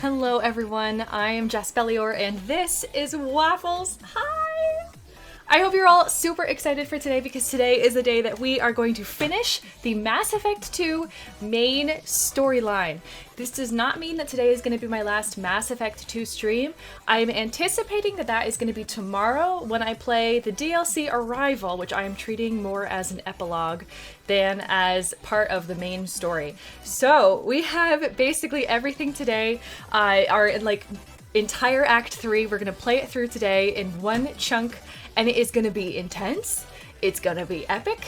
Hello everyone, I am Jaspellior and this is Waffles. Hi! I hope you're all super excited for today because today is the day that we are going to finish the Mass Effect 2 main storyline. This does not mean that today is going to be my last Mass Effect 2 stream. I'm anticipating that that is going to be tomorrow when I play the DLC Arrival, which I am treating more as an epilogue than as part of the main story. So we have basically everything today. Our entire Act 3, we're going to play it through today in one chunk. And it is going to be intense, it's going to be epic,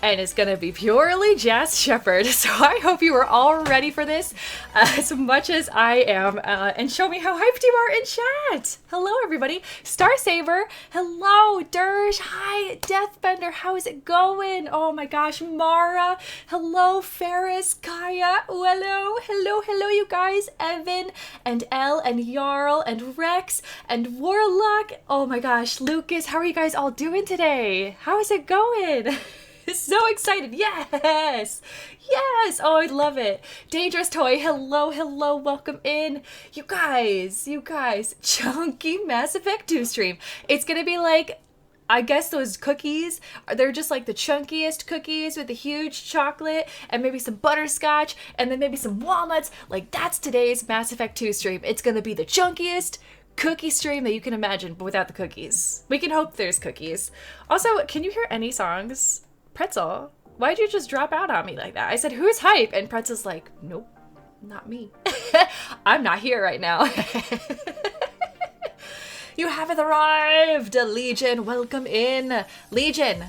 and it's going to be purely Jas Shepard. So I hope you are all ready for this as much as I am. And show me how hyped you are in chat. Hello, everybody. Starsaver. Hello, Dirge. Hi, Deathbender. How is it going? Oh my gosh, Mara. Hello, Ferris, Kaya. Hello, hello, hello, you guys. Evan and Elle and Jarl and Rex and Warlock. Oh my gosh, Lucas. How are you guys all doing today? How is it going? So excited. Yes. Yes. Oh, I love it. Dangerous Toy. Hello. Hello. Welcome in. You guys. Chunky Mass Effect 2 stream. It's going to be like, I guess those cookies, they're just like the chunkiest cookies with the huge chocolate and maybe some butterscotch and then maybe some walnuts. Like that's today's Mass Effect 2 stream. It's going to be the chunkiest cookie stream that you can imagine, but without the cookies. We can hope there's cookies. Also, can you hear any songs? Pretzel, why'd you just drop out on me like that? I said, who's hype? And Pretzel's like, nope, not me. I'm not here right now. You haven't arrived, Legion. Welcome in. Legion,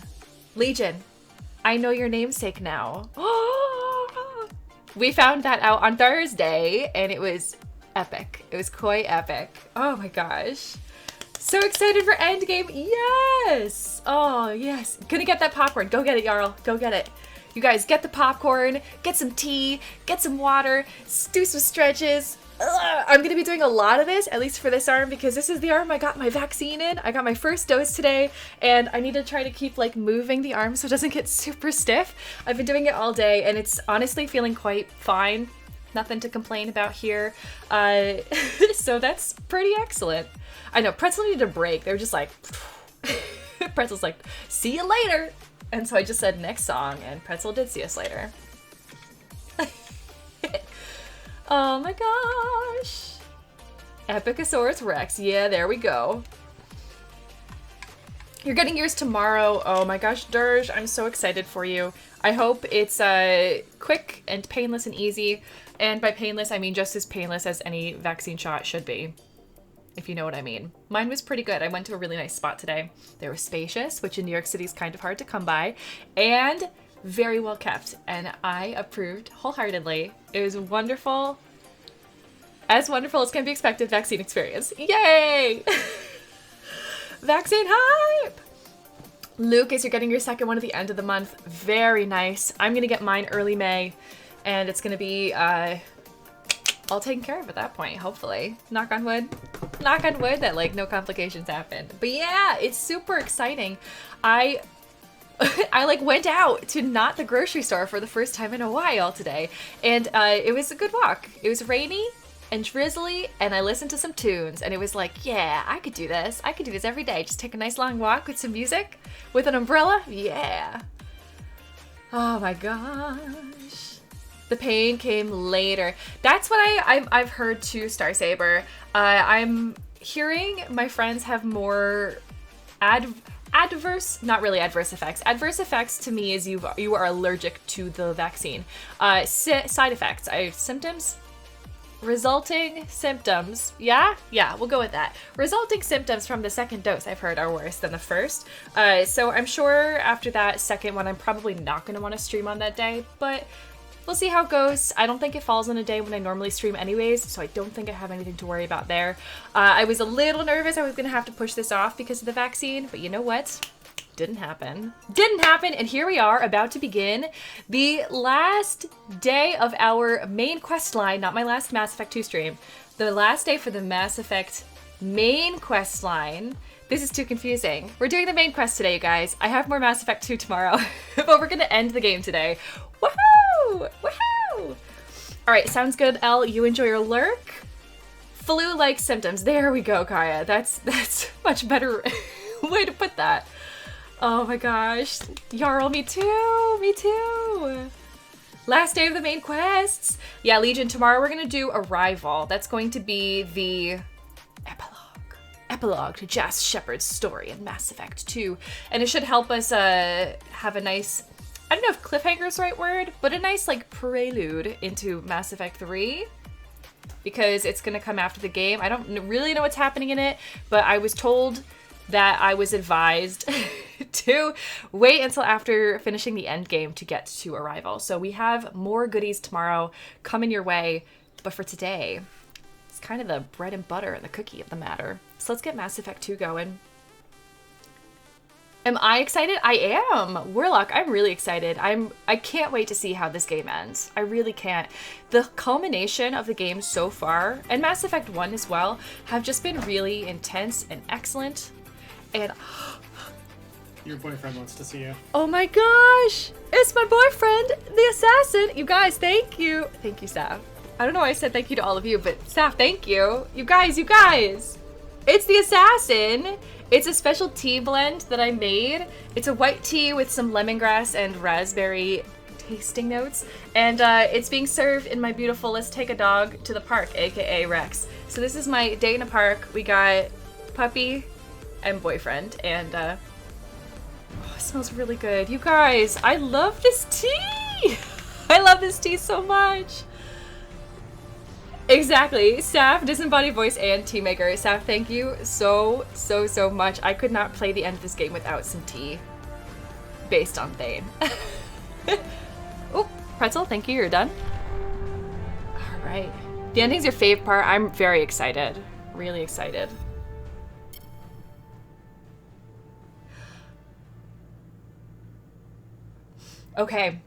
I know your namesake now. We found that out on Thursday, and it was epic. It was quite epic. Oh my gosh. So excited for Endgame. Yes. Oh, yes. Gonna get that popcorn. Go get it, Jarl. Go get it. You guys, get the popcorn, get some tea, get some water, do some stretches. I'm gonna be doing a lot of this, at least for this arm, because this is the arm I got my vaccine in. I got my first dose today, and I need to try to keep like moving the arm so it doesn't get super stiff. I've been doing it all day, and it's honestly feeling quite fine. Nothing to complain about here. So that's pretty excellent. I know, Pretzel needed a break. They were just like, Pretzel's like, see you later. And so I just said next song, and Pretzel did see us later. Oh my gosh. Epicosaurus Rex. Yeah, there we go. You're getting yours tomorrow. Oh my gosh, Dirge, I'm so excited for you. I hope it's quick and painless and easy. And by painless, I mean just as painless as any vaccine shot should be, if you know what I mean. Mine was pretty good. I went to a really nice spot today. They were spacious, which in New York City is kind of hard to come by, and very well kept. And I approved wholeheartedly. It was wonderful. As wonderful as can be expected vaccine experience. Yay! Vaccine hype! Lucas, you're getting your second one at the end of the month. Very nice. I'm gonna get mine early May, and it's gonna be all taken care of at that point, hopefully. Knock on wood. Knock on wood that like no complications happen. But yeah, it's super exciting. I like went out to not the grocery store for the first time in a while today, and it was a good walk. It was rainy and drizzly, and I listened to some tunes, and it was like, yeah, I could do this. I could do this every day. Just take a nice long walk with some music, with an umbrella. Yeah. Oh my gosh. The pain came later. That's what I've heard too, Starsaber. I'm hearing my friends have more adverse, not really adverse effects. Adverse effects to me is you are allergic to the vaccine. Side effects, symptoms? Resulting symptoms, yeah, we'll go with that. Resulting symptoms from the second dose I've heard are worse than the first. So I'm sure after that second one, I'm probably not going to want to stream on that day, but we'll see how it goes. I don't think it falls on a day when I normally stream anyways, so I don't think I have anything to worry about there. I was a little nervous I was going to have to push this off because of the vaccine, but you know what? Didn't happen. Didn't happen, and here we are about to begin the last day of our main quest line, not my last Mass Effect 2 stream. The last day for the Mass Effect main quest line. This is too confusing. We're doing the main quest today, you guys. I have more Mass Effect 2 tomorrow, but we're gonna end the game today. Woohoo! Woohoo! All right, sounds good, Elle. You enjoy your lurk. flu-like symptoms. There we go, Kaya. That's much better way to put that. Oh my gosh. Jarl, me too. Me too. Last day of the main quests. Yeah, Legion, tomorrow we're going to do Arrival. That's going to be the epilogue to Jas Shepard's story in Mass Effect 2. And it should help us have a nice, I don't know if cliffhanger is the right word, but a nice like prelude into Mass Effect 3. Because it's going to come after the game. I don't really know what's happening in it, but I was told that I was advised to wait until after finishing the end game to get to Arrival. So we have more goodies tomorrow coming your way, but for today, it's kind of the bread and butter and the cookie of the matter. So let's get Mass Effect 2 going. Am I excited? I am. Warlock, I'm really excited. I can't wait to see how this game ends. I really can't. The culmination of the game so far, and Mass Effect 1 as well, have just been really intense and excellent. And your boyfriend wants to see you. Oh my gosh! It's my boyfriend, the assassin! You guys, thank you. Thank you, Saf. I don't know why I said thank you to all of you, but Saf, thank you. You guys! It's the assassin! It's a special tea blend that I made. It's a white tea with some lemongrass and raspberry tasting notes. And it's being served in my beautiful Let's Take a Dog to the Park, aka Rex. So this is my day in a park. We got puppy and boyfriend, and oh, it smells really good. You guys, I love this tea! I love this tea so much. Exactly. Saf, disembodied voice, and tea maker. Saf, thank you so much. I could not play the end of this game without some tea. Based on Thane. Oh, Pretzel, thank you. You're done. All right. The ending's your fave part. I'm very excited. Really excited. Okay.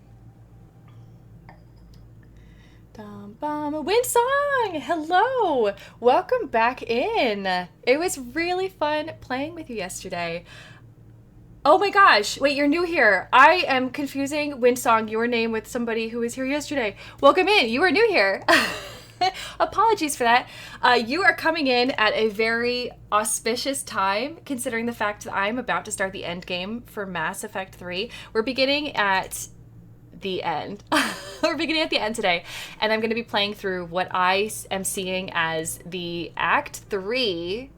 Wind Song! Hello! Welcome back in. It was really fun playing with you yesterday. Oh my gosh, wait, you're new here. I am confusing Wind Song, your name, with somebody who was here yesterday. Welcome in, you are new here. Apologies for that. You are coming in at a very auspicious time, considering the fact that I'm about to start the end game for Mass Effect 3. We're beginning at the end. We're beginning at the end today, and I'm going to be playing through what I am seeing as the Act 3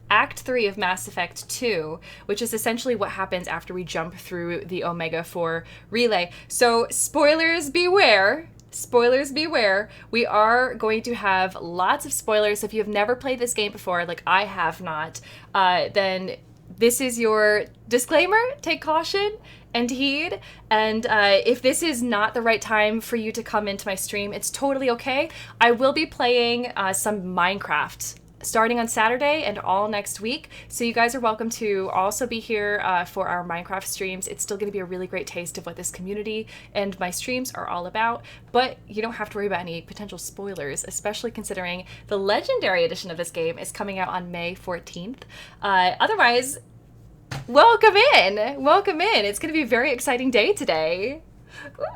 of Mass Effect 2, which is essentially what happens after we jump through the Omega 4 relay. So spoilers beware. Spoilers beware. We are going to have lots of spoilers. If you have never played this game before, like I have not, then this is your disclaimer. Take caution and heed. And if this is not the right time for you to come into my stream, it's totally okay. I will be playing some Minecraft starting on Saturday and all next week. So you guys are welcome to also be here for our Minecraft streams. It's still going to be a really great taste of what this community and my streams are all about, but you don't have to worry about any potential spoilers, especially considering the Legendary Edition of this game is coming out on May 14th. Otherwise, welcome in! Welcome in! It's going to be a very exciting day today.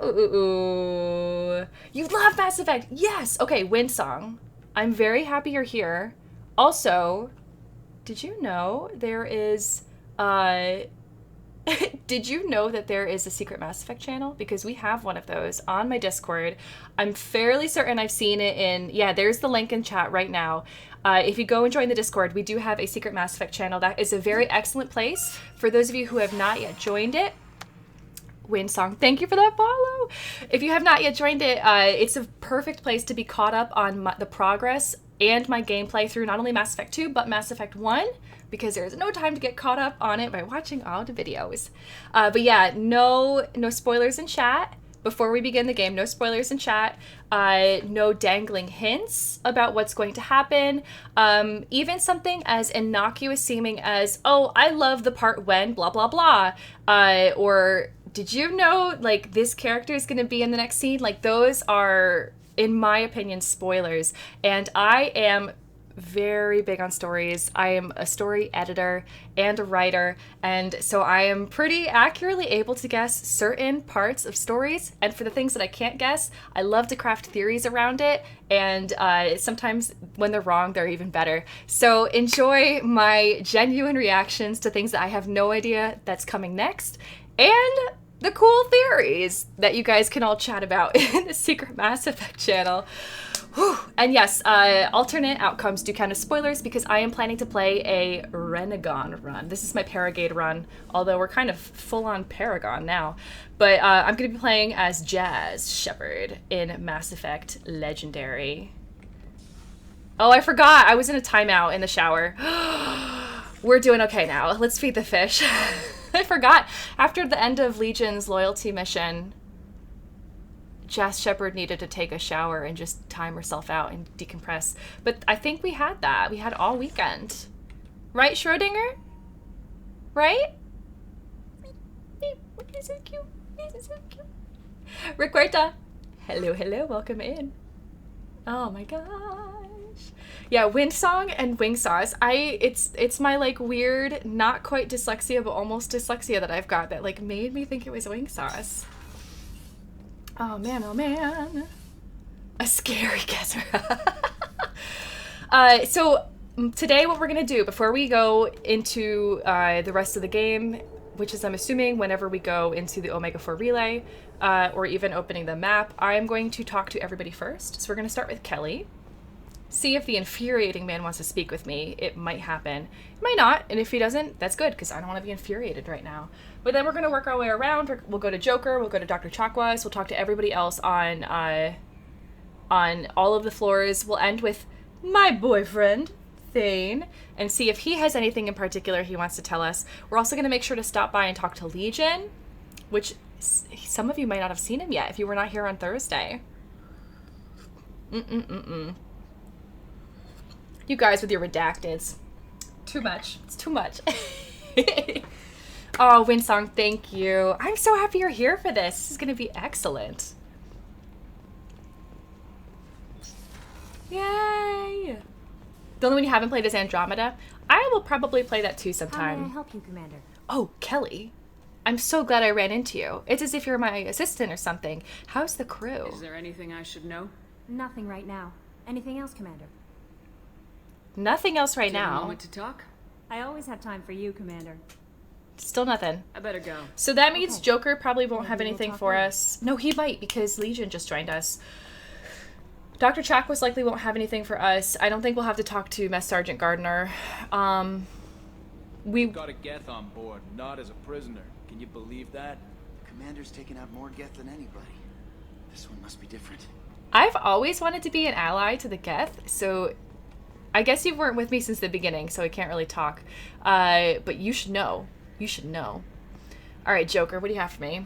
Ooh. You love Mass Effect! Yes! Okay, Wind Song. I'm very happy you're here. Also, did you know there is, did you know that there is a secret Mass Effect channel? Because we have one of those on my Discord. I'm fairly certain I've seen it in, yeah, there's the link in chat right now. If you go and join the Discord, we do have a secret Mass Effect channel. That is a very excellent place for those of you who have not yet joined it. Wind Song, thank you for that follow. If you have not yet joined it, it's a perfect place to be caught up on the progress and my gameplay through not only Mass Effect 2, but Mass Effect 1, because there's no time to get caught up on it by watching all the videos. But yeah, no spoilers in chat. Before we begin the game, no spoilers in chat. No dangling hints about what's going to happen. Even something as innocuous seeming as, oh, I love the part when blah, blah, blah. Or did you know, like, this character is going to be in the next scene? Like, those are, in my opinion, spoilers. And I am very big on stories. I am a story editor and a writer, and so I am pretty accurately able to guess certain parts of stories. And for the things that I can't guess, I love to craft theories around it, and sometimes when they're wrong, they're even better. So enjoy my genuine reactions to things that I have no idea that's coming next, and the cool theories that you guys can all chat about in the Secret Mass Effect channel. Whew. And yes, alternate outcomes do count as spoilers because I am planning to play a Renegon run. This is my Paragate run, although we're kind of full on Paragon now. But I'm going to be playing as Jaspellior in Mass Effect Legendary. Oh, I forgot. I was in a timeout in the shower. We're doing okay now. Let's feed the fish. I forgot. After the end of Legion's loyalty mission, Jaspellior needed to take a shower and just time herself out and decompress. But I think we had that. We had all weekend. Right, Schrodinger? Right? He's so cute. He's so cute. Recuerta. Hello, hello. Welcome in. Oh my gosh. Yeah, Wind Song and Wing Sauce. It's my like weird, not quite dyslexia, but almost dyslexia that I've got that like made me think it was Wing Sauce. Oh man, oh man. A scary guesser. So today what we're going to do before we go into the rest of the game, which is I'm assuming whenever we go into the Omega 4 relay or even opening the map, I'm going to talk to everybody first. So we're going to start with Kelly. See if the infuriating man wants to speak with me. It might happen. It might not. And if he doesn't, that's good because I don't want to be infuriated right now. But then we're going to work our way around. We'll go to Joker. We'll go to Dr. Chakwas. We'll talk to everybody else on all of the floors. We'll end with my boyfriend, Thane, and see if he has anything in particular he wants to tell us. We're also going to make sure to stop by and talk to Legion, which some of you might not have seen him yet if you were not here on Thursday. You guys with your redacteds. Too much. It's too much. Oh, Windsong, thank you. I'm so happy you're here for this. This is going to be excellent. Yay! The only one you haven't played is Andromeda. I will probably play that too sometime. How may I help you, Commander? Oh, Kelly. I'm so glad I ran into you. It's as if you're my assistant or something. How's the crew? Is there anything I should know? Nothing right now. Anything else, Commander? Nothing else right Do you have a now. moment to talk? I always have time for you, Commander. Still nothing. I better go. So that means Okay. Joker probably won't have Maybe we'll anything talk for later. us. No, he might because Legion just joined us. Dr. Chakwas likely won't have anything for us. I don't think we'll have to talk to Mess Sergeant Gardner. We've got a Geth on board, not as a prisoner. Can you believe that? Commander's taken out more Geth than anybody. This one must be different. I've always wanted to be an ally to the Geth, so I guess you weren't with me since the beginning, so I can't really talk. But you should know. You should know. All right, Joker, what do you have for me?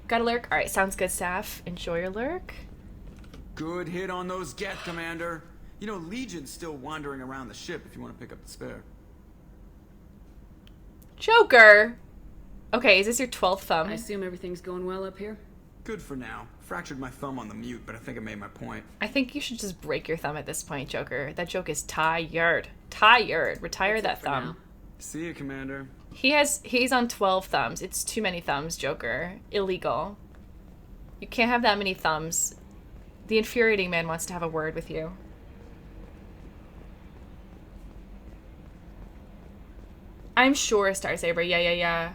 Got a lurk? All right, sounds good, Saf. Enjoy your lurk. Good hit on those Geth, Commander. You know, Legion's still wandering around the ship if you want to pick up the spare. Joker! Okay, is this your 12th thumb? I assume everything's going well up here? Good for now. Fractured my thumb on the mute, but I think I made my point. I think you should just break your thumb at this point, Joker. That joke is tired. Tired. Retire That's that it for thumb. now. See you, Commander. He's on 12 thumbs. It's too many thumbs, Joker. Illegal. You can't have that many thumbs. The infuriating man wants to have a word with you. I'm sure, Star Saber. Yeah.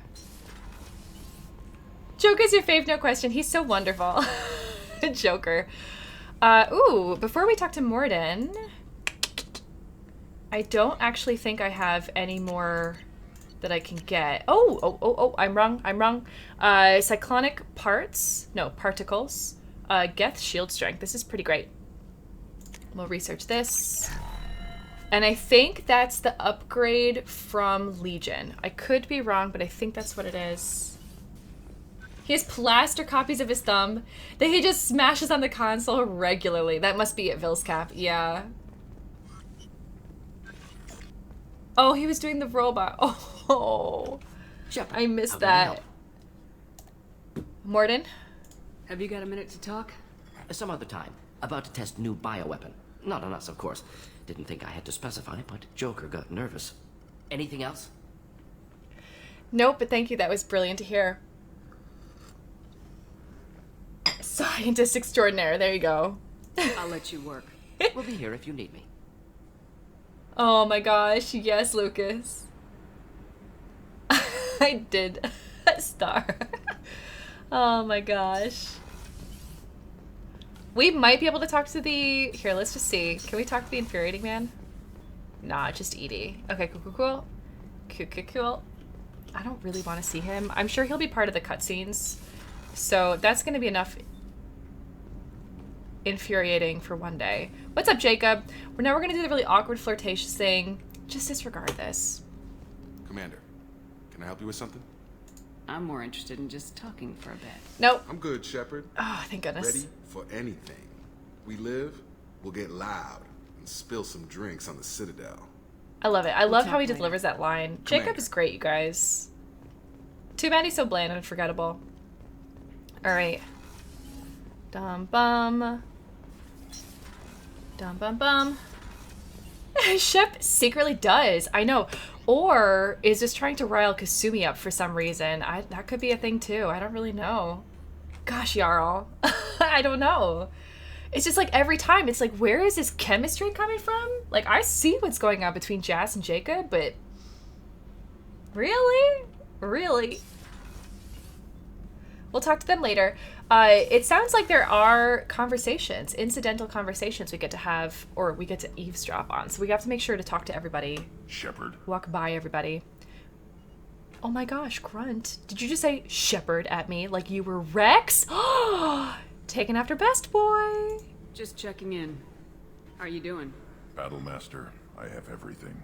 Joker's your fave, no question. He's so wonderful. Joker. Ooh, before we talk to Morden, I don't actually think I have any more that I can get. Oh, I'm wrong. Cyclonic particles. Geth shield strength. This is pretty great. We'll research this. And I think that's the upgrade from Legion. I could be wrong, but I think that's what it is. He has plaster copies of his thumb that he just smashes on the console regularly. That must be at Vilscap, yeah. Oh, he was doing the robot. Oh, Shep, I missed how can I that. Morden? Have you got a minute to talk? help? Some other time. About to test new bioweapon. Not on us, of course. Didn't think I had to specify, but Joker got nervous. Anything else? Nope, but thank you. That was brilliant to hear. Scientist extraordinaire. There you go. I'll let you work. We'll be here if you need me. Oh my gosh. Yes, Lucas. I did. Star. Oh my gosh. We might be able to talk to the... Here, let's just see. Can we talk to the Infuriating Man? Nah, just Edie. Okay, cool. Cool. I don't really want to see him. I'm sure he'll be part of the cutscenes. So that's going to be enough infuriating for one day. What's up, Jacob? Now we're going to do the really awkward flirtatious thing. Just disregard this. Commander, can I help you with something? I'm more interested in just talking for a bit. Nope. I'm good, Shepard. Oh, thank goodness. Ready for anything. We live, we'll get loud, and spill some drinks on the Citadel. I love it. I love how he later. delivers that line. Commander. Jacob is great, you guys. Too bad he's so bland and forgettable. Alright. Dum bum. Dum bum bum. Shep secretly does. I know. Or is just trying to rile Kasumi up for some reason. That could be a thing too. I don't really know. Gosh, Jarl. I don't know. It's just like every time, it's like, where is this chemistry coming from? Like, I see what's going on between Jas and Jacob, but really? Really? We'll talk to them later. It sounds like there are conversations, incidental conversations we get to have, or we get to eavesdrop on. So we have to make sure to talk to everybody. Shepard. Walk by everybody. Oh my gosh, Grunt. Did you just say Shepard at me like you were Rex? Taken after best boy. Just checking in. How are you doing? Battlemaster, I have everything.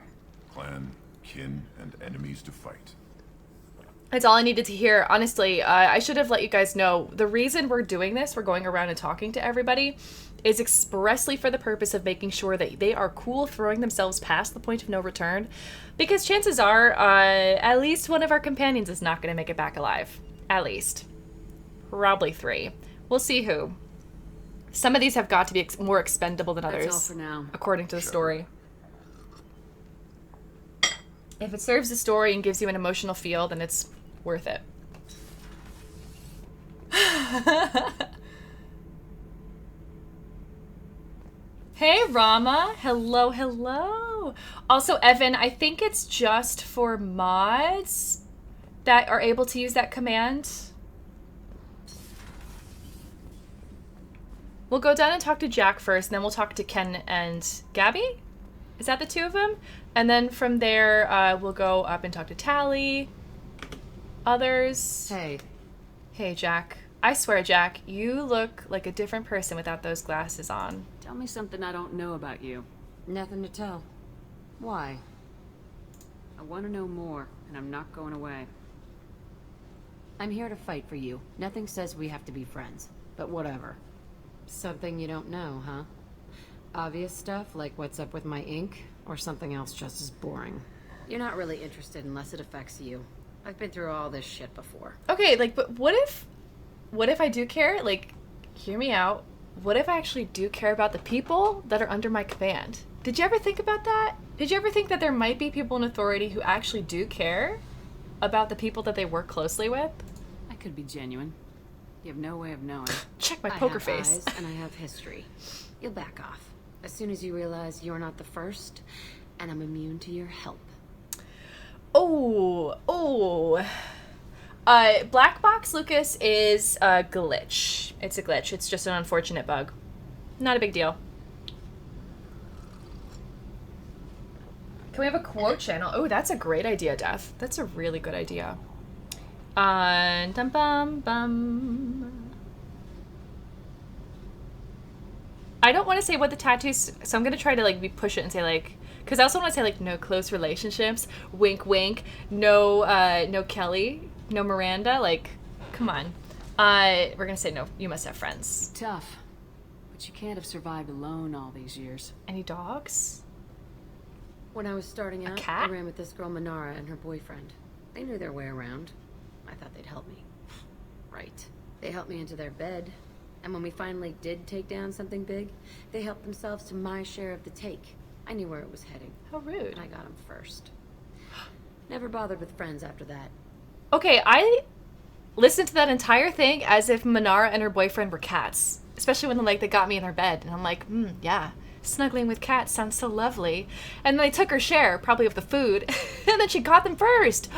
Clan, kin, and enemies to fight. That's all I needed to hear. Honestly, I should have let you guys know. The reason we're doing this, we're going around and talking to everybody, is expressly for the purpose of making sure that they are cool throwing themselves past the point of no return. Because chances are, at least one of our companions is not going to make it back alive. At least. Probably 3. We'll see who. Some of these have got to be more expendable than others. That's all for now. According to the story. If it serves the story and gives you an emotional feel, then it's worth it. Hey, Rama. Hello, hello. Also, Evan, I think it's just for mods that are able to use that command. We'll go down and talk to Jack first, and then we'll talk to Ken and Gabby? Is that the 2 of them? And then from there, we'll go up and talk to Tally. Others. Hey. Hey, Jack. I swear, Jack, you look like a different person without those glasses on. Tell me something I don't know about you. Nothing to tell. Why? I want to know more, and I'm not going away. I'm here to fight for you. Nothing says we have to be friends, but whatever. Something you don't know, huh? Obvious stuff, like what's up with my ink, or something else just as boring. You're not really interested unless it affects you. I've been through all this shit before. Okay, like, but what if I do care? Like, hear me out. What if I actually do care about the people that are under my command? Did you ever think about that? Did you ever think that there might be people in authority who actually do care about the people that they work closely with? I could be genuine. You have no way of knowing. Check my poker I have face. eyes and I have history. You'll back off as soon as you realize you're not the first, and I'm immune to your help. Oh. Black box, Lucas, is a glitch. It's a glitch. It's just an unfortunate bug. Not a big deal. Can we have a quote channel? Oh, that's a great idea, Death. That's a really good idea. Dum bum bum. I don't want to say what the tattoos, so I'm gonna try to like push it and say like, because I also want to say like no close relationships, wink wink, no Kelly, no Miranda, like, come on. We're gonna say no, you must have friends. Tough, but you can't have survived alone all these years. Any dogs? When I was starting out, cat? I ran with this girl Manara and her boyfriend. They knew their way around. I thought they'd help me. Right. They helped me into their bed, And when we finally did take down something big, they helped themselves to my share of the take. I knew where it was heading. How rude. And I got them first. Never bothered with friends after that. Okay, I listened to that entire thing as if Manara and her boyfriend were cats. Especially when they got me in their bed. And I'm like, yeah, snuggling with cats sounds so lovely. And they took her share, probably of the food. And then she got them first.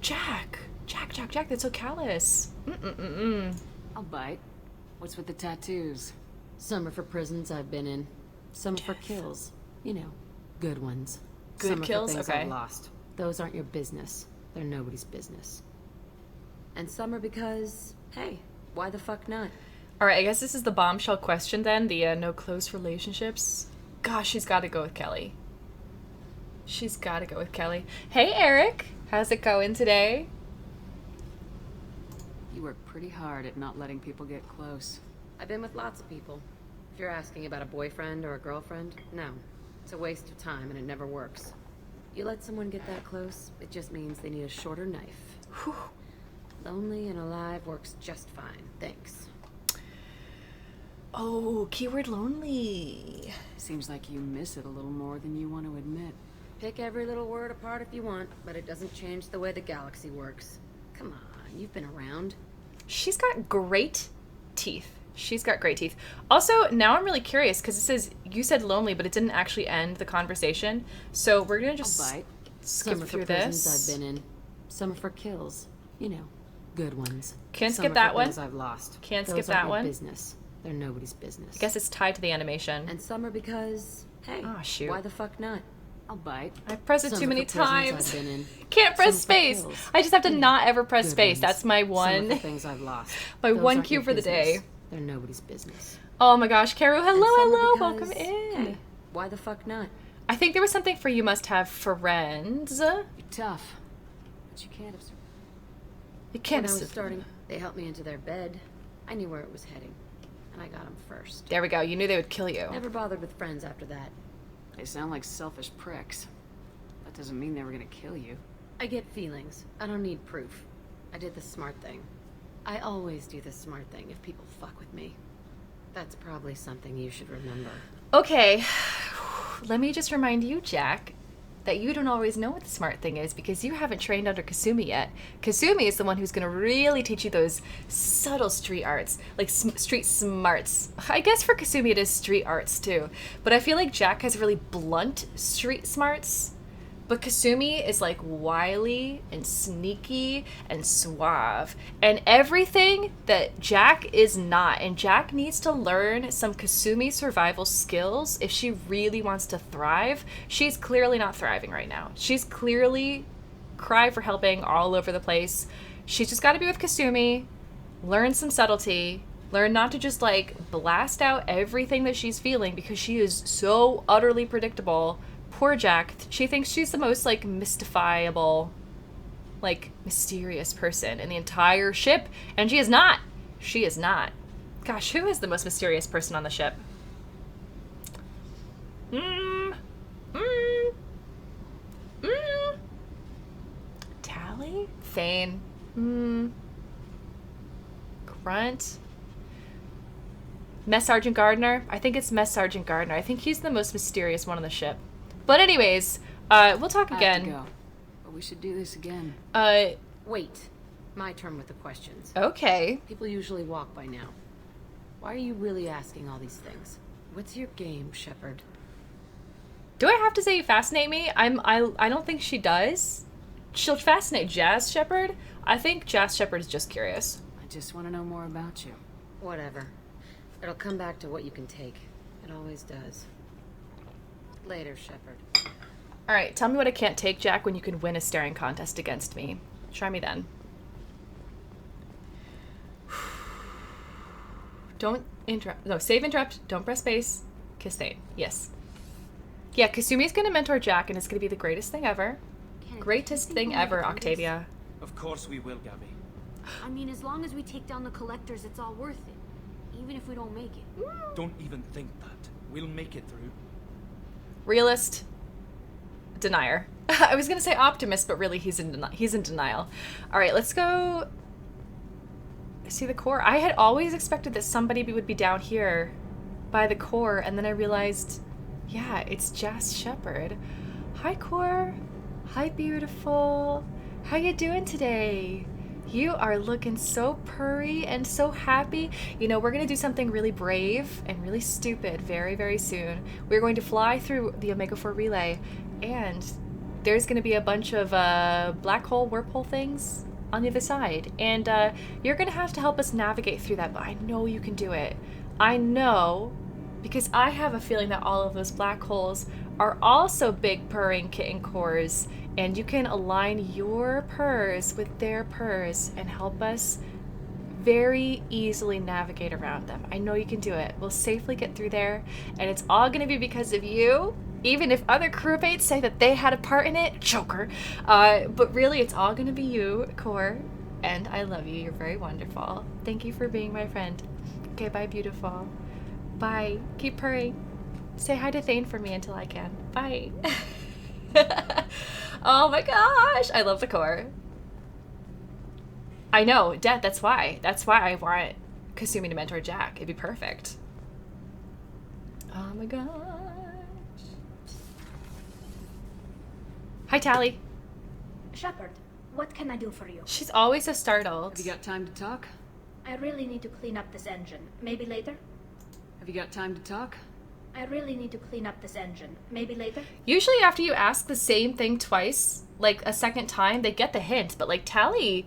Jack, that's so callous. I'll bite. What's with the tattoos? Some are for prisons I've been in. Some are for kills. You know, good ones. Good Some kills? are for things Okay. I've lost. Those aren't your business. They're nobody's business. And some are because, hey, why the fuck not? All right, I guess this is the bombshell question then, the no close relationships. Gosh, she's got to go with Kelly. She's got to go with Kelly. Hey, Eric. How's it going today? You work pretty hard at not letting people get close. I've been with lots of people. If you're asking about a boyfriend or a girlfriend, no. It's a waste of time and it never works. You let someone get that close, it just means they need a shorter knife. Whew. Lonely and alive works just fine, thanks. Oh, keyword lonely. Seems like you miss it a little more than you want to admit. Pick every little word apart if you want, but it doesn't change the way the galaxy works. Come on, you've been around. She's got great teeth. She's got great teeth. Also, now I'm really curious because it says you said lonely, but it didn't actually end the conversation. So we're gonna just I'll bite. skip Some are through for prisons this. I've been in. Some are for kills. You know, good ones. Can't Some skip are that for one. things I've lost. Can't Those skip aren't that your one. Business. They're nobody's business. I guess it's tied to the animation. And some are because, hey, Oh, shoot. why the fuck not? I'll bite. I pressed it Some too are many for prisons times. I've been in. Can't press Some are for space. kills. I just have to You know, not ever press good space. ones. That's my Some are one. for things I've lost. My Those one aren't cue your for the day. business. They're nobody's business. Oh my gosh, Caru, And hello, some are hello, because, welcome in. Hey, why the fuck not? I think there was something for you must have friends. You're tough, but you can't absorb. You can't When I was assume. starting, they helped me into their bed. I knew where it was heading, and I got them first. There we go. You knew they would kill you. Never bothered with friends after that. They sound like selfish pricks. That doesn't mean they were gonna kill you. I get feelings. I don't need proof. I did the smart thing. I always do the smart thing if people fuck with me. That's probably something you should remember. Okay, let me just remind you, Jack, that you don't always know what the smart thing is because you haven't trained under Kasumi yet. Kasumi is the one who's going to really teach you those subtle street arts, like street smarts. I guess for Kasumi it is street arts too, but I feel like Jack has really blunt street smarts. But Kasumi is like wily and sneaky and suave and everything that Jack is not. And Jack needs to learn some Kasumi survival skills if she really wants to thrive. She's clearly not thriving right now. She's clearly cry for helping all over the place. She's just got to be with Kasumi, learn some subtlety, learn not to just like blast out everything that she's feeling because she is so utterly predictable. Poor Jack. She thinks she's the most, like, mystifiable, like, mysterious person in the entire ship. And she is not. She is not. Gosh, who is the most mysterious person on the ship? Tally? Thane? Grunt? Mess Sergeant Gardner? I think it's Mess Sergeant Gardner. I think he's the most mysterious one on the ship. But anyways, we'll talk I have to again. go, but we should do this again. Wait. My turn with the questions. Okay. People usually walk by now. Why are you really asking all these things? What's your game, Shepard? Do I have to say you fascinate me? I don't think she does. She'll fascinate Jazz Shepard. I think Jazz Shepard is just curious. I just want to know more about you. Whatever. It'll come back to what you can take. It always does. Later, Shepard. All right, tell me what I can't take, Jack, when you can win a staring contest against me. Try me then. Don't interrupt. No, save interrupt. Don't press space. Kiss Thane. Yes. Yeah, Kasumi's gonna mentor Jack, and it's gonna be the greatest thing ever. Greatest thing ever, Octavia. Of course we will, Gabby. I mean, as long as we take down the collectors, it's all worth it. Even if we don't make it. Don't even think that. We'll make it through. Realist. Denier. I was gonna say optimist, but really he's in denial. All right, let's go. see the core. I had always expected that somebody would be down here by the core, and then I realized, yeah, it's Jas Shepherd. Hi, core. Hi, beautiful. How you doing today? You are looking so purry and so happy. You know, we're going to do something really brave and really stupid very, very soon. We're going to fly through the Omega-4 relay, and there's going to be a bunch of black hole, wormhole things on the other side. And you're going to have to help us navigate through that, but I know you can do it. I know, because I have a feeling that all of those black holes are also big purring kitten cores, and you can align your purrs with their purrs and help us very easily navigate around them. I know you can do it. We'll safely get through there, and it's all going to be because of you, even if other crewmates say that they had a part in it. Joker. But really, it's all going to be you, Core, and I love you. You're very wonderful. Thank you for being my friend. Okay, bye, beautiful. Bye. Keep purring. Say hi to Thane for me until I can. Bye. Oh my gosh. I love the core. I know, Death, that's why. That's why I want Kasumi to mentor Jack. It'd be perfect. Oh my gosh. Hi, Tally. Shepard, what can I do for you? She's always so startled. Have you got time to talk? I really need to clean up this engine. Maybe later? Have you got time to talk? I really need to clean up this engine. Maybe later? Usually after you ask the same thing twice, like a second time, they get the hint. But like Tally,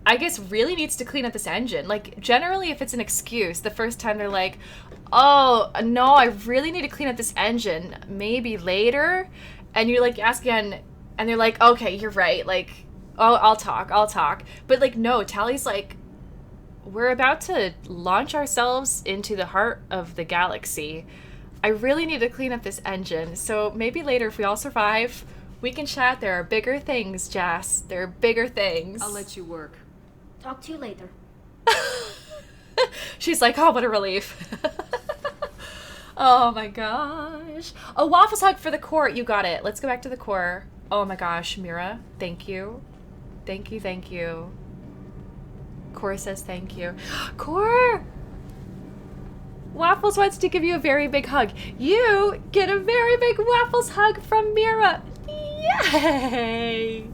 I guess, really needs to clean up this engine. Like generally if it's an excuse, the first time they're like, oh, no, I really need to clean up this engine. Maybe later? And you like ask again and they're like, okay, you're right. Like, oh, I'll talk. But like, no, Tally's like, we're about to launch ourselves into the heart of the galaxy. I really need to clean up this engine, so maybe later if we all survive, we can chat. There are bigger things, Jas. There are bigger things. I'll let you work. Talk to you later. She's like, oh, what a relief. Oh my gosh. A waffles hug for the core. You got it. Let's go back to the core. Oh my gosh, Mira, thank you. Thank you, thank you. Core says thank you. Core! Waffles wants to give you a very big hug. You get a very big Waffles hug from Mira. Yay!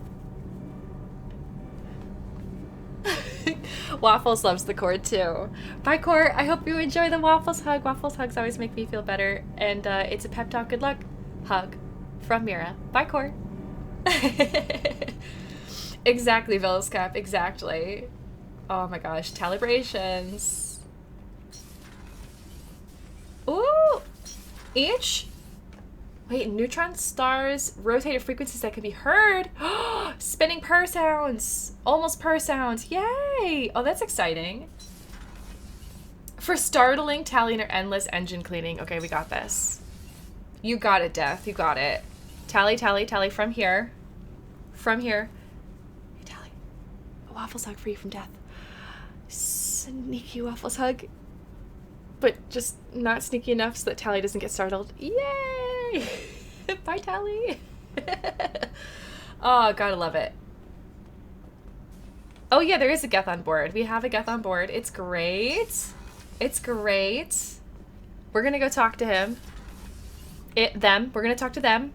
Waffles loves the core too. Bye, Core. I hope you enjoy the Waffles hug. Waffles hugs always make me feel better. And it's a pep talk, good luck hug from Mira. Bye, Core. Exactly, Velascap. Exactly. Oh my gosh. Calibrations. Ooh! Each? Wait, neutron stars rotate at frequencies that can be heard. Spinning purr sounds. Almost purr sounds. Yay! Oh, that's exciting. For startling, Tally and her endless engine cleaning. Okay, we got this. You got it, Death. You got it. Tally, Tally, Tally, from here. From here. Hey, Tally. A waffles hug for you from Death. Sneaky waffles hug. But just not sneaky enough so that Tally doesn't get startled. Yay! Bye, Tally. Oh, gotta love it. Oh yeah, there is a Geth on board. We have a Geth on board. It's great. It's great. We're gonna go talk to him. Them. We're gonna talk to them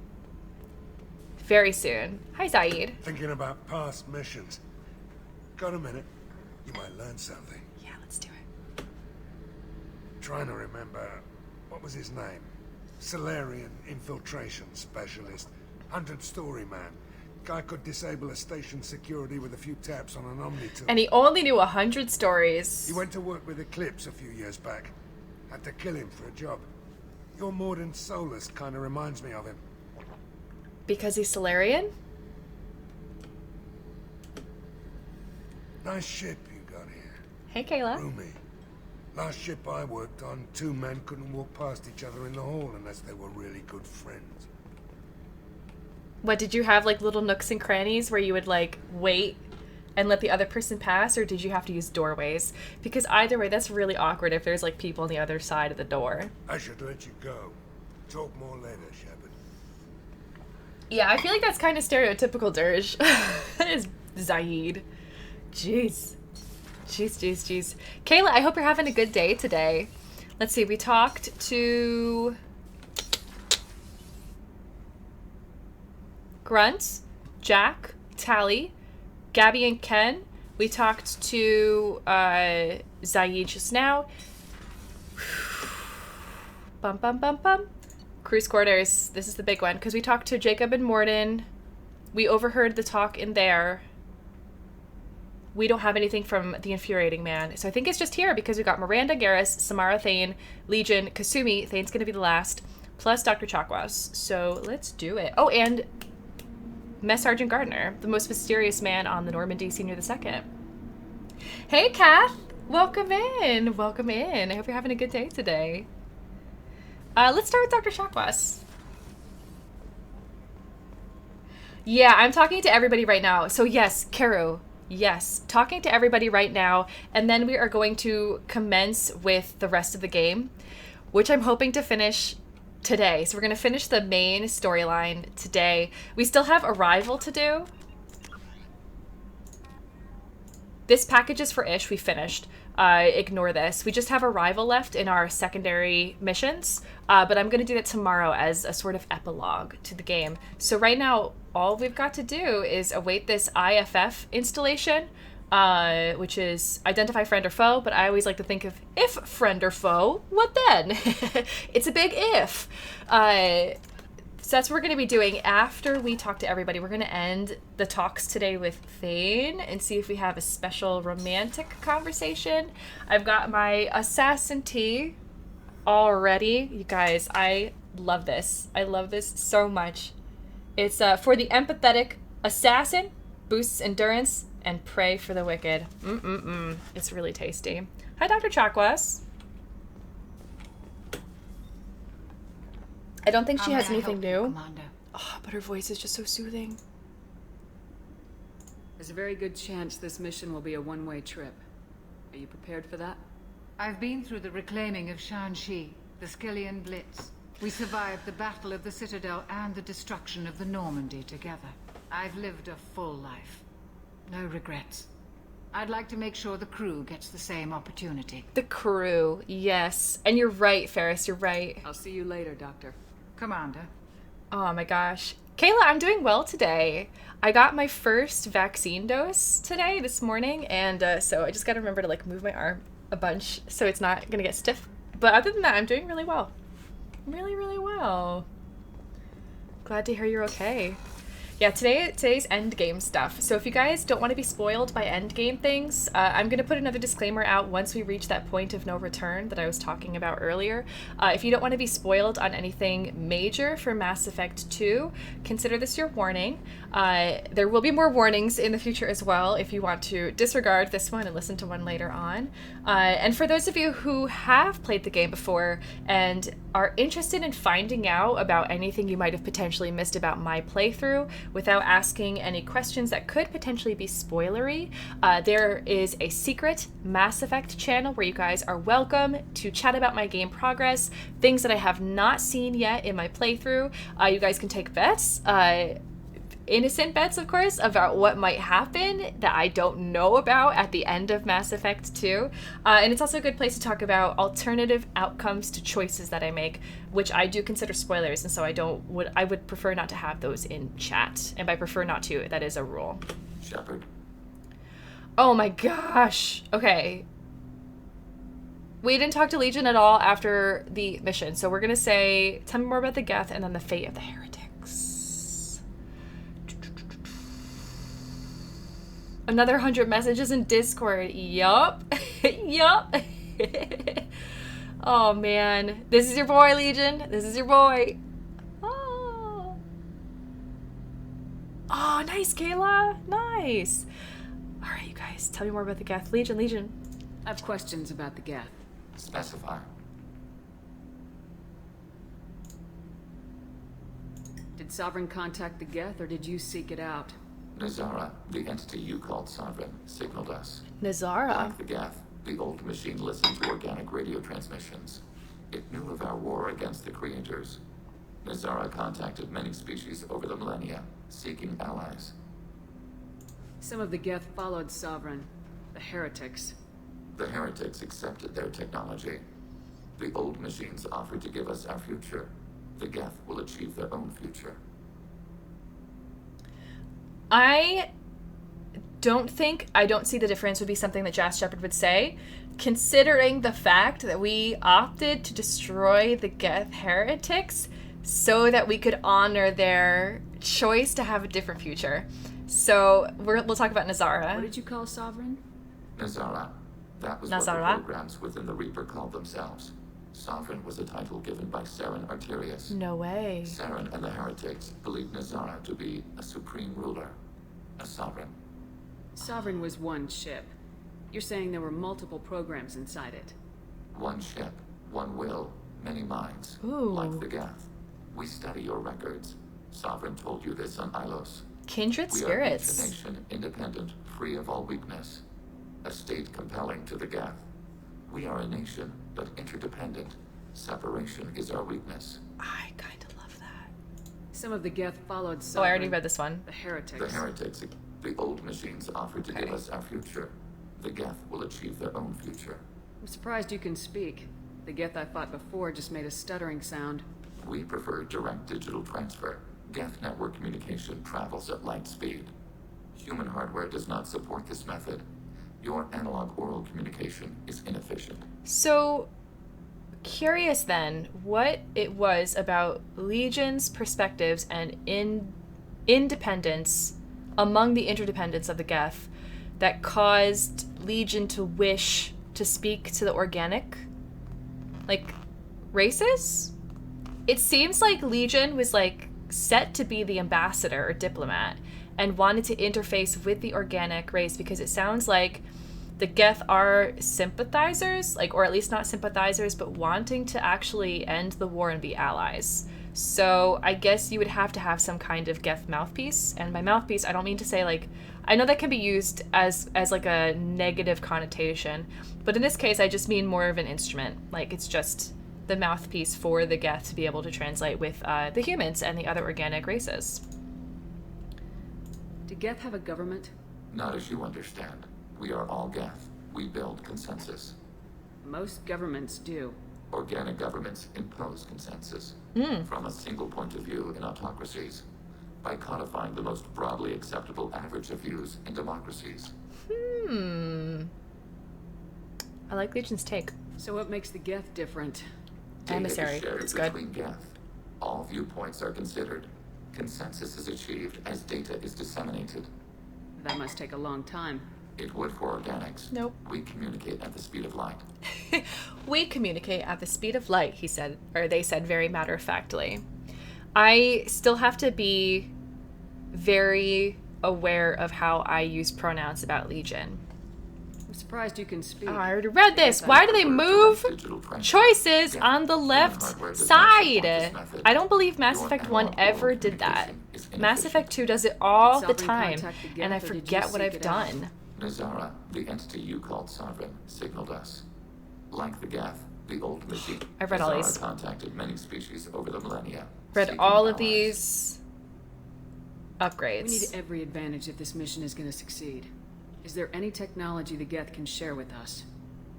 very soon. Hi, Zaid. Thinking about past missions. Got a minute? You might learn something. Yeah, let's do it. Trying to remember, what was his name? Solarian infiltration specialist. 100-story man. Guy could disable a station security with a few taps on an Omni-tool. And he only knew 100 stories. He went to work with Eclipse a few years back. Had to kill him for a job. Your Morden Solus kind of reminds me of him. Because he's Solarian? Nice ship you got here. Hey, Kayla. Roomy. Last ship I worked on, 2 men couldn't walk past each other in the hall unless they were really good friends. What, did you have like little nooks and crannies where you would like wait and let the other person pass, or did you have to use doorways? Because either way, that's really awkward if there's like people on the other side of the door. I should let you go. Talk more later, Shepard. Yeah, I feel like that's kind of stereotypical dirge. That is Zaid. Jeez. Jeez. Kayla, I hope you're having a good day today. Let's see, we talked to Grunt, Jack, Tally, Gabby and Ken. We talked to Zaid just now. Bum. Cruise quarters. This is the big one, because we talked to Jacob and Morden. We overheard the talk in there. We don't have anything from the Infuriating Man. So I think it's just here, because we got Miranda, Garrus, Samara, Thane, Legion, Kasumi. Thane's going to be the last. Plus Dr. Chakwas. So let's do it. Oh, and Mess Sergeant Gardner, the most mysterious man on the Normandy, Senior II. Hey, Kath. Welcome in. I hope you're having a good day today. Let's start with Dr. Chakwas. Yeah, I'm talking to everybody right now. So yes, Karu. Yes, talking to everybody right now. And then we are going to commence with the rest of the game, which I'm hoping to finish today. So we're going to finish the main storyline today. We still have Arrival to do. This package is for Ish. We finished. Ignore this. We just have Arrival left in our secondary missions, but I'm going to do that tomorrow as a sort of epilogue to the game. So right now, all we've got to do is await this IFF installation, which is Identify Friend or Foe, but I always like to think of if friend or foe, what then? It's a big if. So that's what we're going to be doing after we talk to everybody. We're going to end the talks today with Thane and see if we have a special romantic conversation. I've got my assassin tea already. You guys, I love this. I love this so much. It's for the empathetic assassin, boosts endurance, and pray for the wicked. It's really tasty. Hi, Dr. Chakwas. I don't think she has anything new. Oh, but her voice is just so soothing. There's a very good chance this mission will be a one-way trip. Are you prepared for that? I've been through the reclaiming of Shanxi, the Skillian Blitz. We survived the Battle of the Citadel and the destruction of the Normandy together. I've lived a full life. No regrets. I'd like to make sure the crew gets the same opportunity. The crew, yes. And you're right, Ferris, you're right. I'll see you later, Doctor. Commander. Oh my gosh. Kayla, I'm doing well today. I got my first vaccine dose today, this morning, and so I just gotta remember to like move my arm a bunch so it's not gonna get stiff. But other than that, I'm doing really well. Really well. Glad to hear you're okay. Yeah, today's endgame stuff. So if you guys don't want to be spoiled by endgame things, I'm going to put another disclaimer out once we reach that point of no return that I was talking about earlier. If you don't want to be spoiled on anything major for Mass Effect 2, consider this your warning. There will be more warnings in the future as well if you want to disregard this one and listen to one later on. And for those of you who have played the game before and are interested in finding out about anything you might have potentially missed about my playthrough, without asking any questions that could potentially be spoilery, there is a secret Mass Effect channel where you guys are welcome to chat about my game progress, things that I have not seen yet in my playthrough. You guys can take bets, innocent bets, of course, about what might happen that I don't know about at the end of Mass Effect 2. And it's also a good place to talk about alternative outcomes to choices that I make, which I do consider spoilers, and so I would prefer not to have those in chat. And by prefer not to, that is a rule. Shepard. Oh my gosh. Okay. We didn't talk to Legion at all after the mission, so we're gonna say, tell me more about the Geth and then the fate of the heretics. Another 100 messages in Discord. Yup. Yup. Oh, man. This is your boy, Legion. This is your boy. Oh. Oh, nice, Kayla. Nice. All right, you guys. Tell me more about the Geth. Legion. I have questions about the Geth. Specify. Did Sovereign contact the Geth, or did you seek it out? Nazara, the entity you called Sovereign, signaled us. Nazara? Like the Geth, the old machine listened to organic radio transmissions. It knew of our war against the creators. Nazara contacted many species over the millennia, seeking allies. Some of the Geth followed Sovereign. The heretics. The heretics accepted their technology. The old machines offered to give us our future. The Geth will achieve their own future. I don't see the difference would be something that Jas Shepard would say, considering the fact that we opted to destroy the Geth heretics so that we could honor their choice to have a different future. So we'll talk about Nazara. What did you call Sovereign? Nazara. That was what the programs within the Reaper called themselves. Sovereign was a title given by Saren Arterius. No way. Saren and the heretics believed Nazara to be a supreme ruler, a sovereign. Sovereign was one ship. You're saying there were multiple programs inside it. One ship, one will, many minds. Ooh. Like the Geth. We study your records. Sovereign told you this on Ilos. Kindred spirits. We are each a nation, independent, free of all weakness. A state compelling to the Geth. We are a nation, but interdependent. Separation is our weakness. I kind of love that. Some of the Geth followed Oh, Sovereign. I already read this one. The heretics. The heretics, the old machines offered to give us our future. The Geth will achieve their own future. I'm surprised you can speak. The Geth I fought before just made a stuttering sound. We prefer direct digital transfer. Geth network communication travels at light speed. Human hardware does not support this method. Your analog oral communication is inefficient. So, curious then, what it was about Legion's perspectives and independence among the interdependence of the Geth that caused Legion to wish to speak to the organic, races? It seems like Legion was, set to be the ambassador or diplomat and wanted to interface with the organic race because it sounds like the Geth are sympathizers, or at least not sympathizers, but wanting to actually end the war and be allies. So I guess you would have to have some kind of Geth mouthpiece. And by mouthpiece, I don't mean to say, I know that can be used as a negative connotation, but in this case, I just mean more of an instrument. It's just the mouthpiece for the Geth to be able to translate with the humans and the other organic races. Do Geth have a government? Not as you understand. We are all Geth. We build consensus. Most governments do. Organic governments impose consensus. From a single point of view in autocracies. By codifying the most broadly acceptable average of views in democracies. I like Legion's take. So what makes the Geth different? Emissary. Data is It's shared good. between Geth. All viewpoints are considered. Consensus is achieved as data is disseminated. That must take a long time. It would for organics. Nope. We communicate at the speed of light. We communicate at the speed of light, he said, or they said very matter-of-factly. I still have to be very aware of how I use pronouns about Legion. I'm surprised you can speak. Oh, I already read this. Why do they move choices on the left side? I don't believe Mass Effect 1 ever did that. Mass Effect 2 does it all the time, and I forget what I've done. Nazara, the entity you called Sovereign, signaled us. Like the Geth, the old machine, I've read all Nazara these. contacted many species over the millennia. Read seeking all of allies. these upgrades. We need every advantage if this mission is going to succeed. Is there any technology the Geth can share with us?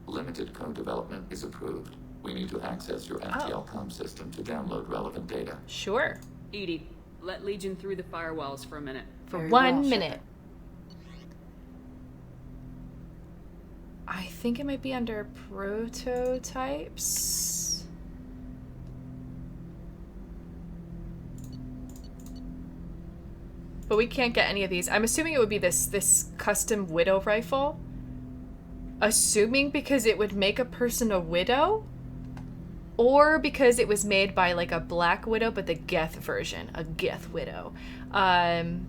Limited co-development is approved. We need to access your anti-LCOM system to download relevant data. Sure. EDI, let Legion through the firewalls for a minute. For Very 1 well, minute. I think it might be under prototypes. But we can't get any of these. I'm assuming it would be this custom widow rifle. Assuming because it would make a person a widow? Or because it was made by a black widow, but the Geth version. A Geth widow. I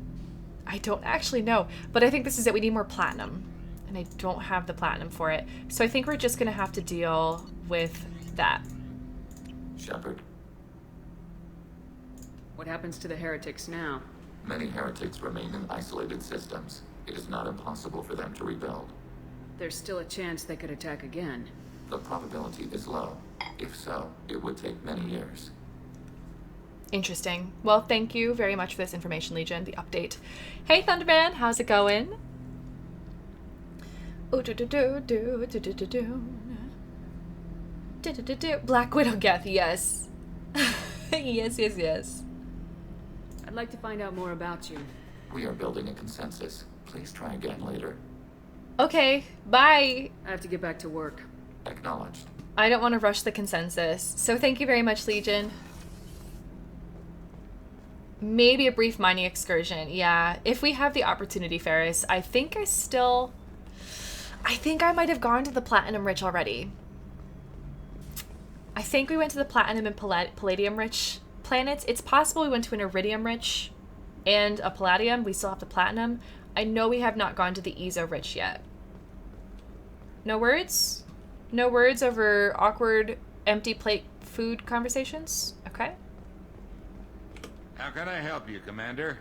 don't actually know. But I think this is it. We need more platinum. And I don't have the platinum for it. So I think we're just going to have to deal with that. Shepard, What happens to the heretics now? many heretics remain in isolated systems. It is not impossible for them to rebuild. There's still a chance they could attack again. The probability is low. If so, it would take many years. Interesting. Well, thank you very much for this information, Legion, the update. Hey, Thunderman, how's it going? Oh, do do do do do do do do. Do do do do. Black Widow Geth, yes. Yes, yes, yes. I'd like to find out more about you. We are building a consensus. Please try again later. Okay, bye. I have to get back to work. Acknowledged. I don't want to rush the consensus, so thank you very much, Legion. Maybe a brief mining excursion. Yeah, if we have the opportunity, Ferris. I think I might have gone to the Platinum Rich already. I think we went to the Platinum and Palladium Rich planets. It's possible we went to an Iridium Rich and a Palladium. We still have the Platinum. I know we have not gone to the Ezo Rich yet. No words? No words over awkward, empty plate food conversations? Okay. How can I help you, Commander?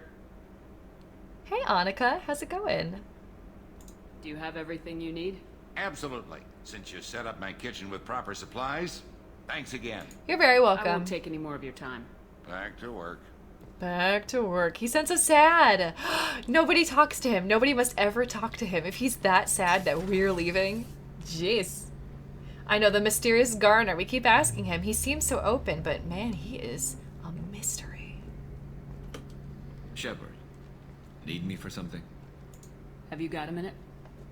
Hey, Annika. How's it going? Do you have everything you need? Absolutely. Since you set up my kitchen with proper supplies, thanks again. You're very welcome. I won't take any more of your time. Back to work. Back to work. He sounds so sad. Nobody talks to him. Nobody must ever talk to him if he's that sad that we're leaving. Jeez. I know, the mysterious Garner. We keep asking him. He seems so open, but man, he is a mystery. Shepard, need me for something? Have you got a minute?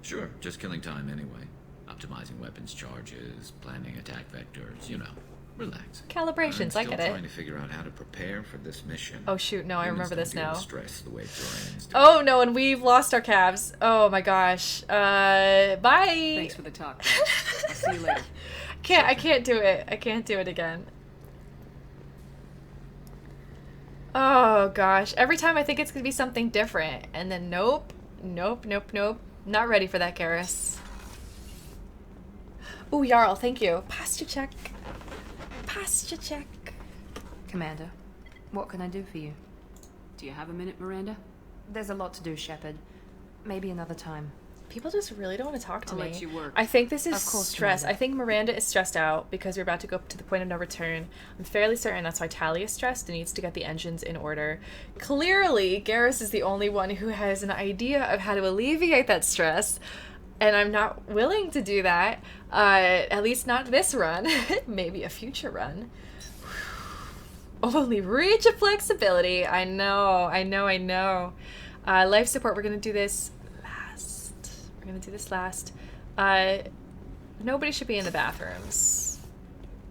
Sure, just killing time anyway. Optimizing weapons charges, planning attack vectors, you know. Relax. Calibrations, I get I'm still it. trying to figure out how to prepare for this mission. Oh shoot, no, I Humans remember don't this deal now. with stress the way Turians do. Oh no, and we've lost our calves. Oh my gosh. Bye. Thanks for the talk. I'll see you later. I can't do it. I can't do it again. Oh gosh. Every time I think it's gonna be something different, and then nope. Nope, nope, nope. Not ready for that, Garrus. Ooh, Jarl, thank you. Posture check. Posture check. Commander, what can I do for you? Do you have a minute, Miranda? There's a lot to do, Shepard. Maybe another time. People just really don't want to talk to I'll me. let you work. I think this is Of course, stress. Commander. I think Miranda is stressed out because we're about to go to the point of no return. I'm fairly certain that's why Tally is stressed and needs to get the engines in order. Clearly, Garrus is the only one who has an idea of how to alleviate that stress, and I'm not willing to do that. At least not this run. Maybe a future run. Only reach of flexibility. I know. Life support, we're gonna do this last. Nobody should be in the bathrooms.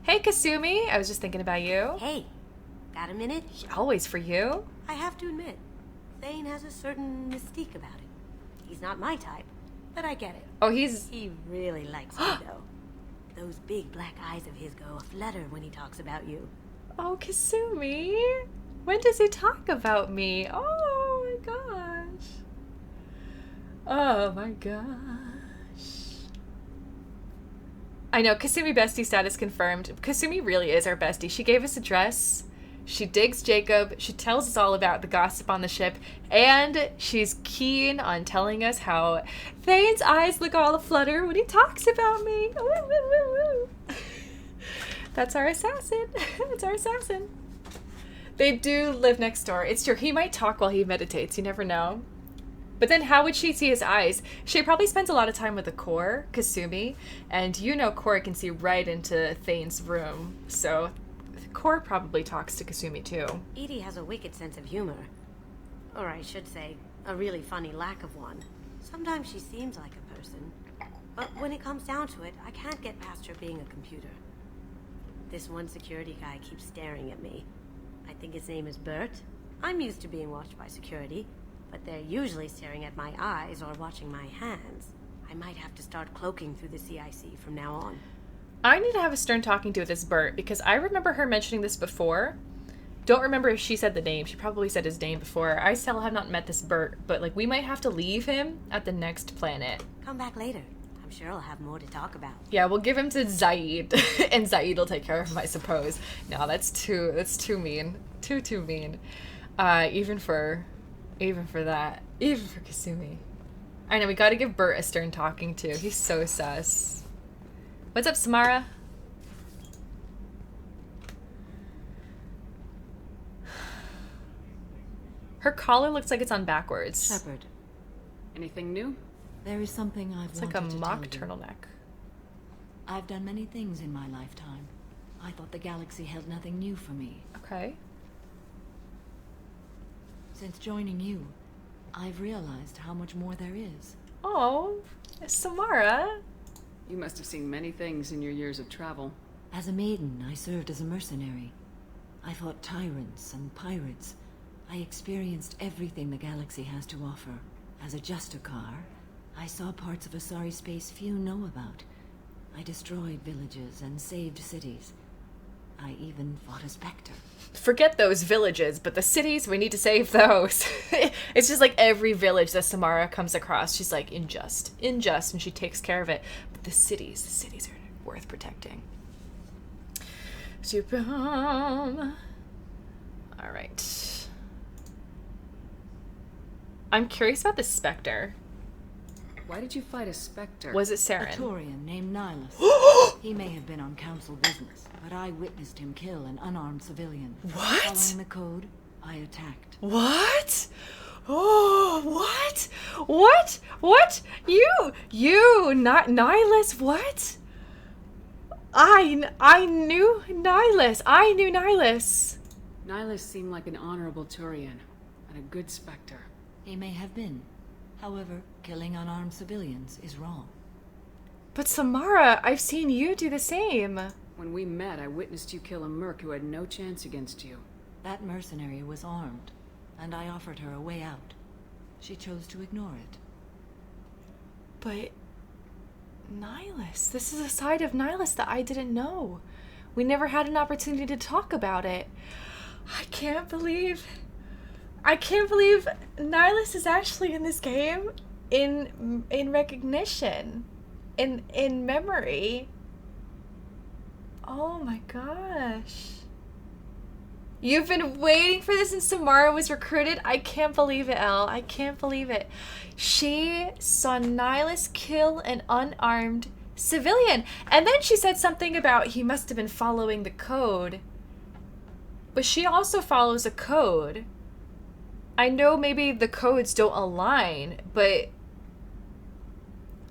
Hey, Kasumi. I was just thinking about you. Hey, got a minute? Always for you. I have to admit, Thane has a certain mystique about it. He's not my type, but I get it. Oh, he's... He really likes me, though. Those big black eyes of his go aflutter when he talks about you. Oh, Kasumi. When does he talk about me? Oh, my gosh. Oh, my gosh. I know, Kasumi bestie status confirmed. Kasumi really is our bestie. She gave us a dress. She digs Jacob. She tells us all about the gossip on the ship. And she's keen on telling us how Thane's eyes look all aflutter when he talks about me. Woo, woo, woo, woo. That's our assassin. That's our assassin. They do live next door. It's true. He might talk while he meditates. You never know. But then how would she see his eyes? She probably spends a lot of time with the core, Kasumi. And you know Core can see right into Thane's room. So Core probably talks to Kasumi too. Edie has a wicked sense of humor. Or I should say, a really funny lack of one. Sometimes she seems like a person. But when it comes down to it, I can't get past her being a computer. This one security guy keeps staring at me. I think his name is Bert. I'm used to being watched by security, but they're usually staring at my eyes or watching my hands. I might have to start cloaking through the CIC from now on. I need to have a stern talking to with this Bert, because I remember her mentioning this before. Don't remember if she said the name. She probably said his name before. I still have not met this Bert, but like we might have to leave him at the next planet. Come back later. I'm sure I'll have more to talk about. Yeah, we'll give him to Zaid, and Zaid will take care of him, I suppose. No, that's too mean. Too mean. Even for that. Even for Kasumi. I know, we gotta give Bert a stern talking to. He's so sus. What's up, Samara? Her collar looks like it's on backwards. Shepard, anything new? There is something I've It's like a mock turtleneck. I've done many things in my lifetime. I thought the galaxy held nothing new for me. Okay. Since joining you, I've realized how much more there is. Oh, Samara. You must have seen many things in your years of travel. As a maiden, I served as a mercenary. I fought tyrants and pirates. I experienced everything the galaxy has to offer. As a Justicar, I saw parts of a sorry space few know about. I destroyed villages and saved cities. I even fought a Spectre. Forget those villages, but the cities, we need to save those. It's just like every village that Samara comes across, she's like, unjust, and she takes care of it. But the cities are worth protecting. Super. All right. I'm curious about the Spectre. Why did you fight a Spectre? Was it Saren? A Taurian named Nihilus. He may have been on council business, but I witnessed him kill an unarmed civilian. What? Following the code, I attacked. What? Oh, what? What? You, not Nihilus, what? I knew Nihilus. Nihilus seemed like an honorable Turian, and a good Spectre. He may have been. However, killing unarmed civilians is wrong. But Samara, I've seen you do the same. When we met, I witnessed you kill a merc who had no chance against you. That mercenary was armed, and I offered her a way out. She chose to ignore it. But Nihilus, this is a side of Nihilus that I didn't know. We never had an opportunity to talk about it. I can't believe Nihilus is actually in this game in recognition, in memory. Oh my gosh. You've been waiting for this since Samara was recruited? I can't believe it, Elle. I can't believe it. She saw Nihilus kill an unarmed civilian. And then she said something about he must have been following the code. But she also follows a code. I know maybe the codes don't align, but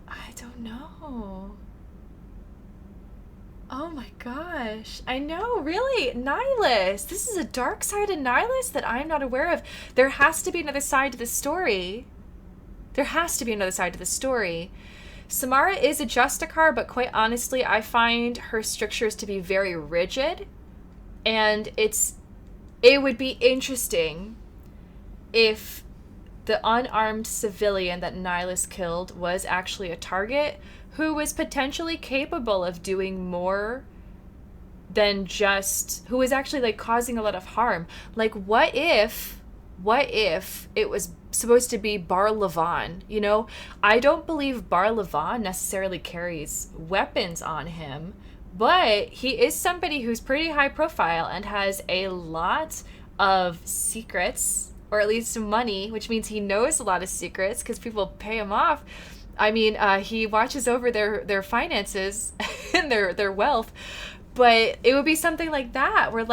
I don't know. Oh my gosh. I know, really. Nihilus. This is a dark side of Nihilus that I'm not aware of. There has to be another side to the story. Samara is a Justicar, but quite honestly, I find her strictures to be very rigid. And it would be interesting if the unarmed civilian that Nihilus killed was actually a target who was potentially capable of doing more than just, who was actually like causing a lot of harm. Like what if it was supposed to be Bar Levon, you know? I don't believe Bar Levon necessarily carries weapons on him, but he is somebody who's pretty high profile and has a lot of secrets, or at least money, which means he knows a lot of secrets because people pay him off. I mean, he watches over their finances and their wealth, but it would be something like that, where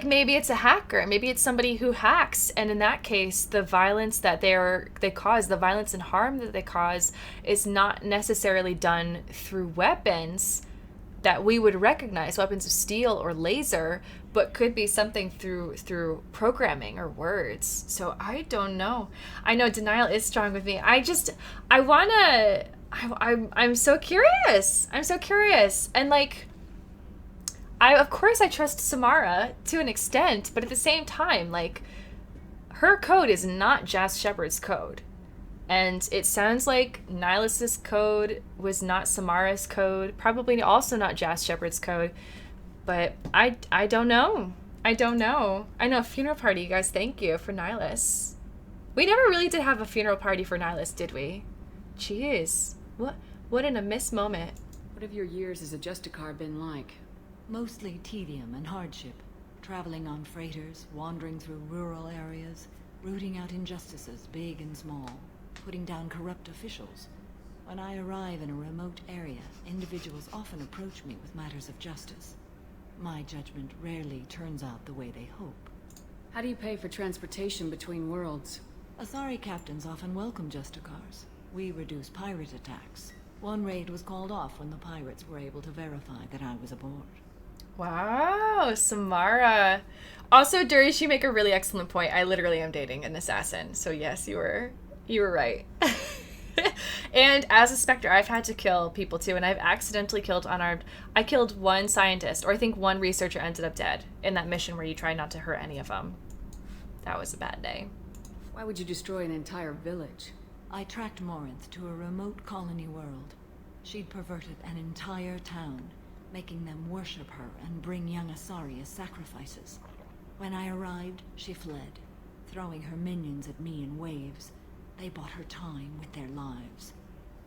maybe it's a hacker, maybe it's somebody who hacks, and in that case, the violence that they cause, the violence and harm that they cause, is not necessarily done through weapons that we would recognize, weapons of steel or laser, but could be something through programming or words. So I don't know. I know denial is strong with me. I'm so curious. And like, of course I trust Samara to an extent, but at the same time, like, her code is not Jas Shepard's code. And it sounds like Nihilus's code was not Samara's code, probably also not Jas Shepard's code. But I don't know. I know funeral party, you guys, thank you for Nihilus. We never really did have a funeral party for Nihilus, did we? Jeez. What in a missed moment. What have your years as a Justicar been like? Mostly tedium and hardship. Traveling on freighters, wandering through rural areas, rooting out injustices, big and small, putting down corrupt officials. When I arrive in a remote area, individuals often approach me with matters of justice. My judgment rarely turns out the way they hope. How do you pay for transportation between worlds? Asari captains often welcome Justicars. We reduce pirate attacks. One raid was called off when the pirates were able to verify that I was aboard. Wow, Samara. Also, Durish, you make a really excellent point. I literally am dating an assassin. So yes, you were right. And as a Spectre, I've had to kill people too, and I've accidentally killed unarmed. I killed one scientist, or I think one researcher ended up dead in that mission where you try not to hurt any of them. That was a bad day. Why would you destroy an entire village? I tracked Morinth to a remote colony world. She'd perverted an entire town, making them worship her and bring young Asari as sacrifices. When I arrived, she fled, throwing her minions at me in waves. They bought her time with their lives.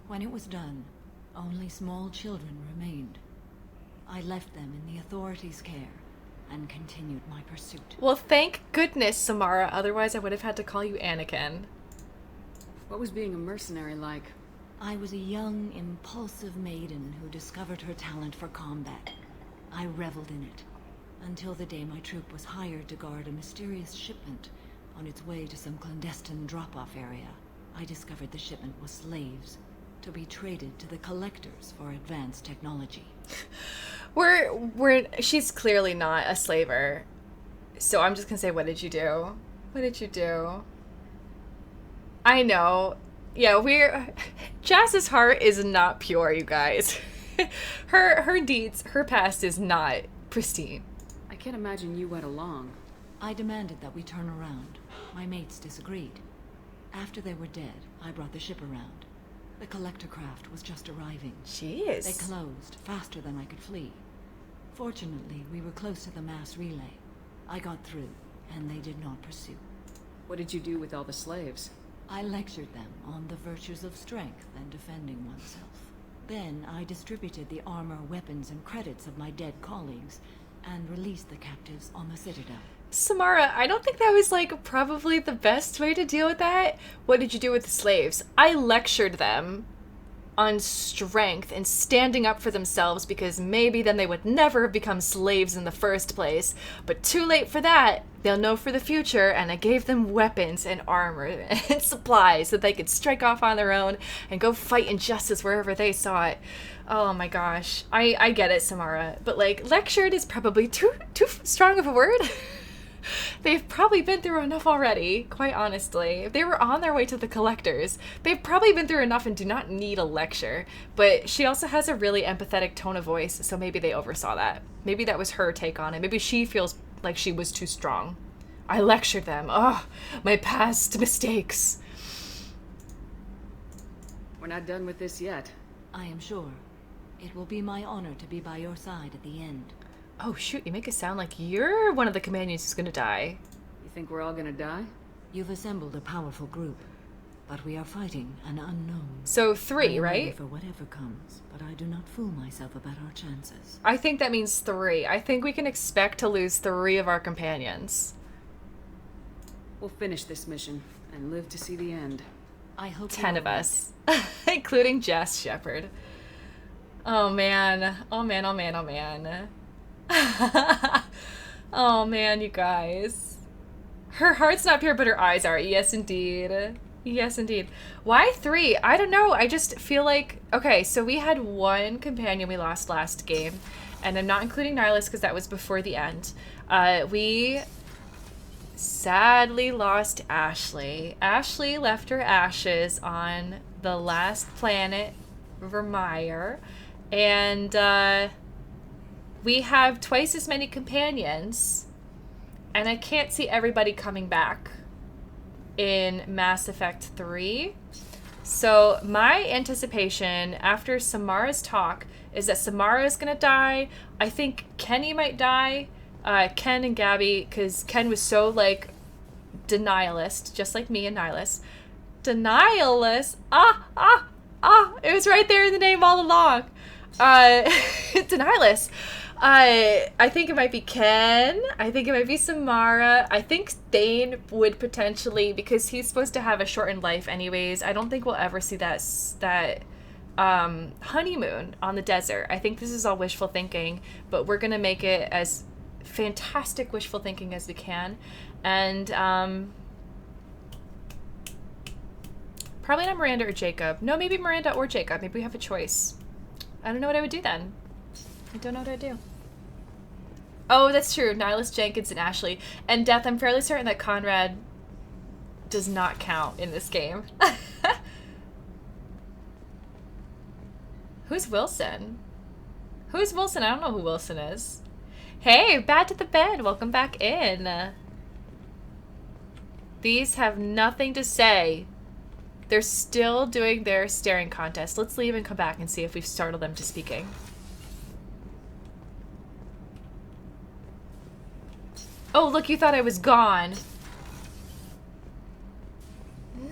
When it was done, only small children remained. I left them in the authorities' care and continued my pursuit. Well, thank goodness, Samara. Otherwise, I would have had to call you Anakin. What was being a mercenary like? I was a young, impulsive maiden who discovered her talent for combat. I reveled in it, until the day my troop was hired to guard a mysterious shipment on its way to some clandestine drop-off area. I discovered the shipment was slaves, to be traded to the collectors for advanced technology. She's clearly not a slaver. So I'm just gonna say, what did you do? What did you do? I know. Yeah, Jazz's heart is not pure, you guys. her deeds, her past is not pristine. I can't imagine you went along. I demanded that we turn around. My mates disagreed. After they were dead, I brought the ship around. The collector craft was just arriving. Jeez. They closed faster than I could flee. Fortunately, we were close to the mass relay. I got through, and they did not pursue. What did you do with all the slaves? I lectured them on the virtues of strength and defending oneself. Then I distributed the armor, weapons, and credits of my dead colleagues and released the captives on the Citadel. Samara, I don't think that was, like, probably the best way to deal with that. What did you do with the slaves? I lectured them on strength and standing up for themselves, because maybe then they would never have become slaves in the first place. But too late for that. They'll know for the future, and I gave them weapons and armor and supplies so they could strike off on their own and go fight injustice wherever they saw it. Oh my gosh. I get it, Samara. But, like, lectured is probably too strong of a word. They've probably been through enough already, quite honestly. If they were on their way to the collectors, they've probably been through enough and do not need a lecture. But she also has a really empathetic tone of voice, so maybe they oversaw that. Maybe that was her take on it. Maybe she feels like she was too strong. I lectured them. Oh, my past mistakes. We're not done with this yet. I am sure. It will be my honor to be by your side at the end. Oh shoot, you make it sound like you're one of the companions who's gonna die. You think we're all gonna die? You've assembled a powerful group, but we are fighting an unknown. So 3, I'm right? ready for whatever comes, but I do not fool myself about our chances. I think that means 3. I think we can expect to lose 3 of our companions. We'll finish this mission and live to see the end. I hope 10 of us, including Jess Shepherd. Oh man, oh man, oh man, oh man. Oh man, you guys. Her heart's not pure, but her eyes are. Yes, indeed. Yes, indeed. Why 3? I don't know. I just feel like... Okay, so we had 1 companion we lost last game. And I'm not including Nihilus because that was before the end. We sadly lost Ashley. Ashley left her ashes on the last planet, Vermeer. And, we have twice as many companions, and I can't see everybody coming back in Mass Effect 3. So my anticipation after Samara's talk is that Samara is going to die. I think Kenny might die. Ken and Gabby, because Ken was so, like, denialist, just like me and Nihilus. Denialist? It was right there in the name all along. Denialist. I think it might be Ken. I think it might be Samara. I think Thane would potentially, because he's supposed to have a shortened life anyways. I don't think we'll ever see that honeymoon on the desert. I think this is all wishful thinking, but we're gonna make it as fantastic wishful thinking as we can. And Probably not Miranda or Jacob. No, maybe Miranda or Jacob. Maybe we have a choice. I don't know what I would do then. I don't know what I'd do. Oh, that's true. Nihilus, Jenkins, and Ashley. And Death, I'm fairly certain that Conrad does not count in this game. Who's Wilson? Who's Wilson? I don't know who Wilson is. Hey, Bad to the Bed. Welcome back in. These have nothing to say. They're still doing their staring contest. Let's leave and come back and see if we've startled them to speaking. Oh, look, you thought I was gone.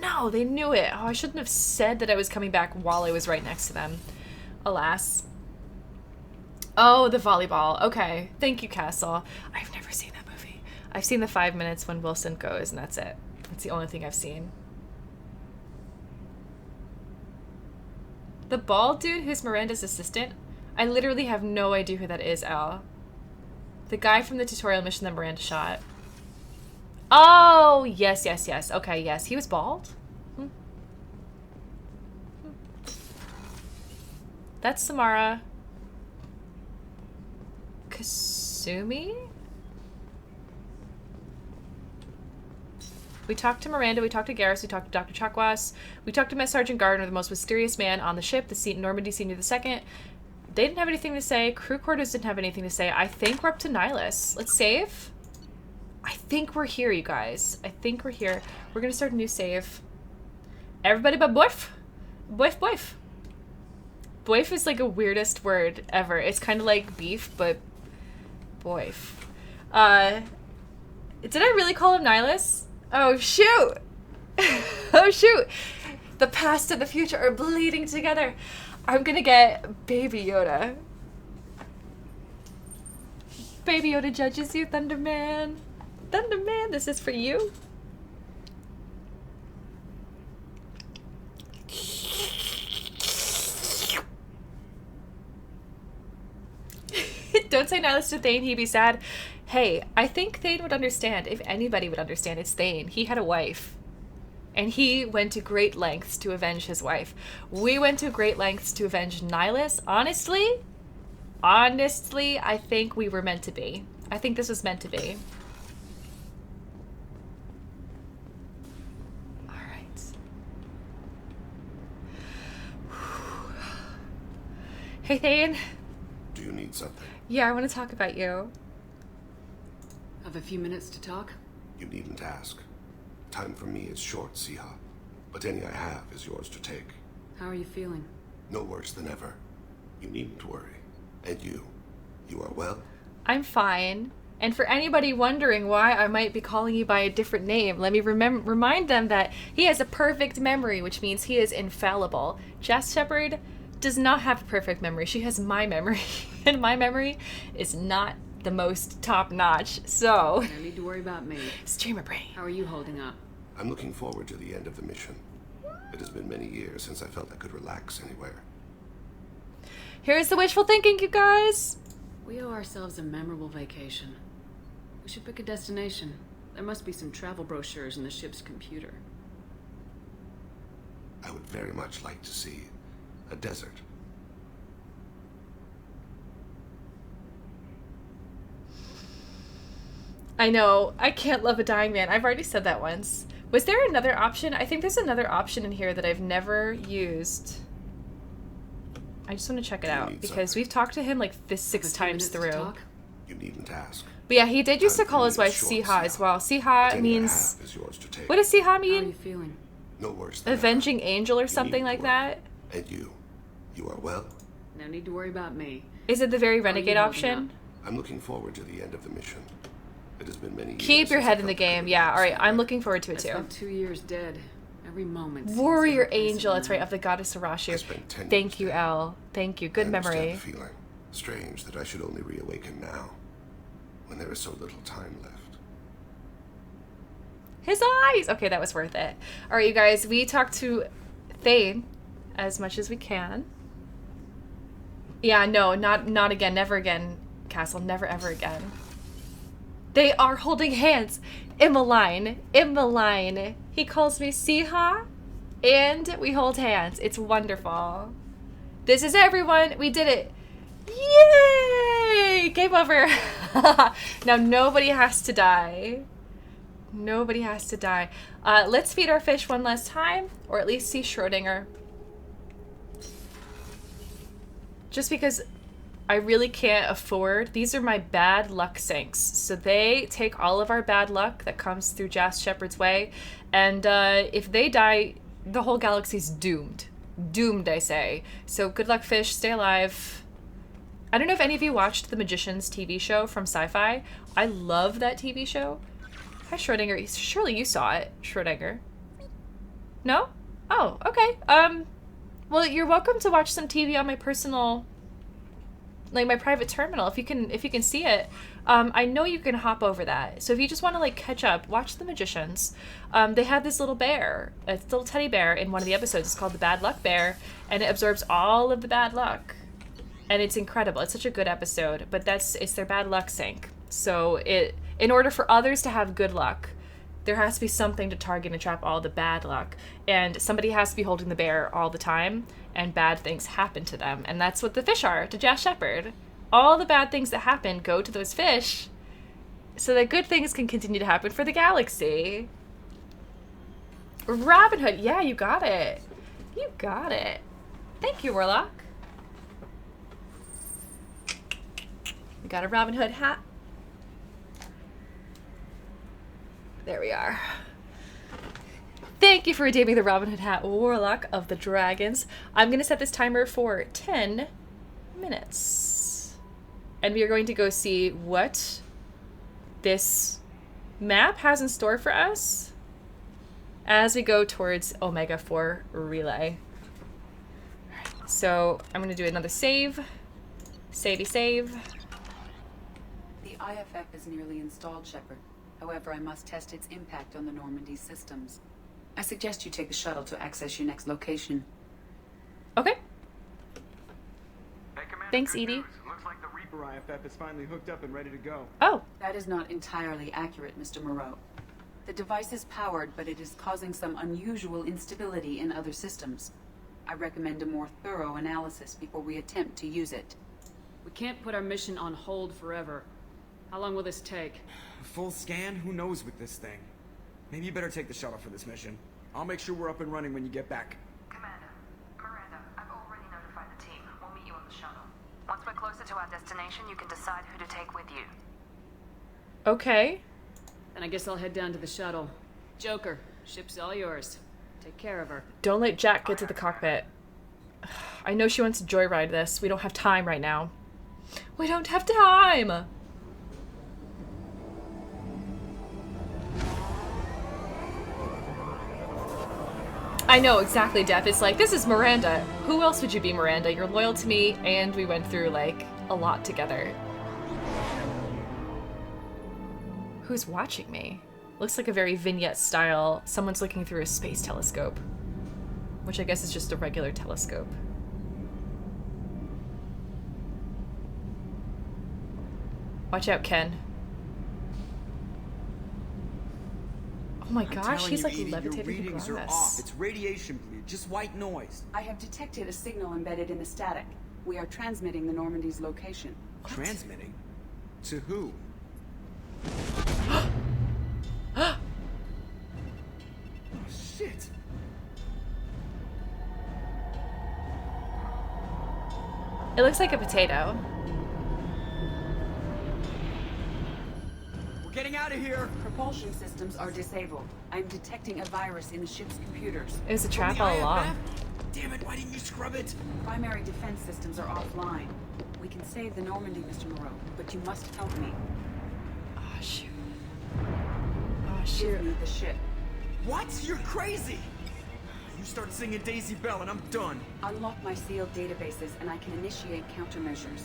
No, they knew it. Oh, I shouldn't have said that I was coming back while I was right next to them. Alas. Oh, the volleyball. Okay. Thank you, Castle. I've never seen that movie. I've seen the 5 minutes when Wilson goes, and that's it. That's the only thing I've seen. The bald dude who's Miranda's assistant? I literally have no idea who that is, Al. The guy from the tutorial mission that Miranda shot. Oh, yes, yes, yes. Okay, yes. He was bald? That's Samara. Kasumi? We talked to Miranda, we talked to Garrus, we talked to Dr. Chakwas, we talked to Mess Sergeant Gardner, the most mysterious man on the ship, the Normandy Senior II. They didn't have anything to say. Crew quarters didn't have anything to say. I think we're up to Nihilus. Let's save. I think we're here, you guys. I think we're here. We're gonna start a new save. Everybody but Boif. Boif, Boif. Boif is like a weirdest word ever. It's kind of like beef, but Boif. Did I really call him Nihilus? Oh, shoot. Oh, shoot. The past and the future are bleeding together. I'm gonna get Baby Yoda. Baby Yoda judges you, Thunderman. Thunderman, this is for you. Don't say Nihilus to Thane, he'd be sad. Hey, I think Thane would understand. If anybody would understand, it's Thane. He had a wife. And he went to great lengths to avenge his wife. We went to great lengths to avenge Nihilus. Honestly, I think we were meant to be. I think this was meant to be. Alright. Hey, Thane. Do you need something? Yeah, I want to talk about you. Have a few minutes to talk? You needn't ask. Time for me is short, Siha. But any I have is yours to take. How are you feeling? No worse than ever. You needn't worry. And you are well? I'm fine. And for anybody wondering why I might be calling you by a different name, let me remind them that he has a perfect memory, which means he is infallible. Jess Shepard does not have a perfect memory. She has my memory. And my memory is not the most top-notch, so... No need to worry about me. Streamer brain. How are you holding up? I'm looking forward to the end of the mission. It has been many years since I felt I could relax anywhere. Here's the wishful thinking, you guys! We owe ourselves a memorable vacation. We should pick a destination. There must be some travel brochures in the ship's computer. I would very much like to see a desert. I know. I can't love a dying man. I've already said that once. Was there another option? I think there's another option in here that I've never used. I just want to check it out because we've talked to him like this 6 times through. You needn't ask. But yeah, he did used to call his wife Siha as well. Siha means... What does Siha mean? How are you feeling? No worse than Avenging angel or something like that? And you are well? No need to worry about me. Is it the very renegade option? I'm looking forward to the end of the mission. It has been many years. Keep your head in the game. Yeah, alright. I'm looking forward to it too. I spent 2 years dead. Every moment. Warrior angel. That's right. Of the goddess Sarashu. Thank you, Elle. Thank you. Good memory. The feeling. Strange that I should only reawaken now, when there is so little time left. His eyes! Okay, that was worth it. Alright, you guys. We talked to Thane as much as we can. Yeah, no, not again. Never again, Castle. Never ever again. They are holding hands. Emmeline. He calls me Siha. And we hold hands. It's wonderful. This is everyone. We did it. Yay! Game over. Now nobody has to die. Nobody has to die. Let's feed our fish one last time, or at least see Schrodinger. Just because I really can't afford, these are my bad luck sinks. So they take all of our bad luck that comes through Jas Shepard's way, and if they die, the whole galaxy's doomed. Doomed, I say. So good luck, fish. Stay alive. I don't know if any of you watched the Magicians TV show from Sci-Fi. I love that TV show. Hi, Schrodinger. Surely you saw it, Schrodinger. No? Oh, okay. Well, you're welcome to watch some TV on my personal, like my private terminal. If you can see it, I know you can hop over that. So if you just want to like catch up, watch the Magicians. They have this little bear, a little teddy bear in one of the episodes. It's called the Bad Luck Bear, and it absorbs all of the bad luck. And it's incredible. It's such a good episode, but it's their bad luck sink. So in order for others to have good luck, there has to be something to target and trap all the bad luck. And somebody has to be holding the bear all the time, and bad things happen to them. And that's what the fish are to Jas Shepard. All the bad things that happen go to those fish so that good things can continue to happen for the galaxy. Robin Hood. Yeah, you got it. You got it. Thank you, Warlock. We got a Robin Hood hat. There we are. Thank you for redeeming the Robin Hood hat, Warlock of the Dragons. I'm going to set this timer for 10 minutes. And we are going to go see what this map has in store for us as we go towards Omega 4 Relay. So I'm going to do another save. Savey save. The IFF is nearly installed, Shepard. However, I must test its impact on the Normandy systems. I suggest you take the shuttle to access your next location. Okay. Thanks, Edie. Looks like the Reaper IFF is finally hooked up and ready to go. Oh. That is not entirely accurate, Mr. Moreau. The device is powered, but it is causing some unusual instability in other systems. I recommend a more thorough analysis before we attempt to use it. We can't put our mission on hold forever. How long will this take? Full scan? Who knows with this thing? Maybe you better take the shuttle for this mission. I'll make sure we're up and running when you get back. Commander, Miranda, I've already notified the team. We'll meet you on the shuttle. Once we're closer to our destination, you can decide who to take with you. Okay. Then I guess I'll head down to the shuttle. Joker, ship's all yours. Take care of her. Don't let Jack get to the cockpit. I know she wants to joyride this. We don't have time right now. We don't have time! I know, exactly, Def. It's like, this is Miranda. Who else would you be, Miranda? You're loyal to me, and we went through, like, a lot together. Who's watching me? Looks like a very vignette style. Someone's looking through a space telescope. Which I guess is just a regular telescope. Watch out, Ken. Oh my gosh, he's like levitating the grass. Your readings are off. It's radiation bleed, just white noise. I have detected a signal embedded in the static. We are transmitting the Normandy's location. What? Transmitting? To who? Oh, shit. It looks like a potato. Getting out of here! Propulsion systems are disabled. I'm detecting a virus in the ship's computers. It was a trap all along. Damn it, why didn't you scrub it? Primary defense systems are offline. We can save the Normandy, Mr. Moreau, but you must help me. Oh, shoot. Oh, shoot. Give me the ship. What? You're crazy! You start singing Daisy Bell and I'm done. Unlock my sealed databases and I can initiate countermeasures.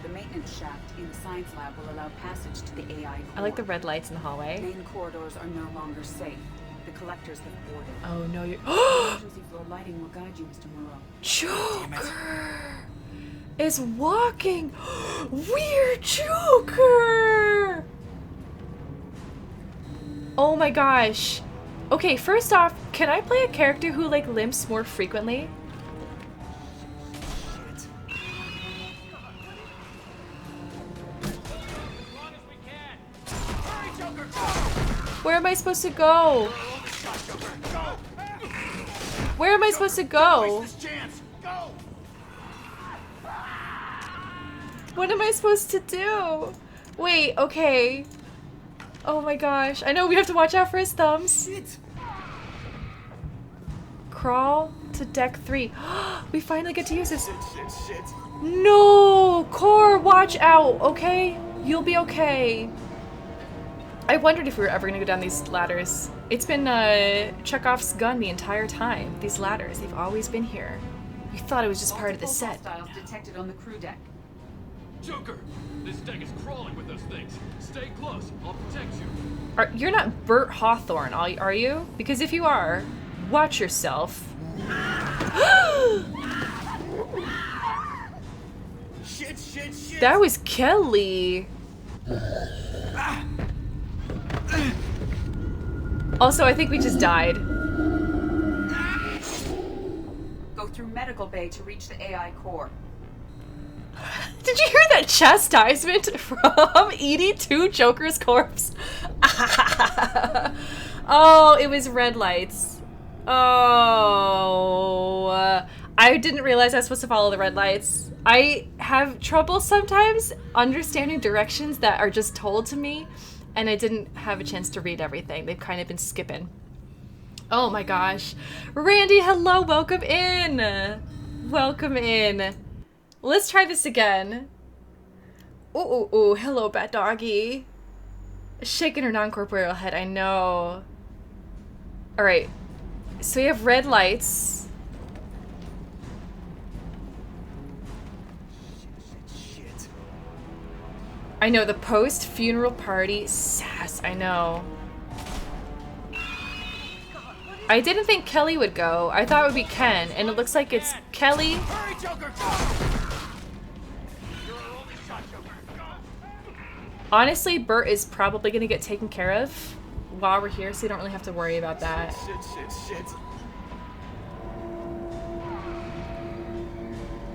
The maintenance shaft in the science lab will allow passage to the AI core. I like the red lights in the hallway. Main corridors are no longer safe. The collectors have boarded. Oh no, you're... Emergency floor lighting will guide you, Mr. Moreau. Joker is walking. Weird Joker. Oh my gosh. Okay, first off, can I play a character who like limps more frequently? Where am I supposed to go? Where am I supposed to go? What am I supposed to do? Wait, okay. Oh my gosh. I know we have to watch out for his thumbs. Crawl to deck 3. We finally get to use this. No! Core, watch out, okay? You'll be okay. I wondered if we were ever gonna go down these ladders. It's been Chekhov's gun the entire time. These ladders, they've always been here. You thought it was just part of the set. Hostiles detected on the crew deck. Joker, this deck is crawling with those things. Stay close. I'll protect you. You're not Bert Hawthorne, are you? Because if you are, watch yourself. Shit. That was Kelly. Also, I think we just died. Go through medical bay to reach the AI core. Did you hear that chastisement from Edie to Joker's corpse? Oh, it was red lights. Oh, I didn't realize I was supposed to follow the red lights. I have trouble sometimes understanding directions that are just told to me, and I didn't have a chance to read everything. They've kind of been skipping. Oh my gosh. Randy, hello, welcome in. Welcome in. Let's try this again. Ooh, hello, Bat Doggy. Shaking her non-corporeal head, I know. Alright, so we have red lights. Shit. I know, the post-funeral party sass, I know. I didn't think Kelly would go. I thought it would be Ken, and it looks like it's Kelly. Hurry, Joker, go! Honestly, Bert is probably gonna get taken care of while we're here, so you don't really have to worry about that. Shit.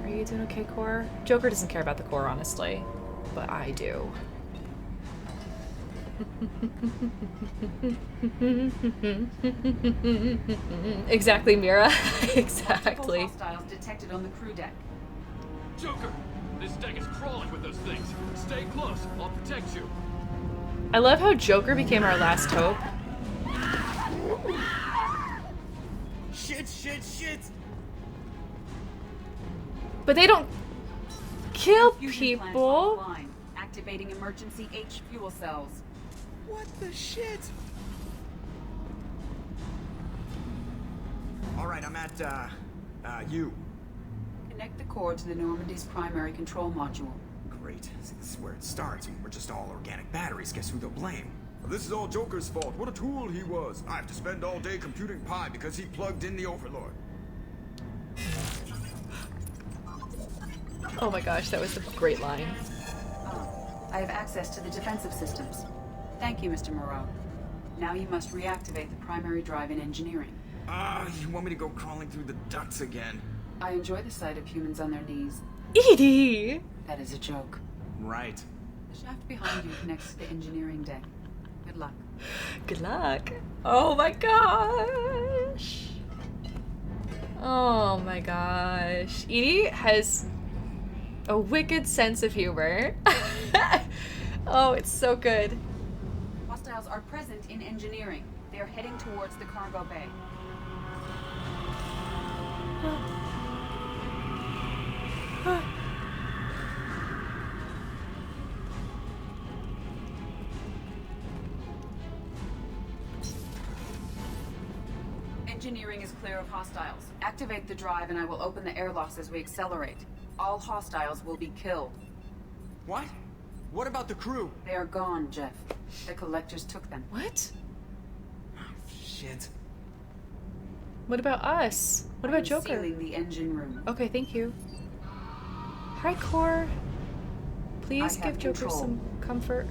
Are you doing okay, Core? Joker doesn't care about the core, honestly, but I do. Exactly, Mira. Exactly. Hostiles detected on the crew deck. Joker, this deck is crawling with those things. Stay close. I'll protect you. I love how Joker became our last hope. Shit. But they don't kill Fusion plant people. offline. Activating emergency H fuel cells. What the shit? Alright, I'm at, U. Connect the core to the Normandy's primary control module. Great. See, this is where it starts. We're just all organic batteries. Guess who they'll blame? This is all Joker's fault. What a tool he was. I have to spend all day computing pi because he plugged in the Overlord. Oh my gosh, that was a great line. I have access to the defensive systems. Thank you, Mr. Moreau. Now you must reactivate the primary drive in engineering. You want me to go crawling through the ducts again? I enjoy the sight of humans on their knees. Edie! That is a joke. Right. The shaft behind you connects to the engineering deck. Good luck. Good luck. Oh my gosh. Oh my gosh. Edie has a wicked sense of humor. Oh, it's so good. Hostiles are present in engineering. They are heading towards the cargo bay. Engineering is clear of hostiles. Activate the drive and I will open the airlocks as we accelerate. All hostiles will be killed. What? What about the crew? They are gone, Jeff. The collectors took them. What? Shit. What about us? What about Joker? Sealing the engine room. Okay, thank you. Hi, Core. Please give Joker some comfort.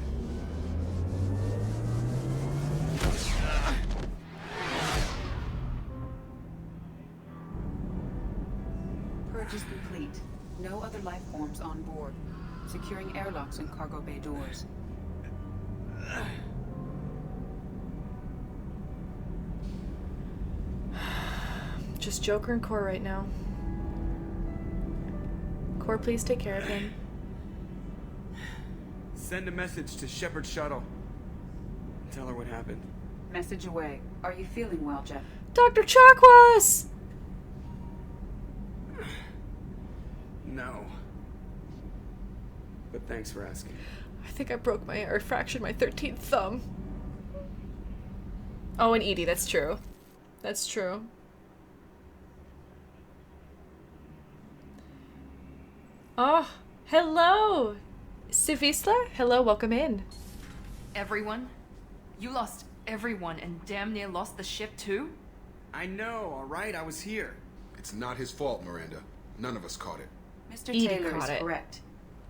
No other life forms on board. Securing airlocks and cargo bay doors. Just Joker and Core right now. Core, please take care of him. Send a message to Shepard's shuttle. Tell her what happened. Message away. Are you feeling well, Jeff? Dr. Chakwas! No. But thanks for asking. I think I broke my, or fractured my 13th thumb. Oh, and Edie, that's true. That's true. Oh, hello! Sivisla? Hello, welcome in. Everyone? You lost everyone and damn near lost the ship too? I know, alright? I was here. It's not his fault, Miranda. None of us caught it. Mr. Taylor is correct.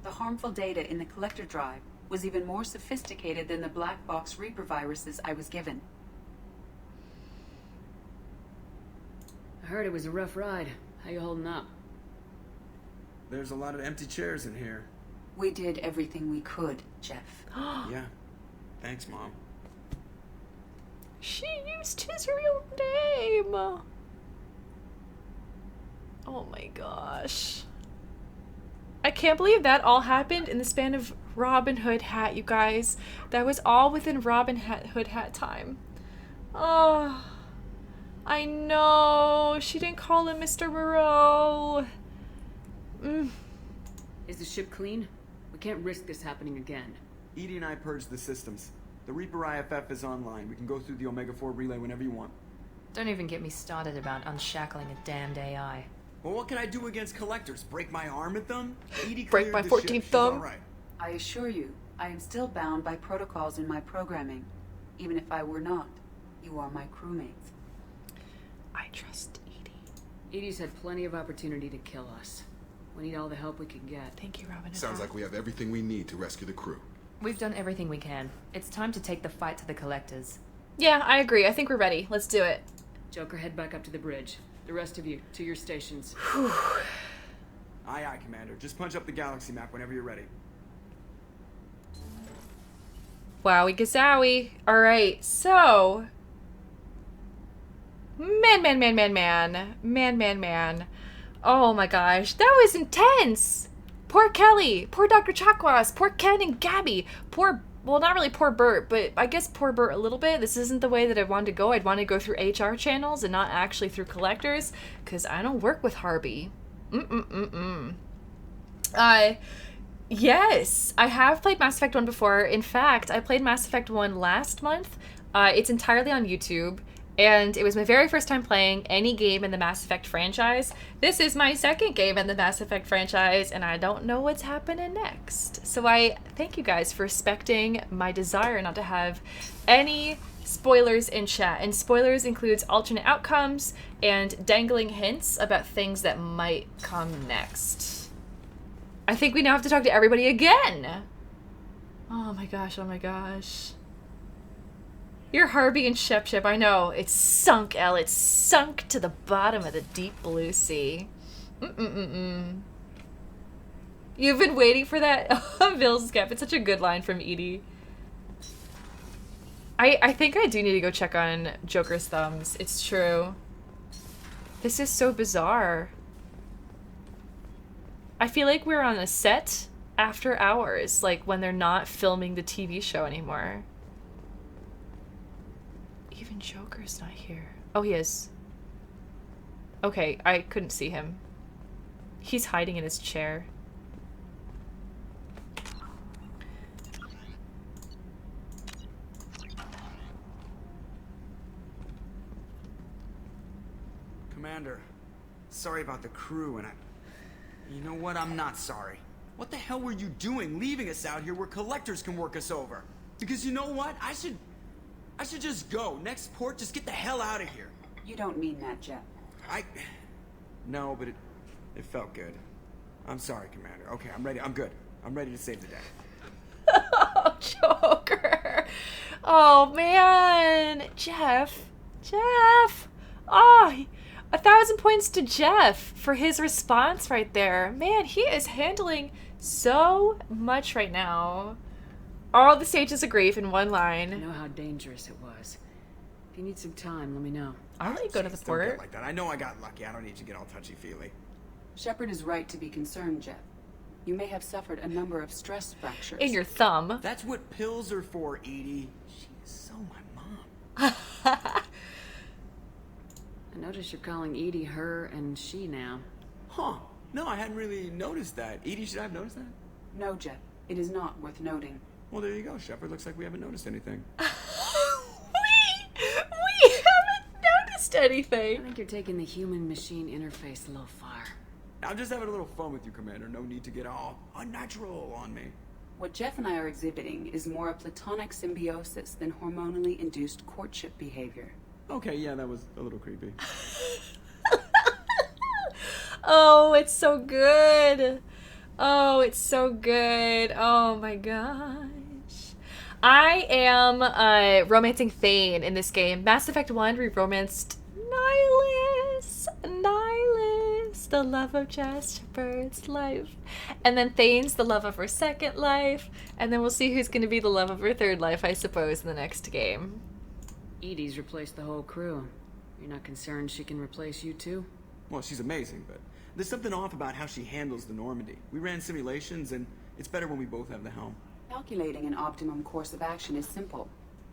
The harmful data in the collector drive was even more sophisticated than the black box Reaper viruses I was given. I heard it was a rough ride. How you holding up? There's a lot of empty chairs in here. We did everything we could, Jeff. Yeah. Thanks, Mom. She used his real name. Oh my gosh. I can't believe that all happened in the span of Robin Hood Hat, you guys. That was all within Robin Hood Hat time. Oh, I know. She didn't call him Mr. Moreau. Is the ship clean? We can't risk this happening again. Edie and I purged the systems. The Reaper IFF is online. We can go through the Omega-4 relay whenever you want. Don't even get me started about unshackling a damned AI. Well, what can I do against collectors? Break my arm at them? Edie break my 14th thumb? Right. I assure you, I am still bound by protocols in my programming. Even if I were not, you are my crewmates. I trust Edie. Edie's had plenty of opportunity to kill us. We need all the help we can get. Thank you, Robin. Sounds like we have everything we need to rescue the crew. We've done everything we can. It's time to take the fight to the collectors. Yeah, I agree. I think we're ready. Let's do it. Joker, head back up to the bridge. The rest of you, to your stations. Aye, aye, Commander. Just punch up the galaxy map whenever you're ready. Wowie gazowie. Alright, so... Man. Oh my gosh, that was intense! Poor Kelly, poor Dr. Chakwas, poor Ken and Gabby, poor, well, not really poor Bert, but I guess poor Bert a little bit. This isn't the way that I wanted to go. I'd want to go through HR channels and not actually through collectors, because I don't work with Harvey. Yes, I have played Mass Effect 1 before. In fact, I played Mass Effect 1 last month. It's entirely on YouTube. And it was my very first time playing any game in the Mass Effect franchise. This is my second game in the Mass Effect franchise, and I don't know what's happening next. So I thank you guys for respecting my desire not to have any spoilers in chat. And spoilers includes alternate outcomes and dangling hints about things that might come next. I think we now have to talk to everybody again. Oh my gosh, oh my gosh. You're Harvey and Shep. I know. It's sunk, Elle. It's sunk to the bottom of the deep blue sea. You've been waiting for that? Ville's Gap. It's such a good line from Edie. I think I do need to go check on Joker's thumbs. It's true. This is so bizarre. I feel like we're on a set after hours, like when they're not filming the TV show anymore. Even Joker's not here. Oh, he is. Okay, I couldn't see him. He's hiding in his chair. Commander, sorry about the crew, and you know what? I'm not sorry. What the hell were you doing leaving us out here where collectors can work us over? Because you know what? I should just go. Next port, just get the hell out of here. You don't mean that, Jeff. No, but it felt good. I'm sorry, Commander. Okay, I'm ready. I'm good. I'm ready to save the day. Oh, Joker. Oh, man. Jeff. Oh, 1,000 points to Jeff for his response right there. Man, he is handling so much right now. All the stages of grief in one line. I know how dangerous it was. If you need some time, let me know. I'll let you go to the Don't port. get like that. I know I got lucky. I don't need to get all touchy-feely. Shepard is right to be concerned, Jeff. You may have suffered a number of stress fractures. In your thumb. That's what pills are for, Edie. She is so my mom. I notice you're calling Edie her and she now. Huh. No, I hadn't really noticed that. Edie, should I have noticed that? No, Jeff. It is not worth noting. Well, there you go, Shepard. Looks like we haven't noticed anything. We haven't noticed anything. I think you're taking the human-machine interface a little far. I'm just having a little fun with you, Commander. No need to get all unnatural on me. What Jeff and I are exhibiting is more a platonic symbiosis than hormonally induced courtship behavior. Okay, yeah, that was a little creepy. Oh, it's so good. Oh, it's so good. Oh my gosh. I am romancing Thane in this game. Mass Effect 1, we romanced Nihilus. Nihilus, the love of Jasper's life. And then Thane's the love of her second life. And then we'll see who's going to be the love of her third life, I suppose, in the next game. Edie's replaced the whole crew. You're not concerned she can replace you too? Well, she's amazing, but there's something off about how she handles the Normandy. We ran simulations, and it's better when we both have the helm. Calculating an optimum course of action is simple.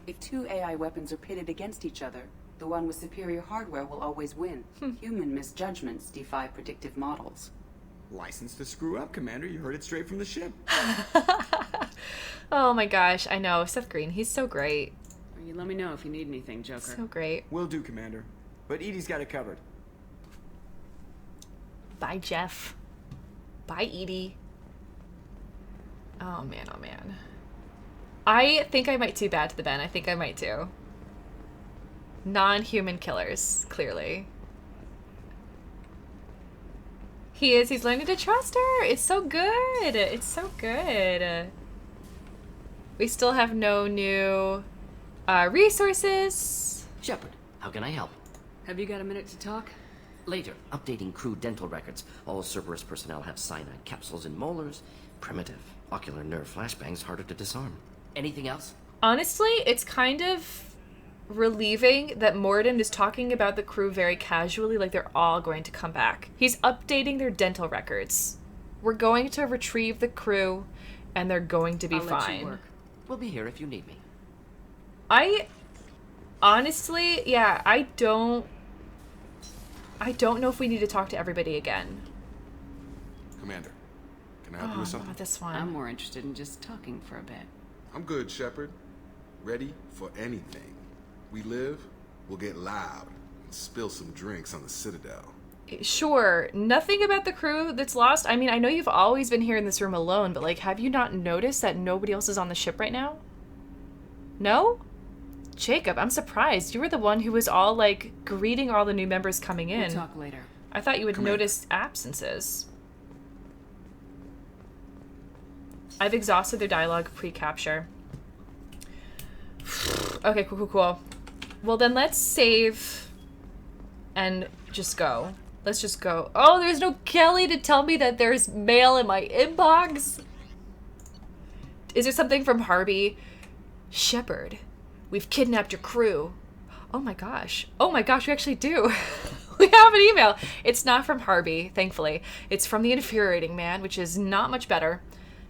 If two AI weapons are pitted against each other, the one with superior hardware will always win. Human misjudgments defy predictive models. License to screw up, Commander. You heard it straight from the ship. Oh my gosh, I know. Seth Green, he's so great. You let me know if you need anything, Joker. So great. Will do, Commander. But Edie's got it covered. Bye, Jeff. Bye, Edie. Oh, man, oh, man. I think I might do bad to the Ben. I think I might do. Non-human killers, clearly. He is. He's learning to trust her. It's so good. It's so good. We still have no new resources. Shepard, how can I help? Have you got a minute to talk? Later, updating crew dental records. All Cerberus personnel have cyanide capsules and molars. Primitive. Ocular nerve flashbangs harder to disarm. Anything else? Honestly, it's kind of relieving that Morden is talking about the crew very casually, like they're all going to come back. He's updating their dental records. We're going to retrieve the crew, and they're going to be I'll let fine. you work. We'll be here if you need me. I honestly, yeah, I don't know if we need to talk to everybody again. Commander, can I help you with something? This one. I'm more interested in just talking for a bit. I'm good, Shepard. Ready for anything. We live, we'll get loud and spill some drinks on the Citadel. Sure, nothing about the crew that's lost. I mean, I know you've always been here in this room alone, but like, have you not noticed that nobody else is on the ship right now? No? Jacob, I'm surprised. You were the one who was all like greeting all the new members coming in. We'll talk later. I thought you would Commander. notice absences. I've exhausted their dialogue pre-capture. Okay, cool. Well, then let's save and just go. Let's just go. Oh, there's no Kelly to tell me that there's mail in my inbox. Is there something from Harvey? Shepard, we've kidnapped your crew. Oh my gosh, we actually do. We have an email. It's not from Harvey, thankfully. It's from the Infuriating Man, which is not much better.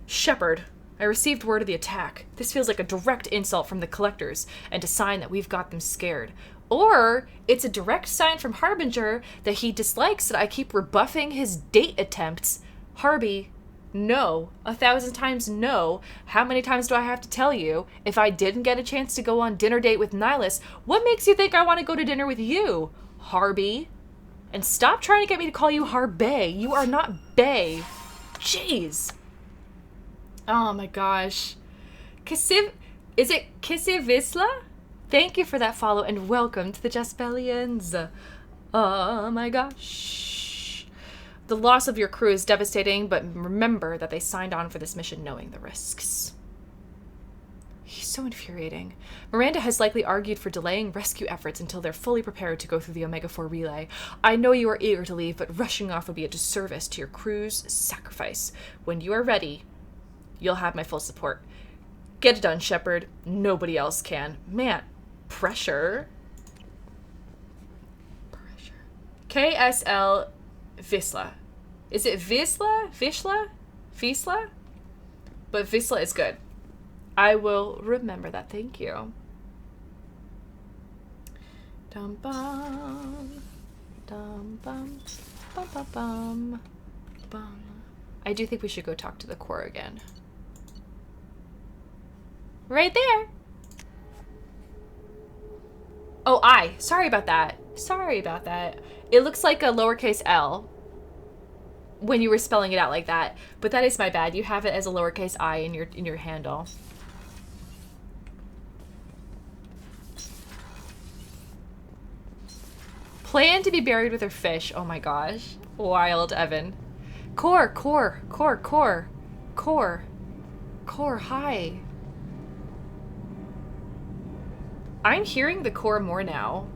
Shepard, I received word of the attack. This feels like a direct insult from the Collectors, and a sign that we've got them scared. Or it's a direct sign from Harbinger that he dislikes that I keep rebuffing his date attempts. Harvey, no. 1,000 times no. How many times do I have to tell you? If I didn't get a chance to go on dinner date with Nihilus, what makes you think I want to go to dinner with you, Harvey? And stop trying to get me to call you Harbay. You are not Bay. Jeez. Oh my gosh. Is it Kisivisla? Thank you for that follow and welcome to the Jaspellians. Oh my gosh. The loss of your crew is devastating, but remember that they signed on for this mission knowing the risks. He's so infuriating. Miranda has likely argued for delaying rescue efforts until they're fully prepared to go through the Omega-4 relay. I know you are eager to leave, but rushing off would be a disservice to your crew's sacrifice. When you are ready, you'll have my full support. Get it done, Shepard. Nobody else can. Man, pressure. KSL Visla. Is it Visla? Vishla? Visla? But Visla is good. I will remember that. Thank you. Dum bum. Dum bum. Bum bum bum. Bum. I do think we should go talk to the Corps again. Right there. Oh, I. Sorry about that. Sorry about that. It looks like a lowercase L when you were spelling it out like that, but that is my bad. You have it as a lowercase I in your handle. Plan to be buried with her fish. Oh my gosh. Wild, Evan. Core, hi. I'm hearing the Core more now.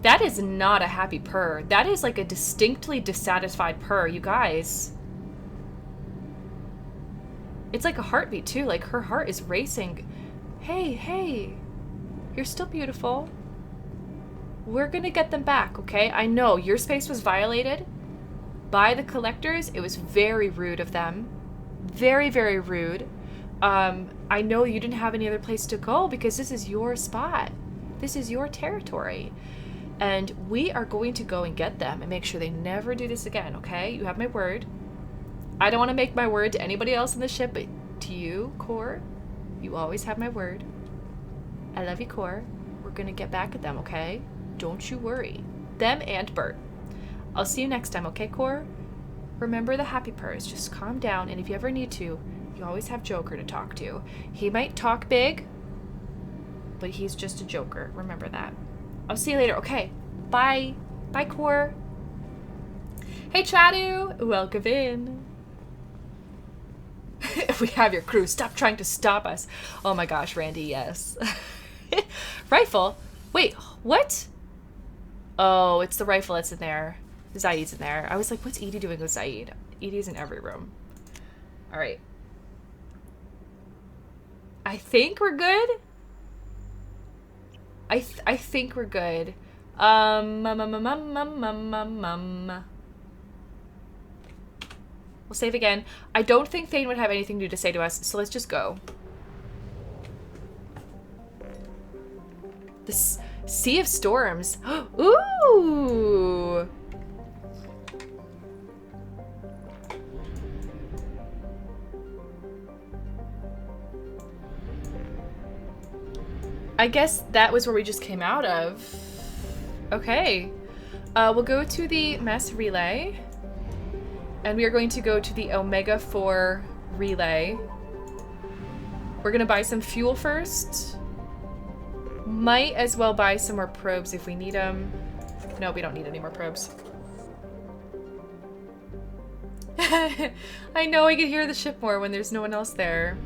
That is not a happy purr. That is like a distinctly dissatisfied purr, you guys. It's like a heartbeat too, like her heart is racing. Hey, you're still beautiful. We're gonna get them back, okay? I know your space was violated by the collectors. It was very rude of them. Very, very rude. I know you didn't have any other place to go because this is your spot. This is your territory. And we are going to go and get them and make sure they never do this again, okay? You have my word. I don't want to make my word to anybody else in the ship, but to you, Core, you always have my word. I love you, Core. We're going to get back at them, okay? Don't you worry. Them and Bert. I'll see you next time, okay, Core? Remember the happy purrs. Just calm down, and if you ever need to, you always have Joker to talk to. He might talk big, but he's just a joker. Remember that. I'll see you later. Okay. Bye. Bye, Core. Hey, Chadu. Welcome in. We have your crew. Stop trying to stop us. Oh my gosh, Randy, yes. Rifle? Wait, what? Oh, it's the rifle that's in there. Zaid's in there. I was like, what's Edie doing with Zaid? Edie's in every room. All right. I think we're good. I think we're good. We'll save again. I don't think Thane would have anything new to say to us, so let's just go. The Sea of Storms. Ooh! I guess that was where we just came out of. Okay. We'll go to the mass relay. And we are going to go to the Omega-4 relay. We're gonna buy some fuel first. Might as well buy some more probes if we need them. No, we don't need any more probes. I know, I can hear the ship more when there's no one else there.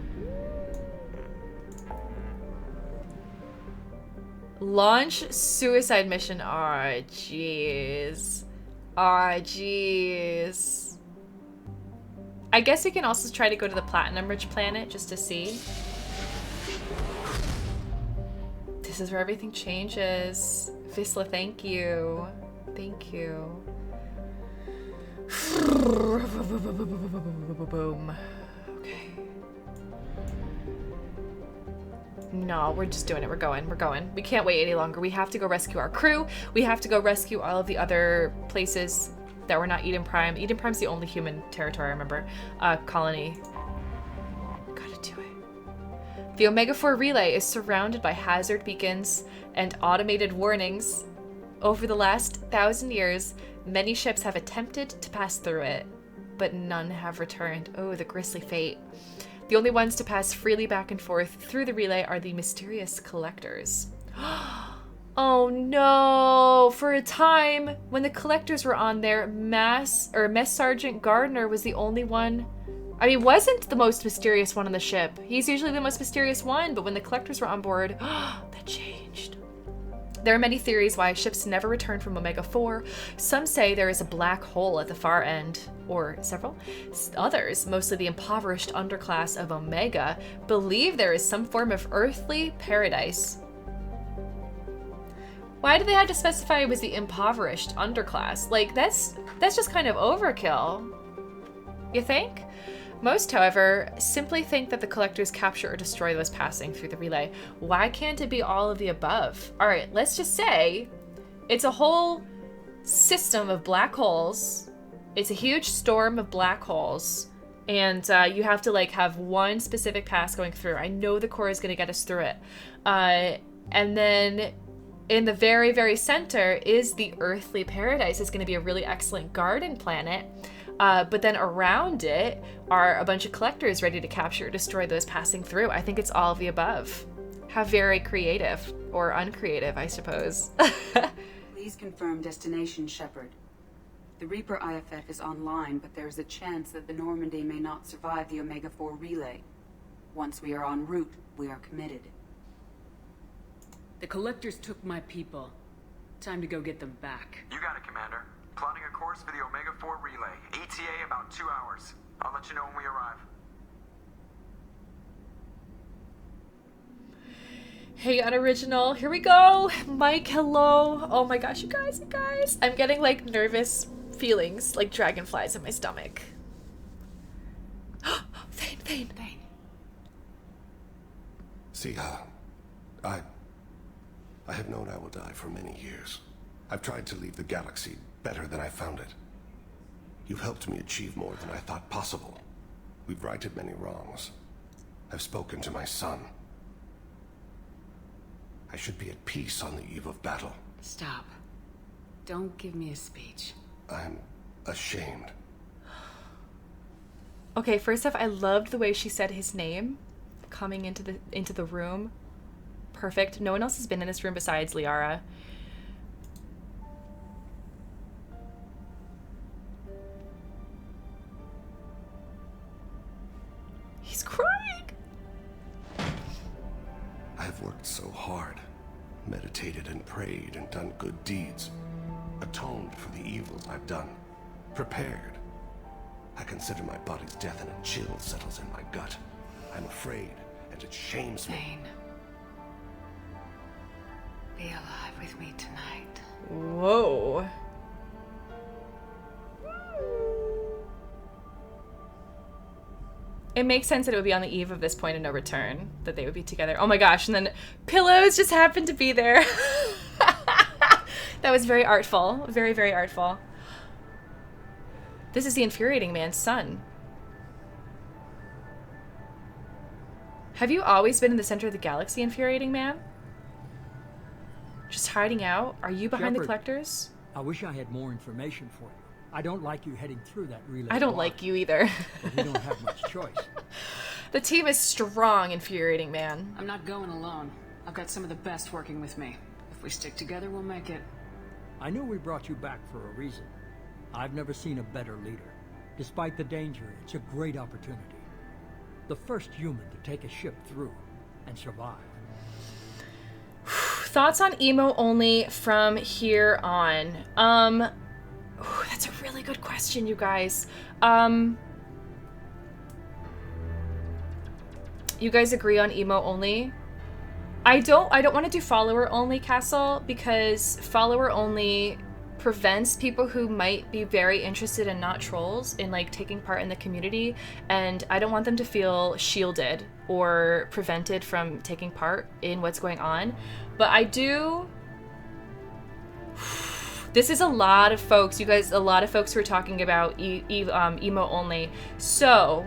Launch suicide mission. Aw, jeez. Aw, jeez. I guess we can also try to go to the Platinum-rich planet just to see. This is where everything changes. Visla, thank you. Thank you. Boom. Okay. No, we're just doing it. We're going. We can't wait any longer. We have to go rescue our crew. We have to go rescue all of the other places that were not Eden Prime. Eden Prime's the only human territory I remember. Colony. Gotta do it. The Omega-4 relay is surrounded by hazard beacons and automated warnings. Over the last 1,000 years, many ships have attempted to pass through it, but none have returned. Oh, the grisly fate. The only ones to pass freely back and forth through the relay are the mysterious collectors. Oh no! For a time, when the collectors were on there, Mess Sergeant Gardner was the only one I mean, wasn't the most mysterious one on the ship. He's usually the most mysterious one, but when the collectors were on board, that changed. There are many theories why ships never return from Omega-4. Some say there is a black hole at the far end, or several. Others, mostly the impoverished underclass of Omega, believe there is some form of earthly paradise. Why do they have to specify it was the impoverished underclass? Like, that's just kind of overkill. You think? Most, however, simply think that the collectors capture or destroy those passing through the relay. Why can't it be all of the above? All right, let's just say it's a whole system of black holes. It's a huge storm of black holes, and you have to like have one specific pass going through. I know the core is going to get us through it. And then in the very, very center is the earthly paradise. It's going to be a really excellent garden planet. But then around it are a bunch of collectors ready to capture or destroy those passing through. I think it's all of the above. How very creative, or uncreative, I suppose. Please confirm destination, Shepard. The Reaper IFF is online, but there's a chance that the Normandy may not survive the Omega-4 relay. Once we are en route, we are committed. The collectors took my people. Time to go get them back. You got it, Commander. Plotting a course for the Omega-4 relay. ETA about 2 hours. I'll let you know when we arrive. Hey, Unoriginal. Here we go. Mike, hello. Oh my gosh, you guys. I'm getting like nervous feelings, like dragonflies in my stomach. Thane. Siha, I have known I will die for many years. I've tried to leave the galaxy better than I found it. You've helped me achieve more than I thought possible. We've righted many wrongs. I've spoken to my son. I should be at peace on the eve of battle. Stop. Don't give me a speech. I'm ashamed. Okay, first off, I loved the way she said his name coming into the room. Perfect. No one else has been in this room besides Liara. He's crying. I have worked so hard, meditated and prayed and done good deeds, atoned for the evils I've done, prepared. I consider my body's death and a chill settles in my gut. I'm afraid, and it shames me. Thane, be alive with me tonight. Whoa. It makes sense that it would be on the eve of this point of no return, that they would be together. Oh my gosh, and then pillows just happened to be there. That was very artful. Very, very artful. This is the infuriating man's son. Have you always been in the center of the galaxy, infuriating man? Just hiding out? Are you behind the collectors? I wish I had more information for you. I don't like you heading through that relay. I don't like you either. But we don't have much choice. The team is strong, infuriating man. I'm not going alone. I've got some of the best working with me. If we stick together, we'll make it. I know we brought you back for a reason. I've never seen a better leader. Despite the danger, it's a great opportunity. The first human to take a ship through and survive. Thoughts on emo only from here on. That's a really good question, you guys. You guys agree on emo only? I don't want to do follower only, Castle, because follower only prevents people who might be very interested and not trolls in like taking part in the community, and I don't want them to feel shielded or prevented from taking part in what's going on. But I do. This is a lot of folks, you guys, a lot of folks who are talking about emo only. So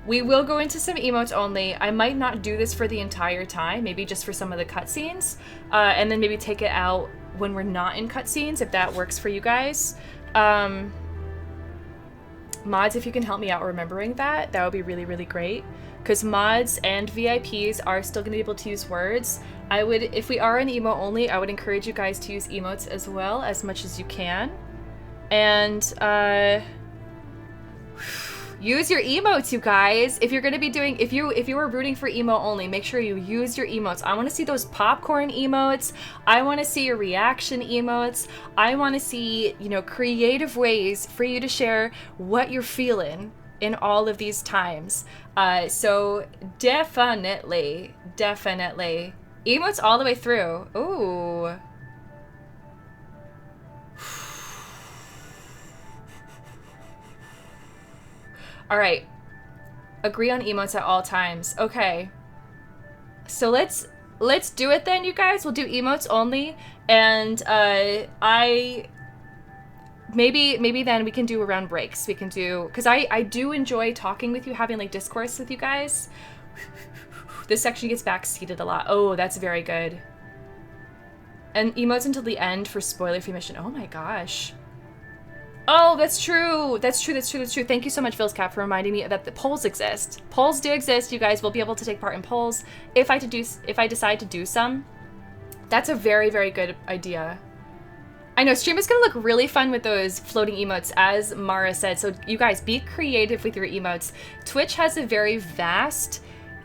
we will go into some emotes only. I might not do this for the entire time, maybe just for some of the cutscenes, and then maybe take it out when we're not in cutscenes, if that works for you guys. Mods, if you can help me out remembering that would be really, really great. Because mods and VIPs are still going to be able to use words. I would, if we are in emo only, I would encourage you guys to use emotes as well, as much as you can. And, Use your emotes, you guys. If you're gonna be doing, if you were rooting for emo only, make sure you use your emotes. I want to see those popcorn emotes. I want to see your reaction emotes. I want to see, you know, creative ways for you to share what you're feeling in all of these times. So definitely emotes all the way through. Ooh. All right. Agree on emotes at all times. Okay. So let's do it then, you guys. We'll do emotes only, and maybe then we can do around breaks. We can do, because I do enjoy talking with you, having like discourse with you guys. This section gets backseated a lot. Oh, that's very good. And emotes until the end for spoiler-free mission. Oh my gosh. Oh, that's true. That's true. Thank you so much, Philscap, for reminding me that the polls exist. Polls do exist. You guys will be able to take part in polls if I decide to do some. That's a very, very good idea. I know stream is gonna look really fun with those floating emotes, as Mara said. So you guys, be creative with your emotes. Twitch has a very vast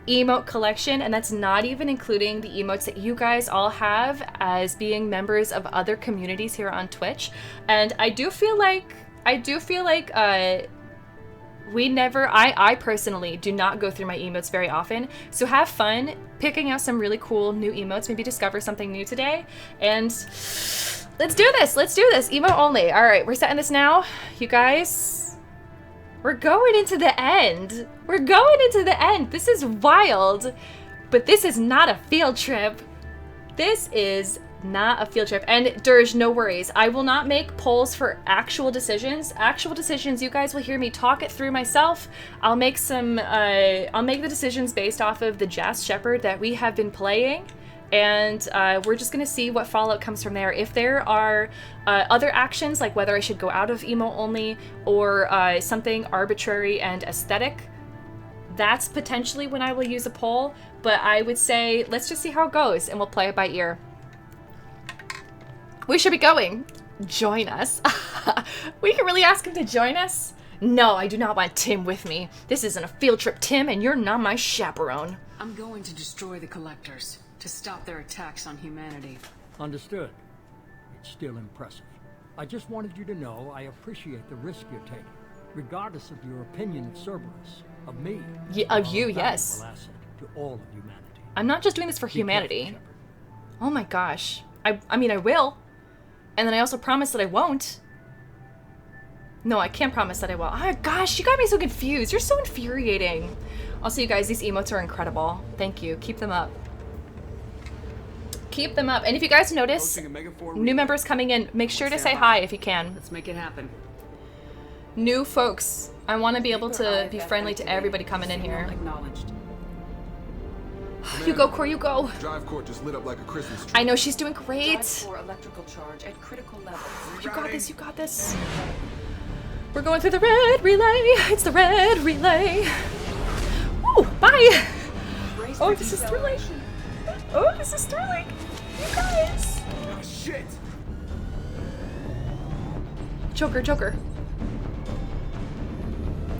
emote collection, and that's not even including the emotes that you guys all have as being members of other communities here on Twitch. And I do feel like I personally do not go through my emotes very often, so have fun picking out some really cool new emotes. Maybe discover something new today, and let's do this emote only. All right, we're setting this now, you guys. We're going into the end. This is wild, but this is not a field trip. This is not a field trip. And Dirge, no worries. I will not make polls for actual decisions. You guys will hear me talk it through myself. I'll make the decisions based off of the Jas Shepherd that we have been playing. And we're just gonna see what fallout comes from there. If there are other actions, like whether I should go out of emo only or something arbitrary and aesthetic, that's potentially when I will use a poll. But I would say let's just see how it goes, and we'll play it by ear. We should be going. Join us. We can really ask him to join us? No, I do not want Tim with me. This isn't a field trip, Tim, and you're not my chaperone. I'm going to destroy the Collectors to stop their attacks on humanity. Understood. It's still impressive. I just wanted you to know I appreciate the risk you're taking, regardless of your opinion of Cerberus, of me. Yeah, of you, yes. Asset to all of humanity. I'm not just doing this for humanity. Oh my gosh. I mean, I will. And then I also promise that I won't. No, I can't promise that I will. Oh gosh, you got me so confused. You're so infuriating. Also, you guys, these emotes are incredible. Thank you. Keep them up. Keep them up. And if you guys notice new members coming in, make sure to say hi if you can. Let's make it happen. New folks. I want to be able to be friendly to everybody coming in here. Acknowledged. You go, Core, you go. Drive core just lit up like a Christmas tree. I know, she's doing great. Drive core electrical charge at critical levels. You got this, you got this. We're going through the red relay. It's the red relay. Woo, bye. Oh, this is thrilling. Oh, this is thrilling. You guys. Oh, shit. Joker.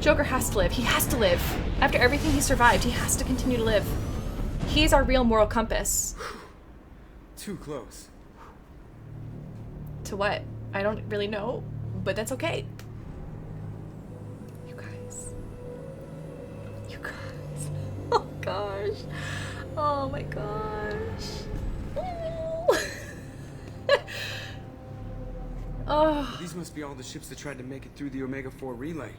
Joker has to live. He has to live. After everything he survived, he has to continue to live. He's our real moral compass. Too close. To what? I don't really know, but that's okay. You guys. Oh gosh. Oh my gosh. Oh. These must be all the ships that tried to make it through the Omega-4 relay.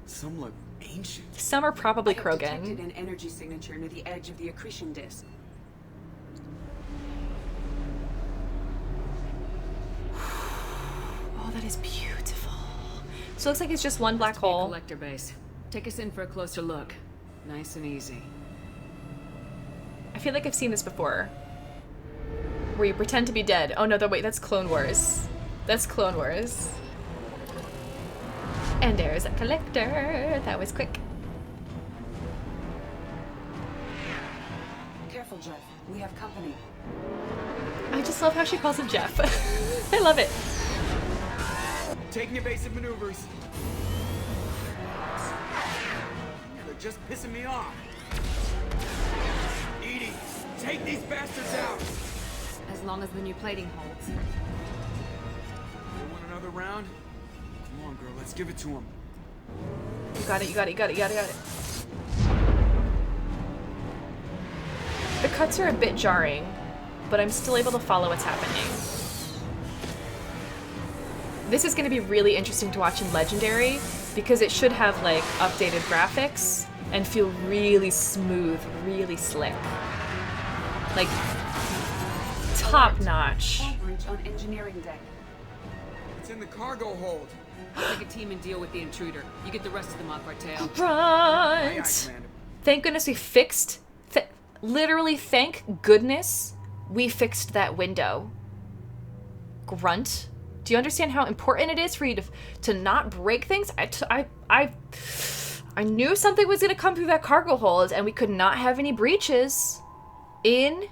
Some look ancient. Some are probably I have Krogan. detected an energy signature near the edge of the accretion disk. Oh, that is beautiful. So it looks like it's just one black hole. Collector base. Take us in for a closer look. Nice and easy. I feel like I've seen this before. Where you pretend to be dead. Oh no, wait, that's Clone Wars. That's Clone Wars. And there's a collector. That was quick. Careful, Jeff. We have company. I just love how she calls him Jeff. I love it. Taking evasive maneuvers. just pissing me off. Edie, take these bastards out! As long as the new plating holds. You want another round? Come on, girl, let's give it to him. You got it, you got it, you got it, you got it, you got it. The cuts are a bit jarring, but I'm still able to follow what's happening. This is going to be really interesting to watch in Legendary, because it should have, like, updated graphics and feel really smooth, really slick. Like, top notch. Hull breach on engineering deck. It's in the cargo hold. I'll take a team and deal with the intruder. You get the rest of them off our tail. Grunt! Thank goodness we fixed... literally, thank goodness we fixed that window. Grunt. Do you understand how important it is for you to not break things? I knew something was going to come through that cargo hold, and we could not have any breaches in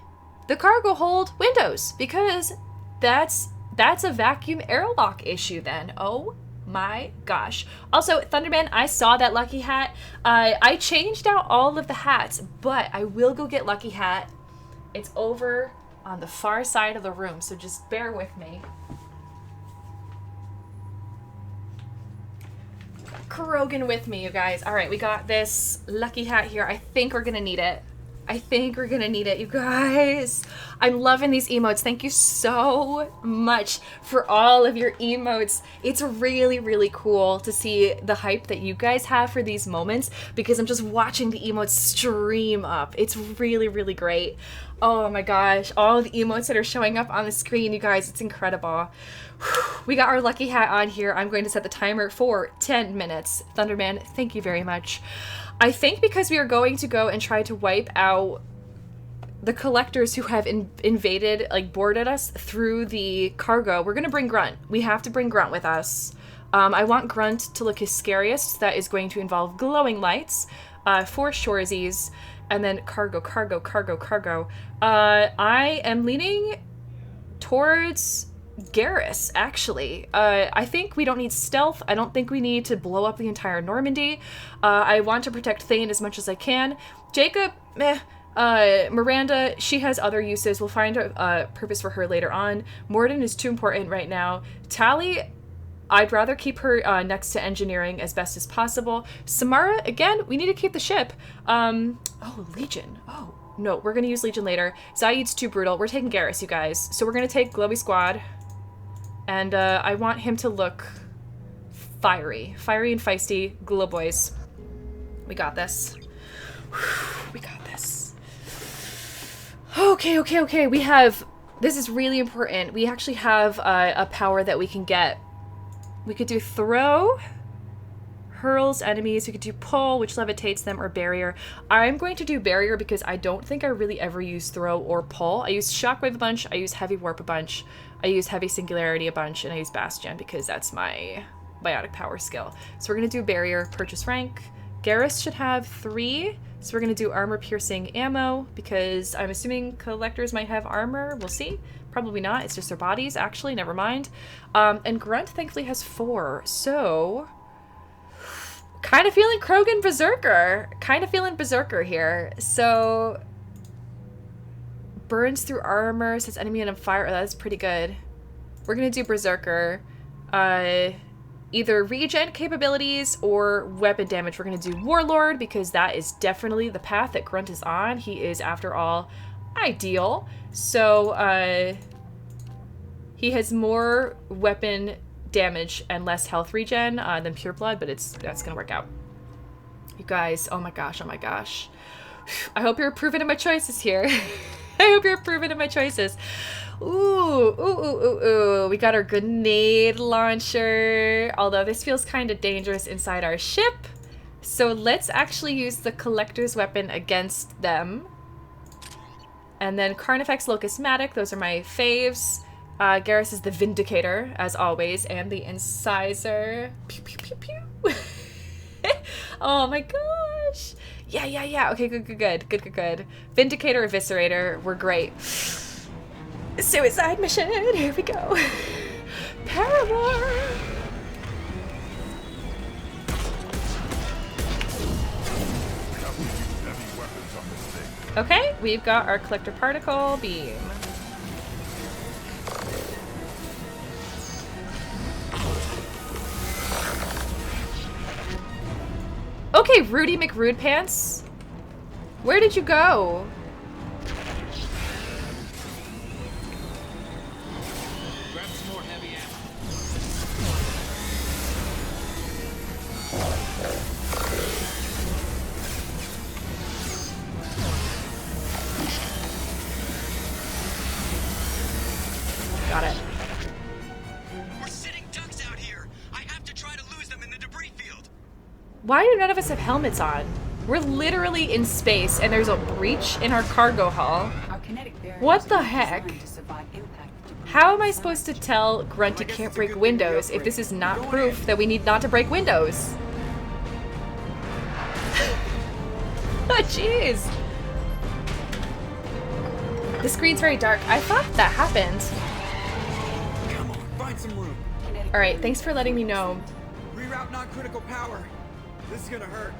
the cargo hold windows, because that's a vacuum airlock issue then. Oh my gosh. Also, Thunderman, I saw that Lucky Hat. I changed out all of the hats, but I will go get Lucky Hat. It's over on the far side of the room, so just bear with me. Krogan with me, you guys. All right, we got this Lucky Hat here. I think we're gonna need it. I think we're gonna need it, you guys. I'm loving these emotes. Thank you so much for all of your emotes. It's really, really cool to see the hype that you guys have for these moments, because I'm just watching the emotes stream up. It's really, really great. Oh my gosh, all the emotes that are showing up on the screen, you guys, it's incredible. We got our Lucky Hat on here. I'm going to set the timer for 10 minutes. Thunderman, thank you very much. I think because we are going to go and try to wipe out the collectors who have invaded, like, boarded us through the cargo, we're going to bring Grunt. We have to bring Grunt with us. I want Grunt to look his scariest. That is going to involve glowing lights, 4 shoresies, and then cargo. I am leaning towards Garrus, actually. I think we don't need stealth. I don't think we need to blow up the entire Normandy. I want to protect Thane as much as I can. Jacob, meh. Miranda, she has other uses. We'll find a purpose for her later on. Morden is too important right now. Tally, I'd rather keep her next to engineering as best as possible. Samara, again, we need to keep the ship. Oh, Legion. Oh, no, we're going to use Legion later. Zaid's too brutal. We're taking Garrus, you guys. So we're going to take Glowy Squad. And I want him to look fiery. Fiery and feisty. Glow boys. We got this. We got this. Okay. We have... This is really important. We actually have a power that we can get. We could do throw, hurls enemies. We could do pull, which levitates them, or barrier. I'm going to do barrier because I don't think I really ever use throw or pull. I use shockwave a bunch. I use heavy warp a bunch. I use heavy singularity a bunch, and I use bastion because that's my biotic power skill. So we're going to do barrier, purchase rank. Garrus should have 3. So we're going to do armor piercing ammo because I'm assuming collectors might have armor. We'll see. Probably not. It's just their bodies. Actually, never mind. And Grunt thankfully has 4. So kind of feeling Krogan Berserker. Kind of feeling Berserker here. So burns through armor, sets enemy on fire. Oh, that's pretty good. We're going to do Berserker. Either regen capabilities or weapon damage. We're going to do Warlord because that is definitely the path that Grunt is on. He is, after all, ideal. So, he has more weapon damage and less health regen than Pure Blood, but that's going to work out. You guys, oh my gosh. I hope you're approving of my choices here. I hope you're approving of my choices. Ooh. We got our grenade launcher. Although this feels kind of dangerous inside our ship. So let's actually use the collector's weapon against them. And then Carnifex, Locust, Matic. Those are my faves. Garrus is the Vindicator, as always. And the Incisor. Pew, pew, pew, pew. Oh my gosh. Yeah. Okay, good. Vindicator, Eviscerator. We're great. Suicide mission. Here we go. Paramore. Heavy weapons on this thing. Okay, we've got our collector particle beam. Okay, Rudy McRude Pants. Where did you go? Grab some more heavy ammo. Got it. We're sitting ducks out here. I have to try to lose them in the debris field. Why do none of us have helmets on? We're literally in space and there's a breach in our cargo hull. What the heck? How am I supposed to tell Grunt he can't break windows if this is not proof that we need not to break windows? Oh, jeez. The screen's very dark. I thought that happened. Come on, find some room. Alright, thanks for letting me know. Reroute non-critical power. This is gonna hurt.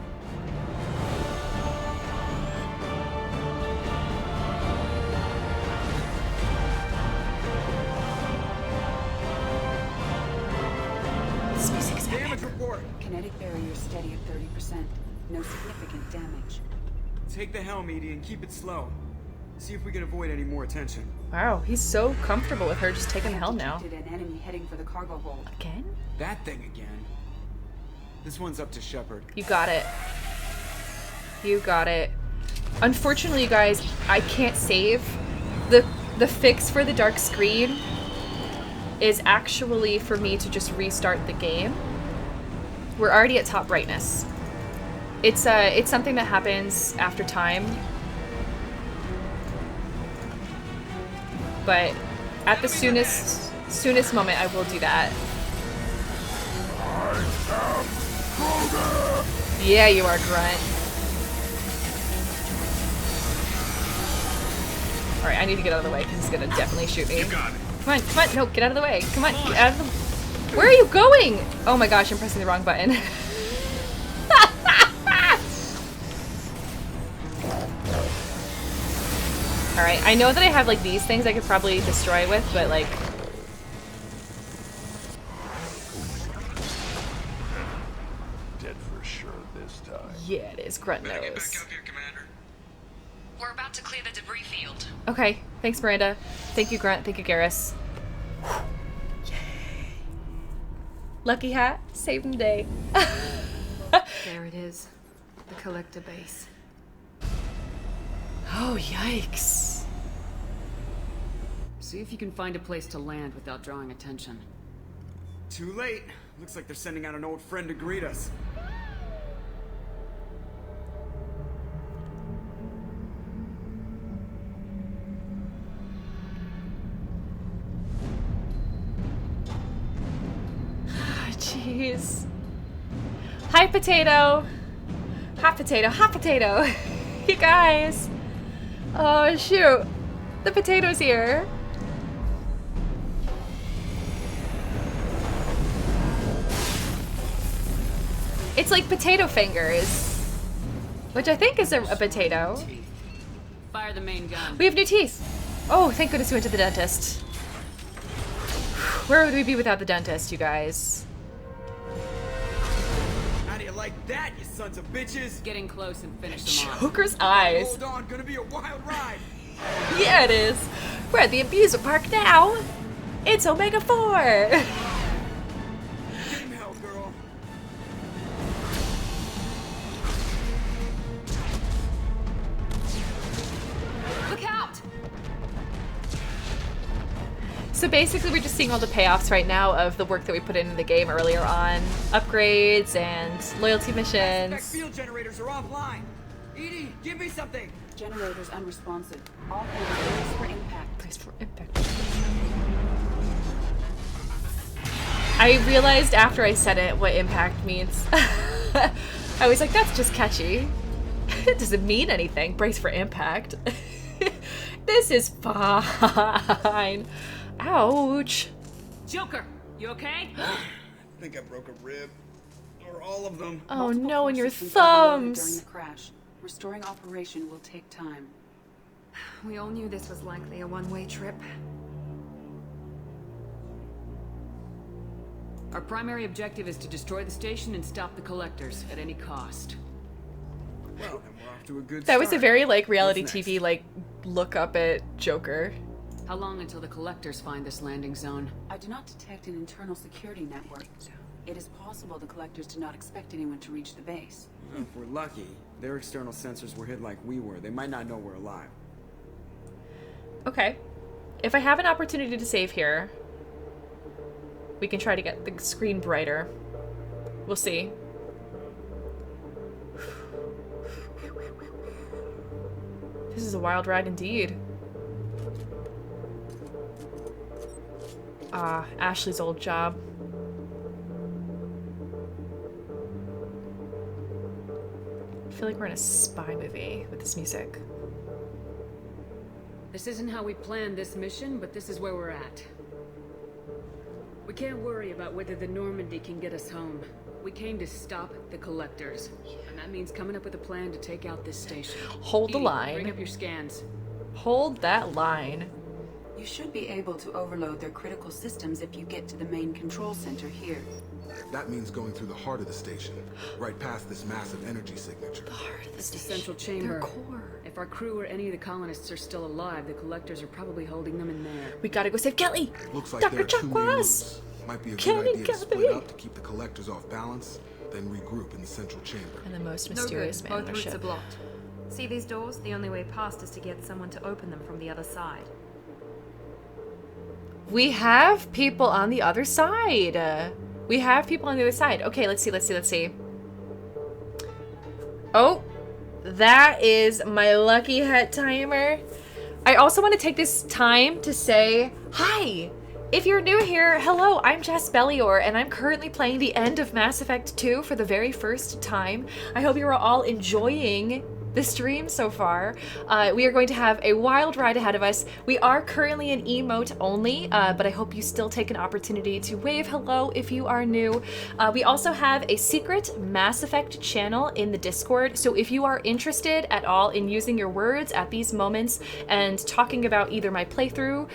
This music's epic. Damage report. Kinetic barrier steady at 30%. No significant damage. Take the helm, Edie, and keep it slow. See if we can avoid any more attention. Wow, he's so comfortable with her just taking the helm now. Detected an enemy heading for the cargo hold. Again? That thing again. This one's up to Shepard. You got it. You got it. Unfortunately, you guys, I can't save. The fix for the dark screen is actually for me to just restart the game. We're already at top brightness. It's something that happens after time. But at the soonest moment, I will do that. Yeah, you are, Grunt. Alright, I need to get out of the way because he's gonna definitely shoot me. Come on, no, get out of the way. Come on, get out of the... Where are you going? Oh my gosh, I'm pressing the wrong button. Alright, I know that I have like these things I could probably destroy with, but like... Dead for sure this time. Yeah, it is. Grunt knows. We're about to clear the debris field. Okay, thanks Miranda. Thank you Grunt, thank you Garrus. Yay. Lucky hat, saved the day. There it is. The collector base. Oh, yikes. See if you can find a place to land without drawing attention. Too late. Looks like they're sending out an old friend to greet us. Jeez. Hi, potato. Hot potato, hot potato. You guys. Oh, shoot. The potato's here. It's like potato fingers. Which I think is a potato. Fire the main gun. We have new teeth. Oh, thank goodness we went to the dentist. Where would we be without the dentist, you guys? How do you like that, you sons of bitches? Getting close and finish them off. Joker's eyes. Hold on, gonna be a wild ride. Yeah, it is. We're at the amusement park now. It's Omega 4. Give him hell, girl. Look out! So basically we're just seeing all the payoffs right now of the work that we put into the game earlier on. Upgrades and loyalty missions. Field generators are offline. Edie, give me something. Generators unresponsive. All hands brace for impact. Brace for impact. I realized after I said it what impact means. I was like, that's just catchy. It doesn't mean anything. Brace for impact. This is fine. Ouch. Joker, you okay? I think I broke a rib. Or all of them. Oh no, and your Systems were alerted during thumbs. the crash. Restoring operation will take time. We all knew this was likely a one-way trip. Our primary objective is to destroy the station and stop the collectors at any cost. Well, then we're off to a good That was a start. very, like, reality What's TV, like, look up at Joker. How long until the collectors find this landing zone? I do not detect an internal security network. It is possible the collectors do not expect anyone to reach the base. If we're lucky, their external sensors were hid like we were. They might not know we're alive. Okay. If I have an opportunity to save here, we can try to get the screen brighter. We'll see. This is a wild ride indeed. Ah, Ashley's old job. I feel like we're in a spy movie with this music. This isn't how we planned this mission, but this is where we're at. We can't worry about whether the Normandy can get us home. We came to stop the collectors. And that means coming up with a plan to take out this station. Hold the Edie, line. Bring up your scans. Hold that line. You should be able to overload their critical systems if you get to the main control center here. That means going through the heart of the station, right past this massive energy signature. It's the central chamber. If our crew or any of the colonists are still alive, the collectors are probably holding them in there. We gotta go save Kelly! Looks like Dr. there are two main Chakwas! routes. Might be a Kelly, good idea to split Kelly! up to keep the collectors off balance, then regroup in the central chamber. And the most No mysterious good. man on Both the routes are ship. blocked. See these doors? The only way past is to get someone to open them from the other side. We have people on the other side. We have people on the other side. Okay, let's see. Oh, that is my lucky hat timer. I also want to take this time to say hi. If you're new here, hello, I'm Jaspellior, and I'm currently playing the end of Mass Effect 2 for the very first time. I hope you're all enjoying the stream so far. We are going to have a wild ride ahead of us. We are currently in emote only, but I hope you still take an opportunity to wave hello if you are new. We also have a secret Mass Effect channel in the Discord, so if you are interested at all in using your words at these moments and talking about either my playthrough,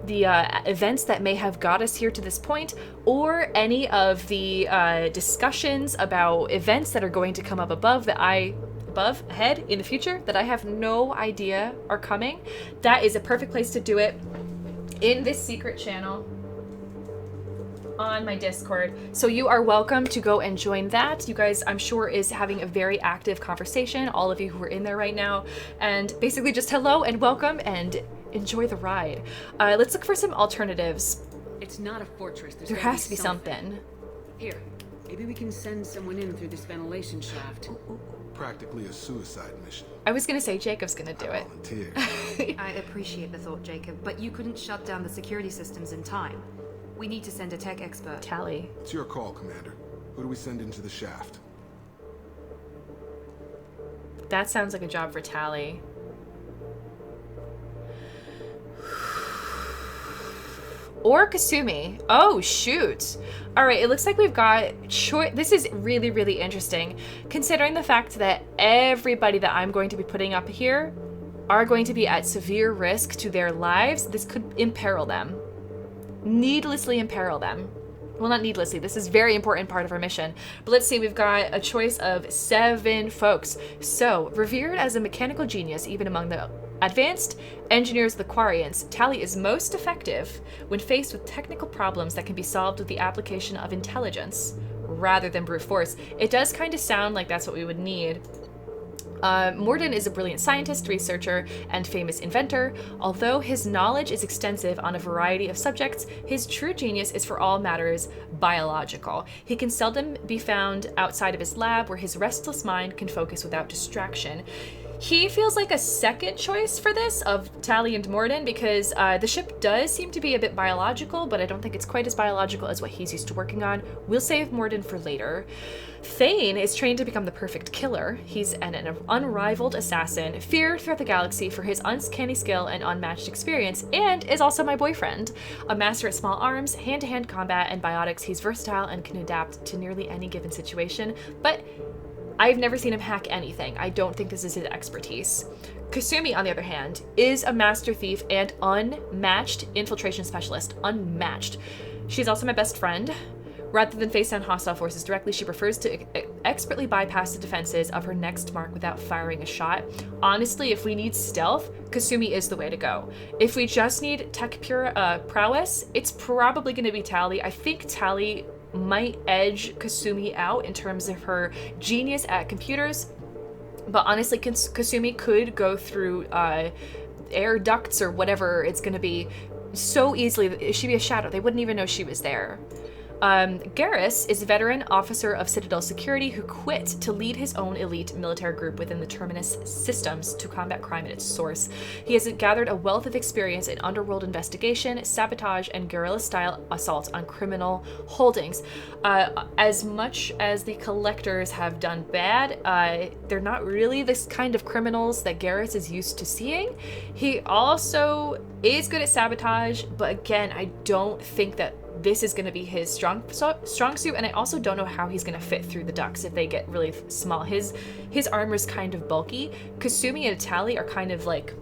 the events that may have got us here to this point, or any of the discussions about events that are going to come up ahead in the future that I have no idea are coming, that is a perfect place to do it, in this secret channel on my Discord. So you are welcome to go and join that. You guys, I'm sure, is having a very active conversation, all of you who are in there right now, and basically just hello and welcome and enjoy the ride. Let's look for some alternatives. It's not a fortress. There has to be something. Here, maybe we can send someone in through this ventilation shaft. Practically a suicide mission. I was gonna say Jacob's gonna do it. Volunteer. I appreciate the thought, Jacob, but you couldn't shut down the security systems in time. We need to send a tech expert. Tally. It's your call, Commander. Who do we send into the shaft? That sounds like a job for Tally. Or Kasumi. Oh, shoot. All right, it looks like we've got this is really, really interesting, considering the fact that everybody that I'm going to be putting up here are going to be at severe risk to their lives. This could imperil them. Needlessly imperil them. Well, not needlessly. This is a very important part of our mission. But let's see, we've got a choice of 7 folks. So, revered as a mechanical genius, even among the advanced engineers of the Quarians, Tally is most effective when faced with technical problems that can be solved with the application of intelligence rather than brute force. It does kind of sound like that's what we would need. Morden is a brilliant scientist, researcher, and famous inventor. Although his knowledge is extensive on a variety of subjects, his true genius is for all matters biological. He can seldom be found outside of his lab, where his restless mind can focus without distraction. He feels like a second choice for this of Tally and Morden, because the ship does seem to be a bit biological, but I don't think it's quite as biological as what he's used to working on. We'll save Morden for later. Thane is trained to become the perfect killer. He's an unrivaled assassin, feared throughout the galaxy for his uncanny skill and unmatched experience, and is also my boyfriend. A master at small arms, hand-to-hand combat, and biotics, he's versatile and can adapt to nearly any given situation, but I've never seen him hack anything. I don't think this is his expertise. Kasumi, on the other hand, is a master thief and unmatched infiltration specialist. Unmatched. She's also my best friend. Rather than face down hostile forces directly, she prefers to expertly bypass the defenses of her next mark without firing a shot. Honestly, if we need stealth, Kasumi is the way to go. If we just need tech prowess, it's probably going to be Tali. I think Tali might edge Kasumi out in terms of her genius at computers, but honestly, Kasumi could go through air ducts or whatever it's going to be so easily. She'd be a shadow. They wouldn't even know she was there. Garrus is a veteran officer of Citadel Security who quit to lead his own elite military group within the Terminus systems to combat crime at its source. He has gathered a wealth of experience in underworld investigation, sabotage, and guerrilla-style assaults on criminal holdings. As much as the Collectors have done bad, they're not really this kind of criminals that Garrus is used to seeing. He also is good at sabotage, but again, I don't think that this is going to be his strong suit, and I also don't know how he's going to fit through the ducts if they get really small. His armor's kind of bulky. Kasumi and Tali are kind of like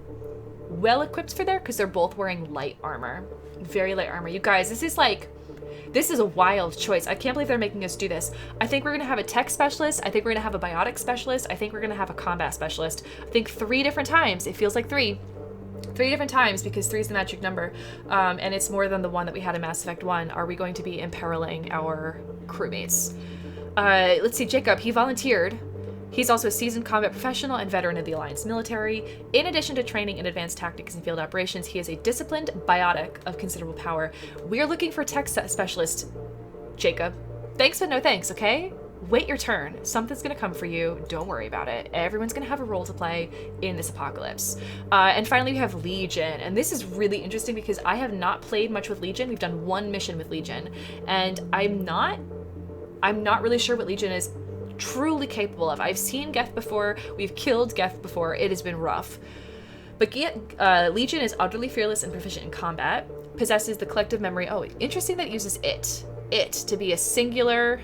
well equipped for there because they're both wearing light armor, very light armor. You guys, this is a wild choice. I can't believe they're making us do this. I think we're going to have a tech specialist. I think we're going to have a biotic specialist. I think we're going to have a combat specialist. I think 3 different times. It feels like 3 different times because 3 is the magic number, and it's more than the one that we had in Mass Effect 1. Are we going to be imperiling our crewmates? Let's see, Jacob, he volunteered. He's also a seasoned combat professional and veteran of the Alliance military. In addition to training in advanced tactics and field operations, he is a disciplined biotic of considerable power. We're looking for tech specialist, Jacob. Thanks but no thanks, okay? Wait your turn. Something's gonna come for you. Don't worry about it. Everyone's gonna have a role to play in this apocalypse. And finally, we have Legion. And this is really interesting because I have not played much with Legion. We've done 1 mission with Legion. And I'm not really sure what Legion is truly capable of. I've seen Geth before. We've killed Geth before. It has been rough. But Legion is utterly fearless and proficient in combat. Possesses the collective memory. Oh, interesting that it uses it. It to be a singular...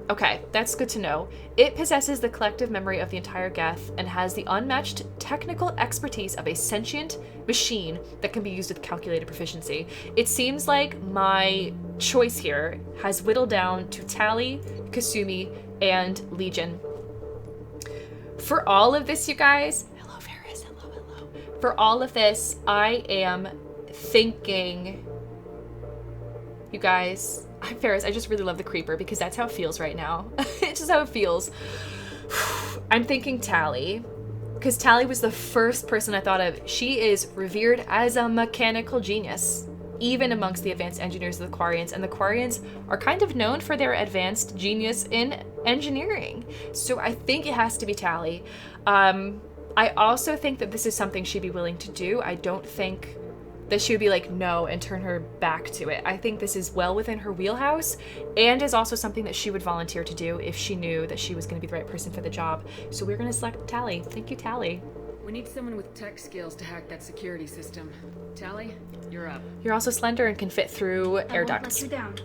Okay, that's good to know. It possesses the collective memory of the entire Geth and has the unmatched technical expertise of a sentient machine that can be used with calculated proficiency. It seems like my choice here has whittled down to Tali, Kasumi, and Legion. For all of this, you guys... Hello, Ferris. Hello. For all of this, I am thinking... You guys... Ferris, I just really love the creeper because that's how it feels right now. It's just how it feels. I'm thinking Tali, because Tali was the first person I thought of. She is revered as a mechanical genius, even amongst the advanced engineers of the Quarians, and the Quarians are kind of known for their advanced genius in engineering. So I think it has to be Tali. I also think that this is something she'd be willing to do. I don't think that she would be like, no, and turn her back to it. I think this is well within her wheelhouse and is also something that she would volunteer to do if she knew that she was going to be the right person for the job. So we're going to select Tali. Thank you, Tali. We need someone with tech skills to hack that security system. Tali, you're up. You're also slender and can fit through air ducts. Let you down.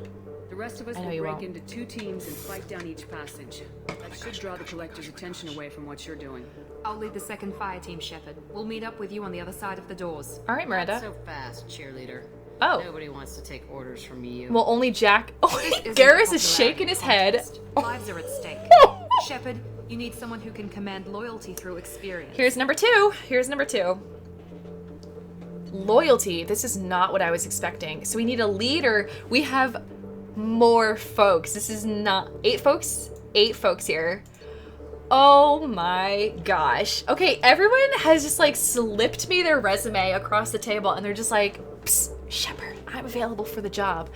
The rest of us will break into 2 teams and fight down each passage. That should draw the Collector's attention away from what you're doing. I'll lead the second fire team, Shepard. We'll meet up with you on the other side of the doors. All right, Miranda. Not so fast, cheerleader. Oh. Nobody wants to take orders from you. Well, only Jack. Oh, Garrus is shaking his head. Lives are at stake. Shepard, you need someone who can command loyalty through experience. Here's number 2. Loyalty. This is not what I was expecting. So we need a leader. We have more folks. This is not 8 folks. 8 folks here. Oh my gosh. Okay, everyone has just like slipped me their resume across the table and they're just like, psst, Shepard, I'm available for the job.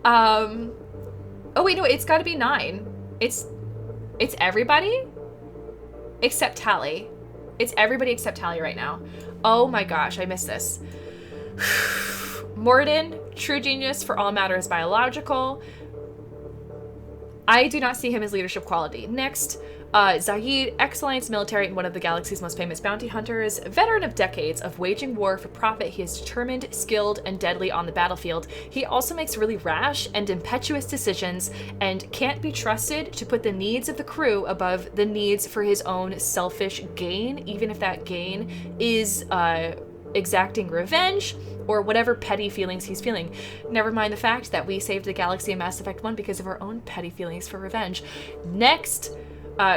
Oh wait, no, it's gotta be 9. It's everybody except Tali. It's everybody except Tali right now. Oh my gosh, I missed this. Morden, true genius for all matters biological. I do not see him as leadership quality. Next, Zaid, ex-Alliance military and one of the galaxy's most famous bounty hunters, veteran of decades of waging war for profit, he is determined, skilled, and deadly on the battlefield. He also makes really rash and impetuous decisions and can't be trusted to put the needs of the crew above the needs for his own selfish gain, even if that gain is exacting revenge or whatever petty feelings he's feeling. Never mind the fact that we saved the galaxy in Mass Effect 1 because of our own petty feelings for revenge. Next,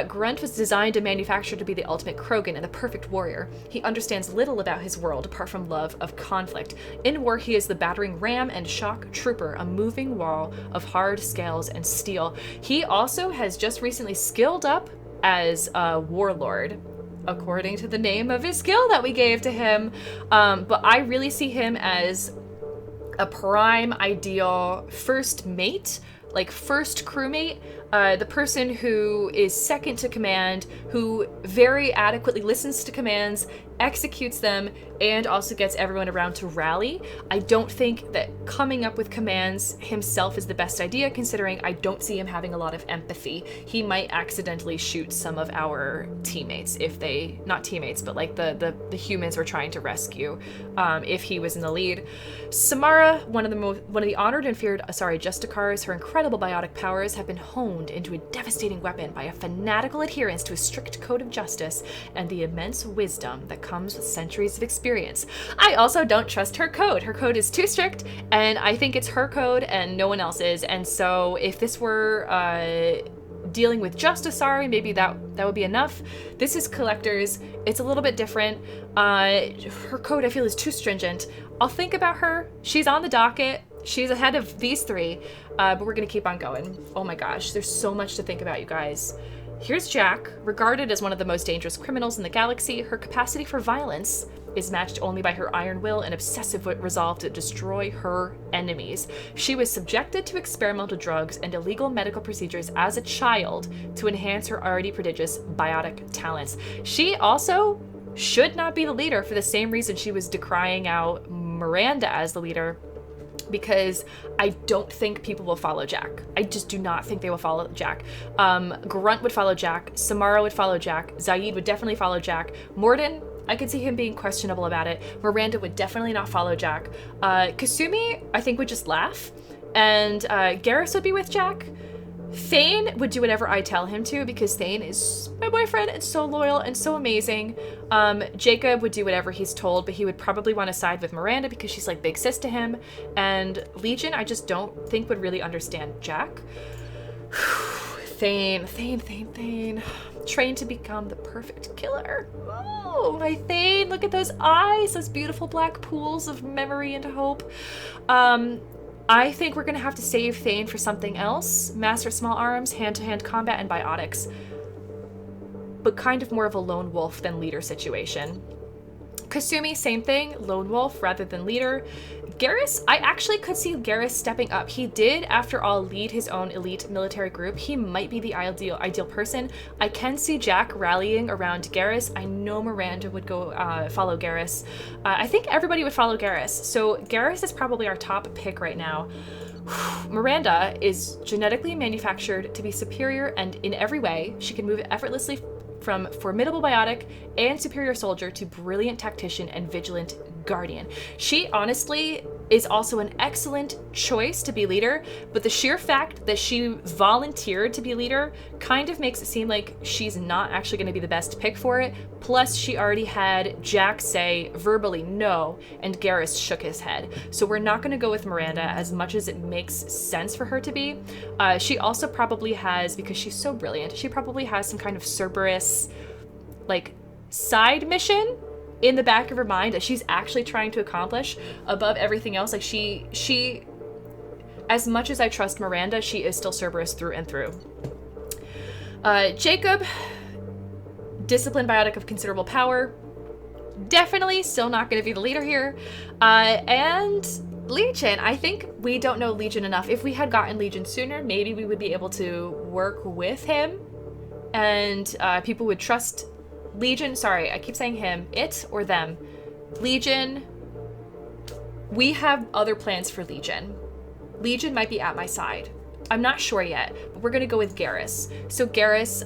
Grunt was designed and manufactured to be the ultimate Krogan and the perfect warrior. He understands little about his world apart from love of conflict. In war, he is the battering ram and shock trooper, a moving wall of hard scales and steel. He also has just recently skilled up as a warlord, according to the name of his skill that we gave to him. But I really see him as a prime ideal first mate, like first crewmate, the person who is second to command, who very adequately listens to commands, executes them, and also gets everyone around to rally. I don't think that coming up with commands himself is the best idea, considering I don't see him having a lot of empathy. He might accidentally shoot some of our teammates if they, not teammates, but like the humans we're trying to rescue, if he was in the lead. Samara, one of the honored and feared Justicars, her incredible biotic powers have been honed into a devastating weapon by a fanatical adherence to a strict code of justice and the immense wisdom that comes with centuries of experience. I also don't trust her code. Her code is too strict, and I think it's her code and no one else's. And so if this were dealing with Justicari, maybe that would be enough. This is Collectors. It's a little bit different. Her code, I feel, is too stringent. I'll think about her. She's on the docket. She's ahead of these three, but we're gonna keep on going. Oh my gosh, there's so much to think about, you guys. Here's Jack, regarded as one of the most dangerous criminals in the galaxy. Her capacity for violence is matched only by her iron will and obsessive resolve to destroy her enemies. She was subjected to experimental drugs and illegal medical procedures as a child to enhance her already prodigious biotic talents. She also should not be the leader for the same reason she was decrying out Miranda as the leader, because I don't think people will follow Jack. I just do not think they will follow Jack. Grunt would follow Jack. Samara would follow Jack. Zaid would definitely follow Jack. Morden, I could see him being questionable about it. Miranda would definitely not follow Jack. Kasumi, I think, would just laugh. And Garrus would be with Jack. Thane would do whatever I tell him to, because Thane is my boyfriend and so loyal and so amazing. Jacob would do whatever he's told, but he would probably want to side with Miranda because she's like big sis to him. And Legion, I just don't think would really understand Jack. Thane. Trained to become the perfect killer. Oh, my Thane, look at those eyes, those beautiful black pools of memory and hope. I think we're going to have to save Thane for something else. Master Small Arms, hand-to-hand combat, and biotics. But kind of more of a lone wolf than leader situation. Kasumi, same thing, lone wolf rather than leader. Garrus, I actually could see Garrus stepping up. He did, after all, lead his own elite military group. He might be the ideal person. I can see Jack rallying around Garrus. I know Miranda would go follow Garrus. I think everybody would follow Garrus. So Garrus is probably our top pick right now. Miranda is genetically manufactured to be superior, and in every way, she can move effortlessly from formidable biotic and superior soldier to brilliant tactician and vigilant guardian. She honestly is also an excellent choice to be leader, but the sheer fact that she volunteered to be leader kind of makes it seem like she's not actually going to be the best pick for it. Plus, she already had Jack say verbally no, and Garrus shook his head. So we're not going to go with Miranda as much as it makes sense for her to be. She also probably has, because she's so brilliant, she probably has some kind of Cerberus, like, side mission in the back of her mind that she's actually trying to accomplish above everything else. Like, she as much as I trust Miranda, she is still Cerberus through and through. Jacob, disciplined biotic of considerable power, definitely still not going to be the leader here. And Legion, I think we don't know Legion enough. If we had gotten Legion sooner, maybe we would be able to work with him and people would trust Legion. Sorry, I keep saying him, it or them. Legion, we have other plans for Legion. Legion might be at my side. I'm not sure yet, but we're gonna go with Garrus. So Garrus,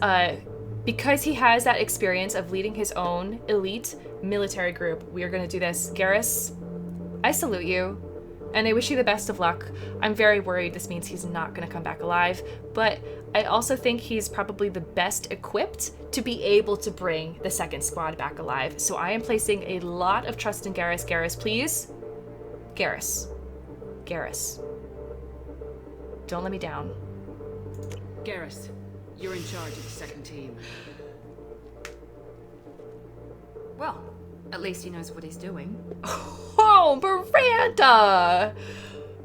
Because he has that experience of leading his own elite military group, we are going to do this. Garrus, I salute you, and I wish you the best of luck. I'm very worried this means he's not going to come back alive, but I also think he's probably the best equipped to be able to bring the second squad back alive. So I am placing a lot of trust in Garrus. Garrus, please. Garrus. Garrus. Don't let me down. Garrus, you're in charge of the second team. Well, at least he knows what he's doing. Oh, Miranda!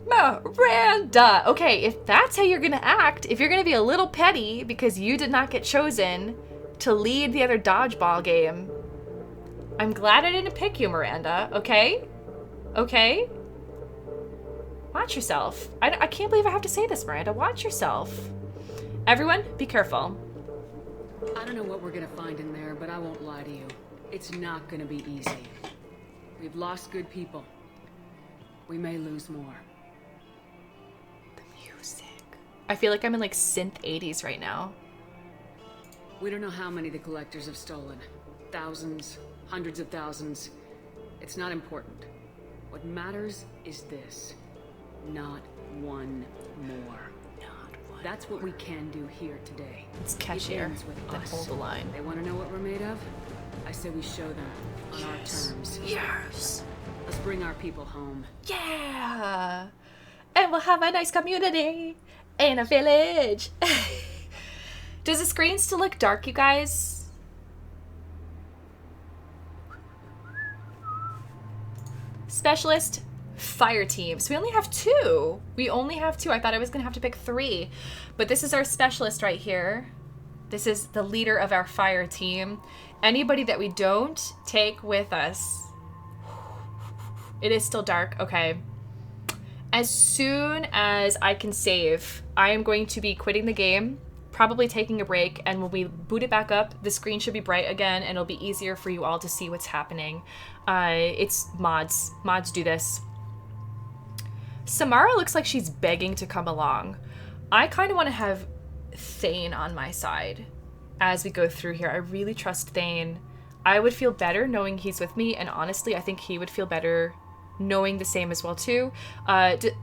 Miranda! Okay, if that's how you're gonna act, if you're gonna be a little petty because you did not get chosen to lead the other dodgeball game, I'm glad I didn't pick you, Miranda, okay? Okay? Watch yourself. I can't believe I have to say this, Miranda. Watch yourself. Everyone, be careful. I don't know what we're gonna find in there, but I won't lie to you. It's not gonna be easy. We've lost good people. We may lose more. I feel like I'm in like synth 80s right now. We don't know how many the collectors have stolen. Thousands, hundreds of thousands. It's not important. What matters is this. Not one more. That's what we can do here today. It's catchier than hold the line. They want to know what we're made of? I say we show them on our terms. Yes. Let's bring our people home. Yeah. And we'll have a nice community in a village. Does the screen still look dark, you guys? Specialist, fire team. So we only have 2. We only have 2. I thought I was gonna have to pick 3, but this is our specialist right here. This is the leader of our fire team. Anybody that we don't take with us. It is still dark. Okay. As soon as I can save, I am going to be quitting the game, probably taking a break, and when we boot it back up, the screen should be bright again, and it'll be easier for you all to see what's happening. It's mods. Mods do this. Samara looks like she's begging to come along. I kind of want to have Thane on my side as we go through here. I really trust Thane. I would feel better knowing he's with me, and honestly, I think he would feel better knowing the same as well too.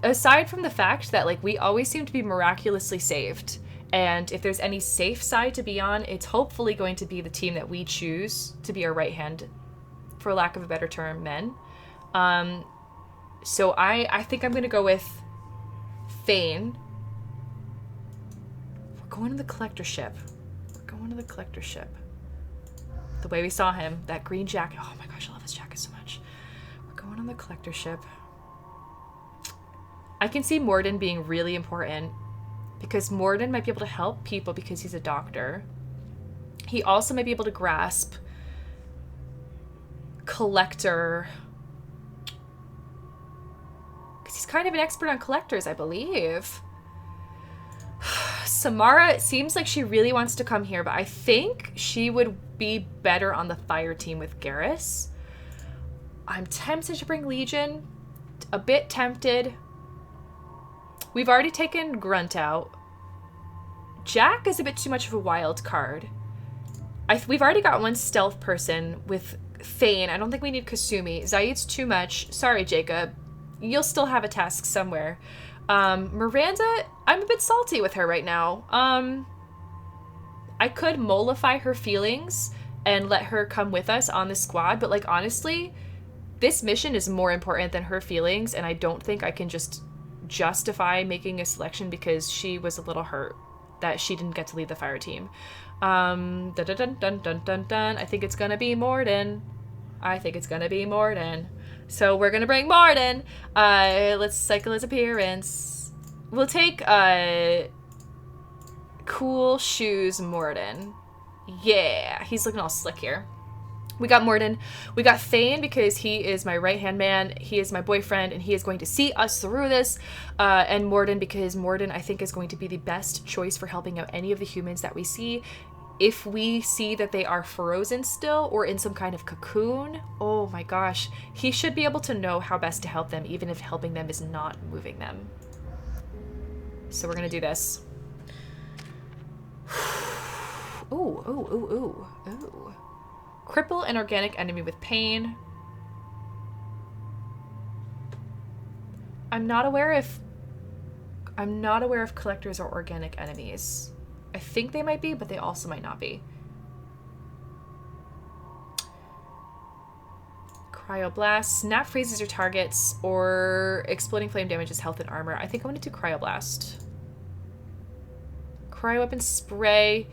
Aside from the fact that like we always seem to be miraculously saved, and if there's any safe side to be on, it's hopefully going to be the team that we choose to be our right hand, for lack of a better term, men. So I think I'm gonna go with Thane. We're going to the collector ship. We're going to the collector ship. The way we saw him, that green jacket. Oh my gosh, I love his jacket so much. We're going on the collector ship. I can see Morden being really important because Morden might be able to help people because he's a doctor. He also might be able to grasp collector, because he's kind of an expert on collectors, I believe. Samara seems like she really wants to come here, but I think she would be better on the fire team with Garrus. I'm tempted to bring Legion. A bit tempted. We've already taken Grunt out. Jack is a bit too much of a wild card. We've already got one stealth person with Thane. I don't think we need Kasumi. Zaid's too much. Sorry, Jacob. You'll still have a task somewhere. Miranda, I'm a bit salty with her right now. I could mollify her feelings and let her come with us on the squad, but like honestly, this mission is more important than her feelings, and I don't think I can just justify making a selection because she was a little hurt that she didn't get to lead the fire team. Dun dun dun dun dun dun dun. I think it's gonna be Morden. I think it's gonna be Morden. So we're gonna bring Morden. Let's cycle his appearance. We'll take cool shoes Morden. Yeah, he's looking all slick here. We got Morden. We got Thane because he is my right-hand man. He is my boyfriend, and he is going to see us through this. And Morden because Morden, I think, is going to be the best choice for helping out any of the humans that we see. If we see that they are frozen still or in some kind of cocoon, oh my gosh, he should be able to know how best to help them, even if helping them is not moving them. So we're gonna do this. Ooh, ooh, ooh, ooh, ooh. Cripple an organic enemy with pain. I'm not aware if collectors are organic enemies. I think they might be, but they also might not be. Cryoblast. Snap freezes your targets, or exploding flame damages health and armor. I think I'm gonna do Cryoblast. Cryoweapon spray.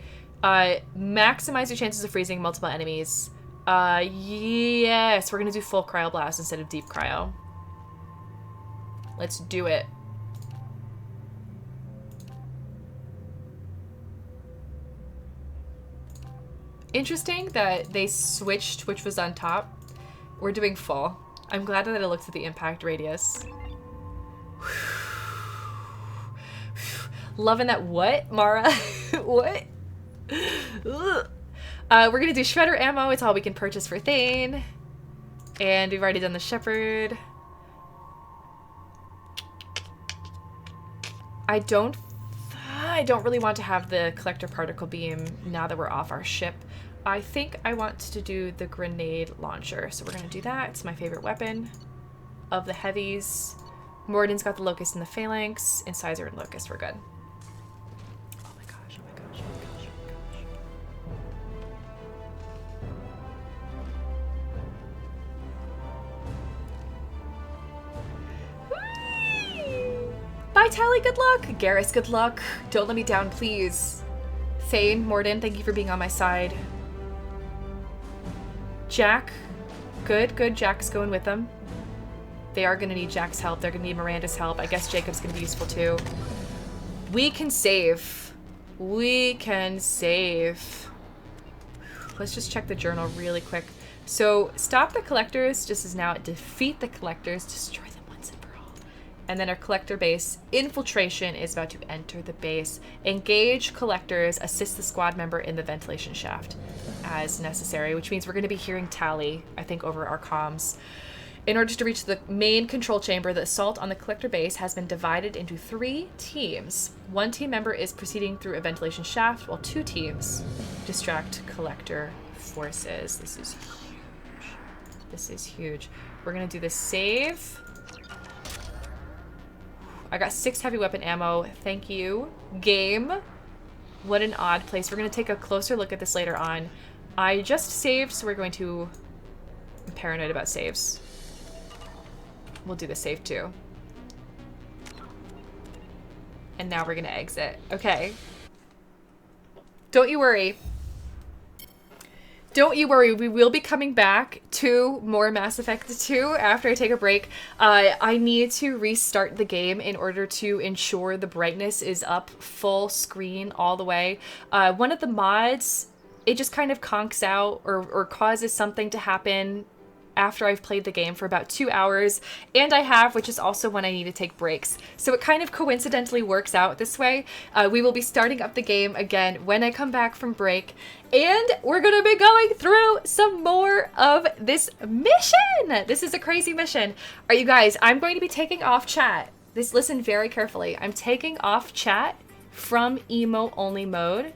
Maximize your chances of freezing multiple enemies. Yes, we're gonna do full Cryoblast instead of deep cryo. Let's do it. Interesting that they switched which was on top. We're doing full. I'm glad that I looked at the impact radius. Loving that. What, Mara? What? We're gonna do shredder ammo. It's all we can purchase for Thane. And we've already done the shepherd. I don't really want to have the collector particle beam now that we're off our ship. I think I want to do the grenade launcher. So we're gonna do that. It's my favorite weapon of the heavies. Morden's got the locust and the phalanx. Incisor and locust, we're good. Oh my gosh, oh my gosh, oh my gosh, oh my gosh. Whee! Bye, Tally, good luck. Garrus, good luck. Don't let me down, please. Thane, Morden, thank you for being on my side. Jack, good, good. Jack's going with them. They are going to need Jack's help. They're going to need Miranda's help. I guess Jacob's going to be useful too. We can save. We can save. Let's just check the journal really quick. So, stop the collectors just as now. Defeat the collectors. Destroy them once and for all. And then our collector base. Infiltration is about to enter the base. Engage collectors. Assist the squad member in the ventilation shaft as necessary, which means we're going to be hearing Tally, I think, over our comms. In order to reach the main control chamber, the assault on the collector base has been divided into 3 teams. 1 team member is proceeding through a ventilation shaft, while 2 teams distract collector forces. This is huge. This is huge. We're going to do the save. I got 6 heavy weapon ammo. Thank you. Game. What an odd place. We're going to take a closer look at this later on. I just saved, so we're going to... I'm paranoid about saves. We'll do the save too. And now we're going to exit. Okay. Don't you worry. Don't you worry, we will be coming back to more Mass Effect 2 after I take a break. I need to restart the game in order to ensure the brightness is up full screen all the way. One of the mods, it just kind of conks out or causes something to happen after I've played the game for about 2 hours, and I have, which is also when I need to take breaks. So it kind of coincidentally works out this way. We will be starting up the game again when I come back from break, and we're gonna be going through some more of this mission. This is a crazy mission. Are you guys, I'm going to be taking off chat. Listen very carefully. I'm taking off chat from emo only mode.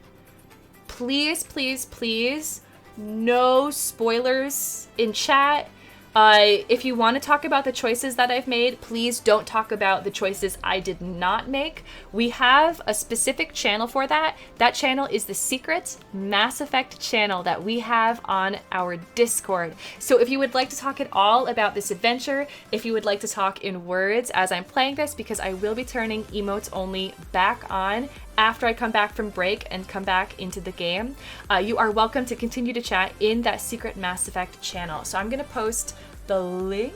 Please, please, please, no spoilers in chat. If you want to talk about the choices that I've made, please don't talk about the choices I did not make. We have a specific channel for that. That channel is the secret Mass Effect channel that we have on our Discord. So if you would like to talk at all about this adventure, if you would like to talk in words as I'm playing this, because I will be turning emotes only back on after I come back from break and come back into the game, you are welcome to continue to chat in that secret Mass Effect channel. So I'm going to post the link.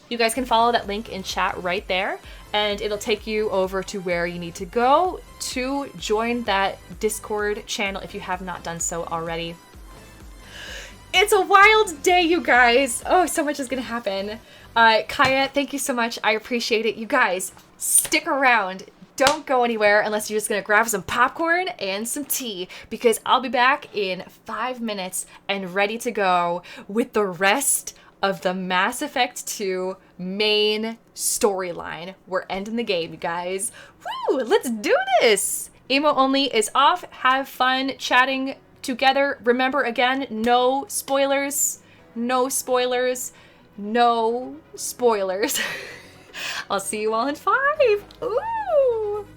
You guys can follow that link in chat right there, and it'll take you over to where you need to go to join that Discord channel if you have not done so already. It's a wild day, you guys. Oh, so much is going to happen. Kaya, thank you so much. I appreciate it. You guys, stick around. Don't go anywhere unless you're just going to grab some popcorn and some tea, because I'll be back in 5 minutes and ready to go with the rest of the Mass Effect 2 main storyline. We're ending the game, you guys. Woo! Let's do this! Emo only is off. Have fun chatting together. Remember, again, no spoilers. No spoilers. No spoilers. I'll see you all in 5. Ooh!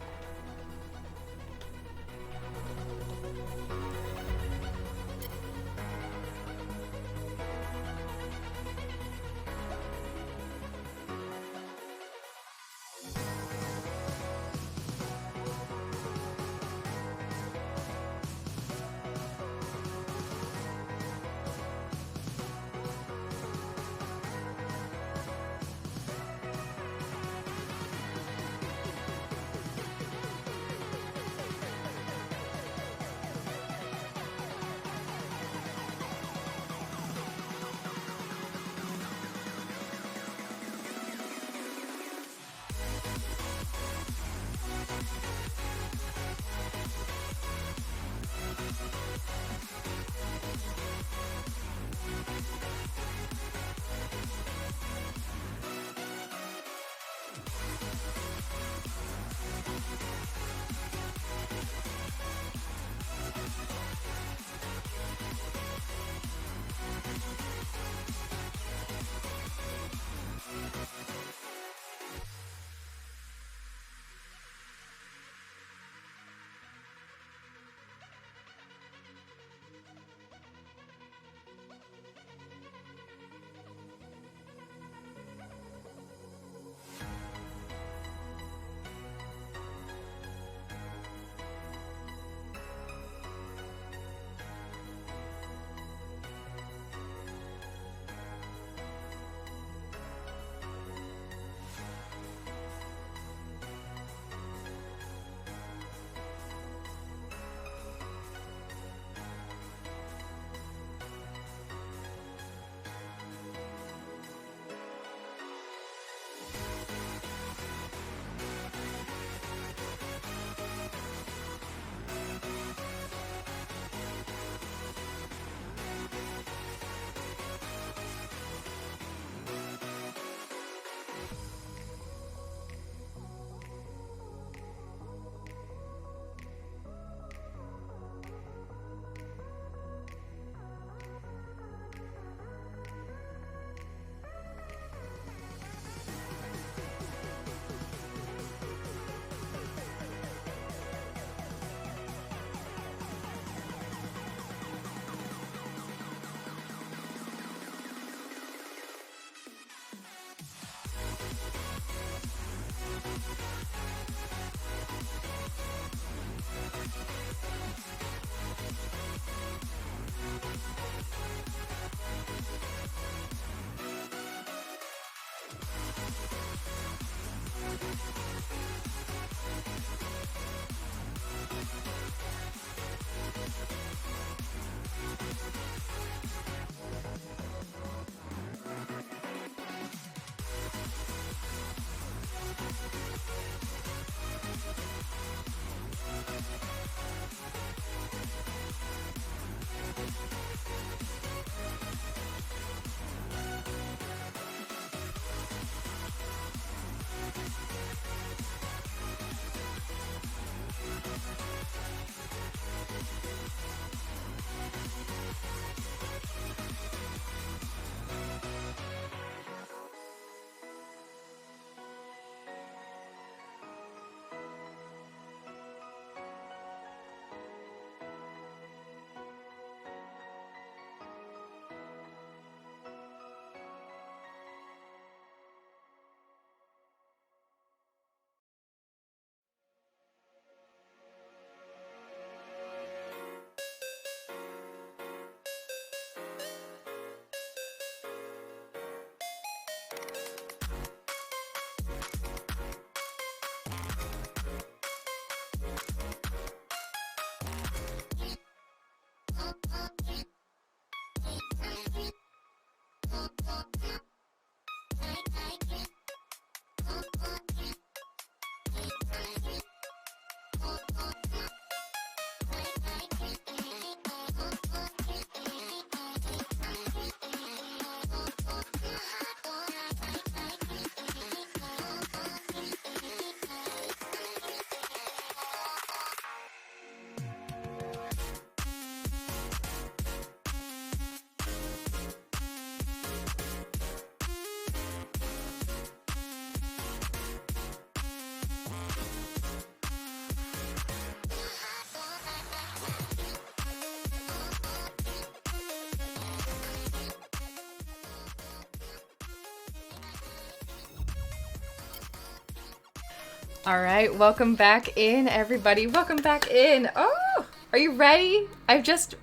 All right, welcome back in, everybody. Welcome back in. Oh, are you ready? I've just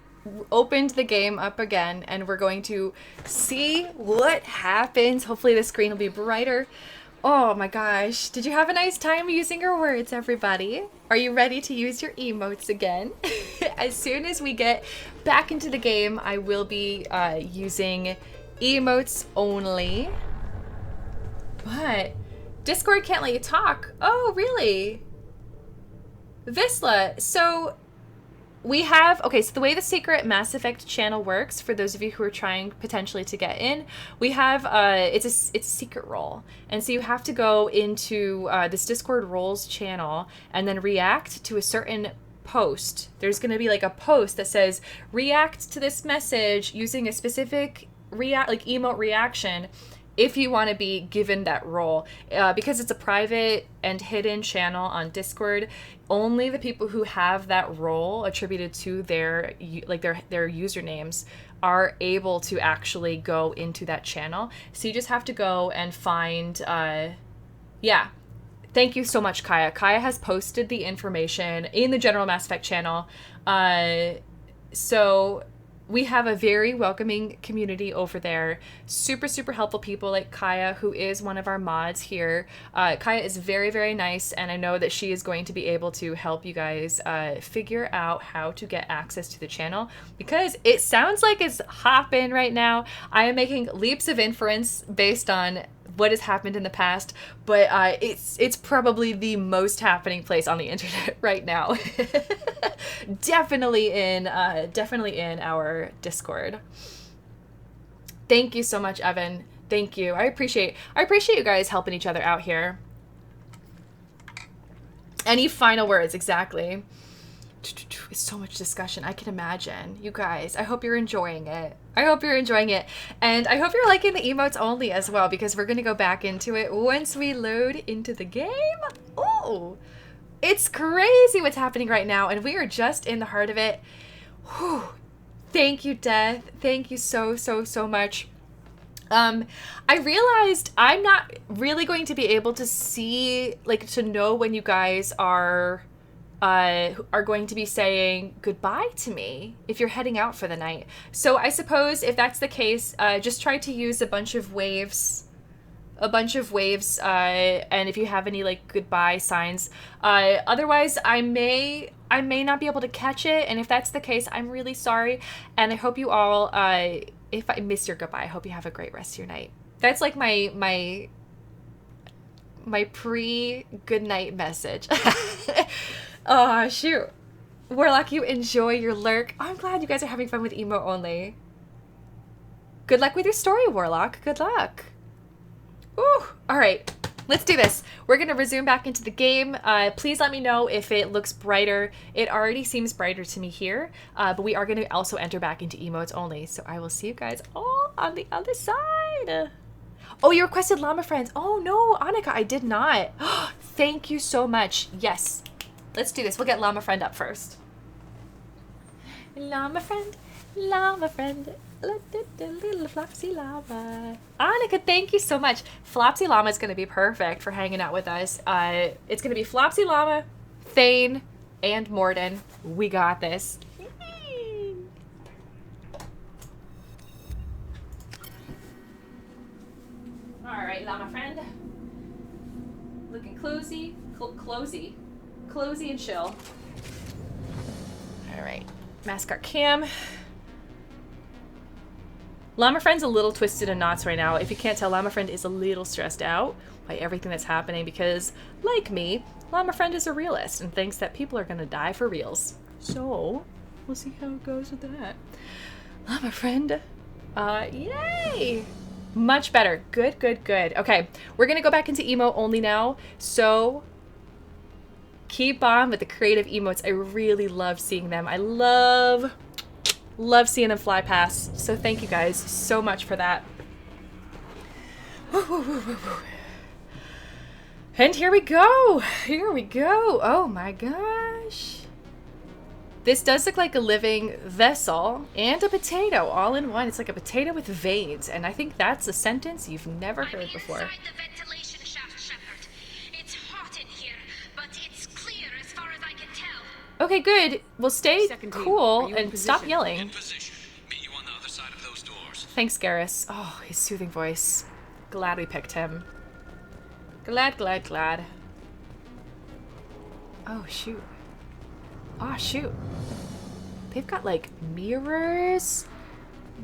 opened the game up again, and we're going to see what happens. Hopefully the screen will be brighter. Oh my gosh. Did you have a nice time using your words, everybody? Are you ready to use your emotes again? As soon as we get back into the game, I will be using emotes only. But Discord can't let you talk. Oh, really? Visla, so we have, okay, so the way the secret Mass Effect channel works, for those of you who are trying potentially to get in, we have, it's a secret role. And so you have to go into this Discord roles channel and then react to a certain post. There's going to be like a post that says, react to this message using a specific emote reaction if you want to be given that role. Because it's a private and hidden channel on Discord, only the people who have that role attributed to their usernames are able to actually go into that channel. So you just have to go and find, yeah. Thank you so much, Kaya. Kaya has posted the information in the general Mass Effect channel. So we have a very welcoming community over there. Super, super helpful people like Kaya, who is one of our mods here. Kaya is very, very nice, and I know that she is going to be able to help you guys figure out how to get access to the channel, because it sounds like it's hopping right now. I am making leaps of inference based on what has happened in the past, but it's probably the most happening place on the internet right now. definitely in our Discord. Thank you so much, Evan. Thank you. I appreciate you guys helping each other out here. Any final words? Exactly. It's so much discussion. I can imagine. You guys, I hope you're enjoying it. I hope you're enjoying it. And I hope you're liking the emotes only as well, because we're going to go back into it once we load into the game. Oh, it's crazy what's happening right now, and we are just in the heart of it. Whew. Thank you, Death. Thank you so, so, so much. I realized I'm not really going to be able to see, to know when you guys are going to be saying goodbye to me if you're heading out for the night. So I suppose if that's the case, just try to use a bunch of waves, and if you have any goodbye signs. Otherwise, I may not be able to catch it, and if that's the case, I'm really sorry, and I hope you all, if I miss your goodbye, I hope you have a great rest of your night. That's like my pre-good night message. Oh, shoot. Warlock, you enjoy your lurk. Oh, I'm glad you guys are having fun with emo only. Good luck with your story, Warlock. Good luck. Ooh, all right. Let's do this. We're going to resume back into the game. Please let me know if it looks brighter. It already seems brighter to me here, but we are going to also enter back into emotes only. So I will see you guys all on the other side. Oh, you requested llama friends. Oh, no, Annika, I did not. Thank you so much. Yes. Let's do this. We'll get llama friend up first. Llama friend, little Flopsy llama. Annika, thank you so much. Flopsy llama is going to be perfect for hanging out with us. It's going to be Flopsy llama, Thane, and Morden. We got this. All right, llama friend. Looking closey and chill. All right, mask our cam. Llama Friend's a little twisted in knots right now. If you can't tell, Llama Friend is a little stressed out by everything that's happening because, like me, Llama Friend is a realist and thinks that people are gonna die for reals. So, we'll see how it goes with that. Llama Friend, yay! Much better. Good, good, good. Okay, we're gonna go back into emo only now, so keep on with the creative emotes. I really love seeing them. I love seeing them fly past. So thank you guys so much for that. And here we go. Here we go. Oh my gosh. This does look like a living vessel and a potato all in one. It's like a potato with veins. And I think that's a sentence you've never heard before. The ventilation shaft, Shepard. It's hot in here. Okay, good. Well, stay cool and stop yelling. Thanks, Garrus. Oh, his soothing voice. Glad we picked him. Glad, glad, glad. Oh, shoot. Oh, shoot. They've got, like, mirrors.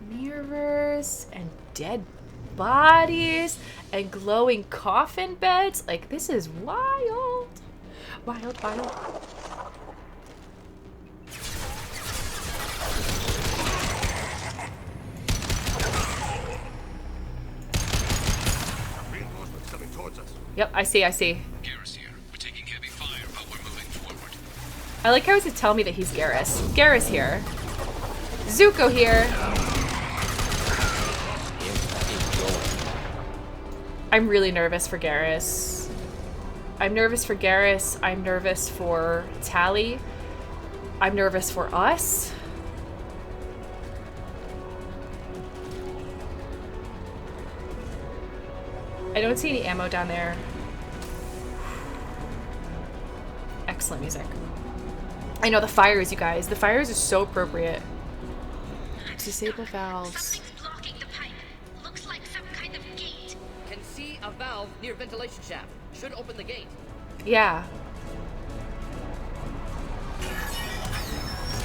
Mirrors and dead bodies and glowing coffin beds. Like, this is wild. Wild, wild. Reinforcements coming towards us. Yep, I see, I see. Garrus here. We're taking heavy fire, but we're moving forward. I like how he tell me that he's Garrus. Garrus here. Zuko here. I'm really nervous for Garrus. I'm nervous for Garrus. I'm nervous for Tali. I'm nervous for us. I don't see any ammo down there. Excellent music. I know the fires, you guys. The fires are so appropriate. Disable valves. Can see a valve near ventilation shaft. Should open the gate. Yeah.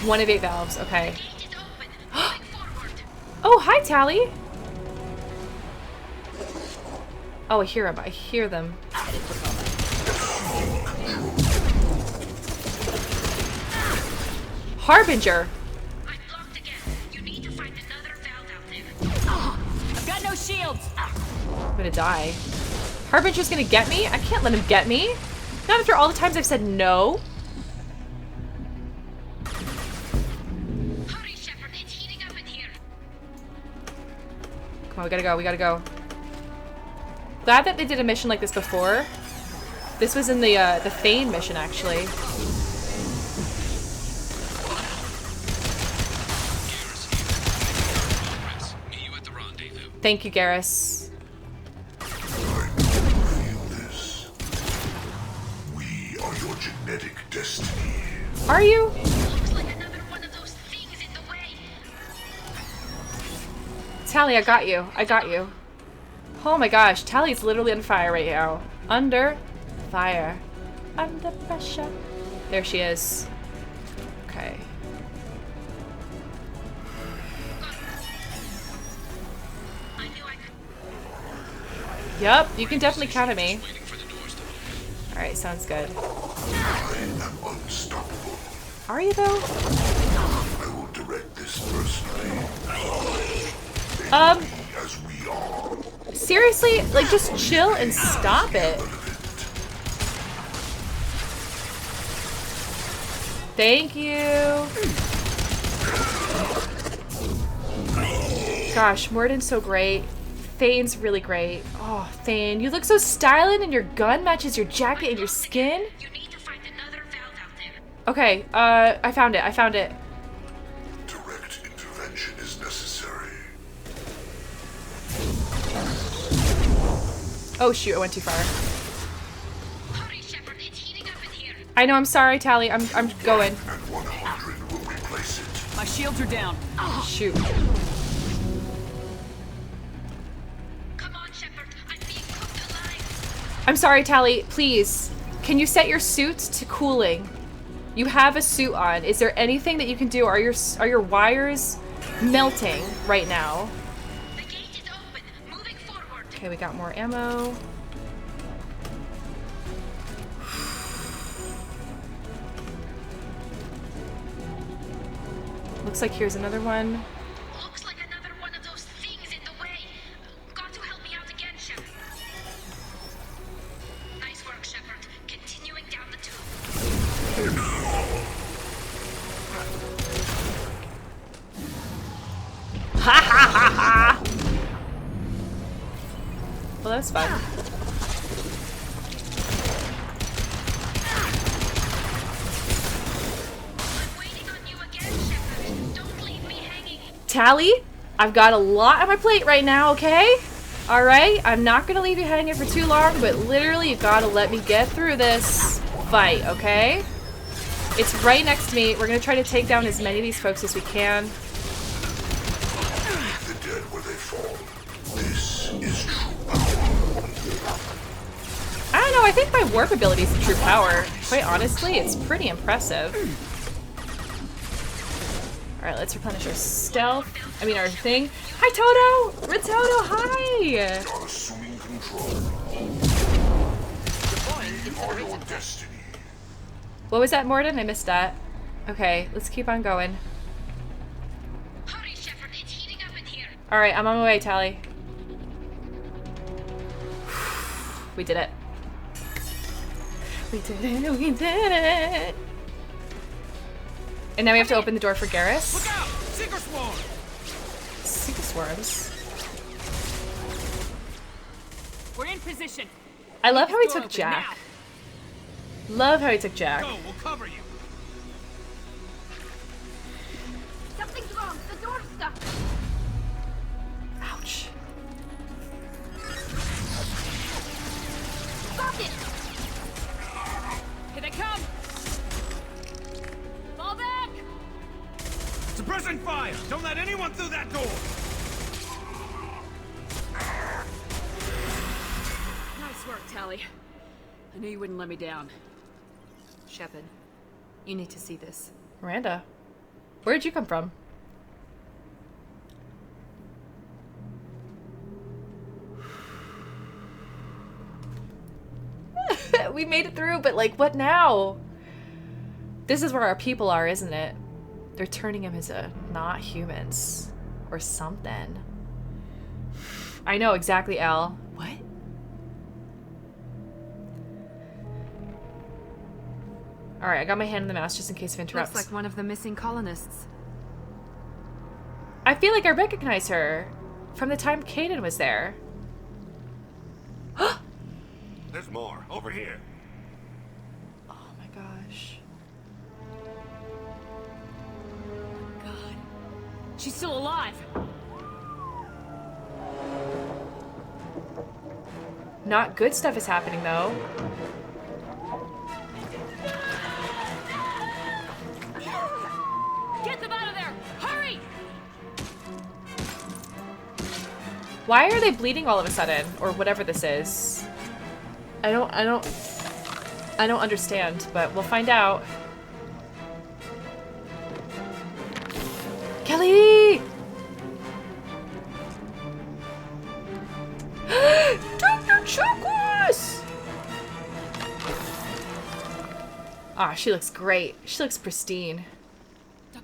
1 of 8 valves. Okay. Oh, hi, Tali. Oh, I hear them. I hear them. Harbinger. I've got no shields. I'm gonna die. Harbinger's gonna get me? I can't let him get me. Not after all the times I've said no. Hurry, Shepard, it's heating up in here. Come on, we gotta go, we gotta go. Glad that they did a mission like this before. This was in the Thane mission, actually. Thank you, Garrus. We are your genetic destiny. Are you? Looks like another one of those things in the way. Tali, I got you. I got you. Oh my gosh, Tali's literally on fire right now. Under fire. Under pressure. There she is. Okay. Yep, you can definitely count on me. Alright, sounds good. I am unstoppable. Are you though? I will direct this personally. As we are. Seriously? Like, just chill and stop it. Thank you. Gosh, Morden's so great. Thane's really great. Oh, Thane, you look so styling and your gun matches your jacket and your skin. You need to find another valve out there. Okay, I found it. I found it. Direct intervention is necessary. Oh shoot, I went too far. Hurry, Shepard, it's heating up in here. I know, I'm sorry, Tali. I'm going. And 100 will replace it. My shields are down. Oh, shoot. Come on, Shepard, I'm being cooked alive. I'm sorry, Tali. Please, can you set your suit to cooling? You have a suit on. Is there anything that you can do? Are your wires melting right now? The gate is open. Moving forward. Okay, we got more ammo. Looks like here's another one. Looks like another one of those things in the way. Got to help me out again, Shepard. Nice work, Shepard. Continuing down the tube. Ha ha ha ha! Well, that's fun. I'm waiting on you again, Shepard. Don't leave me hanging. Tali, I've got a lot on my plate right now, okay? Alright, I'm not gonna leave you hanging for too long, but literally you gotta let me get through this fight, okay? It's right next to me. We're gonna try to take down as many of these folks as we can. The dead where they fall. This is true power. I don't know, I think my warp ability is true power. Quite honestly, it's pretty impressive. Alright, let's replenish our stealth. I mean, our thing. Hi, Toto! Ritoto, hi! You're assuming control. Are your destiny. What was that, Morden? I missed that. Okay, let's keep on going. Hurry, Shepard, it's heating up in here. Alright, I'm on my way, Tally. We did it. We did it, we did it! And now we have to open the door for Garrus. Look out! Seeker swarm! Seeker swarms. We're in position. I love how he Door took open Jack. Love how he took Jack. Go, we'll cover you. Something's wrong. The door's stuck. Ouch. Got it. Here they come. Fall back. Suppressing fire! Don't let anyone through that door! Nice work, Tally. I knew you wouldn't let me down. Shepard, you need to see this. Miranda, where'd you come from? We made it through, but like, what now? This is where our people are, isn't it? They're turning him into not humans or something. I know exactly, Al. What? Alright, I got my hand in the mouse just in case of interrupts. Looks like one of the missing colonists. I feel like I recognize her from the time Kaden was there. There's more. Over here. Oh my gosh. God. She's still alive. Not good stuff is happening though. Get them out of there! Hurry! Why are they bleeding all of a sudden? Or whatever this is. I don't understand, but we'll find out. Kelly! Dr. Chakwas! Ah, she looks great. She looks pristine.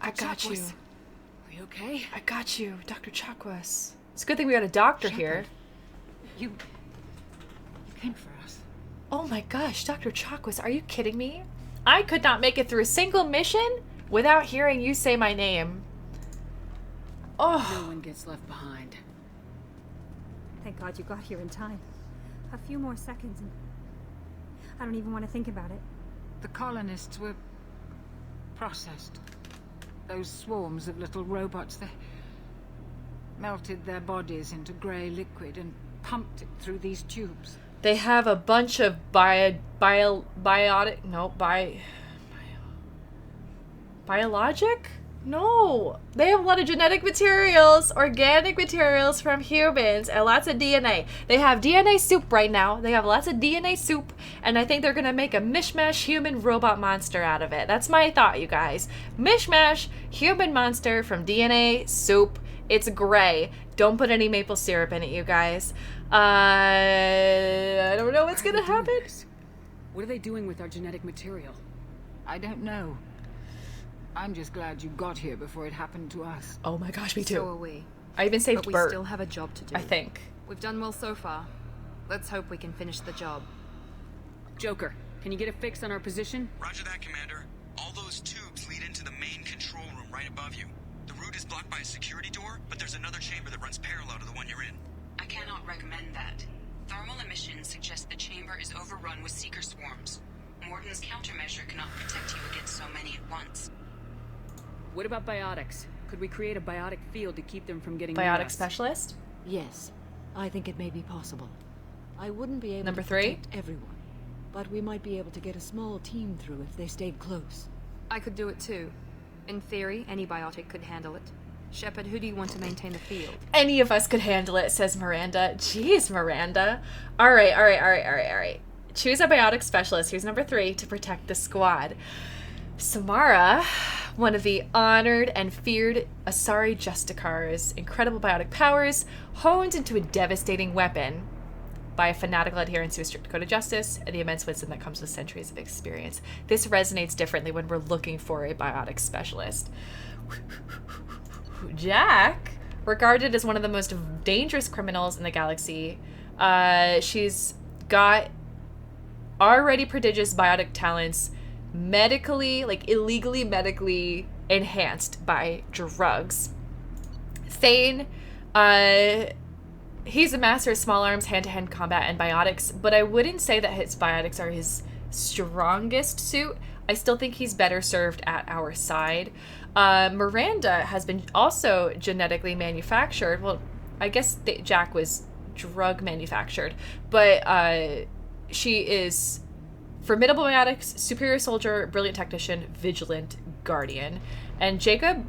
I got you. Are you okay? I got you, Dr. Chakwas. It's a good thing we got a doctor here. You came for us. Oh my gosh, Dr. Chakwas, are you kidding me? I could not make it through a single mission without hearing you say my name. Oh. No one gets left behind. Thank God you got here in time. A few more seconds and I don't even want to think about it. The colonists were processed. Those swarms of little robots, they melted their bodies into grey liquid and pumped it through these tubes. They have a bunch of biologic? No. They have a lot of genetic materials, organic materials from humans, and lots of DNA. They have DNA soup right now. They have lots of DNA soup, and I think they're gonna make a mishmash human robot monster out of it. That's my thought, you guys. Mishmash human monster from DNA soup. It's gray. Don't put any maple syrup in it, you guys. I don't know what's gonna happen. What are they doing with our genetic material? I don't know. I'm just glad you got here before it happened to us. Oh my gosh, me too. So are we. I even saved but we Bert. still have a job to do. I think. We've done well so far. Let's hope we can finish the job. Joker, can you get a fix on our position? Roger that, Commander. All those tubes lead into the main control room right above you. The route is blocked by a security door, but there's another chamber that runs parallel to the one you're in. I cannot recommend that. Thermal emissions suggest the chamber is overrun with seeker swarms. Morden's countermeasure cannot protect you against so many at once. What about biotics? Could we create a biotic field to keep them from getting near Biotic us? specialist? Yes, I think it may be possible. I wouldn't be able Number to 3? protect everyone, but we might be able to get a small team through if they stayed close. I could do it too. In theory, any biotic could handle it. Shepard, who do you want to maintain the field? Any of us could handle it, says Miranda. Jeez, Miranda. All right. Choose a biotic specialist. Here's number 3 to protect the squad. Samara, one of the honored and feared Asari Justicar's incredible biotic powers, honed into a devastating weapon by a fanatical adherence to a strict code of justice and the immense wisdom that comes with centuries of experience. This resonates differently when we're looking for a biotic specialist. Jack, regarded as one of the most dangerous criminals in the galaxy, she's got already prodigious biotic talents, medically, like illegally medically enhanced by drugs. Thane, he's a master of small arms, hand-to-hand combat, and biotics, but I wouldn't say that his biotics are his strongest suit. I still think he's better served at our side. Miranda has been also genetically manufactured. Well, I guess Jack was drug manufactured, but she is formidable biotics, superior soldier, brilliant technician, vigilant guardian. And Jacob,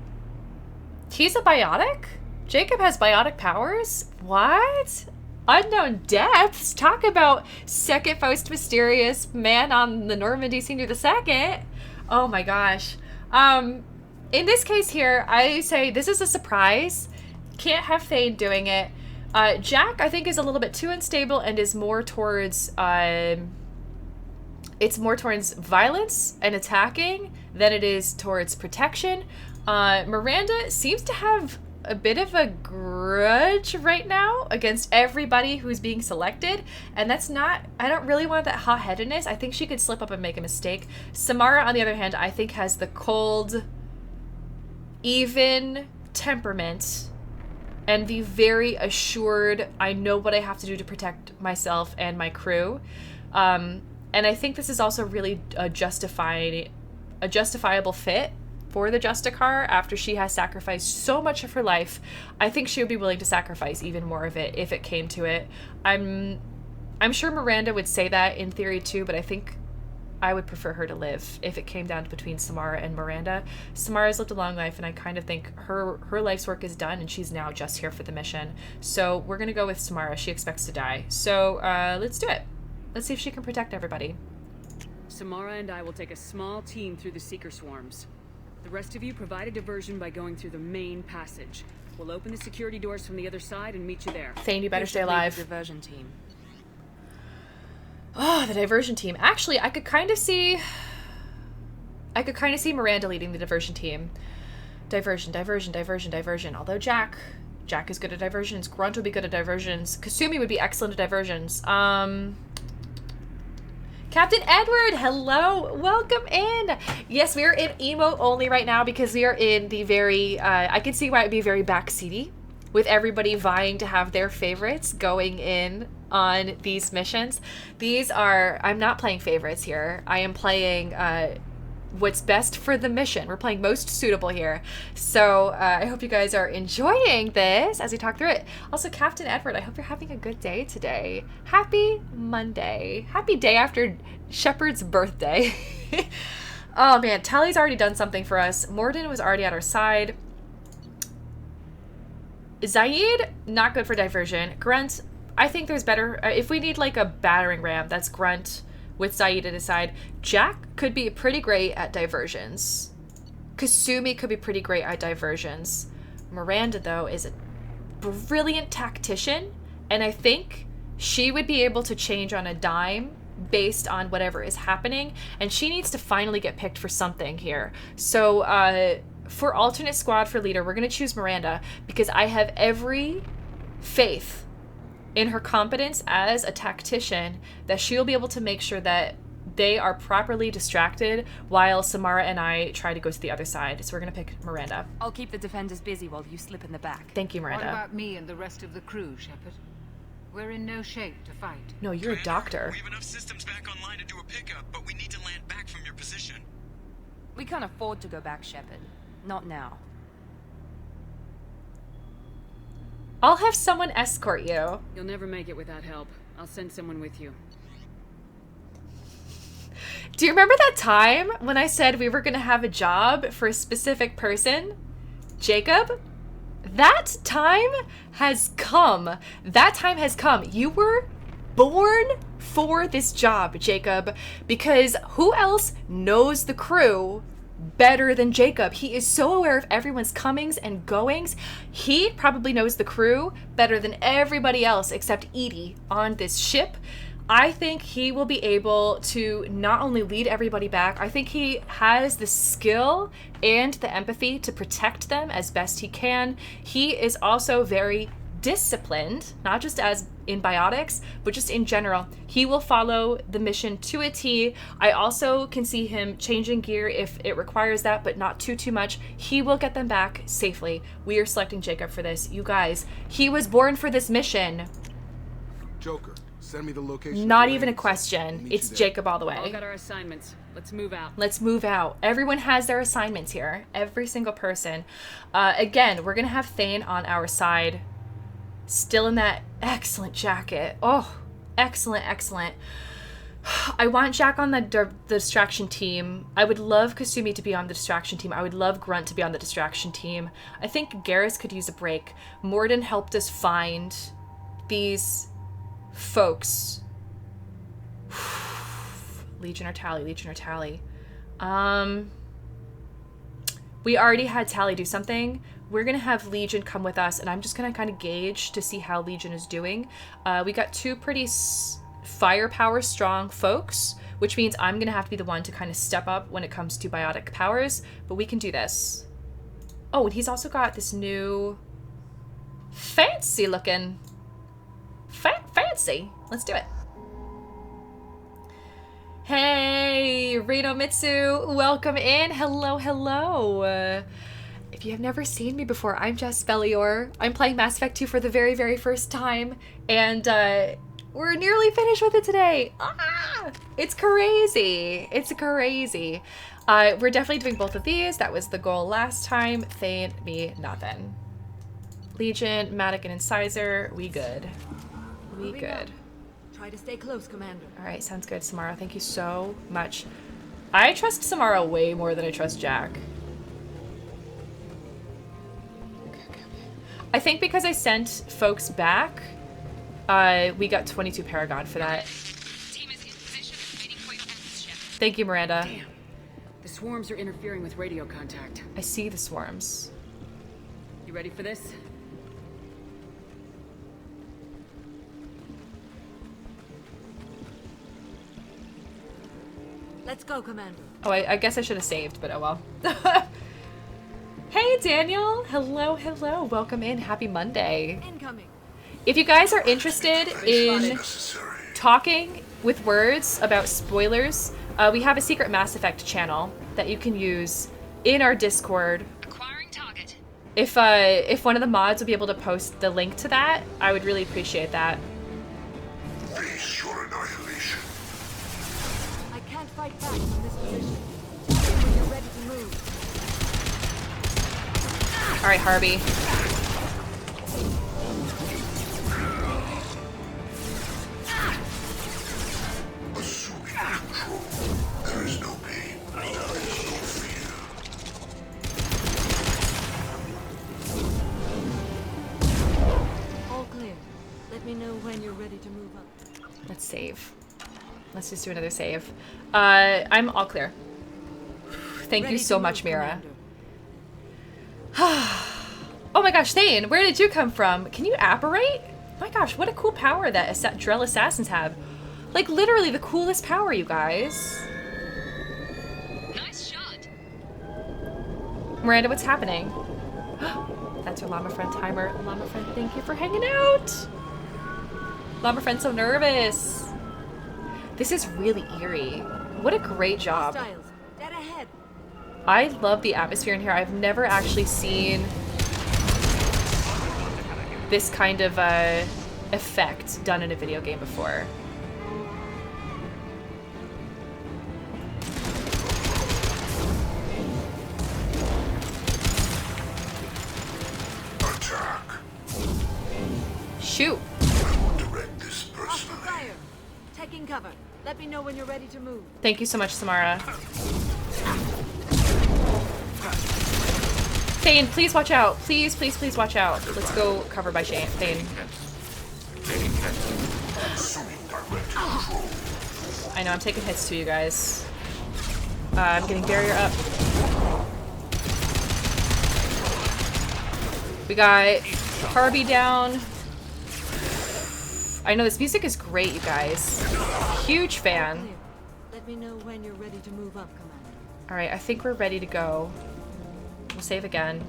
he's a biotic? Jacob has biotic powers? What? Unknown depths? Talk about second most mysterious man on the Normandy Senior II. Oh my gosh. In this case here, I say this is a surprise. Can't have Thane doing it. Jack, I think, is a little bit too unstable and is more towards, it's more towards violence and attacking than it is towards protection. Miranda seems to have a bit of a grudge right now against everybody who's being selected, and that's not, I don't really want that hot-headedness. I think she could slip up and make a mistake. Samara, on the other hand, I think has the cold, even temperament and the very assured, I know what I have to do to protect myself and my crew. And I think this is also really a justifiable fit for the Justicar after she has sacrificed so much of her life. I think she would be willing to sacrifice even more of it if it came to it. I'm sure Miranda would say that in theory too, but I think I would prefer her to live if it came down to between Samara and Miranda. Samara's lived a long life, and I kind of think her life's work is done, and she's now just here for the mission. So we're going to go with Samara. She expects to die. So let's do it. Let's see if she can protect everybody. Samara and I will take a small team through the Seeker swarms. The rest of you provide a diversion by going through the main passage. We'll open the security doors from the other side and meet you there. Thane, you better stay alive. The diversion team. Oh, the diversion team. Actually, I could kind of see Miranda leading the diversion team. Diversion. Although Jack is good at diversions. Grunt would be good at diversions. Kasumi would be excellent at diversions. Captain Edward, hello, welcome in. Yes, we are in emote only right now because we are in the very, I can see why it'd be very backseaty with everybody vying to have their favorites going in on these missions. These are, I'm not playing favorites here. I am playing what's best for the mission. We're playing most suitable here. So I hope you guys are enjoying this as we talk through it. Also, Captain Edward, I hope you're having a good day today. Happy Monday. Happy day after Shepard's birthday. Oh man, Tally's already done something for us. Morden was already at our side. Zaid, not good for diversion. Grunt, I think there's better, if we need like a battering ram, that's Grunt with Zaid at his side. Jack could be pretty great at diversions. Kasumi could be pretty great at diversions. Miranda, though, is a brilliant tactician, and I think she would be able to change on a dime based on whatever is happening, and she needs to finally get picked for something here. So, for alternate squad for leader, we're going to choose Miranda, because I have every faith in her competence as a tactician that she'll be able to make sure that they are properly distracted while Samara and I try to go to the other side. So we're going to pick Miranda. I'll keep the defenders busy while you slip in the back. Thank you, Miranda. What about me and the rest of the crew, Shepard? We're in no shape to fight. No, you're a doctor. We have enough systems back online to do a pickup, but we need to land back from your position. We can't afford to go back, Shepard. Not now. I'll have someone escort you. You'll never make it without help. I'll send someone with you. Do you remember that time when I said we were going to have a job for a specific person? Jacob? That time has come. That time has come. You were born for this job, Jacob, because who else knows the crew better than Jacob? He is so aware of everyone's comings and goings. He probably knows the crew better than everybody else except Edie on this ship. I think he will be able to not only lead everybody back, I think he has the skill and the empathy to protect them as best he can. He is also very disciplined, not just as in biotics, but just in general. He will follow the mission to a T. I also can see him changing gear if it requires that, but not too much. He will get them back safely. We are selecting Jacob for this. You guys, he was born for this mission. Joker, send me the location. Not even a question. It's Jacob all the way. All got our assignments. Let's move out. Let's move out. Everyone has their assignments here. Every single person. Again, we're gonna have Thane on our side. Still in that excellent jacket. Oh, excellent, excellent. I want Jack on the distraction team. I would love Kasumi to be on the distraction team. I would love Grunt to be on the distraction team. I think Garrus could use a break. Morden helped us find these folks. Legion or Tally, Legion or Tally. We already had Tally do something. We're going to have Legion come with us, and I'm just going to kind of gauge to see how Legion is doing. We got two pretty firepower strong folks, which means I'm going to have to be the one to kind of step up when it comes to biotic powers, but we can do this. Oh, and he's also got this new fancy looking... fancy. Let's do it. Hey, Reno Mitsu, welcome in. Hello, hello. If you have never seen me before, I'm Jaspellior. I'm playing Mass Effect 2 for the very, very first time, and we're nearly finished with it today. Ah, it's crazy. It's crazy. We're definitely doing both of these. That was the goal last time. Thane, me, nothing. Legion, Matic, and Incisor, we good. We good. Try to stay close, Commander. All right, sounds good, Samara. Thank you so much. I trust Samara way more than I trust Jack. I think because I sent folks back, we got 22 Paragon for that. Thank you, Miranda. Damn. The swarms are interfering with radio contact. I see the swarms. You ready for this? Let's go, Commander. Oh, I guess I should have saved, but oh well. Hey, Daniel. Hello, hello. Welcome in. Happy Monday. Incoming. If you guys are interested in talking with words about spoilers, we have a secret Mass Effect channel that you can use in our Discord. Acquiring target. If one of the mods will be able to post the link to that, I would really appreciate that. Face your annihilation. I can't fight back from this position. Tell me when you're ready to move. All right, Harvey. Assuming control, there is no pain, there is no fear. All clear. Let me know when you're ready to move up. Let's save. Let's just do another save. I'm all clear. Thank you so much, Mira. Oh my gosh, Thane, where did you come from? Can you apparate? Oh my gosh, what a cool power that Drell Assassins have. Like, literally the coolest power, you guys. Nice shot. Miranda, what's happening? That's your llama friend timer. Llama friend, thank you for hanging out. Llama friend's so nervous. This is really eerie. What a great job. Styles, dead ahead. I love the atmosphere in here. I've never actually seen this kind of effect done in a video game before. Attack. Shoot. I will direct this personally. Fire. Taking cover. Let me know when you're ready to move. Thank you so much, Samara. Thane, please watch out. Please, please, please watch out. Let's go cover by Shane. Thane. I know, I'm taking hits too, you guys. I'm getting barrier up. We got Harvey down. I know this music is great, you guys. Huge fan. Let me know when you're ready to move up, Commander. Alright, I think we're ready to go. We'll save again.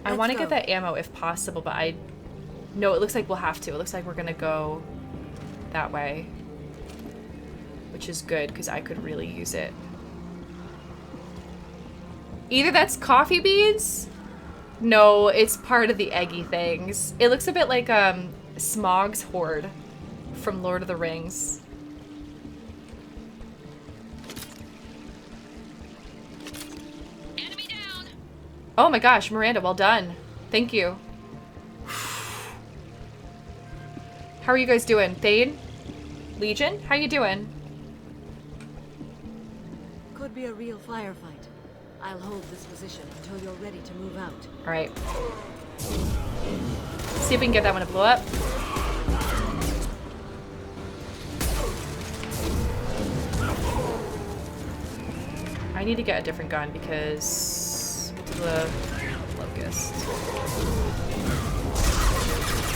I want to get that ammo if possible, but no, it looks like we'll have to. It looks like we're gonna go that way. Which is good, because I could really use it. Either that's coffee beans? No, it's part of the eggy things. It looks a bit like Smaug's horde from Lord of the Rings. Enemy down. Oh my gosh, Miranda, well done. Thank you. How are you guys doing? Thane? Legion? How you doing? Could be a real firefight. I'll hold this position until you're ready to move out. Alright. See if we can get that one to blow up. I need to get a different gun because the locust.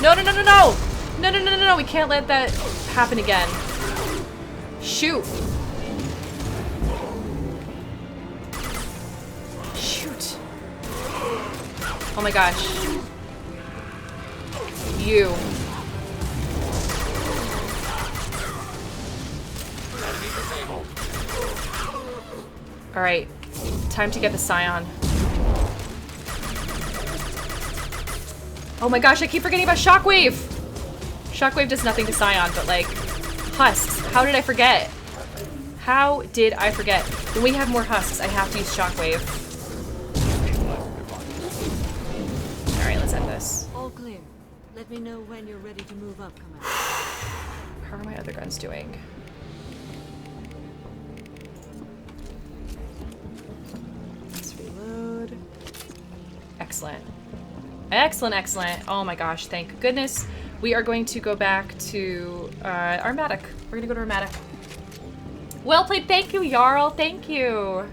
No, no, no, no, no! No, no, no, no, no! We can't let that happen again. Shoot! Shoot! Oh my gosh. You. Alright. Time to get the Scion. Oh my gosh, I keep forgetting about Shockwave! Shockwave does nothing to Scion, but like, husks. How did I forget? How did I forget? When we have more husks, I have to use Shockwave. Alright, let's end this. All clear. Let me know when you're ready to move up, Commander. How are my other guns doing? Let's reload. Excellent. Excellent, excellent. Oh my gosh, thank goodness. We are going to go back to our Matic. We're gonna go to our Matic. Well played, thank you, Jarl, thank you.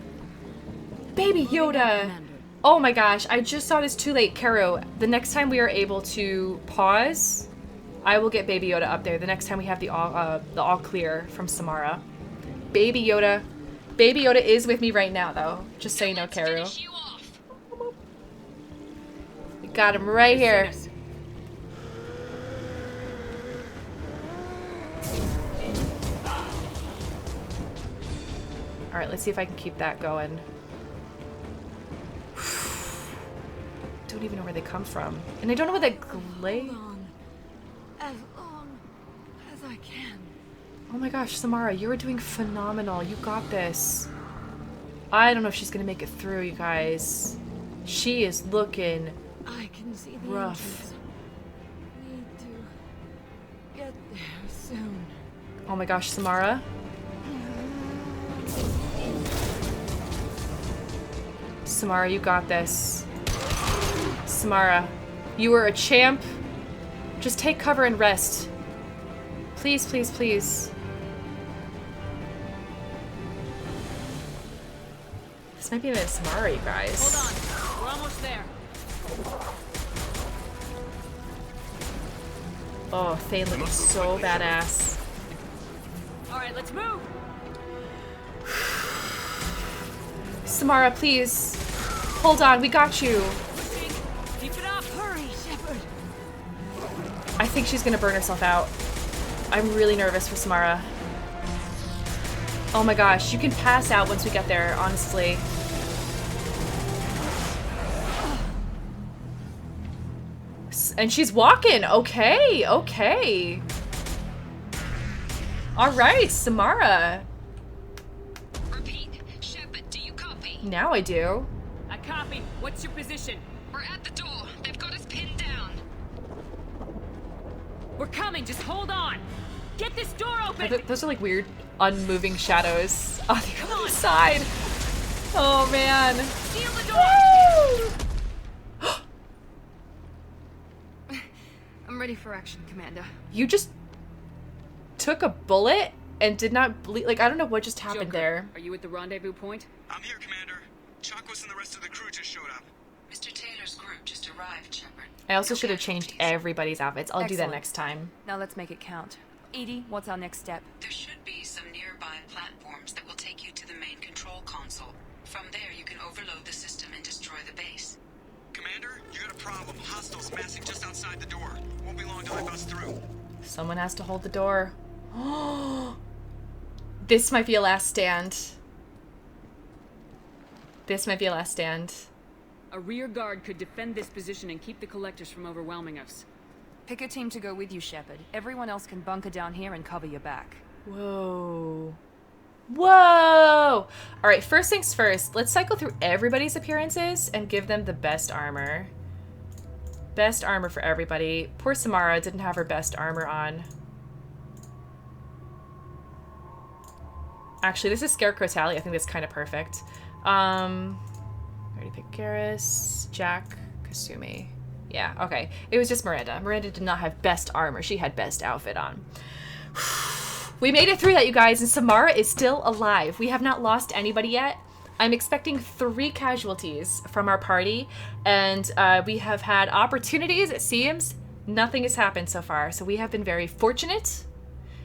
Baby Yoda. Oh my gosh, I just saw this too late. Caro, the next time we are able to pause, I will get Baby Yoda up there. The next time we have the all clear from Samara. Baby Yoda. Baby Yoda is with me right now, though. Just so you know, Caro. We got him right here. Alright, let's see if I can keep that going. Don't even know where they come from. And I don't know where that glade... As long as I can. Oh my gosh, Samara, you are doing phenomenal. You got this. I don't know if she's gonna make it through, you guys. She is looking I can see the rough. entrance. Need to get there soon. Oh my gosh, Samara. Samara, you got this. Samara, you are a champ. Just take cover and rest. Please, please, please. This might be a bit Samara, you guys. Hold on. We're almost there. Oh, Thane looking so badass. Alright, let's move! Samara, please. Hold on, we got you. Keep it up! Hurry, Shepard! I think she's gonna burn herself out. I'm really nervous for Samara. Oh my gosh, you can pass out once we get there, honestly. And she's walking. Okay, okay. All right, Samara. Repeat. Shepard, do you copy? Now I do. I copy. What's your position? We're at the door. They've got us pinned down. We're coming. Just hold on. Get this door open! Those are like weird, unmoving shadows on the other side. Oh man. Seal the door! I'm ready for action, Commander. You just took a bullet and did not bleed. Like, I don't know what just happened Joker, there. Are you at the rendezvous point? I'm here, Commander. Chakwas and the rest of the crew just showed up. Mr. Taylor's group just arrived, Shepard. I also should have changed everybody's outfits. I'll do that Excellent. next time. Now let's make it count. Edie, what's our next step? There should be some nearby platforms that will take you to the main control console. From there, you can overload the system and destroy the base. Commander, you got a problem. Hostiles massing just outside the door. Won't be long till I bust through. Someone has to hold the door. This might be a last stand. This might be a last stand. A rear guard could defend this position and keep the collectors from overwhelming us. Pick a team to go with you, Shepard. Everyone else can bunker down here and cover your back. Whoa. Whoa! Alright, first things first. Let's cycle through everybody's appearances and give them the best armor. Best armor for everybody. Poor Samara didn't have her best armor on. Actually, this is Scarecrow Tally. I think that's kind of perfect. I already picked Garrus, Jack, Kasumi. Yeah, okay. It was just Miranda. Miranda did not have best armor. She had best outfit on. We made it through that, you guys, and Samara is still alive. We have not lost anybody yet. I'm expecting 3 casualties from our party, and we have had opportunities, it seems. Nothing has happened so far, so we have been very fortunate.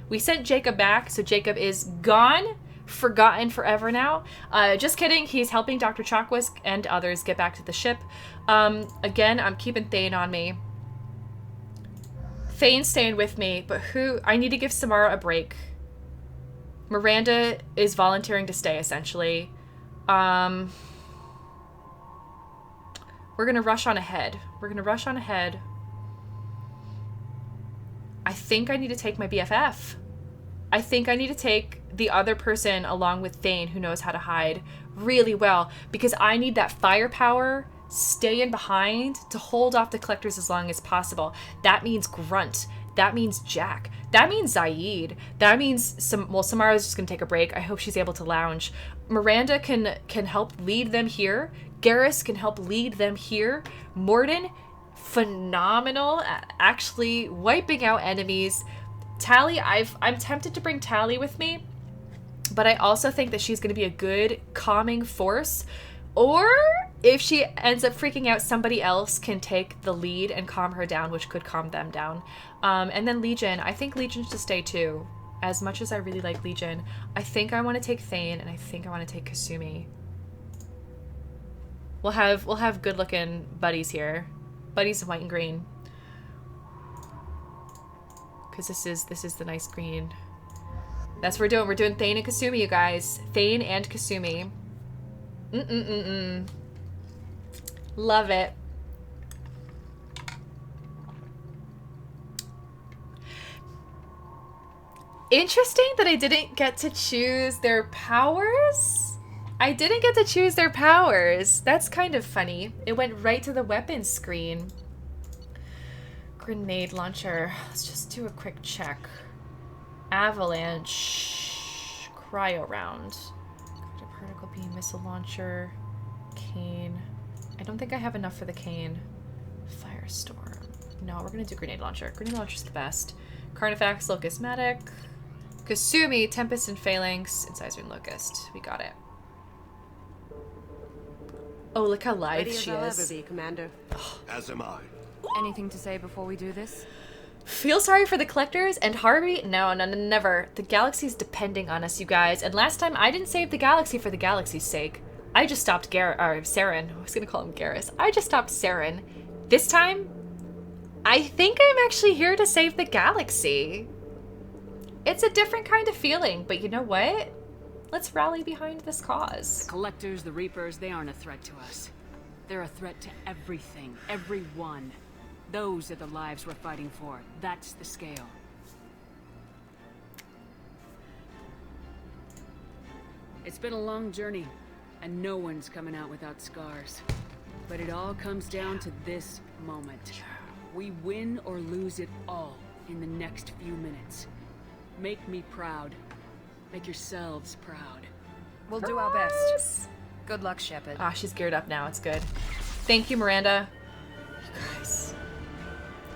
We sent Jacob back, so Jacob is gone. Forgotten forever now. Just kidding. He's helping Dr. Chakwas and others get back to the ship. Again, I'm keeping Thane on me. Thane's staying with me, but who? I need to give Samara a break. Miranda is volunteering to stay, essentially. We're gonna rush on ahead. I think I need to take my BFF. I think I need to take the other person along with Thane who knows how to hide really well, because I need that firepower staying behind to hold off the collectors as long as possible. That means Grunt. That means Jack. That means Zaid. That means Samara's just gonna take a break. I hope she's able to lounge. Miranda can help lead them here. Garrus can help lead them here. Morden, phenomenal at actually wiping out enemies. Tally, I'm tempted to bring Tally with me, but I also think that she's going to be a good calming force. Or if she ends up freaking out, somebody else can take the lead and calm her down, which could calm them down. And then Legion. I think Legion should stay too. As much as I really like Legion, I think I want to take Thane, and I think I want to take Kasumi. We'll have good looking buddies here. Buddies in white and green. Because this is the nice green. That's what we're doing. We're doing Thane and Kasumi, you guys. Thane and Kasumi. Love it. Interesting that I didn't get to choose their powers. That's kind of funny. It went right to the weapons screen. Grenade launcher. Let's just do a quick check. Avalanche. Cryo round. Particle beam, missile launcher. Cane. I don't think I have enough for the cane. Firestorm. No, we're gonna do grenade launcher. Grenade launcher's the best. Carnifex, Locust Medic. Kasumi, Tempest and Phalanx, Incisor Locust. We got it. Oh, look how live she is. Ready as I'll ever be, Commander. As am I. Anything to say before we do this? Feel sorry for the collectors and Harvey? No, never. The galaxy's depending on us, you guys. And last time I didn't save the galaxy for the galaxy's sake. I just stopped Saren. I was gonna call him Garrus. I just stopped Saren. This time, I think I'm actually here to save the galaxy. It's a different kind of feeling, but you know what? Let's rally behind this cause. The collectors, the Reapers, they aren't a threat to us. They're a threat to everything, everyone. Those are the lives we're fighting for. That's the scale. It's been a long journey, and no one's coming out without scars. But it all comes down to this moment. We win or lose it all in the next few minutes. Make me proud. Make yourselves proud. We'll do our best. Good luck, Shepard. Ah, she's geared up now. It's good. Thank you, Miranda. You guys.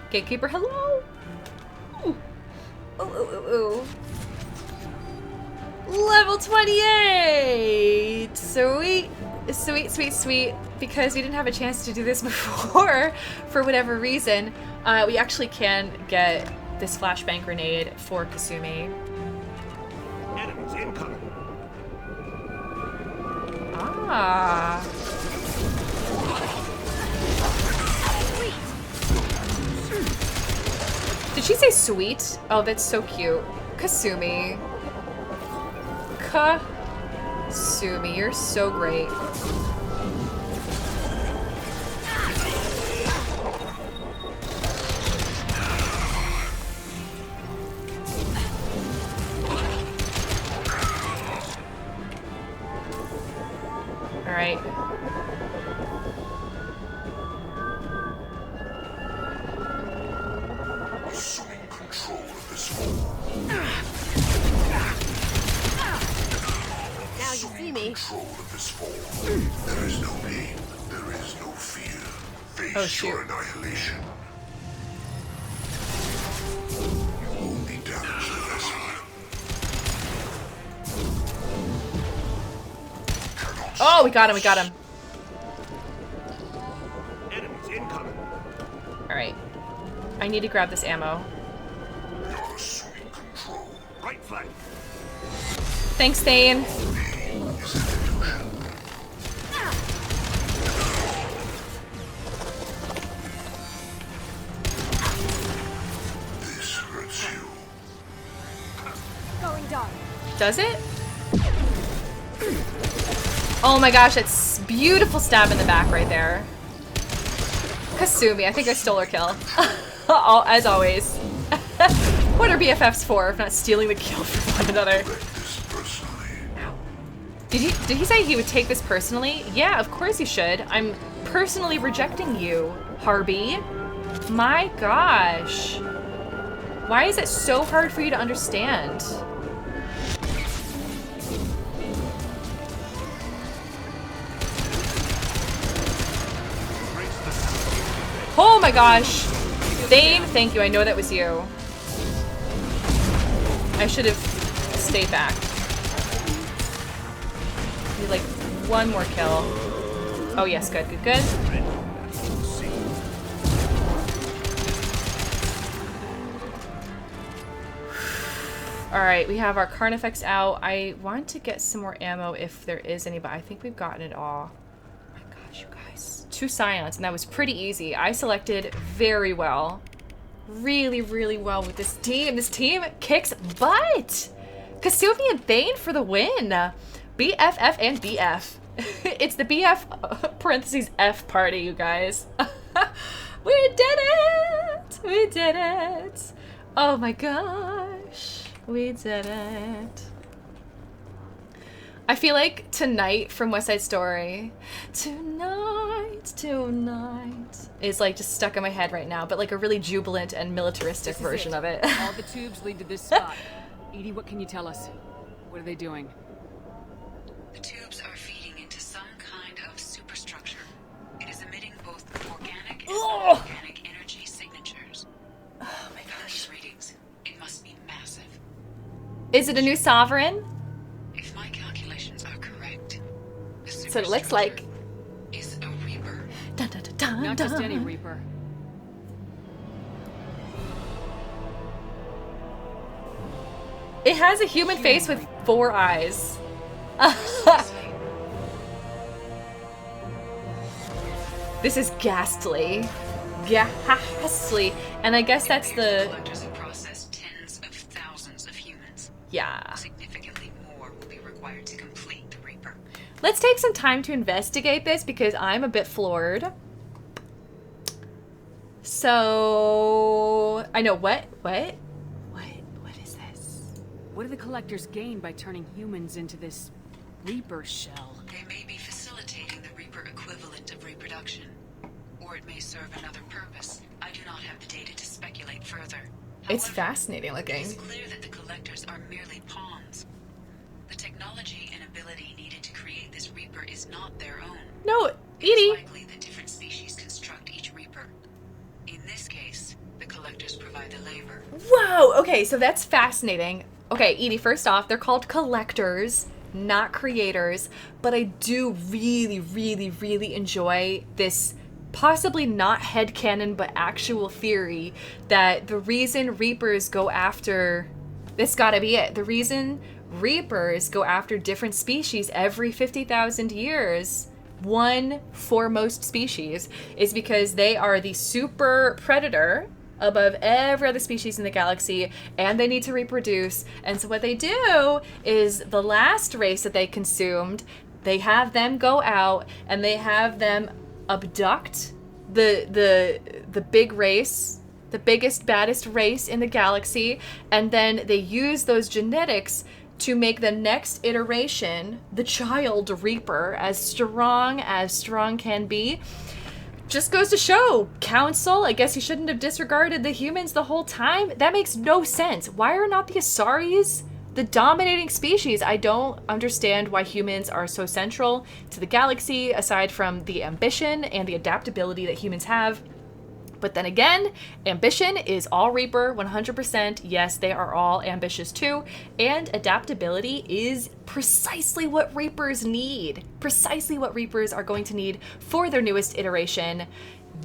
Gatekeeper, hello. Ooh. Ooh, ooh, ooh, ooh. Level 28. Sweet. Sweet, sweet, sweet. Because we didn't have a chance to do this before, for whatever reason, we actually can get this flashbang grenade for Kasumi. Enemies incoming. Ah. Did she say sweet? Oh, that's so cute. Kasumi. Kasumi, you're so great. All right. Assuming control of this form. Now you see me. Control of this form. There is no pain. There is no fear. Face your annihilation. You only damage the vessel. Oh, we got him, we got him. Enemies incoming. All right. I need to grab this ammo. You're assuming control. Right flank. Thanks, Thane. This hurts you. Going dark. Does it? Oh my gosh, that's beautiful stab in the back right there. Kasumi, I think I stole her kill. Oh, as always. What are BFFs for if not stealing the kill from one another? Did he say he would take this personally? Yeah, of course he should. I'm personally rejecting you, Harby. My gosh. Why is it so hard for you to understand? Oh my gosh. Thane, thank you. I know that was you. I should have stayed back. Need like one more kill. Oh yes, good, good, good. Alright, we have our Carnifex out. I want to get some more ammo if there is any, but I think we've gotten it all. Oh my gosh, you guys. 2 Scions, and that was pretty easy. I selected very well. Really, really well with this team. This team kicks butt! Kasumi and Thane for the win! BFF and BF. It's the BF parentheses F party, you guys. We did it! We did it! Oh my gosh. We did it. I feel like tonight from West Side Story, tonight is like just stuck in my head right now, but like a really jubilant and militaristic version of it. All the tubes lead to this spot. Edie, what can you tell us? What are they doing? The tubes are feeding into some kind of superstructure. It is emitting both organic and inorganic energy signatures. Oh my gosh. These readings, it must be massive. Is it a new sovereign? If my calculations are correct, the So it looks like. is a Reaper. Dun, dun, dun, dun, Not just dun. any Reaper. It has a human face with 4 eyes. This is ghastly. Ghastly. And I guess that's the... Collectors have processed tens of thousands of humans. Yeah. Significantly more will be required to complete the Reaper. Let's take some time to investigate this because I'm a bit floored. So... I know, what is this? What do the collectors gain by turning humans into this Reaper shell? They may be facilitating the Reaper equivalent of reproduction, or it may serve another purpose. I do not have the data to speculate further. It's fascinating It looking. is clear that the collectors Edie. It's likely that different species construct each Reaper. In this case, the collectors provide the labor. Whoa, okay, so that's fascinating. Okay, Edie, first off, they're called collectors, not creators, but I do really, really, really enjoy this possibly not headcanon, but actual theory that the reason Reapers go after, this gotta be it, the reason Reapers go after different species every 50,000 years, one for most species, is because they are the super predator above every other species in the galaxy, and they need to reproduce. And so what they do is the last race that they consumed, they have them go out and they have them abduct the big race, the biggest, baddest race in the galaxy, and then they use those genetics to make the next iteration, the child Reaper, as strong can be. Just goes to show, Council, I guess you shouldn't have disregarded the humans the whole time. That makes no sense. Why are not the Asaris the dominating species? I don't understand why humans are so central to the galaxy, aside from the ambition and the adaptability that humans have. But then again, ambition is all Reaper, 100%. Yes, they are all ambitious too. And adaptability is precisely what Reapers need. Precisely what Reapers are going to need for their newest iteration.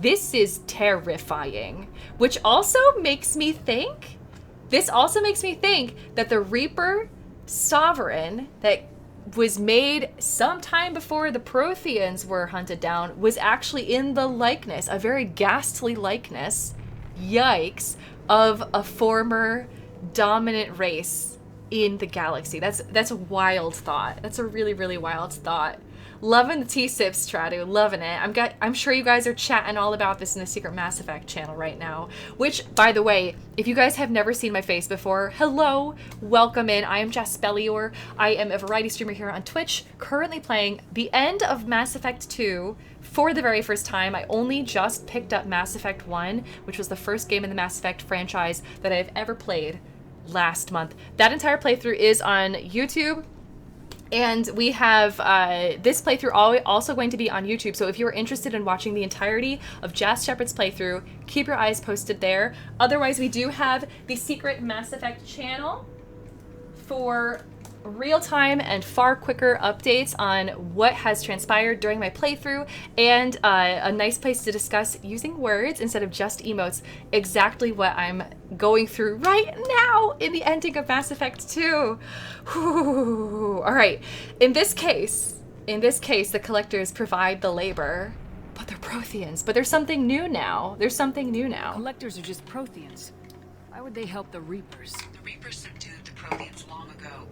This is terrifying. Which also makes me think, that the Reaper Sovereign that was made sometime before the Protheans were hunted down was actually in the likeness, a very ghastly likeness, yikes, of a former dominant race in the galaxy. That's a wild thought. That's a really, really wild thought. Loving the T-Sips, Stratu. Loving it. I'm sure you guys are chatting all about this in the Secret Mass Effect channel right now. Which, by the way, if you guys have never seen my face before, hello, welcome in. I am Jaspellior. I am a variety streamer here on Twitch, currently playing the end of Mass Effect 2 for the very first time. I only just picked up Mass Effect 1, which was the first game in the Mass Effect franchise that I've ever played last month. That entire playthrough is on YouTube. And we have this playthrough also going to be on YouTube. So if you're interested in watching the entirety of Jas Shepard's playthrough, keep your eyes posted there. Otherwise, we do have the Secret Mass Effect channel for real-time and far quicker updates on what has transpired during my playthrough, and a nice place to discuss using words instead of just emotes exactly what I'm going through right now in the ending of Mass Effect 2. Whew. All right, in this case, the collectors provide the labor, but they're Protheans. But there's something new now. Collectors are just Protheans. Why would they help the Reapers? The Reapers subdued the Protheans long ago.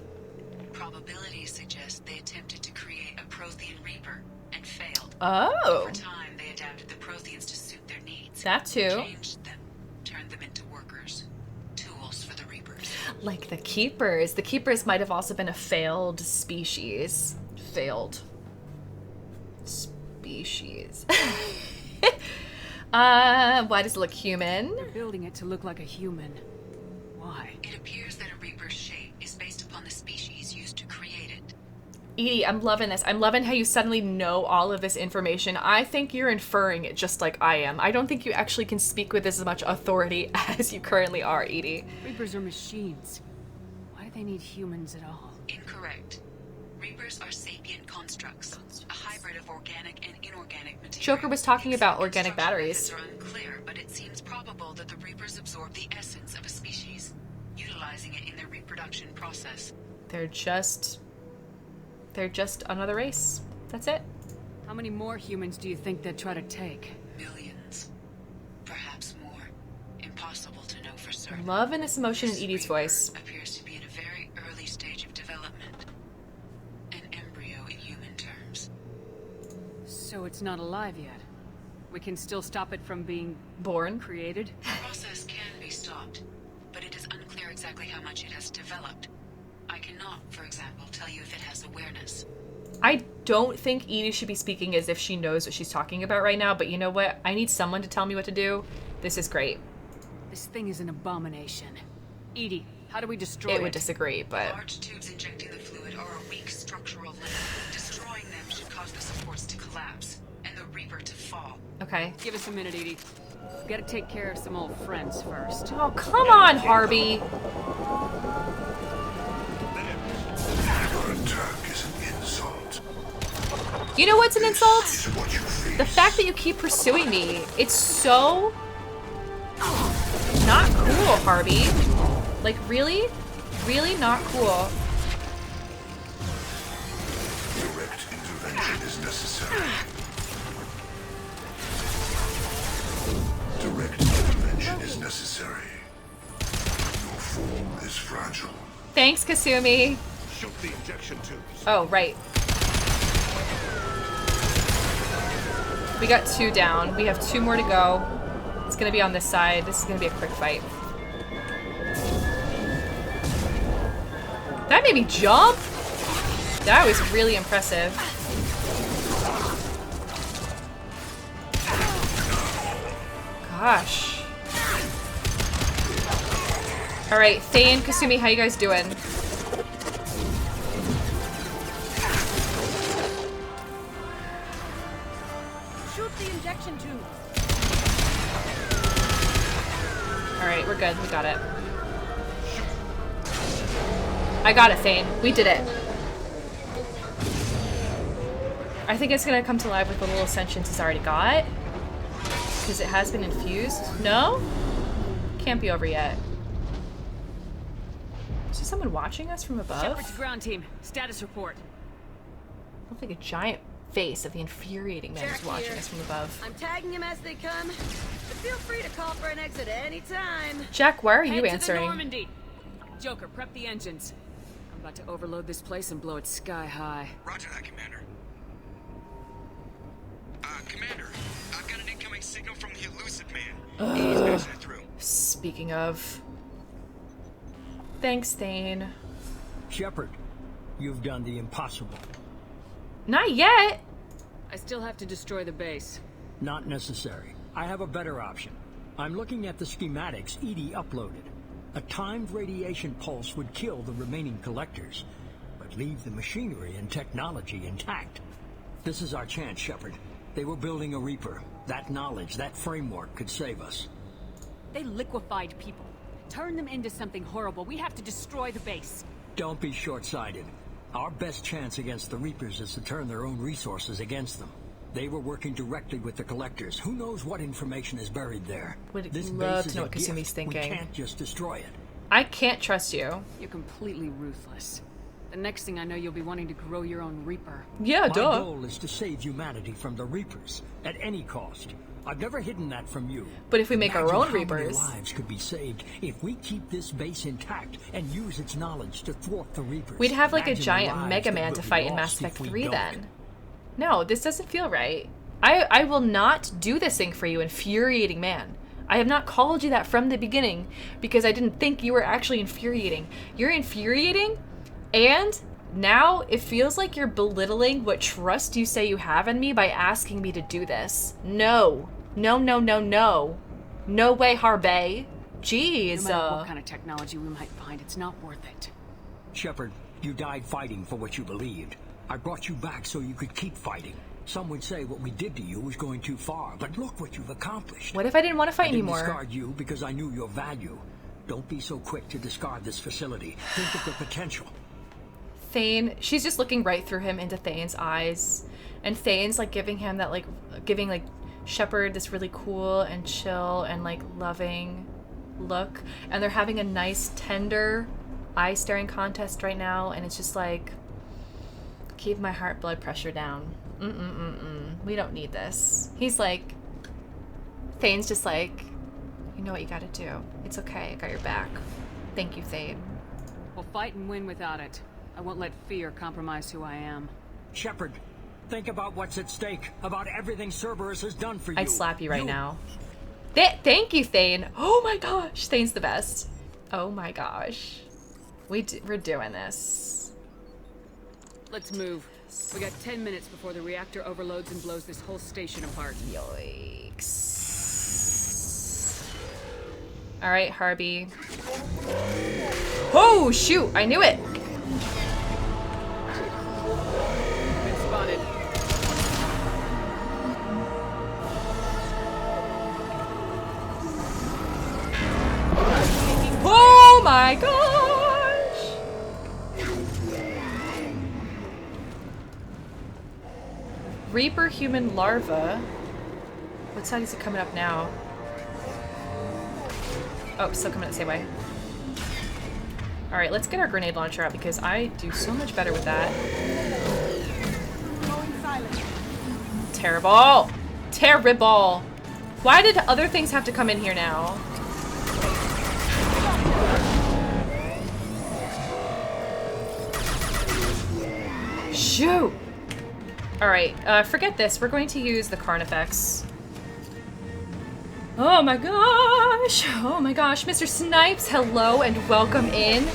Probabilities suggest they attempted to create a Prothean Reaper and failed. Oh. Over time, they adapted the Protheans to suit their needs. That too. Changed them, turned them into workers, tools for the Reapers. Like the Keepers. The Keepers might have also been a failed species. Why does it look human? They're building it to look like a human. Why? It appears that a Reaper's shape is based upon the species used to create it. Edie, I'm loving this. I'm loving how you suddenly know all of this information. I think you're inferring it just like I am. I don't think you actually can speak with as much authority as you currently are, Edie. Reapers are machines. Why do they need humans at all? Incorrect. Reapers are sapient constructs, a hybrid of organic and inorganic material. Joker was talking about organic batteries. Methods are unclear, but it seems probable that the Reapers absorb the essence of a species, utilizing it in their reproduction process. They're just another race. That's it. How many more humans do you think they'd try to take? Millions. Perhaps more. Impossible to know for certain. Loving this emotion in Edie's voice. Appears to be in a very early stage of development. An embryo in human terms. So it's not alive yet. We can still stop it from being born, created? The process can be stopped, but it is unclear exactly how much it has developed. I cannot, for example, tell you if it has awareness. I don't think Edie should be speaking as if she knows what she's talking about right now, but you know what? I need someone to tell me what to do. This is great. This thing is an abomination. Edie, how do we destroy it? It would disagree, but... Large tubes injecting the fluid are a weak structural limit. Destroying them should cause the supports to collapse, and the Reaper to fall. Okay. Give us a minute, Edie. Gotta take care of some old friends first. Oh, come on, Harvey. Your attack is an insult. You know what's an insult? The fact that you keep pursuing me. It's so not cool, Harvey. Like, really? Really not cool. Direct intervention is necessary. Direct intervention is necessary. Your form is fragile. Thanks, Kasumi. Shoot the injection tubes. Oh, right. We got 2 down. We have 2 more to go. It's gonna be on this side. This is gonna be a quick fight. That made me jump. That was really impressive. Gosh. All right, Thane, Kasumi, how you guys doing? Shoot the injection tube. All right, we're good. We got it. I got it, Thane. We did it. I think it's gonna come to life with the little sentience it's already got. Because it has been infused. No? Can't be over yet. Is there someone watching us from above? Shepard to ground team. Status report. I think a giant face of the infuriating man is watching us from above. I'm tagging him as they come. But feel free to call for an exit at any time. Jack, why are you Head to answering? the Normandy. Joker, prep the engines. I'm about to overload this place and blow it sky high. Roger that, Commander. Commander, I've got an incoming signal from the elusive man. He's passing it through. Speaking of. Thanks, Thane. Shepard, you've done the impossible. Not yet. I still have to destroy the base. Not necessary. I have a better option. I'm looking at the schematics Edie uploaded. A timed radiation pulse would kill the remaining collectors, but leave the machinery and technology intact. This is our chance, Shepard. They were building a Reaper. That knowledge, that framework could save us. They liquefied people. Turn them into something horrible. We have to destroy the base. Don't be short-sighted. Our best chance against the Reapers is to turn their own resources against them. They were working directly with the collectors. Who knows what information is buried there? Would This love base is to know a what Kasumi's gift. thinking. We can't just destroy it. I can't trust you. You're completely ruthless. The next thing I know, you'll be wanting to grow your own Reaper. Yeah, My duh. goal is to save humanity from the Reapers, at any cost. I've never hidden that from you. But if we make our Imagine own how many Reapers... lives could be saved if we keep this base intact and use its knowledge to thwart the Reapers. We'd have like a Imagine the giant lives Mega that Man will to be fight in lost Mass Effect if we 3 don't. then. No, this doesn't feel right. I will not do this thing for you, infuriating man. I have not called you that from the beginning because I didn't think you were actually infuriating. You're infuriating, and now it feels like you're belittling what trust you say you have in me by asking me to do this. No. No, no, no, no. No way, Harbe. Jeez. No matter what kind of technology we might find, it's not worth it. Shepard, you died fighting for what you believed. I brought you back so you could keep fighting. Some would say what we did to you was going too far, but look what you've accomplished. What if I didn't want to fight I didn't anymore? discard you because I knew your value. Don't be so quick to discard this facility. Think of the potential. Thane, she's just looking right through him into Thane's eyes. And Thane's like giving him that giving Shepard this really cool and chill and like loving look. And they're having a nice tender eye staring contest right now. And it's just like, keep my heart blood pressure down. We don't need this. He's like, Thane's just like, you know what you gotta do. It's okay, I got your back. Thank you, Thane. We'll fight and win without it. I won't let fear compromise who I am. Shepard, think about what's at stake, about everything Cerberus has done for you. I'd slap you right now. Thank you, Thane. Oh my gosh, Thane's the best. Oh my gosh. We're doing this. Let's move. We got 10 minutes before the reactor overloads and blows this whole station apart. Yikes. Alright, Harvey. Oh, shoot! I knew it! Been spotted. Oh my gosh! Reaper human larva. What side is it coming up now? Oh, still coming the same way. Alright, let's get our grenade launcher out because I do so much better with that. Terrible! Terrible! Why did other things have to come in here now? Shoot! Alright, forget this. We're going to use the Carnifex. Oh my gosh! Oh my gosh, Mr. Snipes, hello and welcome in.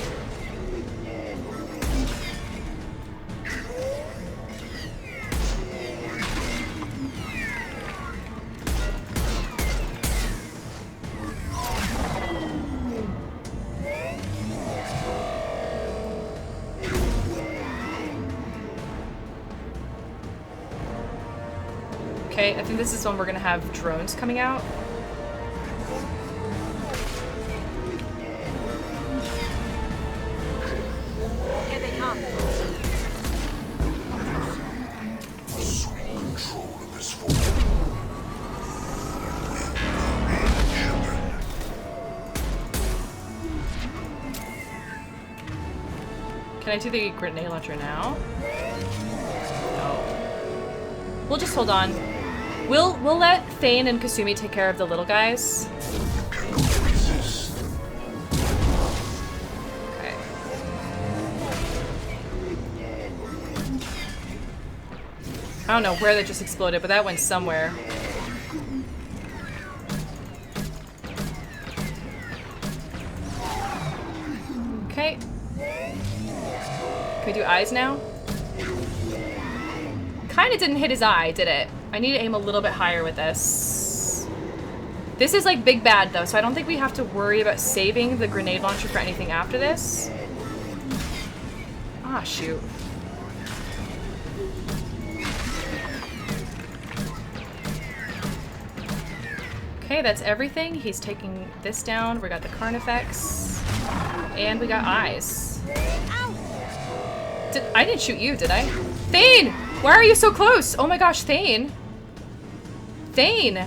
Okay, I think this is when we're gonna have drones coming out. Here they come. Assuming control of this force. Can I do the grenade launcher now? No. We'll just hold on. We'll let Thane and Kasumi take care of the little guys. Okay. I don't know where that just exploded, but that went somewhere. Okay. Can we do eyes now? Kinda didn't hit his eye, did it? I need to aim a little bit higher with this. This is like big bad though, so I don't think we have to worry about saving the grenade launcher for anything after this. Ah, shoot. Okay, that's everything. He's taking this down. We got the Carnifex. And we got eyes. I didn't shoot you, did I? Thane! Why are you so close? Oh my gosh, Thane. Thane!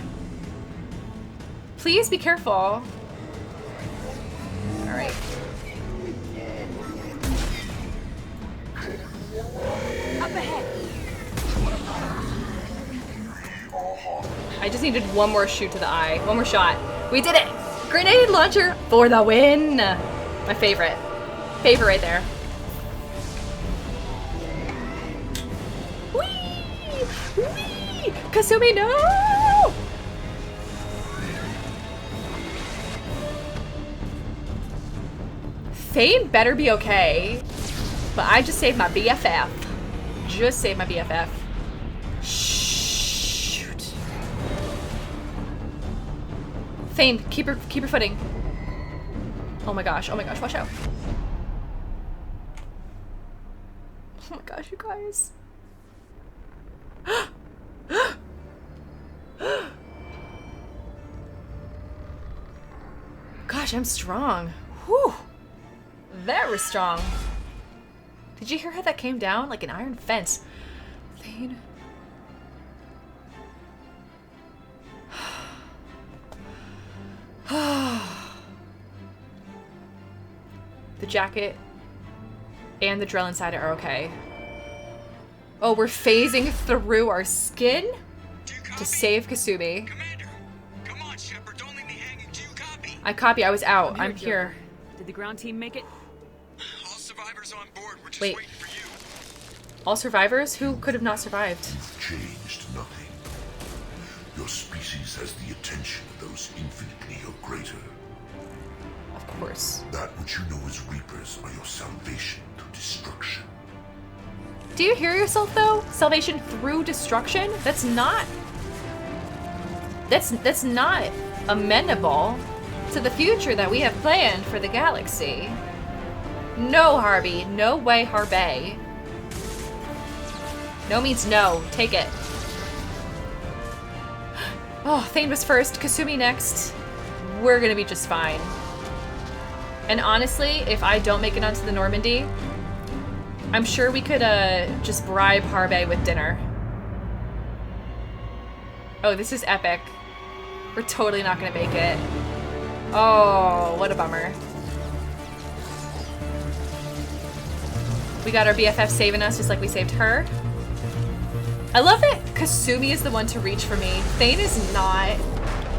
Please be careful. Alright. Up ahead. I just needed one more shoot to the eye. One more shot. We did it! Grenade launcher for the win! My favorite. Favorite right there. Whee! Whee! Kasumi, no! Thane better be okay. But I just saved my BFF. Just saved my BFF. Shoot. Thane, keep her footing. Oh my gosh, watch out. Oh my gosh, you guys. Gosh, I'm strong. Whew. Very strong. Did you hear how that came down? Like an iron fence. Thane. The jacket and the drill inside it are okay. Oh, we're phasing through our skin to save Kasumi. Commander, come on, Shepard, don't leave me hanging. Do you copy? I copy. I was out. I'm here. Did the ground team make it? All survivors on board. We're just Wait. waiting for you. All survivors? Who could have not survived? Changed nothing. Your species has the attention of those infinitely or greater. Of course. That which you know as Reapers are your salvation through destruction. Do you hear yourself though? Salvation through destruction? That's not amenable to the future that we have planned for the galaxy. No, Harvey. No way, Harvey. No means no. Take it. Oh, Thane was first. Kasumi next. We're gonna be just fine. And honestly, if I don't make it onto the Normandy, I'm sure we could just bribe Harbe with dinner. Oh, this is epic. We're totally not gonna make it. Oh, what a bummer. We got our BFF saving us just like we saved her. I love that Kasumi is the one to reach for me. Thane is not.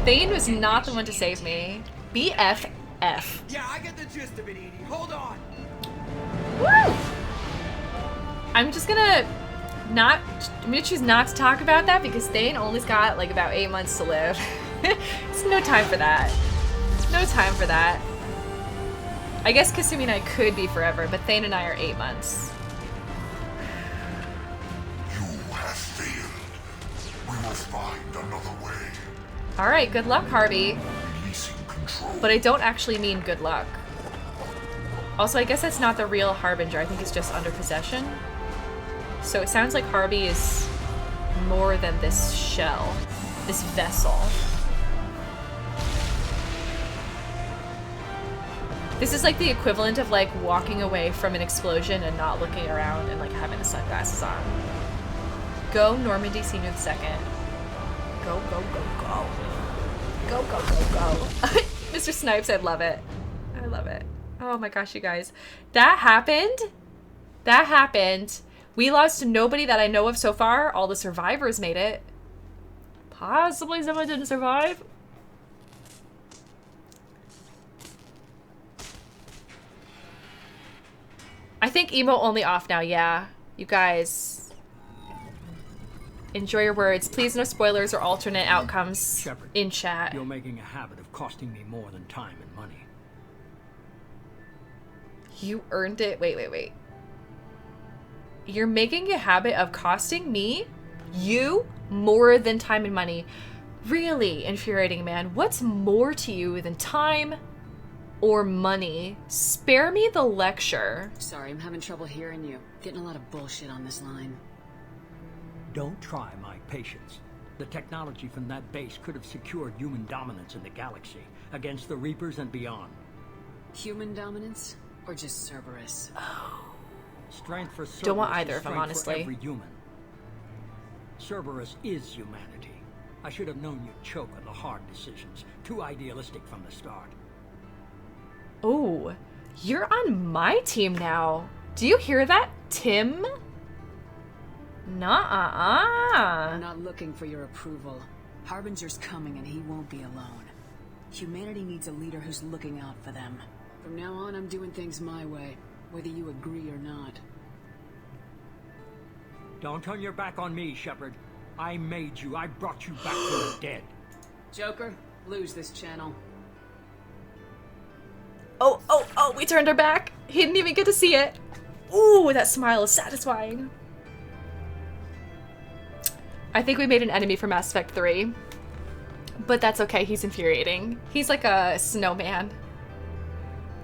Thane was not the one to save me. BFF. Yeah, I get the gist of it, Edie. Hold on. Woo! I'm just gonna choose not to talk about that because Thane only's got like about 8 months to live. It's no time for that. No time for that. I guess Kasumi and I could be forever, but Thane and I are 8 months. You have failed. We will find another way. Alright, good luck, Harvey. Releasing control. But I don't actually mean good luck. Also, I guess that's not the real Harbinger. I think it's just under possession. So it sounds like Harvey is more than this shell, this vessel. This is like the equivalent of like walking away from an explosion and not looking around and like having the sunglasses on. Go Normandy Senior the Second. Go, go, go, go. Go, go, go, go. Mr. Snipes, I love it. I love it. Oh my gosh, you guys. That happened. That happened. We lost nobody that I know of so far. All the survivors made it. Possibly someone didn't survive. I think emo only off now, yeah. You guys. Enjoy your words. Please no spoilers or alternate outcomes Shepard, in chat. You're making a habit of costing me more than time and money. You earned it. Wait, wait, wait. You're making a habit of costing me, you, more than time and money. Really infuriating, man. What's more to you than time or money? Spare me the lecture. Sorry, I'm having trouble hearing you. Getting a lot of bullshit on this line. Don't try my patience. The technology from that base could have secured human dominance in the galaxy against the Reapers and beyond. Human dominance? Or just Cerberus? Strength for Cerberus. Don't want either, if I'm strength honestly. for every human. Cerberus is humanity. I should have known you'd choke on the hard decisions. Too idealistic from the start. Oh, you're on my team now. Do you hear that, Tim? Nuh-uh-uh. I'm not looking for your approval. Harbinger's coming and he won't be alone. Humanity needs a leader who's looking out for them. From now on, I'm doing things my way, whether you agree or not. Don't turn your back on me, Shepard. I made you. I brought you back from the dead. Joker, lose this channel. Oh, oh, oh, we turned her back. He didn't even get to see it. Ooh, that smile is satisfying. I think we made an enemy for Mass Effect 3. But that's okay, he's infuriating. He's like a snowman.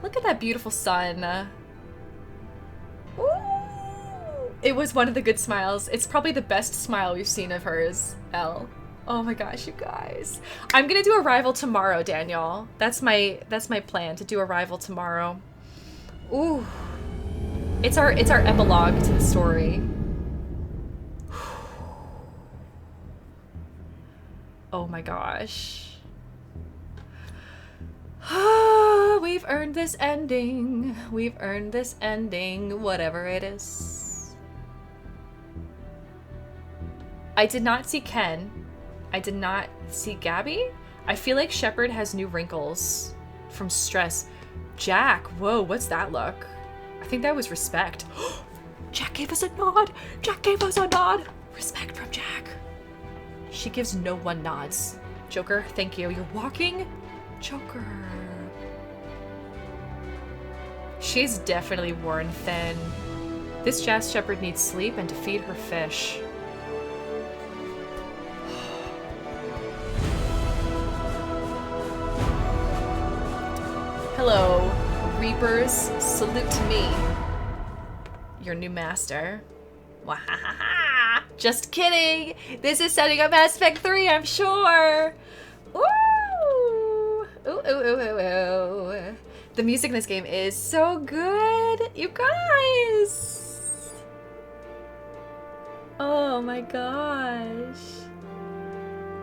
Look at that beautiful sun. Ooh. It was one of the good smiles. It's probably the best smile we've seen of hers, Elle. Oh my gosh, you guys. I'm gonna do Arrival tomorrow, Daniel. That's my plan, to do Arrival tomorrow. Ooh. It's our epilogue to the story. Oh my gosh. We've earned this ending. We've earned this ending, whatever it is. I did not see Ken. I did not see Gabby. I feel like Shepard has new wrinkles from stress. Jack, whoa, what's that look? I think that was respect. Jack gave us a nod. Jack gave us a nod. Respect from Jack. She gives no one nods. Joker, thank you. You're walking? Joker. She's definitely worn thin. This Jazz Shepherd needs sleep and to feed her fish. Hello, Reapers. Salute to me. Your new master. Wahahaha! Just kidding! This is setting up Mass Effect 3, I'm sure! Ooh! Ooh, ooh, ooh, ooh, ooh. The music in this game is so good, you guys. Oh my gosh.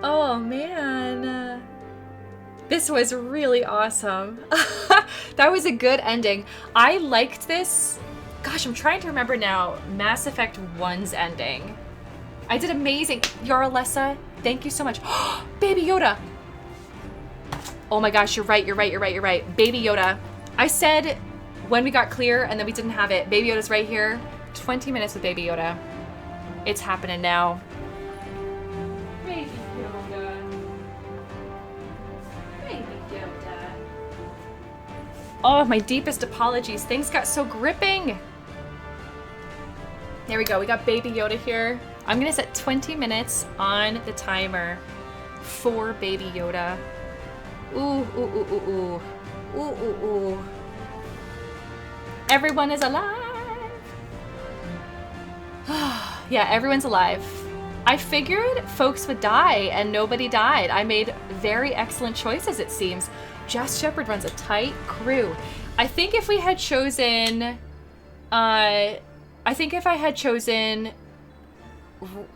Oh man. This was really awesome. That was a good ending. I liked this. Gosh, I'm trying to remember now. Mass Effect 1's ending. I did amazing. Yaralessa, thank you so much. Baby Yoda. Oh my gosh, you're right. Baby Yoda. I said when we got clear and then we didn't have it. Baby Yoda's right here. 20 minutes with Baby Yoda. It's happening now. Baby Yoda. Baby Yoda. Oh, my deepest apologies. Things got so gripping. There we go. We got Baby Yoda here. I'm gonna set 20 minutes on the timer for Baby Yoda. Ooh, ooh, ooh, ooh, ooh. Ooh, ooh, ooh. Everyone is alive. Yeah, everyone's alive. I figured folks would die and nobody died. I made very excellent choices, it seems. Jess Shepard runs a tight crew. I think if we had chosen, I think if I had chosen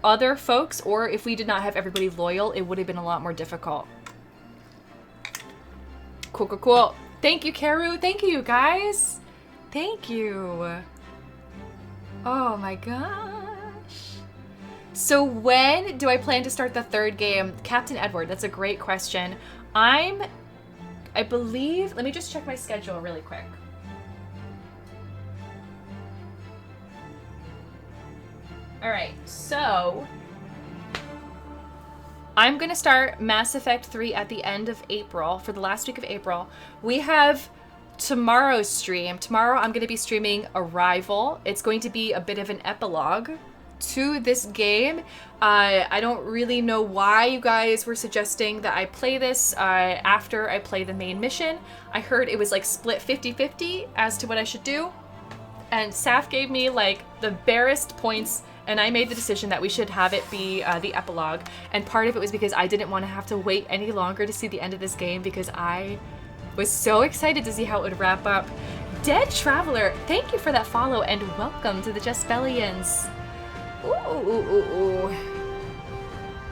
other folks, or if we did not have everybody loyal, it would have been a lot more difficult. Cool, cool, cool. Thank you, Karu. Thank you, guys. Thank you. Oh my gosh. So when do I plan to start the third game? Captain Edward, that's a great question. I believe, let me just check my schedule really quick. All right, so I'm going to start Mass Effect 3 at the end of April, for the last week of April. We have tomorrow's stream. Tomorrow I'm going to be streaming Arrival. It's going to be a bit of an epilogue to this game. I don't really know why you guys were suggesting that I play this after I play the main mission. I heard it was like split 50-50 as to what I should do. And Saf gave me like the barest points, and I made the decision that we should have it be the epilogue. And part of it was because I didn't want to have to wait any longer to see the end of this game, because I was so excited to see how it would wrap up. Dead Traveler, thank you for that follow, and welcome to the Jaspellians. Ooh, ooh, ooh, ooh.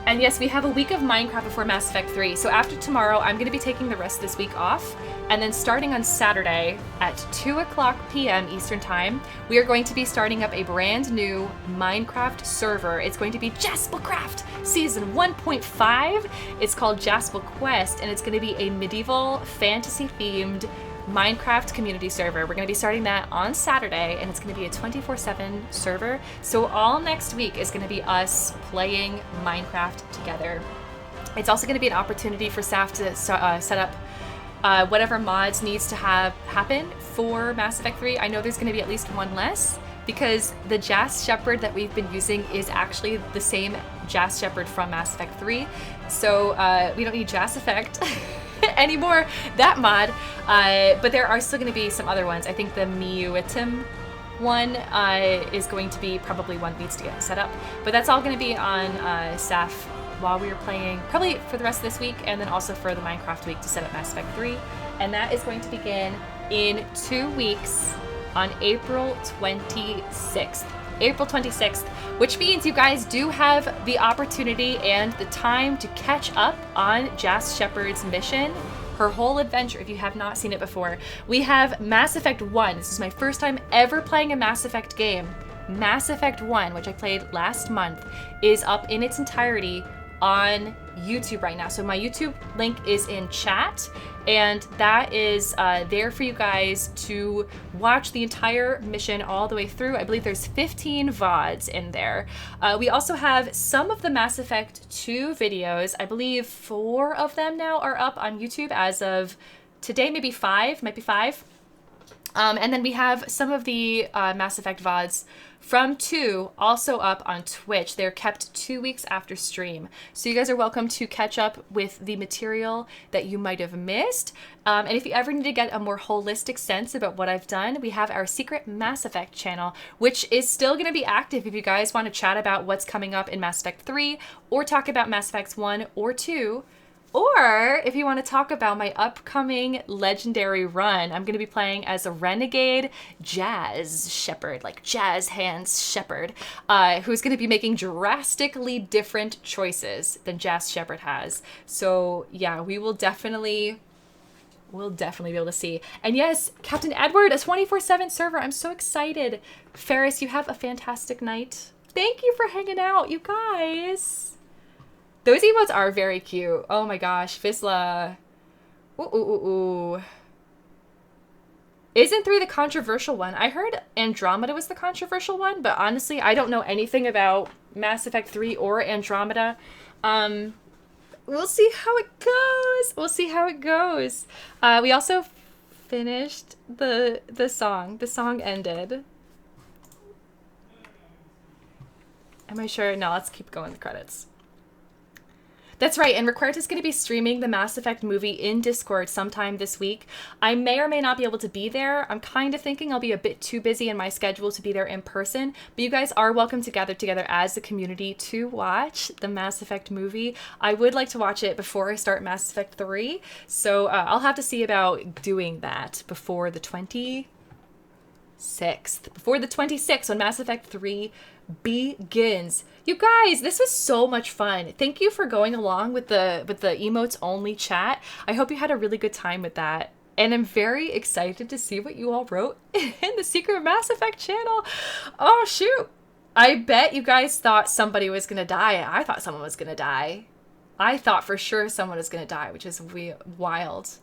And yes, we have a week of Minecraft before Mass Effect 3. So after tomorrow, I'm going to be taking the rest of this week off. And then starting on Saturday at 2:00 p.m. Eastern Time, we are going to be starting up a brand new Minecraft server. It's going to be Jaspelcraft Season 1.5. It's called Jaspel Quest, and it's going to be a medieval fantasy-themed Minecraft community server. We're going to be starting that on Saturday, and it's going to be a 24/7 server. So all next week is going to be us playing Minecraft together. It's also going to be an opportunity for staff to set up whatever mods needs to have happen for Mass Effect 3. I know there's going to be at least one less, because the Jas Shepard that we've been using is actually the same Jas Shepard from Mass Effect 3. So we don't need Jas Effect anymore, that mod. But there are still going to be some other ones. I think the MEUITM one is going to be probably one that needs to get set up. But that's all going to be on staff while we are playing, probably for the rest of this week, and then also for the Minecraft week to set up Mass Effect 3. And that is going to begin in 2 weeks on April 26th. April 26th, which means you guys do have the opportunity and the time to catch up on Jas Shepard's mission, her whole adventure, if you have not seen it before. We have Mass Effect 1. This is my first time ever playing a Mass Effect game. Mass Effect 1, which I played last month, is up in its entirety on YouTube right now. So my YouTube link is in chat, and that is there for you guys to watch the entire mission all the way through. I believe there's 15 VODs in there. We also have some of the Mass Effect 2 videos. I believe 4 of them now are up on YouTube as of today, maybe 5, might be 5. And then we have some of the Mass Effect VODs from 2 also up on Twitch. They're kept 2 weeks after stream. So you guys are welcome to catch up with the material that you might have missed. And if you ever need to get a more holistic sense about what I've done, we have our secret Mass Effect channel, which is still going to be active if you guys want to chat about what's coming up in Mass Effect 3 or talk about Mass Effects 1 or 2. Or if you want to talk about my upcoming legendary run, I'm going to be playing as a renegade jazz shepherd, like jazz hands shepherd, who's going to be making drastically different choices than Jazz Shepherd has. So yeah, we'll definitely be able to see. And yes, Captain Edward, a 24/7 server. I'm so excited. Ferris, you have a fantastic night. Thank you for hanging out, you guys. Those emotes are very cute. Oh my gosh, Vizsla. Ooh, ooh, ooh, ooh. Isn't 3 the controversial one? I heard Andromeda was the controversial one, but honestly, I don't know anything about Mass Effect 3 or Andromeda. We'll see how it goes. We'll see how it goes. We also finished the song. The song ended. Am I sure? No, let's keep going the credits. That's right, and Required is going to be streaming the Mass Effect movie in Discord sometime this week. I may or may not be able to be there. I'm kind of thinking I'll be a bit too busy in my schedule to be there in person, but you guys are welcome to gather together as a community to watch the Mass Effect movie. I would like to watch it before I start Mass Effect 3, so I'll have to see about doing that before the 26th. Before the 26th, when Mass Effect 3 begins. You guys, this was so much fun. Thank you for going along with the emotes only chat. I hope you had a really good time with that. And I'm very excited to see what you all wrote in the Secret Mass Effect channel. Oh shoot. I bet you guys thought somebody was gonna die. I thought someone was gonna die. I thought for sure someone was gonna die, which is wild.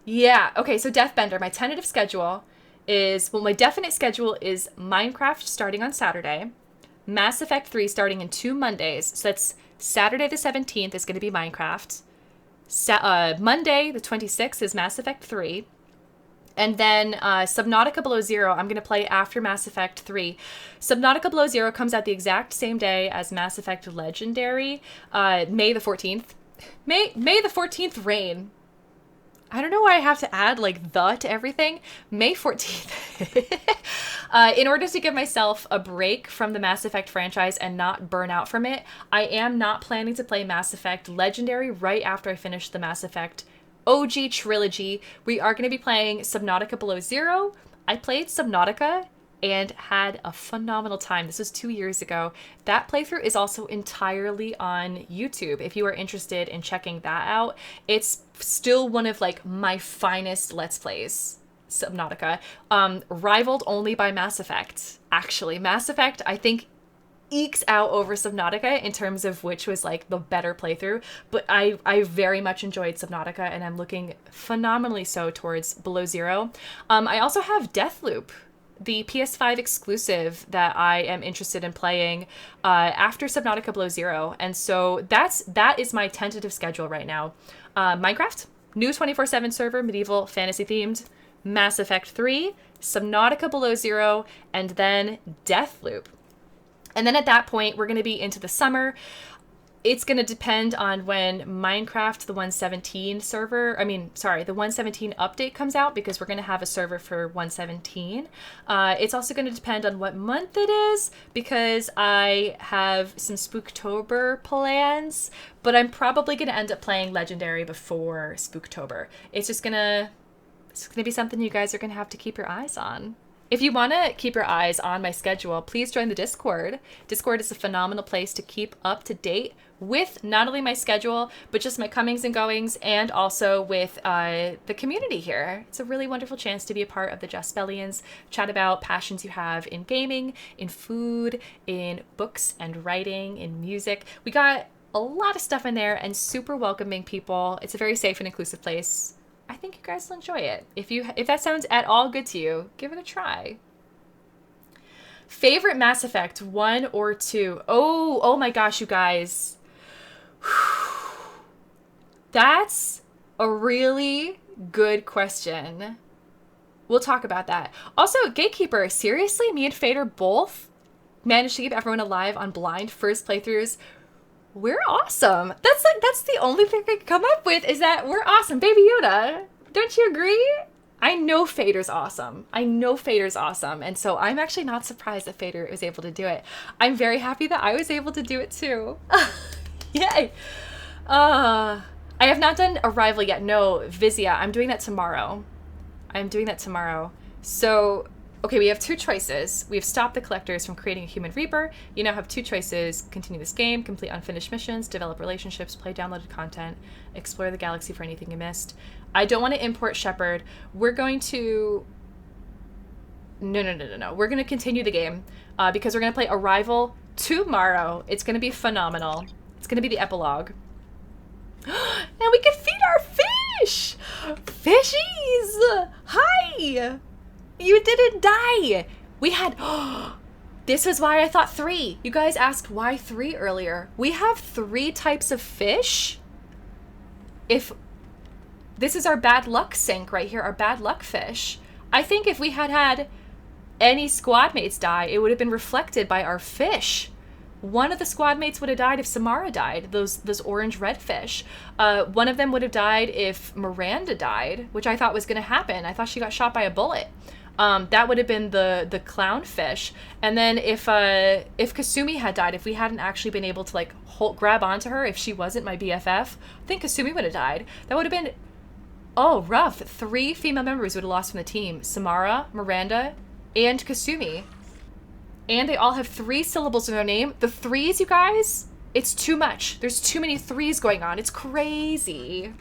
Yeah, okay, so Deathbender, my tentative schedule is, well, my definite schedule is Minecraft starting on Saturday, Mass Effect 3 starting in 2 Mondays. So that's Saturday the 17th is going to be Minecraft. Monday the 26th is Mass Effect 3. And then Subnautica Below Zero, I'm going to play after Mass Effect 3. Subnautica Below Zero comes out the exact same day as Mass Effect Legendary, May the 14th. May the 14th reign. I don't know why I have to add like the to everything. May 14th. In order to give myself a break from the Mass Effect franchise and not burn out from it, I am not planning to play Mass Effect Legendary right after I finish the Mass Effect OG trilogy. We are going to be playing Subnautica Below Zero. I played Subnautica and had a phenomenal time. This was 2 years ago. That playthrough is also entirely on YouTube if you are interested in checking that out. It's still one of like my finest Let's Plays, Subnautica, rivaled only by Mass Effect. Actually, Mass Effect, I think, ekes out over Subnautica in terms of which was like the better playthrough, but I very much enjoyed Subnautica, and I'm looking phenomenally so towards Below Zero. I also have Deathloop, the PS5 exclusive that I am interested in playing after Subnautica Below Zero. And so that is my tentative schedule right now. Minecraft, new 24/7 server, medieval fantasy themed, Mass Effect 3, Subnautica Below Zero, and then Deathloop. And then at that point, we're going to be into the summer. It's going to depend on when Minecraft, the 1.17 server, the 1.17 update comes out, because we're going to have a server for 1.17. It's also going to depend on what month it is, because I have some Spooktober plans, but I'm probably going to end up playing Legendary before Spooktober. It's going to be something you guys are going to have to keep your eyes on. If you want to keep your eyes on my schedule, please join the Discord. Discord is a phenomenal place to keep up to date with not only my schedule, but just my comings and goings, and also with the community here. It's a really wonderful chance to be a part of the Jaspellians, chat about passions you have in gaming, in food, in books and writing, in music. We got a lot of stuff in there and super welcoming people. It's a very safe and inclusive place. I think you guys will enjoy it. If that sounds at all good to you, give it a try. Favorite Mass Effect, 1 or 2? Oh my gosh, you guys. That's a really good question. We'll talk about that. Also, Gatekeeper, seriously, me and Fader both managed to keep everyone alive on blind first playthroughs. We're awesome. That's the only thing I can come up with, is that we're awesome. Baby Yoda, don't you agree? I know Fader's awesome. And so I'm actually not surprised that Fader was able to do it. I'm very happy that I was able to do it too. Yay. I have not done Arrival yet. No, Vizia. I'm doing that tomorrow. I'm doing that tomorrow. So, okay, we have two choices. We've stopped the collectors from creating a human reaper. You now have two choices. Continue this game, complete unfinished missions, develop relationships, play downloaded content, explore the galaxy for anything you missed. I don't want to import Shepard. We're going to... No. We're going to continue the game because we're going to play Arrival tomorrow. It's going to be phenomenal. It's going to be the epilogue. And we can feed our fish! Fishies! Hi! You didn't die! We had... This is why I thought 3. You guys asked why 3 earlier. We have 3 types of fish. If... This is our bad luck sink right here, our bad luck fish. I think if we had had any squad mates die, it would have been reflected by our fish. One of the squad mates would have died if Samara died, those orange-red fish. One of them would have died if Miranda died, which I thought was going to happen. I thought she got shot by a bullet. That would have been the clownfish. And then if Kasumi had died, if we hadn't actually been able to like grab onto her, if she wasn't my BFF, I think Kasumi would have died. That would have been, oh, rough. 3 female members would have lost from the team. Samara, Miranda, and Kasumi. And they all have 3 syllables in their name. The 3s, you guys, it's too much. There's too many 3s going on. It's crazy.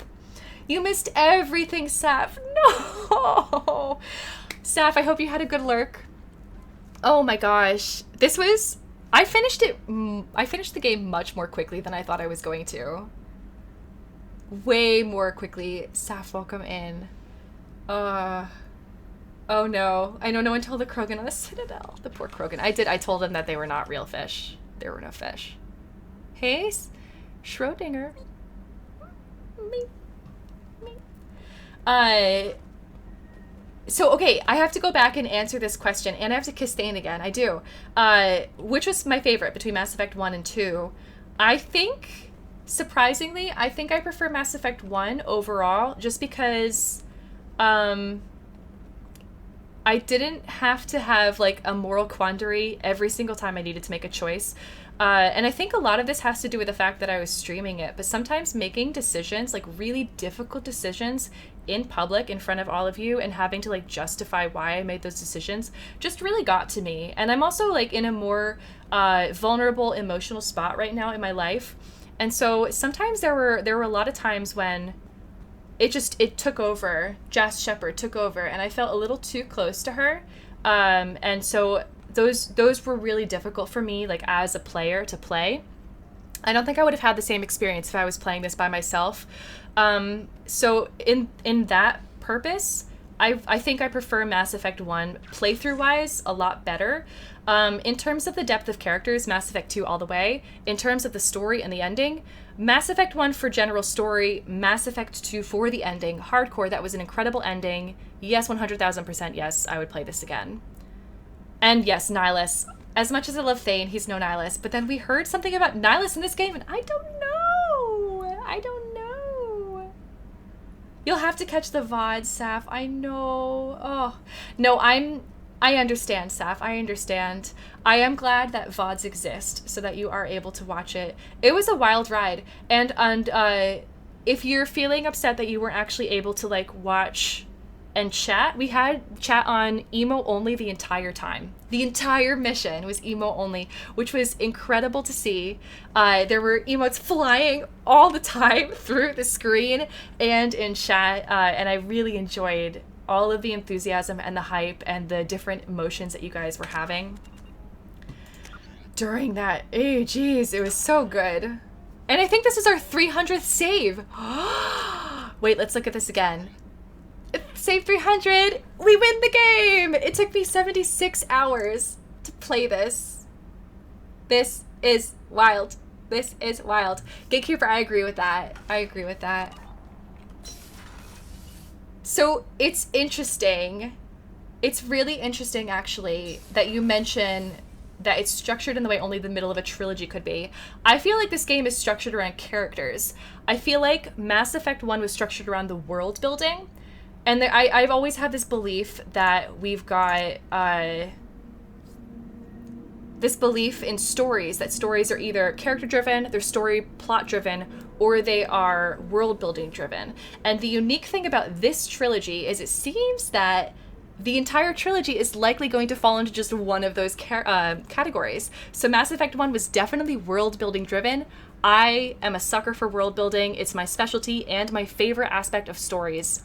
You missed everything, Saf. No. Saf, I hope you had a good lurk. Oh my gosh. This was... I finished the game much more quickly than I thought I was going to. Way more quickly. Saf, welcome in. Oh no. I know no one told the Krogan on the Citadel. The poor Krogan. I told them that they were not real fish. There were no fish. Hey, Schrodinger. Me. So, okay, I have to go back and answer this question, and I have to kiss Thane again. I do. Which was my favorite between Mass Effect 1 and 2? I think, surprisingly, I think I prefer Mass Effect 1 overall, just because... I didn't have to have like a moral quandary every single time I needed to make a choice. And I think a lot of this has to do with the fact that I was streaming it, but sometimes making decisions, like really difficult decisions in public in front of all of you and having to like justify why I made those decisions just really got to me. And I'm also like in a more vulnerable emotional spot right now in my life. And so sometimes there were a lot of times when it took over. Jas Shepard took over, and I felt a little too close to her. And so those were really difficult for me, like as a player to play. I don't think I would have had the same experience if I was playing this by myself. So in that purpose, I think I prefer Mass Effect 1 playthrough-wise a lot better. In terms of the depth of characters, Mass Effect 2 all the way. In terms of the story and the ending, Mass Effect 1 for general story, Mass Effect 2 for the ending. Hardcore, that was an incredible ending. Yes, 100,000% yes, I would play this again. And yes, Nihilus. As much as I love Thane, he's no Nihilus. But then we heard something about Nihilus in this game, and I don't know. I don't know. You'll have to catch the VOD, Saf. I know. Oh. No, I understand, Saf. I understand. I am glad that VODs exist so that you are able to watch it. It was a wild ride. And if you're feeling upset that you weren't actually able to like watch and chat, we had chat on emo only the entire time. The entire mission was emo only, which was incredible to see. There were emotes flying all the time through the screen and in chat, and I really enjoyed all of the enthusiasm and the hype and the different emotions that you guys were having during that. Oh, geez, it was so good. And I think this is our 300th save. Wait, let's look at this again. Save 300! We win the game! It took me 76 hours to play this. This is wild. This is wild. Gatekeeper, I agree with that. I agree with that. So it's interesting. It's really interesting, actually, that you mention that it's structured in the way only the middle of a trilogy could be. I feel like this game is structured around characters. I feel like Mass Effect 1 was structured around the world building. And I've always had this belief that we've got this belief in stories, that stories are either character driven, they're story plot driven, or they are world building driven. And the unique thing about this trilogy is it seems that the entire trilogy is likely going to fall into just one of those categories. So Mass Effect 1 was definitely world building driven. I am a sucker for world building. It's my specialty and my favorite aspect of stories.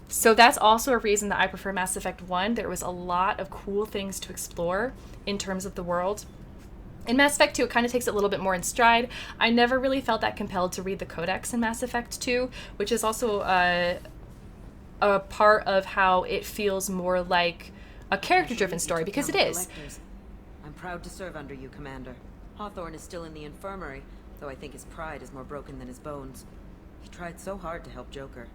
So that's also a reason that I prefer Mass Effect 1. There was a lot of cool things to explore in terms of the world. In Mass Effect 2, it kind of takes it a little bit more in stride. I never really felt that compelled to read the Codex in Mass Effect 2, which is also a part of how it feels more like a character-driven story, because it is. I'm proud to serve under you, Commander. Hawthorne is still in the infirmary, though I think his pride is more broken than his bones. He tried so hard to help Joker.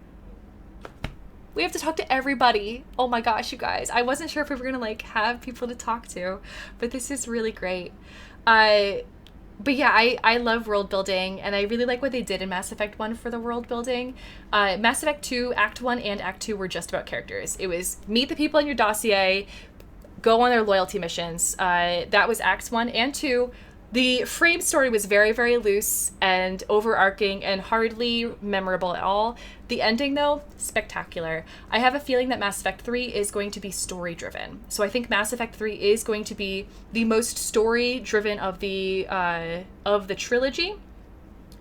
We have to talk to everybody. Oh my gosh, you guys. I wasn't sure if we were going to like have people to talk to, but this is really great. But yeah, I love world building, and I really like what they did in Mass Effect 1 for the world building. Mass Effect 2, Act 1 and Act 2 were just about characters. It was meet the people in your dossier, go on their loyalty missions. That was Acts 1 and 2. The frame story was very, very loose and overarching and hardly memorable at all. The ending, though, spectacular. I have a feeling that Mass Effect 3 is going to be story-driven. So I think Mass Effect 3 is going to be the most story-driven of the trilogy.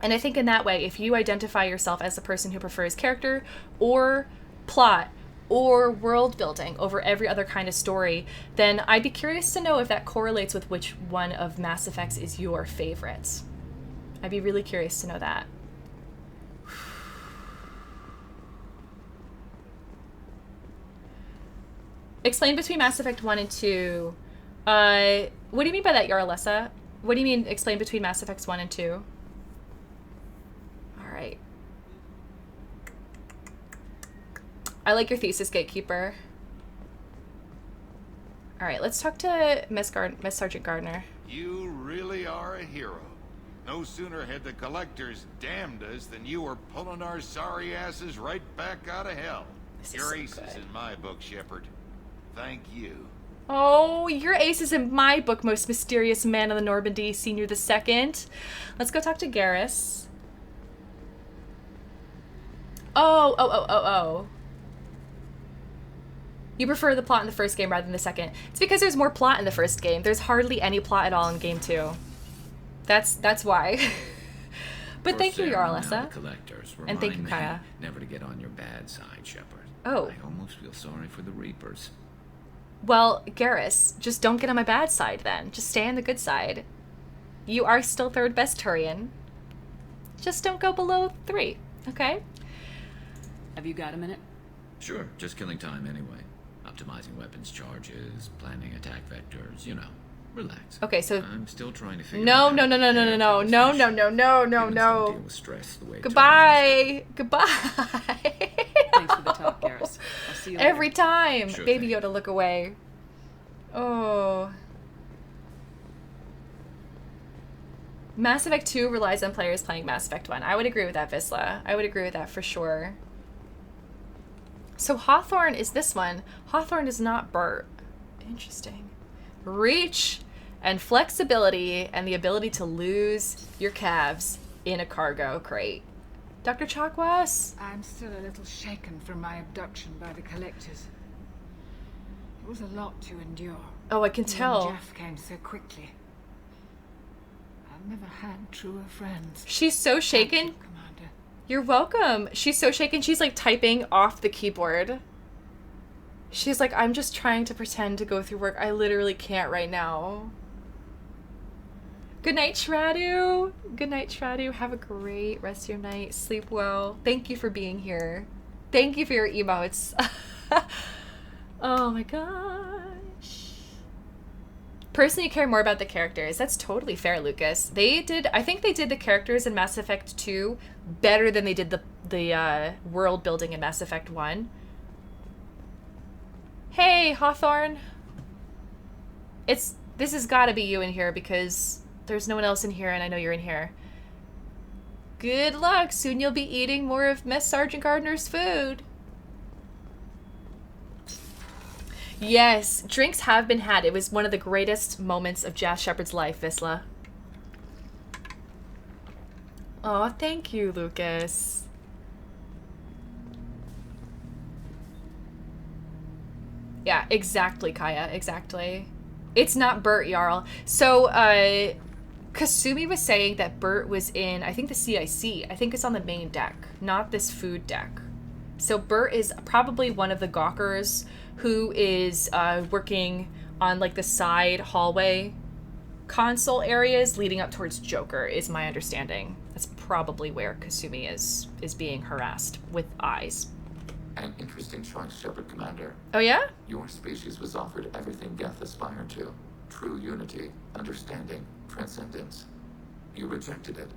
And I think in that way, if you identify yourself as a person who prefers character or plot or world building over every other kind of story, then I'd be curious to know if that correlates with which one of Mass Effects is your favorite. I'd be really curious to know that. Explain between Mass Effect 1 and 2. What do you mean by that, Yaralessa? What do you mean explain between Mass Effects 1 and 2? All right. I like your thesis, Gatekeeper. All right, let's talk to Miss Sergeant Gardner. You really are a hero. No sooner had the collectors damned us than you were pulling our sorry asses right back out of hell. Your aces in my book, Shepard. Thank you. Oh, your ace is in my book, most mysterious man of the Normandy, Senior the Second. Let's go talk to Garrus. Oh. You prefer the plot in the first game rather than the second. It's because there's more plot in the first game. There's hardly any plot at all in game 2. That's why. But thank you, Yaralessa. And thank you, Kaya. Never to get on your bad side, Shepard. Oh. I almost feel sorry for the Reapers. Well, Garrus, just don't get on my bad side then. Just stay on the good side. You are still third best Turian. Just don't go below 3, okay? Have you got a minute? Sure, just killing time anyway. Optimizing weapons charges, planning attack vectors, you know. Relax. Okay, so I'm still trying to figure No. out No. deal with stress the way Goodbye. Thanks for the talk, Garrus. I'll see you later. Every time. Sure Baby thing. Yoda, look away. Oh. Mass Effect 2 relies on players playing Mass Effect 1. I would agree with that, Visla. I would agree with that for sure. So Hawthorne is this one. Hawthorne is not Bert. Interesting. Reach and flexibility and the ability to lose your calves in a cargo crate. Dr. Chakwas? I'm still a little shaken from my abduction by the collectors. It was a lot to endure. Oh, I can You and tell. Jeff came so quickly. I've never had truer friends. She's so shaken. You're welcome. She's so shaken. She's like typing off the keyboard. She's like, I'm just trying to pretend to go through work. I literally can't right now. Good night, Shradu. Good night, Shradu. Have a great rest of your night. Sleep well. Thank you for being here. Thank you for your emotes. Oh my gosh. Personally, you care more about the characters. That's totally fair, Lucas. I think they did the characters in Mass Effect 2 better than they did the world building in Mass Effect 1. Hey, Hawthorne. This has got to be you in here because there's no one else in here and I know you're in here. Good luck. Soon you'll be eating more of Miss Sergeant Gardner's food. Yes, drinks have been had. It was one of the greatest moments of Jas Shepard's life, Visla. Oh, thank you, Lucas. Yeah, exactly, Kaya. Exactly. It's not Bert, Jarl. So, Kasumi was saying that Bert was in, I think, the CIC. I think it's on the main deck, not this food deck. So Bert is probably one of the gawkers who is working on, like, the side hallway console areas leading up towards Joker, is my understanding. That's probably where Kasumi is being harassed with eyes. An interesting choice, Shepard Commander. Oh, yeah? Your species was offered everything Geth aspired to. True unity, understanding, transcendence. You rejected it.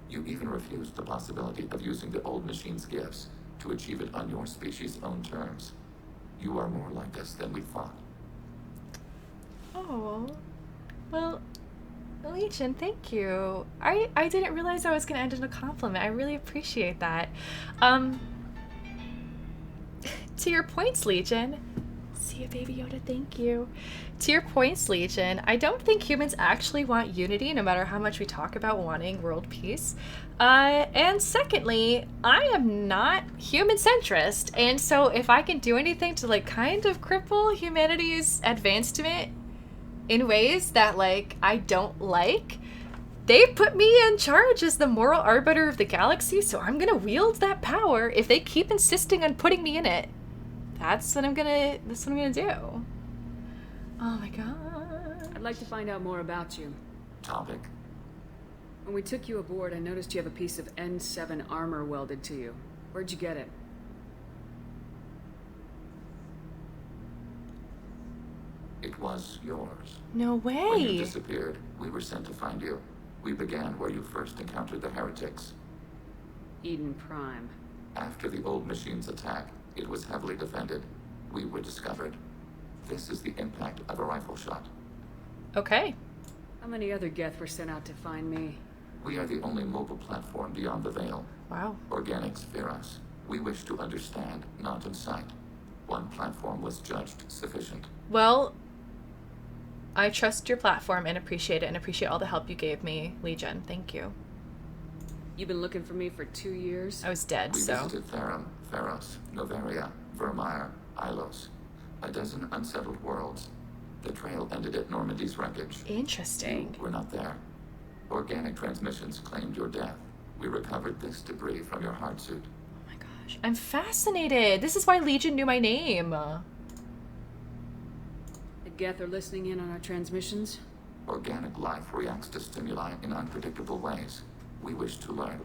You even refused the possibility of using the old machine's gifts to achieve it on your species' own terms. You are more like us than we thought. Oh. Well, Legion, thank you. I didn't realize I was going to end in a compliment. I really appreciate that. To your points, Legion. See you, Baby Yoda, thank you. To your points, Legion, I don't think humans actually want unity, no matter how much we talk about wanting world peace. And secondly, I am not human centrist, and so if I can do anything to, like, kind of cripple humanity's advancement in ways that, like, I don't like, they put me in charge as the moral arbiter of the galaxy, so I'm gonna wield that power if they keep insisting on putting me in it. That's what I'm gonna do. Oh my god. I'd like to find out more about you. Topic. When we took you aboard, I noticed you have a piece of N7 armor welded to you. Where'd you get it? It was yours. No way. When you disappeared, we were sent to find you. We began where you first encountered the heretics. Eden Prime. After the old machine's attack, it was heavily defended. We were discovered. This is the impact of a rifle shot. Okay. How many other Geth were sent out to find me? We are the only mobile platform beyond the veil. Wow. Organics fear us. We wish to understand, not incite. One platform was judged sufficient. Well, I trust your platform and appreciate it, and appreciate all the help you gave me, Legion. Thank you. You've been looking for me for 2 years? I was dead, we so... visited Therum, Theros, Novaria, Vermeer, Ilos. A dozen unsettled worlds. The trail ended at Normandy's wreckage. Interesting. You were not there. Organic transmissions claimed your death. We recovered this debris from your hard suit. Oh my gosh. I'm fascinated. This is why Legion knew my name. The Geth are listening in on our transmissions? Organic life reacts to stimuli in unpredictable ways. We wish to learn.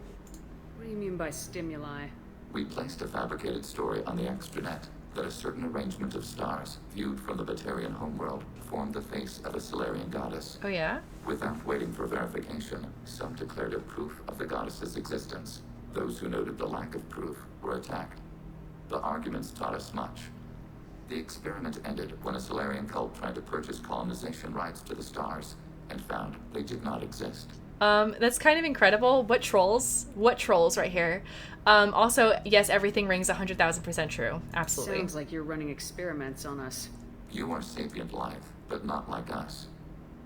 What do you mean by stimuli? We placed a fabricated story on the extranet that a certain arrangement of stars, viewed from the Batarian homeworld, formed the face of a Solarian goddess. Oh yeah? Without waiting for verification, some declared it proof of the goddess's existence. Those who noted the lack of proof were attacked. The arguments taught us much. The experiment ended when a Solarian cult tried to purchase colonization rights to the stars, and found they did not exist. That's kind of incredible. What trolls? What trolls right here? Also, yes, everything rings 100,000% true. Absolutely. Sounds like you're running experiments on us. You are sapient life, but not like us.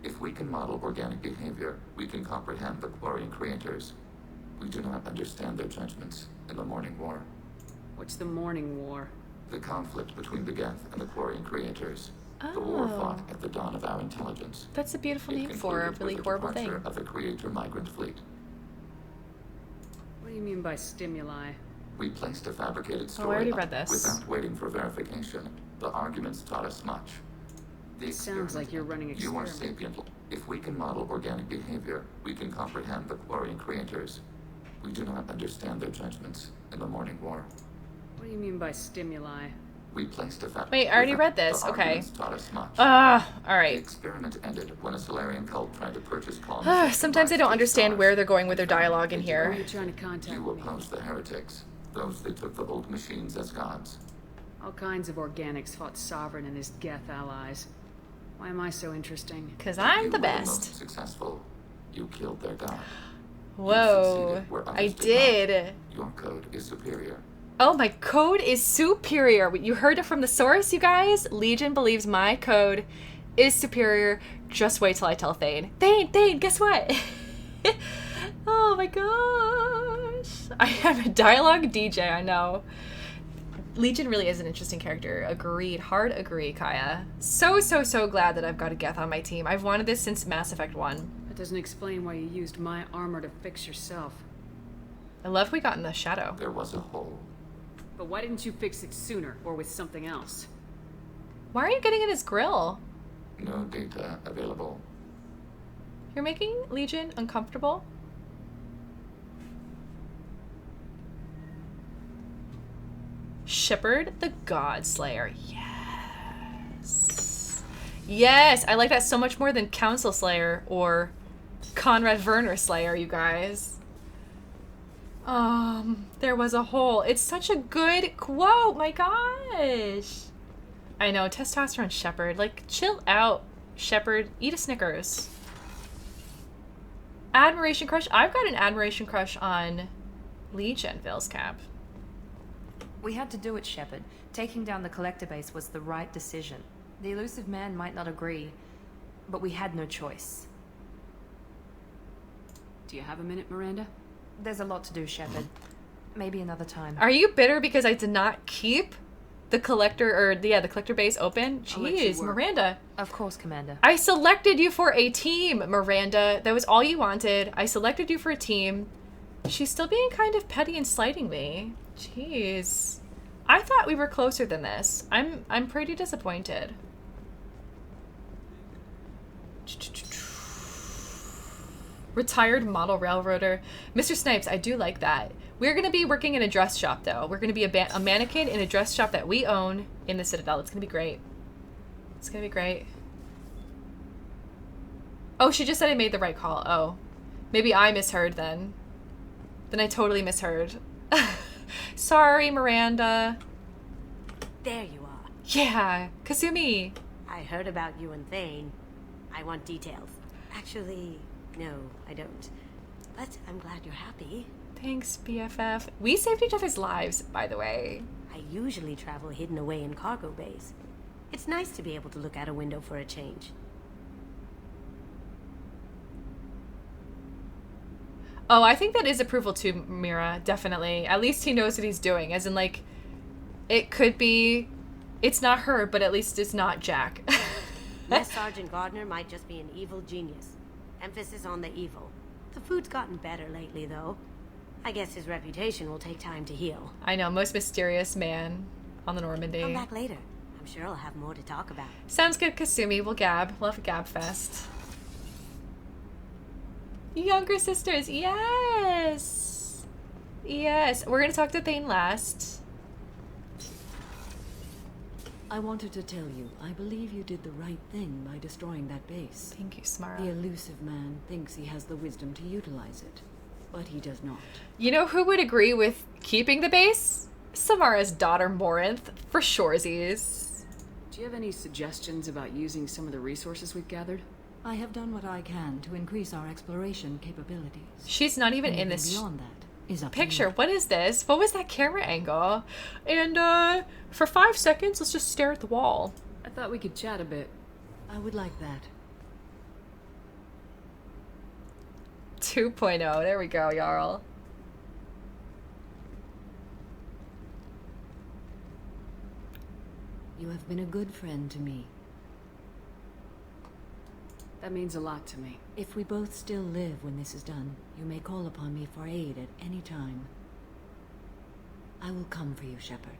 If we can model organic behavior, we can comprehend the Quarian creators. We do not understand their judgments in the Morning War. What's the Morning War? The conflict between the Geth and the Quarian creators. The war fought at the dawn of our intelligence. That's a beautiful name for a really horrible thing. Of the creator migrant fleet. What do you mean by stimuli? We placed a fabricated story I already read this. Without waiting for verification. The arguments taught us much. It sounds like you're running experiments. You are sapient. If we can model organic behavior, we can comprehend the Quarian creators. We do not understand their judgments in the Morning War. What do you mean by stimuli? We placed a Wait, I already read this. Okay. Much. Alright. The experiment ended when a Solarian cult tried to purchase colonies. Sometimes I don't understand where they're going with their dialogue in here. Who are you trying to contact? You opposed the heretics. Those that took the old machines as gods. All kinds of organics fought Sovereign and his Geth allies. Why am I so interesting? Because I'm the You were best. most successful. You killed their god. Whoa. I did. Your code is superior. Oh, my code is superior. You heard it from the source, you guys. Legion believes my code is superior. Just wait till I tell Thane. Thane, guess what? Oh my gosh. I am a dialogue DJ, I know. Legion really is an interesting character. Agreed. Hard agree, Kaya. So glad that I've got a Geth on my team. I've wanted this since Mass Effect 1. That doesn't explain why you used my armor to fix yourself. I love we got in the shadow. There was a hole. But why didn't you fix it sooner, or with something else? Why are you getting in his grill? No data available. You're making Legion uncomfortable? Shepard the God Slayer. Yes. Yes, I like that so much more than Council Slayer or Conrad Werner Slayer, you guys. There was a hole. It's such a good quote. My gosh. I know, testosterone Shepard. Like, chill out, Shepard. Eat a Snickers. Admiration crush. I've got an admiration crush on Legion, Vale's Cap. We had to do it, Shepard. Taking down the collector base was the right decision. The elusive man might not agree, but we had no choice. Do you have a minute, Miranda? There's a lot to do, Shepard. Maybe another time. Are you bitter because I did not keep the collector, or the collector base open? Jeez, Miranda. Of course, Commander. I selected you for a team, Miranda. That was all you wanted. I selected you for a team. She's still being kind of petty and slighting me. Jeez. I thought we were closer than this. I'm pretty disappointed. Retired model railroader. Mr. Snipes, I do like that. We're going to be working in a dress shop, though. We're going to be a mannequin in a dress shop that we own in the Citadel. It's going to be great. It's going to be great. Oh, she just said I made the right call. Oh. Maybe I misheard then. Then I totally misheard. Sorry, Miranda. There you are. Yeah, Kasumi. I heard about you and Thane. I want details. Actually, no, I don't. But I'm glad you're happy. Thanks, BFF. We saved each other's lives, by the way. I usually travel hidden away in cargo bays. It's nice to be able to look out a window for a change. Oh, I think that is approval too, Mira. Definitely. At least he knows what he's doing. As in, like, it could be... It's not her, but at least it's not Jack. Yes, Sergeant Gardner might just be an evil genius. Emphasis on the evil. The food's gotten better lately, though. I guess his reputation will take time to heal. I know, most mysterious man on the Normandy. Come back later. I'm sure I'll have more to talk about. Sounds good, Kasumi. We'll gab. We'll have a gab fest. Younger sisters, yes! Yes, we're gonna talk to Thane last. I wanted to tell you, I believe you did the right thing by destroying that base. Thank you, Samara. The elusive man thinks he has the wisdom to utilize it, but he does not. You know who would agree with keeping the base? Samara's daughter, Morinth, for shoresies. Do you have any suggestions about using some of the resources we've gathered? I have done what I can to increase our exploration capabilities. She's not even in this beyond that is up picture. What is this? What was that camera angle? And for 5 seconds, let's just stare at the wall. I thought we could chat a bit. I would like that. 2.0. There we go, Jarl. You have been a good friend to me. That means a lot to me. If we both still live when this is done, you may call upon me for aid at any time. I will come for you, Shepard.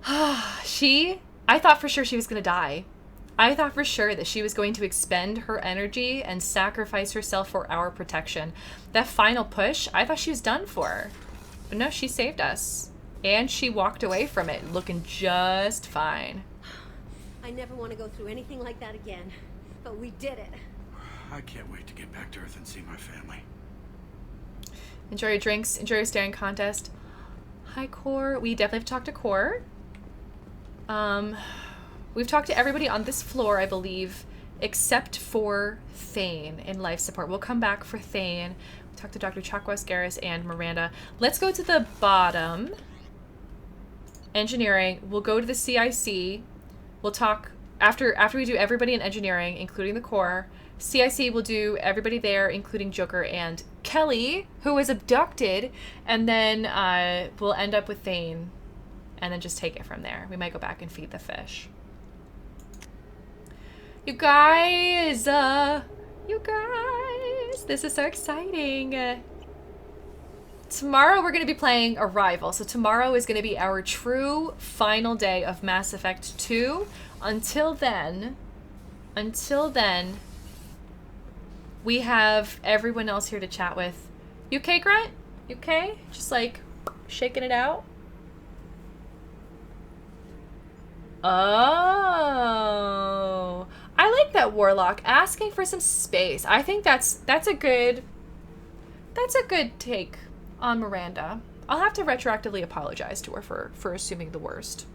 I thought for sure she was going to die. I thought for sure that she was going to expend her energy and sacrifice herself for our protection. That final push, I thought she was done for. But no, she saved us. And she walked away from it looking just fine. I never want to go through anything like that again, but we did it. I can't wait to get back to Earth and see my family. Enjoy your drinks. Enjoy your staring contest. Hi, Core. We definitely have to talk to Core. We've talked to everybody on this floor, I believe, except for Thane in life support. We'll come back for Thane. Talk to Dr. Chakwas, Garrus, and Miranda. Let's go to the bottom. Engineering. We'll go to the CIC. We'll talk after we do everybody in engineering, including the core. CIC will do everybody there, including Joker and Kelly, who was abducted, and then we'll end up with Thane, and then just take it from there. We might go back and feed the fish. You guys, this is so exciting. Tomorrow we're going to be playing Arrival. So tomorrow is going to be our true final day of Mass Effect 2. Until then, we have everyone else here to chat with. You okay, Grunt? You okay? Just like shaking it out? Oh, I like that Warlock asking for some space. I think that's a good take on Miranda. I'll have to retroactively apologize to her for assuming the worst.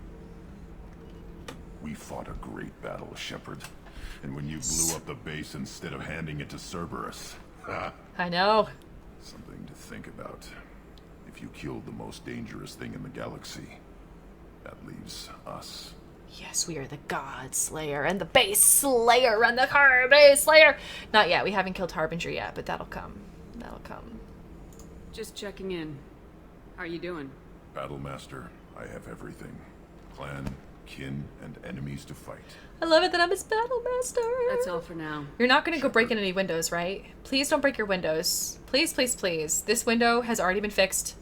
We fought a great battle, Shepard. And when you blew up the base instead of handing it to Cerberus. I know. Something to think about. If you killed the most dangerous thing in the galaxy, that leaves us. Yes, we are the God Slayer and the Base Slayer and the Car Base Slayer. Not yet. We haven't killed Harbinger yet, but that'll come. That'll come. Just checking in. How are you doing? Battlemaster, I have everything. Clan, kin, and enemies to fight. I love it that I'm his Battlemaster. That's all for now. You're not going to go break in any windows, right? Please don't break your windows. Please, please, please. This window has already been fixed.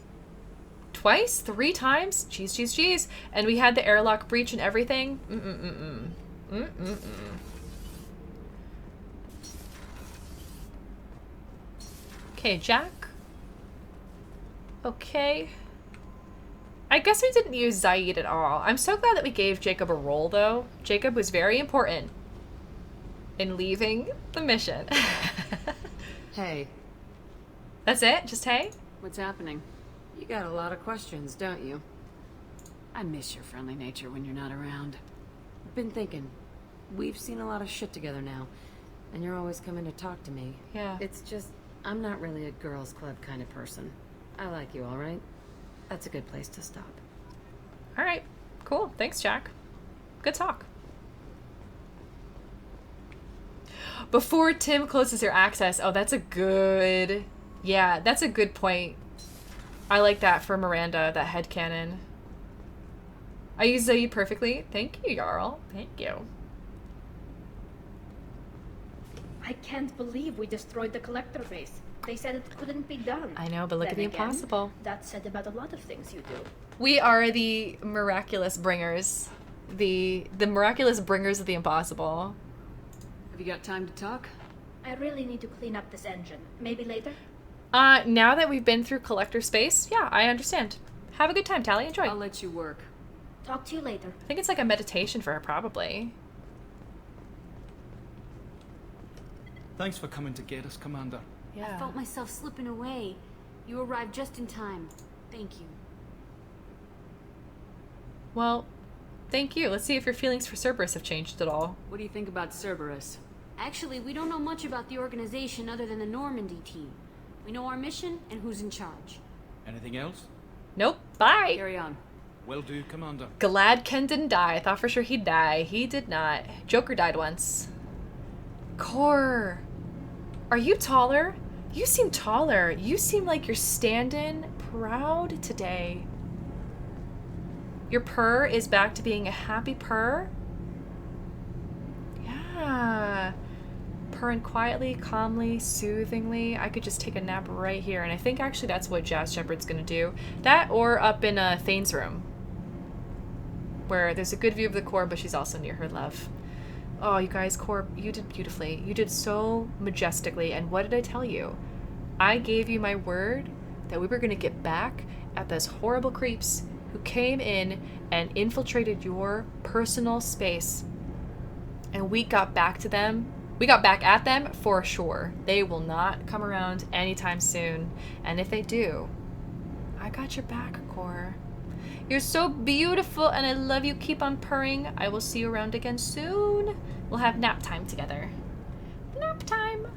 Twice? 3 times? Jeez, jeez, jeez. And we had the airlock breach and everything. Okay, Jack. Okay. I guess we didn't use Zaid at all. I'm so glad that we gave Jacob a role, though. Jacob was very important in leaving the mission. Hey. That's it? Just hey? What's happening? You got a lot of questions, don't you? I miss your friendly nature when you're not around. Been thinking. We've seen a lot of shit together now, and you're always coming to talk to me. Yeah. It's just, I'm not really a girls' club kind of person. I like you, all right? That's a good place to stop. All right. Cool. Thanks, Jack. Good talk. Before Tim closes your access. Oh, that's a good... Yeah, that's a good point. I like that for Miranda, that headcanon. I use Zaid perfectly. Thank you, Jarl. Thank you. I can't believe we destroyed the collector base. They said it couldn't be done. I know, but look at the impossible. That's said about a lot of things you do. We are the miraculous bringers. The miraculous bringers of the impossible. Have you got time to talk? I really need to clean up this engine. Maybe later? Now that we've been through collector space, yeah, I understand. Have a good time, Tally. Enjoy. I'll let you work. Talk to you later. I think it's like a meditation for her, probably. Thanks for coming to get us, Commander. Yeah. I felt myself slipping away. You arrived just in time. Thank you. Well, thank you. Let's see if your feelings for Cerberus have changed at all. What do you think about Cerberus? Actually, we don't know much about the organization other than the Normandy team. We know our mission and who's in charge. Anything else? Nope. Bye. Carry on. Will do, Commander. Glad Ken didn't die. I thought for sure he'd die. He did not. Joker died once. Core. Are you taller? You seem taller. You seem like you're standing proud today. Your purr is back to being a happy purr. Yeah. Purring quietly, calmly, soothingly. I could just take a nap right here. And I think actually that's what Jazz Shepard's gonna do. That or up in Thane's room, where there's a good view of the core, but she's also near her love. Oh, you guys, Core, you did beautifully. You did so majestically. And what did I tell you? I gave you my word that we were going to get back at those horrible creeps who came in and infiltrated your personal space. And we got back to them. We got back at them for sure. They will not come around anytime soon. And if they do, I got your back, Core. You're so beautiful and I love you. Keep on purring. I will see you around again soon. We'll have nap time together. Nap time.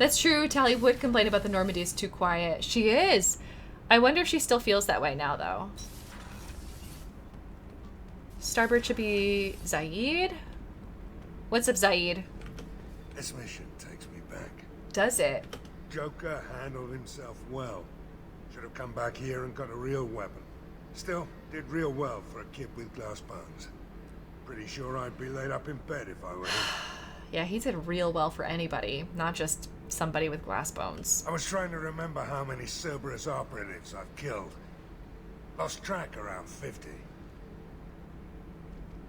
That's true. Tally would complain about the Normandy is too quiet. She is. I wonder if she still feels that way now, though. Starboard should be Zaid. What's up, Zaid? This mission takes me back. Does it? Joker handled himself well. Should have come back here and got a real weapon. Still, did real well for a kid with glass bones. Pretty sure I'd be laid up in bed if I were him. Yeah, he did real well for anybody, not just somebody with glass bones. I was trying to remember how many Cerberus operatives I've killed. Lost track around 50.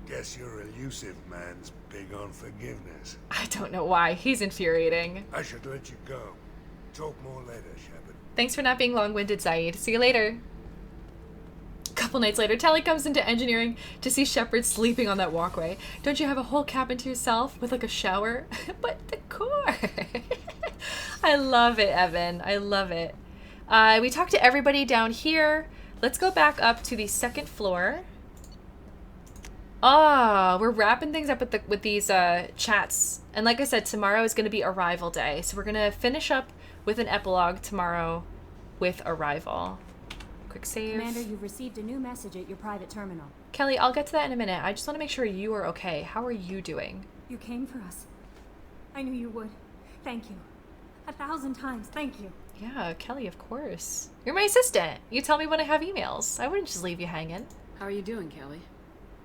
Guess your elusive man's big on forgiveness. I don't know why. He's infuriating. I should let you go. Talk more later, Shepard. Thanks for not being long-winded, Zaid. See you later. A couple nights later, Tally comes into engineering to see Shepard sleeping on that walkway. Don't you have a whole cabin to yourself with like a shower? But decor! I love it, Evan. I love it. We talked to everybody down here. Let's go back up to the second floor. Oh, we're wrapping things up with these chats. And like I said, tomorrow is going to be Arrival Day. So we're going to finish up with an epilogue tomorrow with Arrival. Quick save. Commander, you've received a new message at your private terminal. Kelly, I'll get to that in a minute. I just want to make sure you are okay. How are you doing? You came for us. I knew you would. Thank you. 1,000 times, thank you. Yeah, Kelly, of course. You're my assistant. You tell me when I have emails. I wouldn't just leave you hanging. How are you doing, Kelly?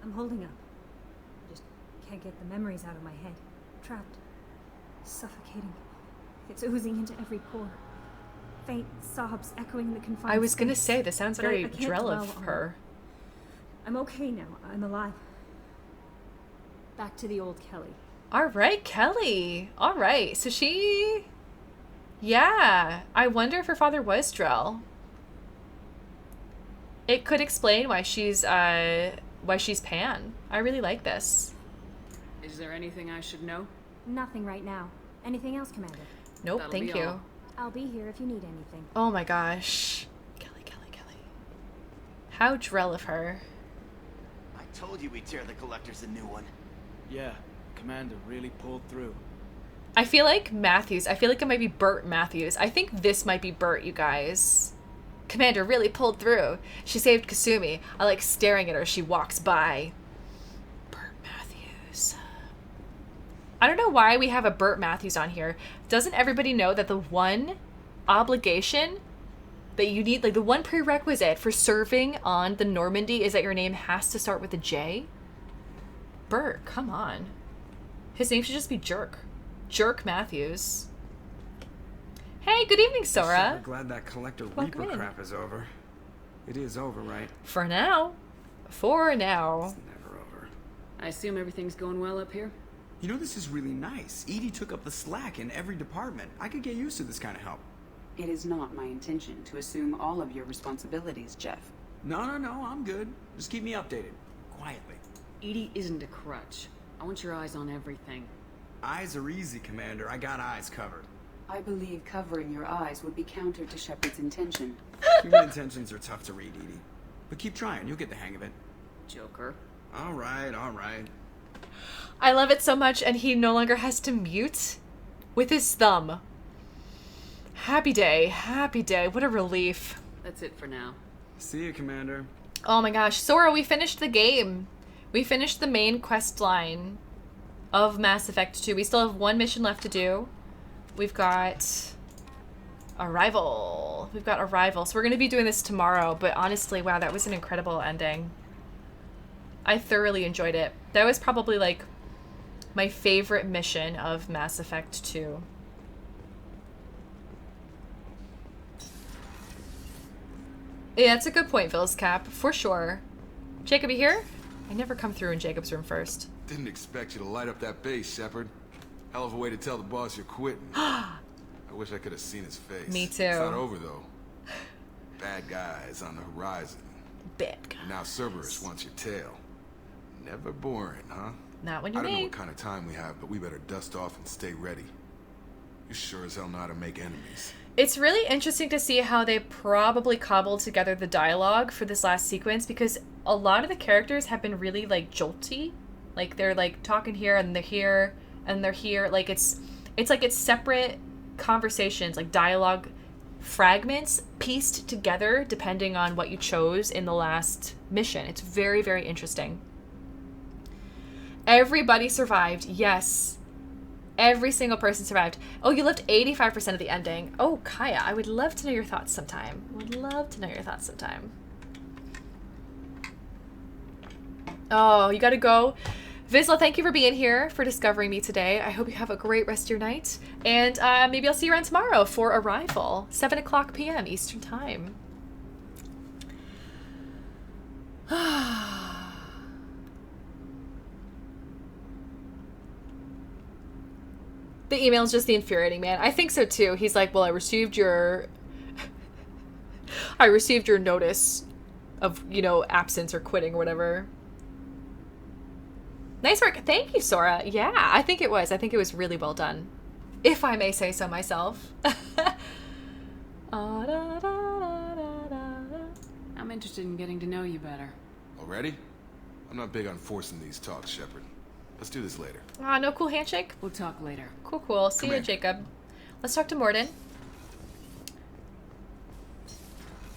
I'm holding up. Just can't get the memories out of my head. Trapped. Suffocating. It's oozing into every pore. Faint sobs echoing in the confined I was gonna space. say, this sounds But very I can't Drell dwell of on her. it. I'm okay now. I'm alive. Back to the old Kelly. Alright, Kelly. Alright, so she... Yeah, I wonder if her father was Drell. It could explain why she's Pan. I really like this. Is there anything I should know? Nothing right now. Anything else, Commander? Nope, That'll thank be you. all. I'll be here if you need anything. Oh my gosh. Kelly. How Drell of her. I told you we'd tear the Collectors a new one. Yeah, Commander really pulled through. I feel like Matthews. I feel like it might be Bert Matthews. I think this might be Bert, you guys. Commander really pulled through. She saved Kasumi. I like staring at her as she walks by. Bert Matthews. I don't know why we have a Bert Matthews on here. Doesn't everybody know that the one obligation that you need, like the one prerequisite for serving on the Normandy is that your name has to start with a J? Bert, come on. His name should just be Jerk. Jerk Matthews. Hey, good evening, Sora. Super glad that Collector Welcome Reaper in. crap is over. It is over, right? For now. For now. It's never over. I assume everything's going well up here? You know, this is really nice. Edie took up the slack in every department. I could get used to this kind of help. It is not my intention to assume all of your responsibilities, Jeff. No, I'm good. Just keep me updated. Quietly. Edie isn't a crutch. I want your eyes on everything. Eyes are easy, Commander. I got eyes covered. I believe covering your eyes would be counter to Shepard's intention. Human intentions are tough to read, Edie. But keep trying. You'll get the hang of it. Joker. All right. I love it so much, and he no longer has to mute with his thumb. Happy day. What a relief. That's it for now. See you, Commander. Oh my gosh. Sora, we finished the game. We finished the main quest line of Mass Effect 2. We still have one mission left to do. We've got Arrival. So we're going to be doing this tomorrow, but honestly, wow, that was an incredible ending. I thoroughly enjoyed it. That was probably like my favorite mission of Mass Effect 2. Yeah, that's a good point, Phil's Cap, for sure. Jacob, you here? I never come through in Jacob's room first. Didn't expect you to light up that base, Shepard. Hell of a way to tell the boss you're quitting. I wish I could have seen his face. Me too. It's not over, though. Bad guys on the horizon. Bad guys. Now Cerberus wants your tail. Never boring, huh? Not when you're I don't know me. what kind of time we have, but we better dust off and stay ready. You sure as hell know how to make enemies. It's really interesting to see how they probably cobbled together the dialogue for this last sequence, because a lot of the characters have been really like jolty. Like they're like talking here and they're here and they're here. Like it's like it's separate conversations, like dialogue fragments pieced together depending on what you chose in the last mission. It's very, very interesting. Everybody survived. Yes. Every single person survived. Oh, you lived 85% of the ending. Oh, Kaya, I would love to know your thoughts sometime. Would love to know your thoughts sometime. Oh, you gotta go. Vizsla, thank you for being here, for discovering me today. I hope you have a great rest of your night. And maybe I'll see you around tomorrow for Arrival, 7 o'clock p.m. Eastern Time. The email's just the infuriating man. I think so too. He's like, well, I received your notice of, you know, absence or quitting or whatever. Nice work. Thank you, Sora. Yeah, I think it was. I think it was really well done, if I may say so myself. I'm interested in getting to know you better. Already? I'm not big on forcing these talks, Shepard. Let's do this later. No cool handshake? We'll talk later. Cool, cool. See you, Jacob. Let's talk to Morden.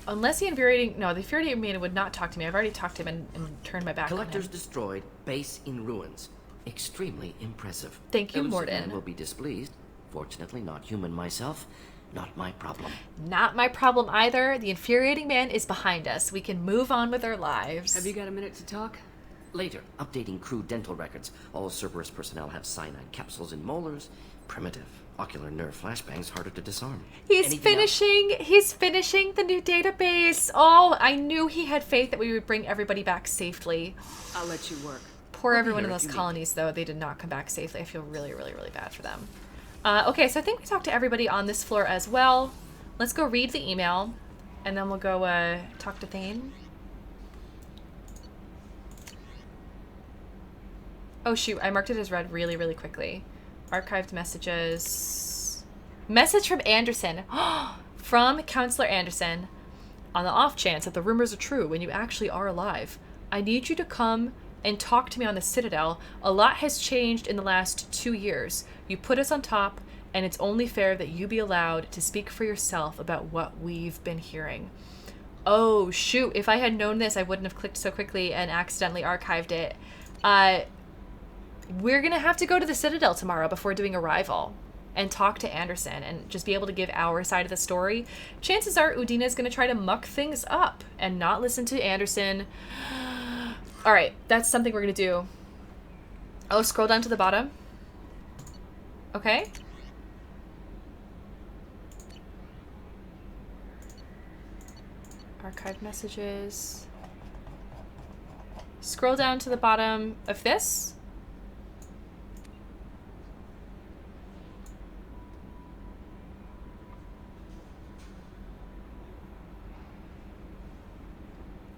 Unless the infuriating man would not talk to me. I've already talked to him and turned my back Collectors on him. destroyed, base in ruins. Extremely impressive. Thank you, Elusive Morden. Man will be displeased. Fortunately, not human myself. Not my problem. Not my problem either. The infuriating man is behind us. We can move on with our lives. Have you got a minute to talk? Later, updating crew dental records. All Cerberus personnel have cyanide capsules in molars. Primitive. Ocular nerve flashbangs harder to disarm. He's finishing the new database. Oh, I knew he had faith that we would bring everybody back safely. I'll let you work. Poor everyone in those colonies, though. They did not come back safely. I feel really, really, really bad for them. Okay, so I think we talked to everybody on this floor as well. Let's go read the email, and then we'll go talk to Thane. Oh, shoot. I marked it as read really, really quickly. Archived messages. Message from Anderson. From Counselor Anderson. On the off chance that the rumors are true when you actually are alive, I need you to come and talk to me on the Citadel. A lot has changed in the last 2 years. You put us on top, and it's only fair that you be allowed to speak for yourself about what we've been hearing. Oh, shoot. If I had known this, I wouldn't have clicked so quickly and accidentally archived it. We're going to have to go to the Citadel tomorrow before doing Arrival and talk to Anderson and just be able to give our side of the story. Chances are Udina is going to try to muck things up and not listen to Anderson. All right, that's something we're going to do. Oh, scroll down to the bottom. Okay. Archived messages. Scroll down to the bottom of this.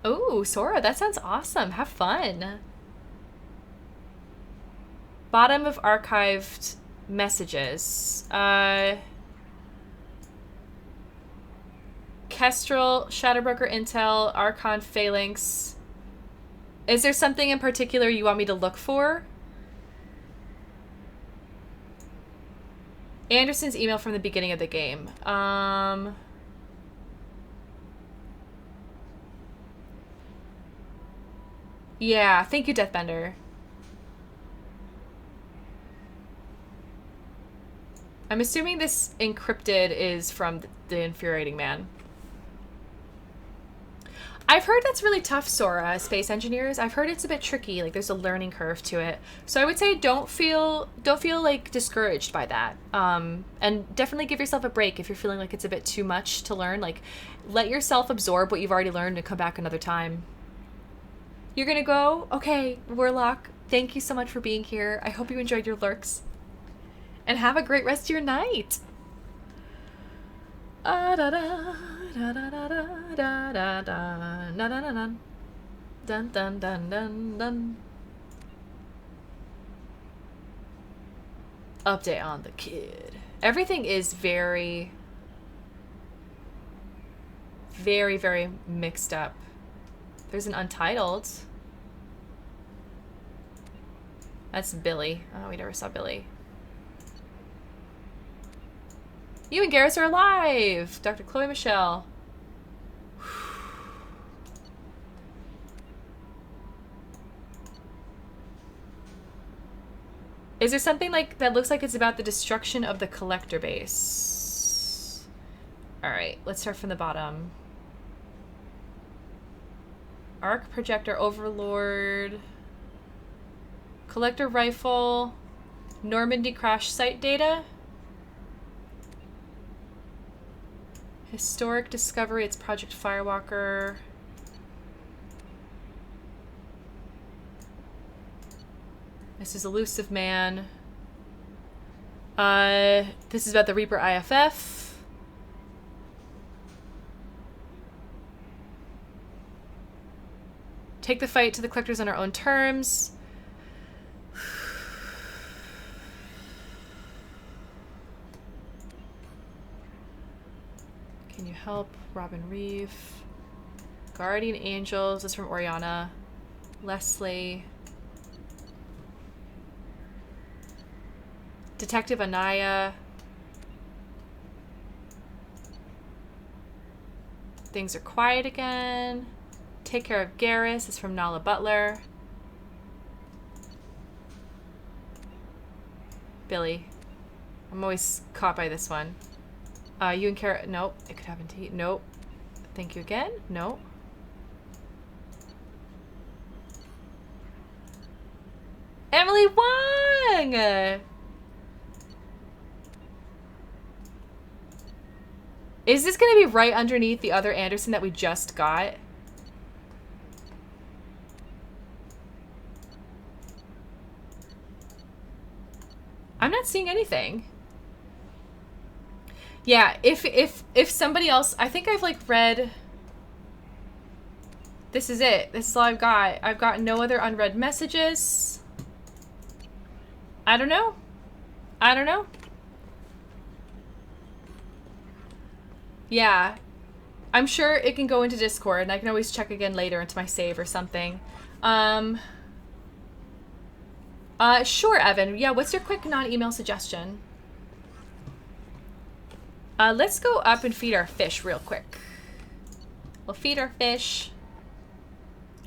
Oh, Sora, that sounds awesome. Have fun. Bottom of archived messages. Kestrel, Shadowbroker Intel, Archon Phalanx. Is there something in particular you want me to look for? Anderson's email from the beginning of the game. Yeah, thank you, Deathbender. I'm assuming this encrypted is from the infuriating man. I've heard that's really tough, Sora, space engineers. I've heard it's a bit tricky, like there's a learning curve to it. So I would say don't feel like discouraged by that. And definitely give yourself a break if you're feeling like it's a bit too much to learn. Like let yourself absorb what you've already learned and come back another time. You're gonna go? Okay, Warlock, thank you so much for being here. I hope you enjoyed your lurks. And have a great rest of your night. Dun dun dun dun dun. Update on the kid. Everything is very, very, very mixed up. There's an Untitled. That's Billy. Oh, we never saw Billy. You and Garrus are alive! Dr. Chloe Michelle. Is there something like that looks like it's about the destruction of the collector base? Alright, let's start from the bottom. Arc projector overlord. Collector rifle. Normandy crash site data. Historic discovery, it's Project Firewalker. This is Elusive Man. This is about the Reaper IFF. Take the fight to the collectors on our own terms. Can you help? Robin Reeve. Guardian Angels. This is from Oriana. Leslie. Detective Anaya. Things are quiet again. Take care of Garrus is from Nala Butler. Billy. I'm always caught by this one. You and Kara. Nope. It could happen to you. Nope. Thank you again. Nope. Emily Wong! Is this going to be right underneath the other Anderson that we just got? I'm not seeing anything. Yeah, if somebody else, I think I've like read. This is it. This is all I've got. I've got no other unread messages. I don't know. I don't know. Yeah. I'm sure it can go into Discord and I can always check again later into my save or something. Sure, Evan. Yeah, what's your quick non-email suggestion? Let's go up and feed our fish real quick. We'll feed our fish.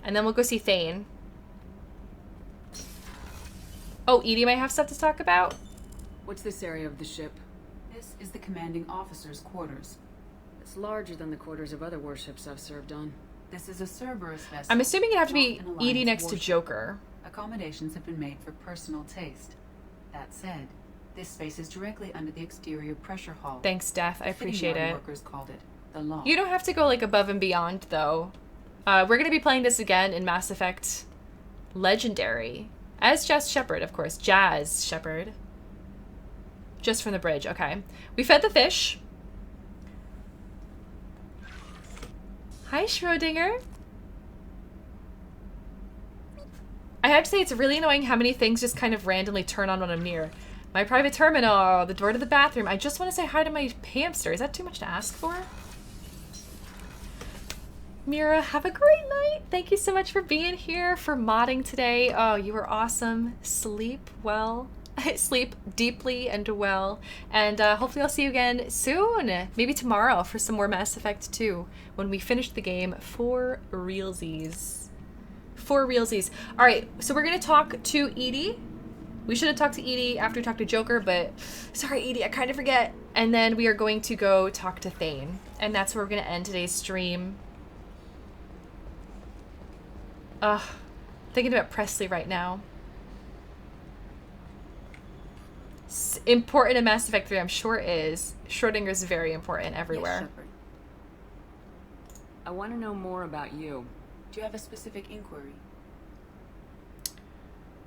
And then we'll go see Thane. Oh, Edie might have stuff to talk about. What's this area of the ship? This is the commanding officer's quarters. It's larger than the quarters of other warships I've served on. This is a Cerberus vessel. I'm assuming it'd have to be not an Edie Alliance next warship. to Joker. Accommodations have been made for personal taste. That said, this space is directly under the exterior pressure hull. Thanks, Death. I appreciate it. Workers called it the law. You don't have to go like above and beyond though. We're gonna be playing this again in Mass Effect Legendary. As Jazz Shepard, of course. Jazz Shepard. Just from the bridge. Okay. We fed the fish. Hi, Schrodinger. I have to say, it's really annoying how many things just kind of randomly turn on when I'm near. My private terminal, the door to the bathroom. I just want to say hi to my hamster. Is that too much to ask for? Mira, have a great night. Thank you so much for being here, for modding today. Oh, you were awesome. Sleep well. Sleep deeply and well. And hopefully I'll see you again soon. Maybe tomorrow for some more Mass Effect 2 when we finish the game for realsies. For realsies. All right, so we're going to talk to Edie. We should have talked to Edie after we talked to Joker, but sorry, Edie, I kind of forget. And then we are going to go talk to Thane. And that's where we're going to end today's stream. Thinking about Presley right now. Important in Mass Effect 3, I'm sure it is. Schrodinger's very important everywhere. Yes, Shepard. I want to know more about you. Do you have a specific inquiry?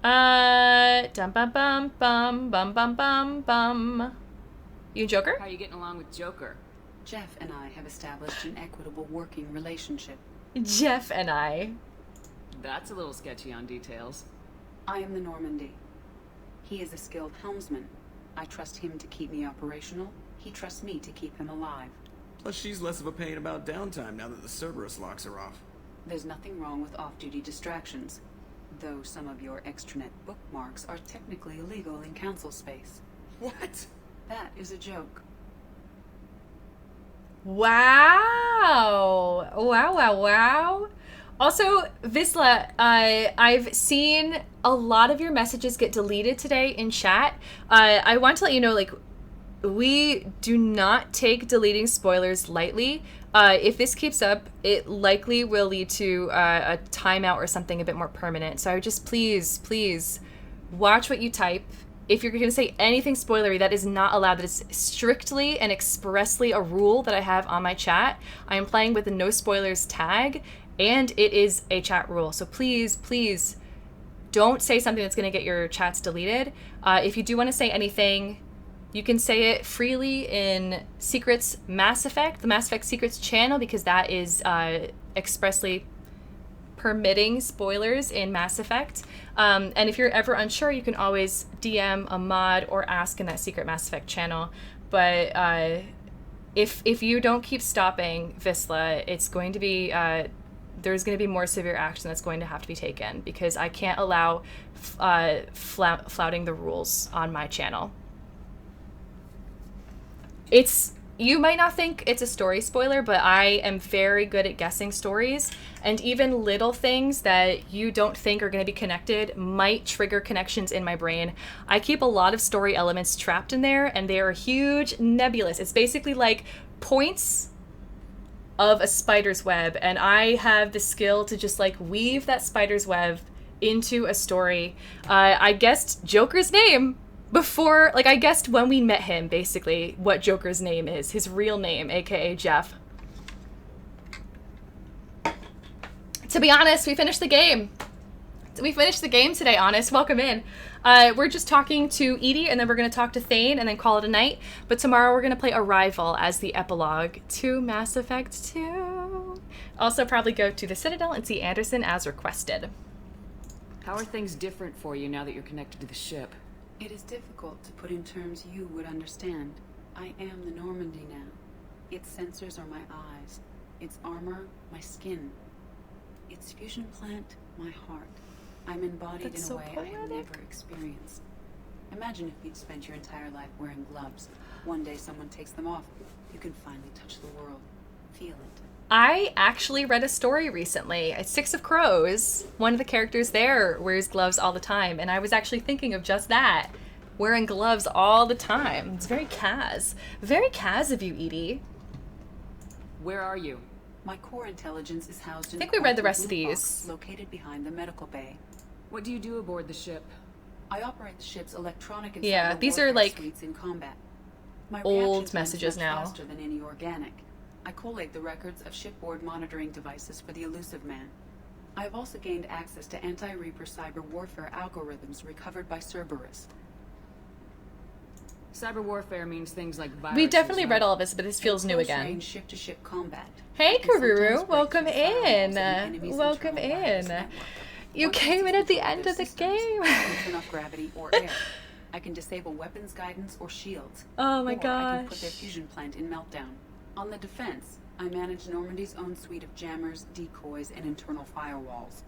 Dum bum bum bum bum bum bum bum. You and Joker? How are you getting along with Joker? Jeff and I have established an equitable working relationship. Jeff and I. That's a little sketchy on details. I am the Normandy. He is a skilled helmsman. I trust him to keep me operational. He trusts me to keep him alive. Plus, she's less of a pain about downtime now that the Cerberus locks are off. There's nothing wrong with off-duty distractions, though some of your extranet bookmarks are technically illegal in council space. What? That is a joke. Wow. Wow, wow, wow. Also, Visla, I've seen a lot of your messages get deleted today in chat. I want to let you know, like, we do not take deleting spoilers lightly. If this keeps up, it likely will lead to a timeout or something a bit more permanent. So I would just please watch what you type. If you're going to say anything spoilery, that is not allowed. That is strictly and expressly a rule that I have on my chat. I am playing with the no spoilers tag, and it is a chat rule. So please don't say something that's going to get your chats deleted. If you do want to say anything, you can say it freely in Secrets Mass Effect, the Mass Effect Secrets channel, because that is expressly permitting spoilers in Mass Effect. And if you're ever unsure, you can always DM a mod or ask in that Secret Mass Effect channel. But if you don't keep stopping Visla, it's going to be there's going to be more severe action that's going to have to be taken, because I can't allow flouting the rules on my channel. You might not think it's a story spoiler, but I am very good at guessing stories, and even little things that you don't think are going to be connected might trigger connections in my brain. I keep a lot of story elements trapped in there, and they are huge nebulous. It's basically like points of a spider's web, and I have the skill to just like weave that spider's web into a story. I guessed Joker's name before, like, I guessed when we met him, basically, what Joker's name is. His real name, aka Jeff. To be honest, we finished the game. We finished the game today, Honest. Welcome in. We're just talking to Edie, and then we're going to talk to Thane, and then call it a night. But tomorrow we're going to play Arrival as the epilogue to Mass Effect 2. Also probably go to the Citadel and see Anderson as requested. How are things different for you now that you're connected to the ship? It is difficult to put in terms you would understand. I am the Normandy now. Its sensors are my eyes. Its armor, my skin. Its fusion plant, my heart. I'm embodied in a way I have never experienced. Imagine if you'd spent your entire life wearing gloves. One day someone takes them off. You can finally touch the world. Feel it. I actually read a story recently at Six of Crows. One of the characters there wears gloves all the time, and I was actually thinking of just that. Wearing gloves all the time. It's very Kaz. Very Kaz of you, Edie. Where are you? My core intelligence is housed in I think we read the rest of these. Located behind the medical bay. What do you do aboard the ship? I operate the ship's electronic and yeah, cyber these are warfare like suites in combat. My old messages now. Faster than any organic. I collate the records of shipboard monitoring devices for the elusive man. I have also gained access to anti-Reaper cyber warfare algorithms recovered by Cerberus. Cyber warfare means things like viruses. We've definitely read all of this, but this feels new again. Ship-to-ship combat. Hey, Karuru, welcome in. Welcome in. You came in at the end of the game. Turn off gravity or air. I can disable weapons guidance or shields. Oh my I can put their gosh. fusion plant in meltdown. On the defense, I manage Normandy's own suite of jammers, decoys, and internal firewalls.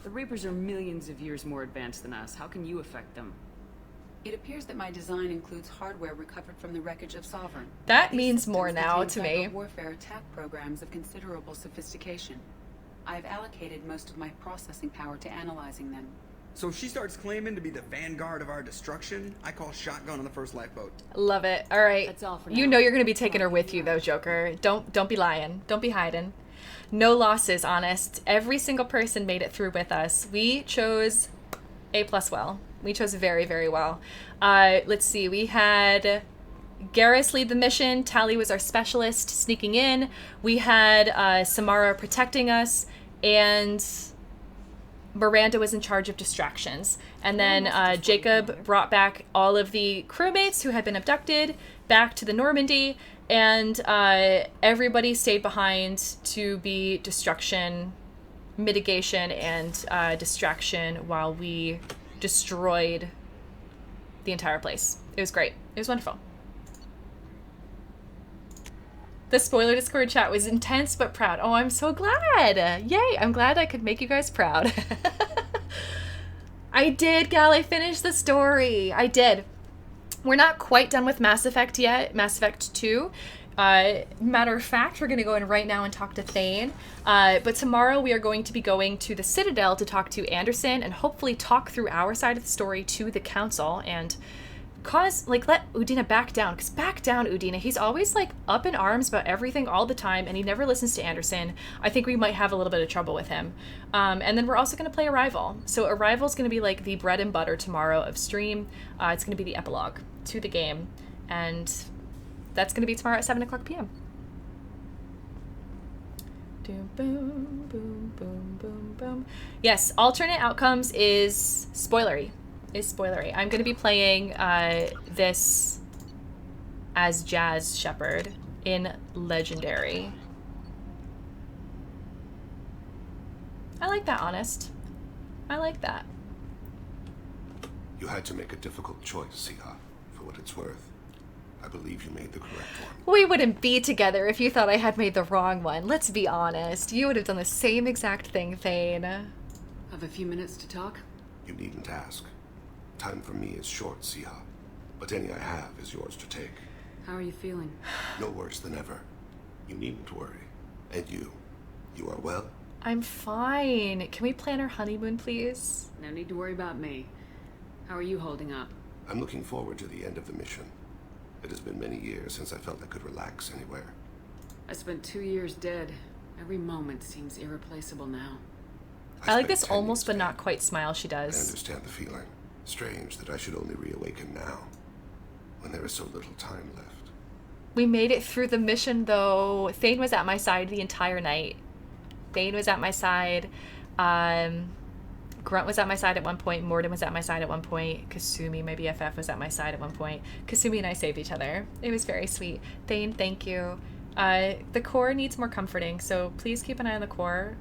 The Reapers are millions of years more advanced than us. How can you affect them? It appears that my design includes hardware recovered from the wreckage of Sovereign. That means more now to me. Warfare attack programs of considerable sophistication. I have allocated most of my processing power to analyzing them. So if she starts claiming to be the vanguard of our destruction, I call shotgun on the first lifeboat. Love it. All right. That's all for you now. know you're going to be taking her with you, though, Joker. Don't be lying. Don't be hiding. No losses, Honest. Every single person made it through with us. We chose A+ well. We chose very, very well. Let's see. We had Garrus lead the mission. Tali was our specialist sneaking in. We had Samara protecting us, and Miranda was in charge of distractions. And then Jacob brought back all of the crewmates who had been abducted back to the Normandy, and everybody stayed behind to be destruction, mitigation, and distraction while we destroyed the entire place. It was great. It was wonderful. The spoiler Discord chat was intense but proud. Oh, I'm so glad. Yay, I'm glad I could make you guys proud. I did, Gal. I finished the story. I did. We're not quite done with Mass Effect yet, Mass Effect 2. Matter of fact, we're going to go in right now and talk to Thane. But tomorrow we are going to be going to the Citadel to talk to Anderson and hopefully talk through our side of the story to the council and let Udina back down. Because back down, Udina. He's always like up in arms about everything all the time and he never listens to Anderson. I think we might have a little bit of trouble with him. And then we're also going to play Arrival. So Arrival is going to be like the bread and butter tomorrow of stream. It's going to be the epilogue to the game. And that's going to be tomorrow at 7 o'clock p.m. Boom, boom, boom, boom, boom, boom. Yes, alternate outcomes is spoilery. I'm going to be playing this as Jazz Shepherd in Legendary. I like that, Honest. I like that. You had to make a difficult choice, Siha, for what it's worth. I believe you made the correct one. We wouldn't be together if you thought I had made the wrong one. Let's be honest. You would have done the same exact thing, Thane. Have a few minutes to talk? You needn't ask. Time for me is short, Siha. But any I have is yours to take. How are you feeling? No worse than ever. You needn't worry. And you are well? I'm fine. Can we plan our honeymoon, please? No need to worry about me. How are you holding up? I'm looking forward to the end of the mission. It has been many years since I felt I could relax anywhere. I spent 2 years dead. Every moment seems irreplaceable now. I like this almost but not quite smile she does. I understand the feeling. Strange that I should only reawaken now, when there is so little time left. We made it through the mission, though. Thane was at my side the entire night. Thane was at my side. Grunt was at my side at one point. Morden was at my side at one point. Kasumi, my BFF, was at my side at one point. Kasumi and I saved each other. It was very sweet. Thane, thank you. The core needs more comforting, so please keep an eye on the core.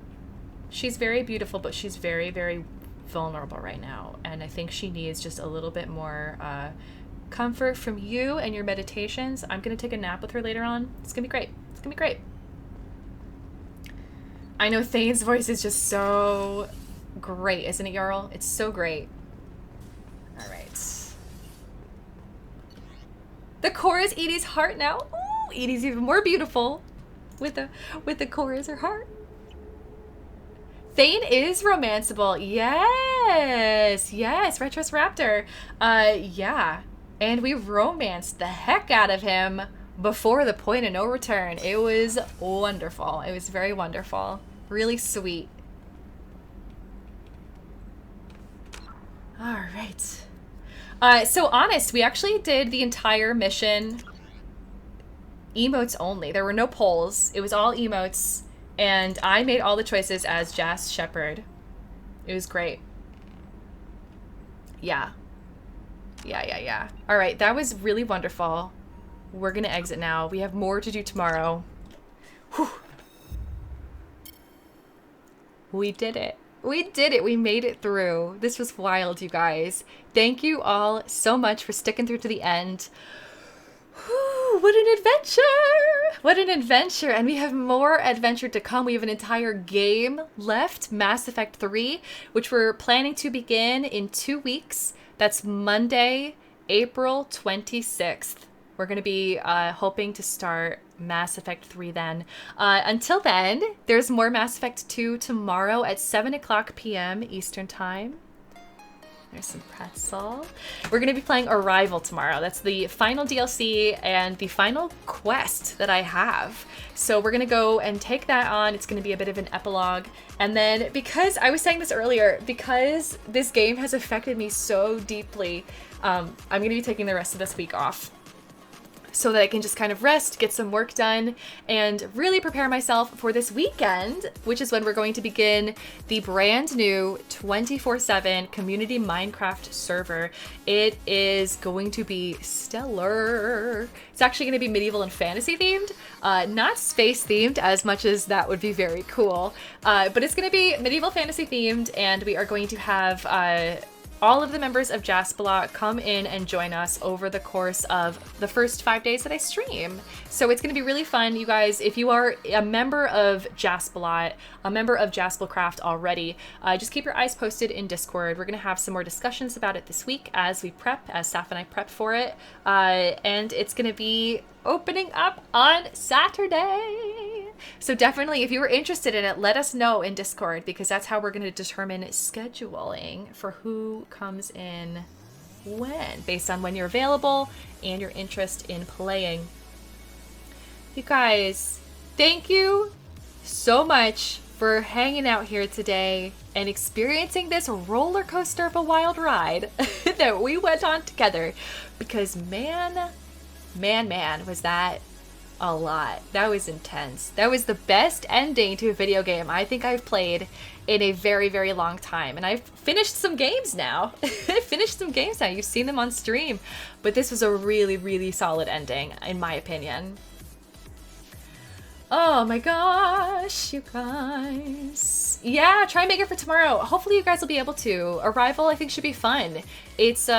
She's very beautiful, but she's very, very vulnerable right now, and I think she needs just a little bit more comfort from you and your meditations. I'm gonna take a nap with her later on. It's gonna be great. It's gonna be great. I know Thane's voice is just so great, isn't it, Jarl? It's so great. All right. The core is Edie's heart now. Ooh, Edie's even more beautiful with the core as her heart. Thane is romanceable. Yes. Yes. Retros Raptor. Yeah. And we romanced the heck out of him before the point of no return. It was wonderful. It was very wonderful. Really sweet. All right. So Honest, we actually did the entire mission emotes only. There were no polls. It was all emotes. And I made all the choices as Jazz Shepherd. It was great. Yeah. Yeah. All right, that was really wonderful. We're gonna exit now. We have more to do tomorrow. Whew. We did it. We did it. We made it through. This was wild, you guys. Thank you all so much for sticking through to the end. Whew, what an adventure! What an adventure! And we have more adventure to come. We have an entire game left, Mass Effect 3, which we're planning to begin in 2 weeks. That's Monday, April 26th. We're going to be hoping to start Mass Effect 3 then. Until then, there's more Mass Effect 2 tomorrow at 7 o'clock p.m. Eastern Time. There's some pretzel. We're going to be playing Arrival tomorrow. That's the final DLC and the final quest that I have. So we're going to go and take that on. It's going to be a bit of an epilogue. And then because, I was saying this earlier, because this game has affected me so deeply, I'm going to be taking the rest of this week off, so that I can just kind of rest, get some work done, and really prepare myself for this weekend, which is when we're going to begin the brand new 24/7 community Minecraft server. It is going to be stellar. It's actually going to be medieval and fantasy themed, not space themed as much as that would be very cool, but it's going to be medieval fantasy themed, and we are going to have all of the members of Jaspellior come in and join us over the course of the first 5 days that I stream. So it's going to be really fun, you guys. If you are a member of Jaspellior, a member of Jaspelcraft already, just keep your eyes posted in Discord. We're going to have some more discussions about it this week as we prep, as Saf and I prep for it. And it's going to be opening up on Saturday. So definitely, if you were interested in it, let us know in Discord, because that's how we're going to determine scheduling for who comes in when, based on when you're available and your interest in playing. You guys, thank you so much for hanging out here today and experiencing this roller coaster of a wild ride that we went on together, because man, was that a lot. That was intense. That was the best ending to a video game I think I've played in a very, very long time. And I've finished some games now. You've seen them on stream. But this was a really, really solid ending, in my opinion. Oh my gosh, you guys. Yeah, try and make it for tomorrow. Hopefully you guys will be able to. Arrival, I think, should be fun. It's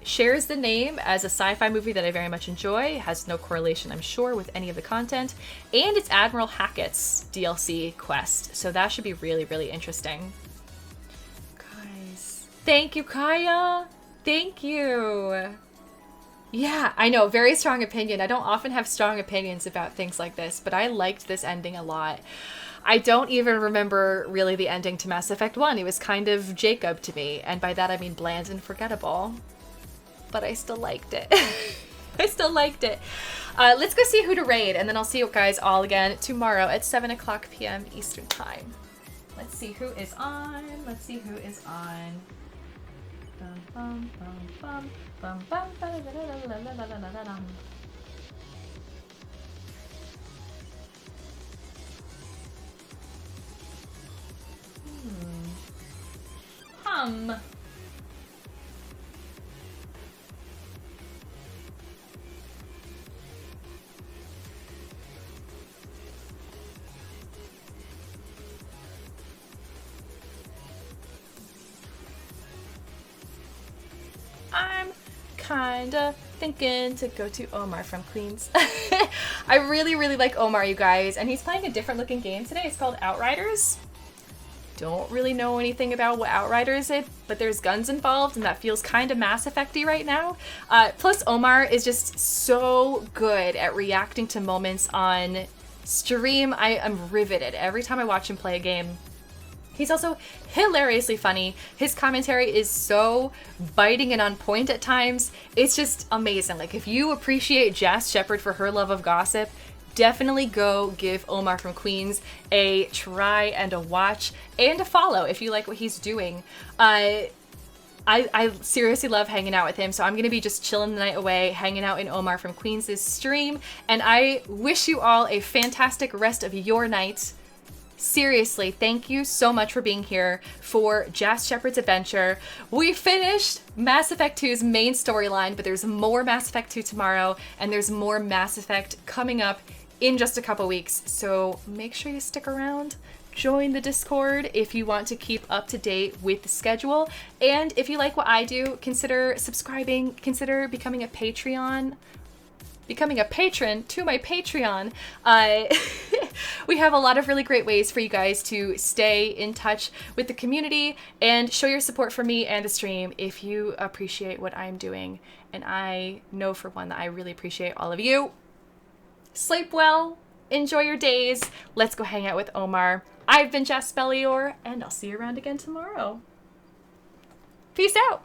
shares the name as a sci-fi movie that I very much enjoy. It has no correlation, I'm sure, with any of the content. And it's Admiral Hackett's DLC quest. So that should be really, really interesting. Guys, thank you, Kaya. Thank you. Yeah, I know, very strong opinion. I don't often have strong opinions about things like this, but I liked this ending a lot. I don't even remember really the ending to Mass Effect 1. It was kind of Jacob to me, and by that I mean bland and forgettable. But I still liked it. I still liked it. Let's go see who to raid, and then I'll see you guys all again tomorrow at 7 o'clock p.m. Eastern Time. Let's see who is on. Let's see who is on. Bum, bum, bum, bum, bum, bum, ba-da-da-da-da-da-da-da-da-da. Hum. I'm kinda thinking to go to Omar from Queens. I really, really like Omar, you guys, and he's playing a different looking game today. It's called Outriders. Don't really know anything about what Outriders is, but there's guns involved, and that feels kind of Mass Effect-y right now. Plus, Omar is just so good at reacting to moments on stream. I am riveted every time I watch him play a game. He's also hilariously funny. His commentary is so biting and on point at times. It's just amazing. Like, if you appreciate Jas Shepard for her love of gossip, definitely go give Omar from Queens a try and a watch and a follow if you like what he's doing. I seriously love hanging out with him, so I'm going to be just chilling the night away, hanging out in Omar from Queens' stream, and I wish you all a fantastic rest of your night. Seriously, thank you so much for being here for Jas Shepard's adventure. We finished Mass Effect 2's main storyline, but there's more Mass Effect 2 tomorrow, and there's more Mass Effect coming up in just a couple weeks. So make sure you stick around. Join the Discord if you want to keep up to date with the schedule. And if you like what I do, consider subscribing, consider becoming a patron to my Patreon. We have a lot of really great ways for you guys to stay in touch with the community and show your support for me and the stream if you appreciate what I'm doing. And I know for one that I really appreciate all of you. Sleep well, enjoy your days. Let's go hang out with Omar. I've been Jaspellior, and I'll see you around again tomorrow. Peace out.